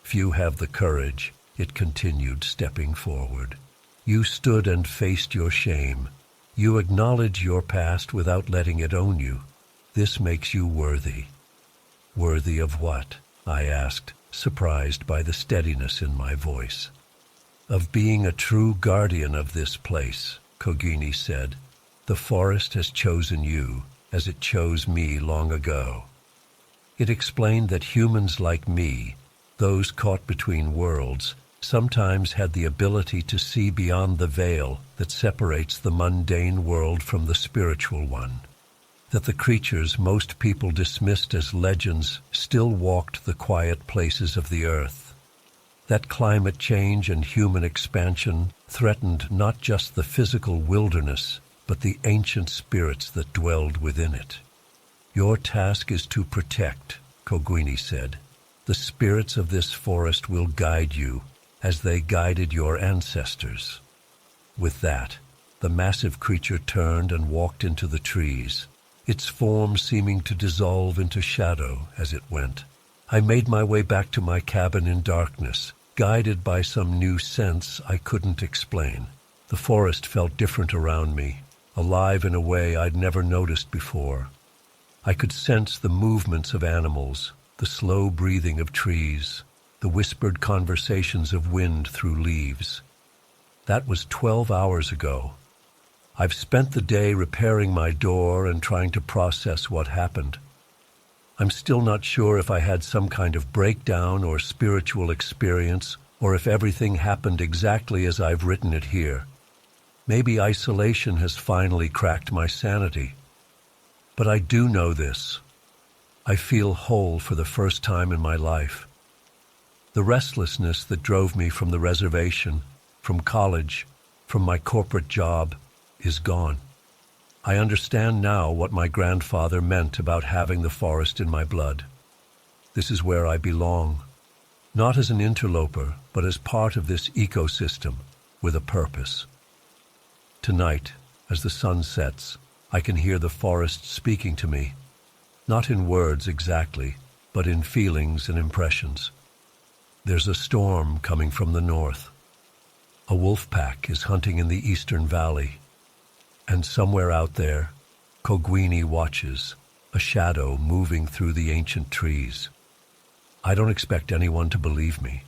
"Few have the courage," it continued, stepping forward. "You stood and faced your shame. You acknowledge your past without letting it own you. This makes you worthy." "Worthy of what?" I asked, surprised by the steadiness in my voice. "Of being a true guardian of this place," Kogini said. "The forest has chosen you, as it chose me long ago." It explained that humans like me, those caught between worlds, sometimes had the ability to see beyond the veil that separates the mundane world from the spiritual one. That the creatures most people dismissed as legends still walked the quiet places of the earth. That climate change and human expansion threatened not just the physical wilderness, but the ancient spirits that dwelled within it. "Your task is to protect," Kogini said. "The spirits of this forest will guide you, as they guided your ancestors." With that, the massive creature turned and walked into the trees, its form seeming to dissolve into shadow as it went. I made my way back to my cabin in darkness, guided by some new sense I couldn't explain. The forest felt different around me, alive in a way I'd never noticed before. I could sense the movements of animals, the slow breathing of trees, the whispered conversations of wind through leaves. That was 12 hours ago. I've spent the day repairing my door and trying to process what happened. I'm still not sure if I had some kind of breakdown or spiritual experience, or if everything happened exactly as I've written it here. Maybe isolation has finally cracked my sanity. But I do know this. I feel whole for the first time in my life. The restlessness that drove me from the reservation, from college, from my corporate job, is gone. I understand now what my grandfather meant about having the forest in my blood. This is where I belong, not as an interloper, but as part of this ecosystem with a purpose. Tonight, as the sun sets, I can hear the forest speaking to me, not in words exactly, but in feelings and impressions. There's a storm coming from the north. A wolf pack is hunting in the eastern valley, and somewhere out there, Coguini watches, a shadow moving through the ancient trees. I don't expect anyone to believe me.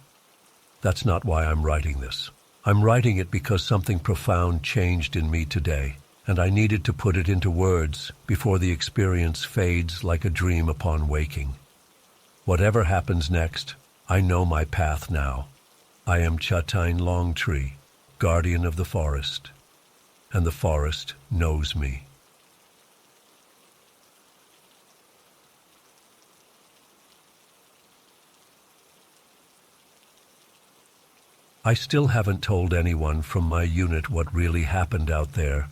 That's not why I'm writing this. I'm writing it because something profound changed in me today, and I needed to put it into words before the experience fades like a dream upon waking. Whatever happens next, I know my path now. I am Chatain Longtree, guardian of the forest, and the forest knows me. I still haven't told anyone from my unit what really happened out there.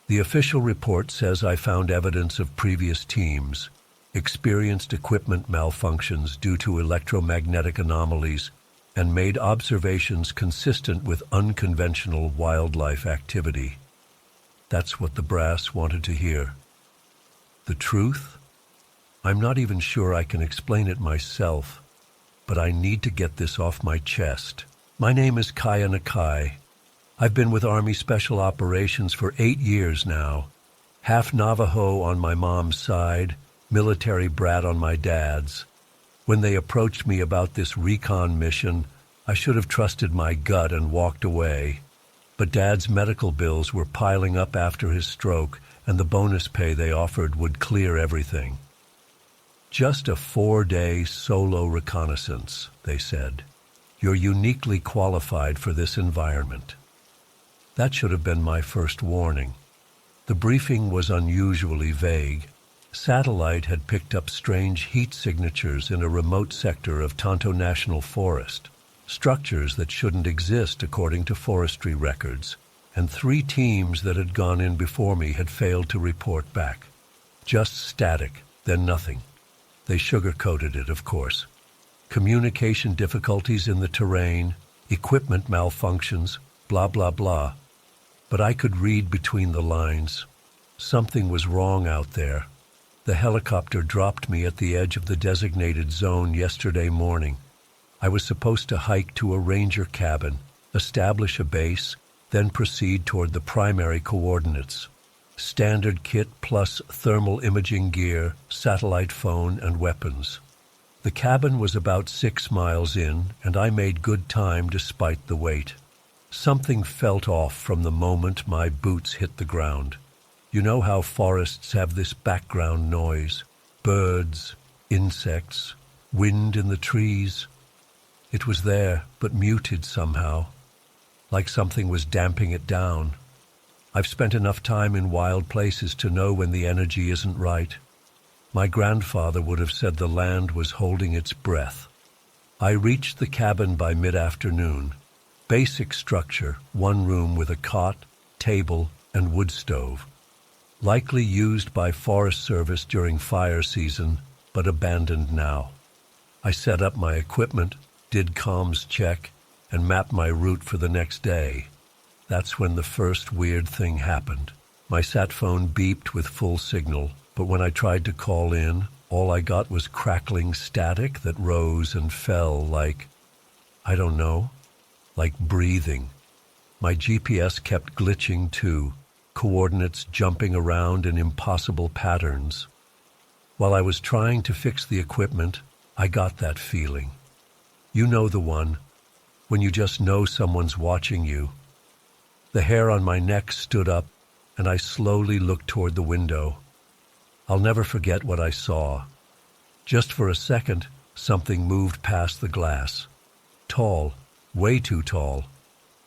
The official report says I found evidence of previous teams, experienced equipment malfunctions due to electromagnetic anomalies, and made observations consistent with unconventional wildlife activity. That's what the brass wanted to hear. The truth? I'm not even sure I can explain it myself, but I need to get this off my chest. My name is Kaya Nakai. I've been with Army Special Operations for 8 years now. Half Navajo on my mom's side, military brat on my dad's. When they approached me about this recon mission, I should have trusted my gut and walked away. But Dad's medical bills were piling up after his stroke, and the bonus pay they offered would clear everything. Just a 4-day solo reconnaissance, they said. You're uniquely qualified for this environment. That should have been my first warning. The briefing was unusually vague. Satellite had picked up strange heat signatures in a remote sector of Tonto National Forest, structures that shouldn't exist according to forestry records, and 3 teams that had gone in before me had failed to report back. Just static, then nothing. They sugar-coated it, of course. Communication difficulties in the terrain, equipment malfunctions, blah, blah, blah. But I could read between the lines. Something was wrong out there. The helicopter dropped me at the edge of the designated zone yesterday morning. I was supposed to hike to a ranger cabin, establish a base, then proceed toward the primary coordinates. Standard kit plus thermal imaging gear, satellite phone, and weapons. The cabin was about 6 miles in, and I made good time despite the wait. Something felt off from the moment my boots hit the ground. You know how forests have this background noise? Birds, insects, wind in the trees. It was there, but muted somehow, like something was damping it down. I've spent enough time in wild places to know when the energy isn't right. My grandfather would have said the land was holding its breath. I reached the cabin by mid-afternoon. Basic structure, 1 room with a cot, table, and wood stove. Likely used by Forest Service during fire season, but abandoned now. I set up my equipment, did comms check, and mapped my route for the next day. That's when the first weird thing happened. My sat phone beeped with full signal, but when I tried to call in, all I got was crackling static that rose and fell like, I don't know, like breathing. My GPS kept glitching too, coordinates jumping around in impossible patterns. While I was trying to fix the equipment, I got that feeling. You know the one, when you just know someone's watching you. The hair on my neck stood up, and I slowly looked toward the window. I'll never forget what I saw. Just for a second, something moved past the glass. Tall, way too tall.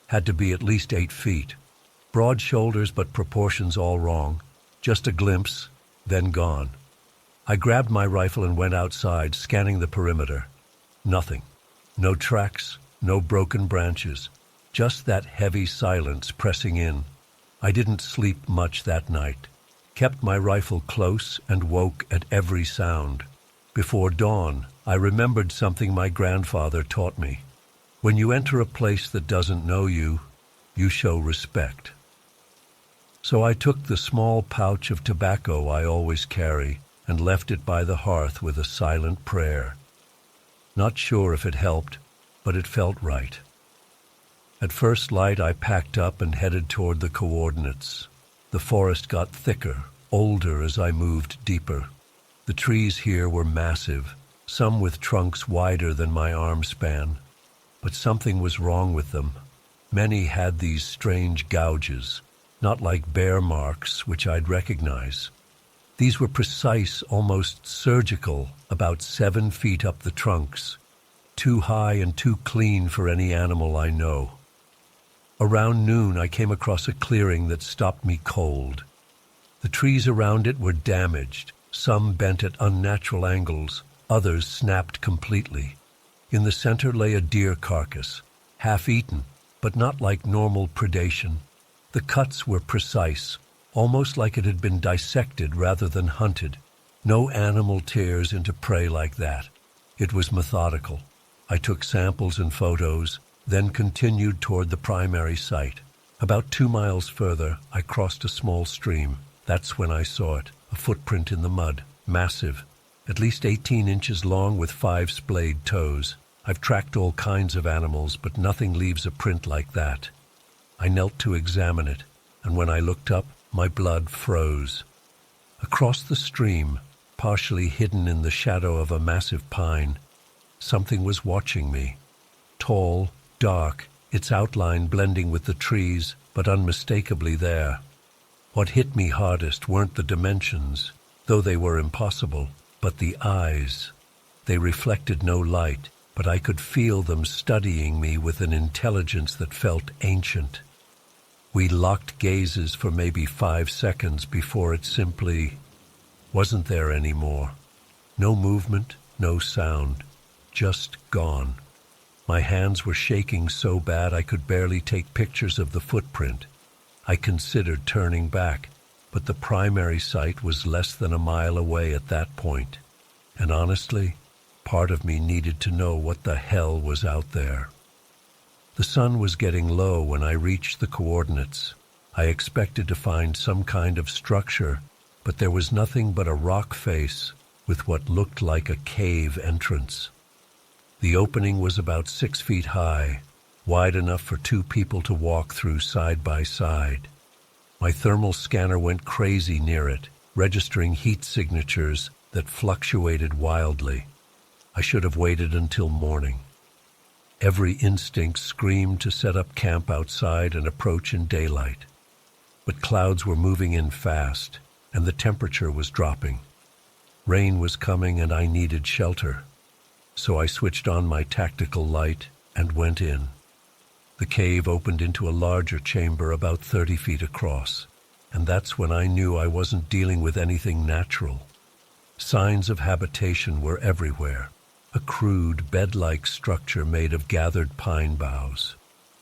Had to be at least 8 feet. Broad shoulders, but proportions all wrong. Just a glimpse, then gone. I grabbed my rifle and went outside, scanning the perimeter. Nothing. No tracks, no broken branches. Just that heavy silence pressing in. I didn't sleep much that night. Kept my rifle close and woke at every sound. Before dawn, I remembered something my grandfather taught me. When you enter a place that doesn't know you, you show respect. So I took the small pouch of tobacco I always carry and left it by the hearth with a silent prayer. Not sure if it helped, but it felt right. At first light, I packed up and headed toward the coordinates. The forest got thicker, older as I moved deeper. The trees here were massive, some with trunks wider than my arm span. But something was wrong with them. Many had these strange gouges, not like bear marks, which I'd recognize. These were precise, almost surgical, about 7 feet up the trunks, too high and too clean for any animal I know. Around noon, I came across a clearing that stopped me cold. The trees around it were damaged, some bent at unnatural angles, others snapped completely. In the center lay a deer carcass, half-eaten, but not like normal predation. The cuts were precise, almost like it had been dissected rather than hunted. No animal tears into prey like that. It was methodical. I took samples and photos, then continued toward the primary site. About 2 miles further, I crossed a small stream. That's when I saw it, a footprint in the mud, massive, at least 18 inches long with 5 splayed toes. I've tracked all kinds of animals, but nothing leaves a print like that. I knelt to examine it, and when I looked up, my blood froze. Across the stream, partially hidden in the shadow of a massive pine, something was watching me. Tall, dark, its outline blending with the trees, but unmistakably there. What hit me hardest weren't the dimensions, though they were impossible, but the eyes. They reflected no light, but I could feel them studying me with an intelligence that felt ancient. We locked gazes for maybe 5 seconds before it simply wasn't there anymore. No movement, no sound, just gone. My hands were shaking so bad I could barely take pictures of the footprint. I considered turning back, but the primary site was less than a mile away at that point. And honestly, part of me needed to know what the hell was out there. The sun was getting low when I reached the coordinates. I expected to find some kind of structure, but there was nothing but a rock face with what looked like a cave entrance. The opening was about 6 feet high, wide enough for 2 people to walk through side by side. My thermal scanner went crazy near it, registering heat signatures that fluctuated wildly. I should have waited until morning. Every instinct screamed to set up camp outside and approach in daylight. But clouds were moving in fast, and the temperature was dropping. Rain was coming and I needed shelter. So I switched on my tactical light and went in. The cave opened into a larger chamber about 30 feet across, and that's when I knew I wasn't dealing with anything natural. Signs of habitation were everywhere. A crude, bed-like structure made of gathered pine boughs.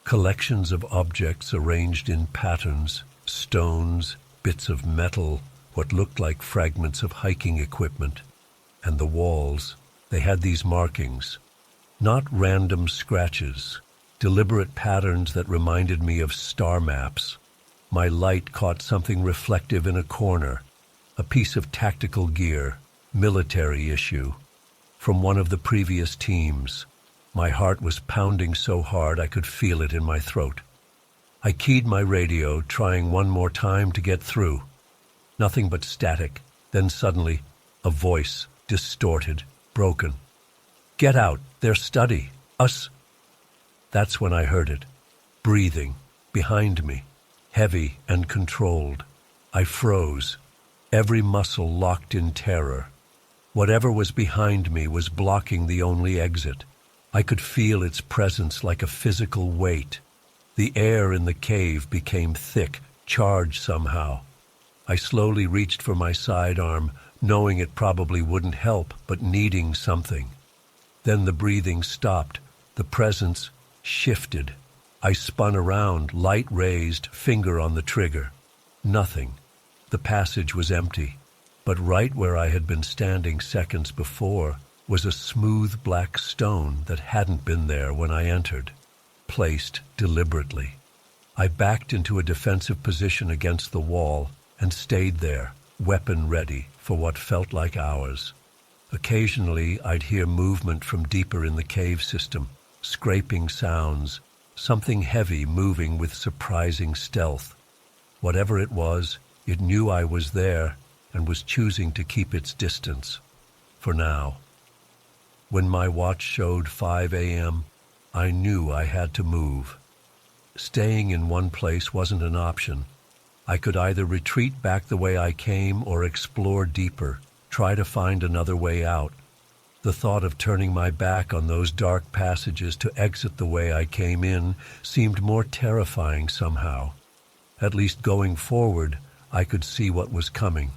Collections of objects arranged in patterns, stones, bits of metal, what looked like fragments of hiking equipment. And the walls, they had these markings. Not random scratches, deliberate patterns that reminded me of star maps. My light caught something reflective in a corner, a piece of tactical gear, military issue, from one of the previous teams. My heart was pounding so hard I could feel it in my throat. I keyed my radio, trying one more time to get through. Nothing but static. Then suddenly, a voice, distorted, broken. "Get out, their study, us." That's when I heard it. Breathing, behind me, heavy and controlled. I froze, every muscle locked in terror. Whatever was behind me was blocking the only exit. I could feel its presence like a physical weight. The air in the cave became thick, charged somehow. I slowly reached for my sidearm, knowing it probably wouldn't help, but needing something. Then the breathing stopped. The presence shifted. I spun around, light raised, finger on the trigger. Nothing. The passage was empty. But right where I had been standing seconds before was a smooth black stone that hadn't been there when I entered, placed deliberately. I backed into a defensive position against the wall and stayed there, weapon ready for what felt like hours. Occasionally, I'd hear movement from deeper in the cave system, scraping sounds, something heavy moving with surprising stealth. Whatever it was, it knew I was there and was choosing to keep its distance. For now. When my watch showed 5 a.m., I knew I had to move. Staying in one place wasn't an option. I could either retreat back the way I came or explore deeper, try to find another way out. The thought of turning my back on those dark passages to exit the way I came in seemed more terrifying somehow. At least going forward, I could see what was coming.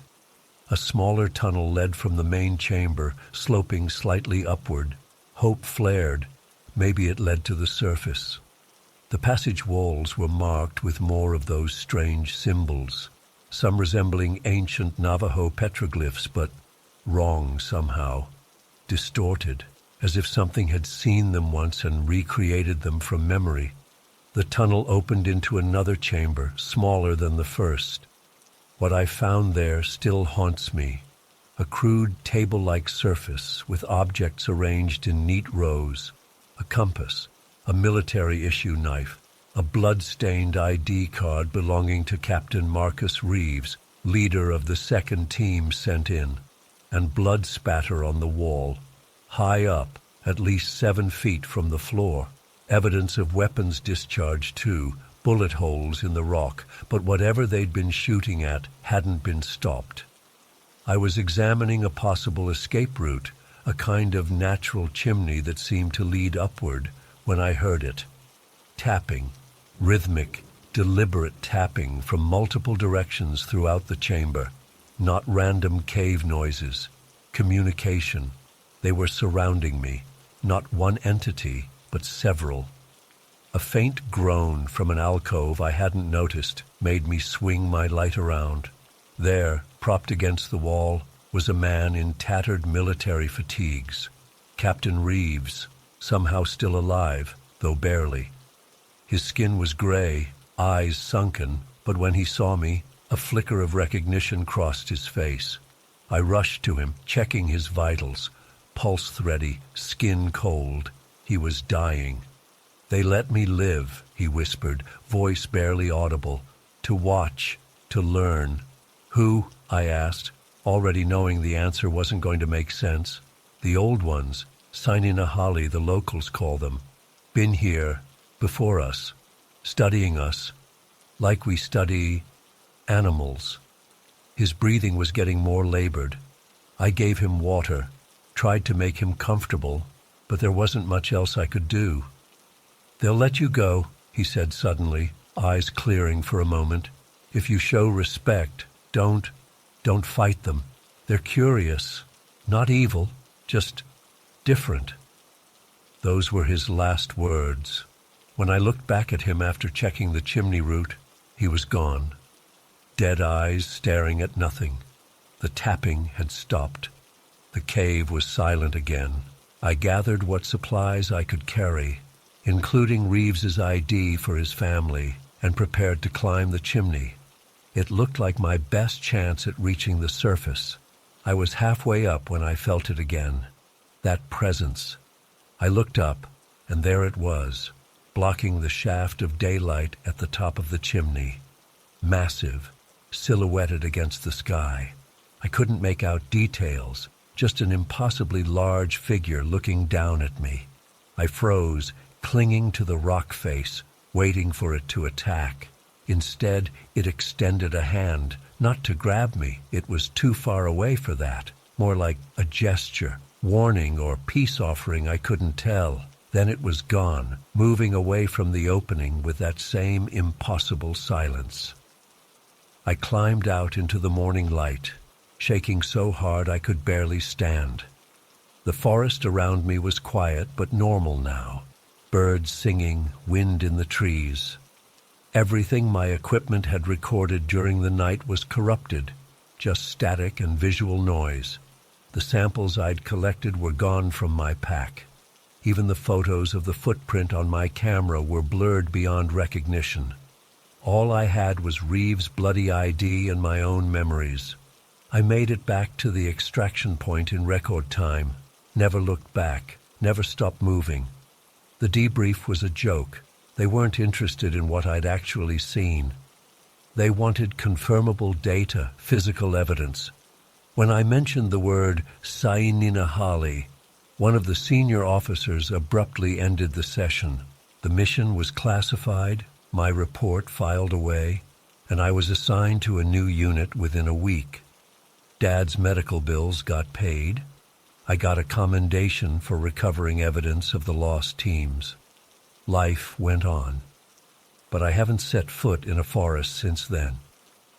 A smaller tunnel led from the main chamber, sloping slightly upward. Hope flared. Maybe it led to the surface. The passage walls were marked with more of those strange symbols, some resembling ancient Navajo petroglyphs, but wrong somehow, distorted, as if something had seen them once and recreated them from memory. The tunnel opened into another chamber, smaller than the first. What I found there still haunts me, a crude table-like surface with objects arranged in neat rows, a compass, a military-issue knife, a blood-stained ID card belonging to Captain Marcus Reeves, leader of the second team sent in, and blood spatter on the wall, high up, at least 7 feet from the floor. Evidence of weapons discharge too, bullet holes in the rock, but whatever they'd been shooting at hadn't been stopped. I was examining a possible escape route, a kind of natural chimney that seemed to lead upward, when I heard it. Tapping, rhythmic, deliberate tapping from multiple directions throughout the chamber. Not random cave noises. Communication. They were surrounding me. Not one entity, but several. A faint groan from an alcove I hadn't noticed made me swing my light around. There, propped against the wall, was a man in tattered military fatigues. Captain Reeves, somehow still alive, though barely. His skin was gray, eyes sunken, but when he saw me, a flicker of recognition crossed his face. I rushed to him, checking his vitals. Pulse thready, skin cold. He was dying. "They let me live," he whispered, voice barely audible. "To watch, to learn." "Who?" I asked, already knowing the answer wasn't going to make sense. "The old ones, Sinanahali, the locals call them. Been here, before us, studying us, like we study animals." His breathing was getting more labored. I gave him water, tried to make him comfortable, but there wasn't much else I could do. "They'll let you go," he said suddenly, eyes clearing for a moment. "If you show respect, don't fight them. They're curious, not evil, just different." Those were his last words. When I looked back at him after checking the chimney route, he was gone. Dead eyes staring at nothing. The tapping had stopped. The cave was silent again. I gathered what supplies I could carry, including Reeves's ID for his family, and prepared to climb the chimney. It looked like my best chance at reaching the surface. I was halfway up when I felt it again. That presence. I looked up, and there it was, blocking the shaft of daylight at the top of the chimney. Massive, silhouetted against the sky. I couldn't make out details, just an impossibly large figure looking down at me. I froze, clinging to the rock face, waiting for it to attack. Instead, it extended a hand, not to grab me. It was too far away for that. More like a gesture, warning or peace offering, I couldn't tell. Then it was gone, moving away from the opening with that same impossible silence. I climbed out into the morning light, shaking so hard I could barely stand. The forest around me was quiet but normal now. Birds singing, wind in the trees. Everything my equipment had recorded during the night was corrupted, just static and visual noise. The samples I'd collected were gone from my pack. Even the photos of the footprint on my camera were blurred beyond recognition. All I had was Reeves' bloody ID and my own memories. I made it back to the extraction point in record time, never looked back, never stopped moving. The debrief was a joke. They weren't interested in what I'd actually seen. They wanted confirmable data, physical evidence. When I mentioned the word Sa'ininahali, one of the senior officers abruptly ended the session. The mission was classified, my report filed away, and I was assigned to a new unit within a week. Dad's medical bills got paid. I got a commendation for recovering evidence of the lost teams. Life went on. But I haven't set foot in a forest since then.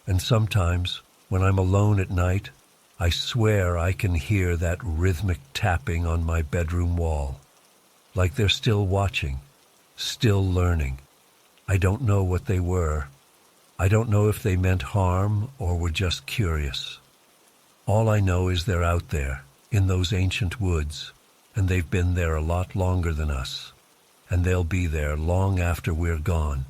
And sometimes, when I'm alone at night, I swear I can hear that rhythmic tapping on my bedroom wall. Like they're still watching, still learning. I don't know what they were. I don't know if they meant harm or were just curious. All I know is they're out there, in those ancient woods, and they've been there a lot longer than us. And they'll be there long after we're gone.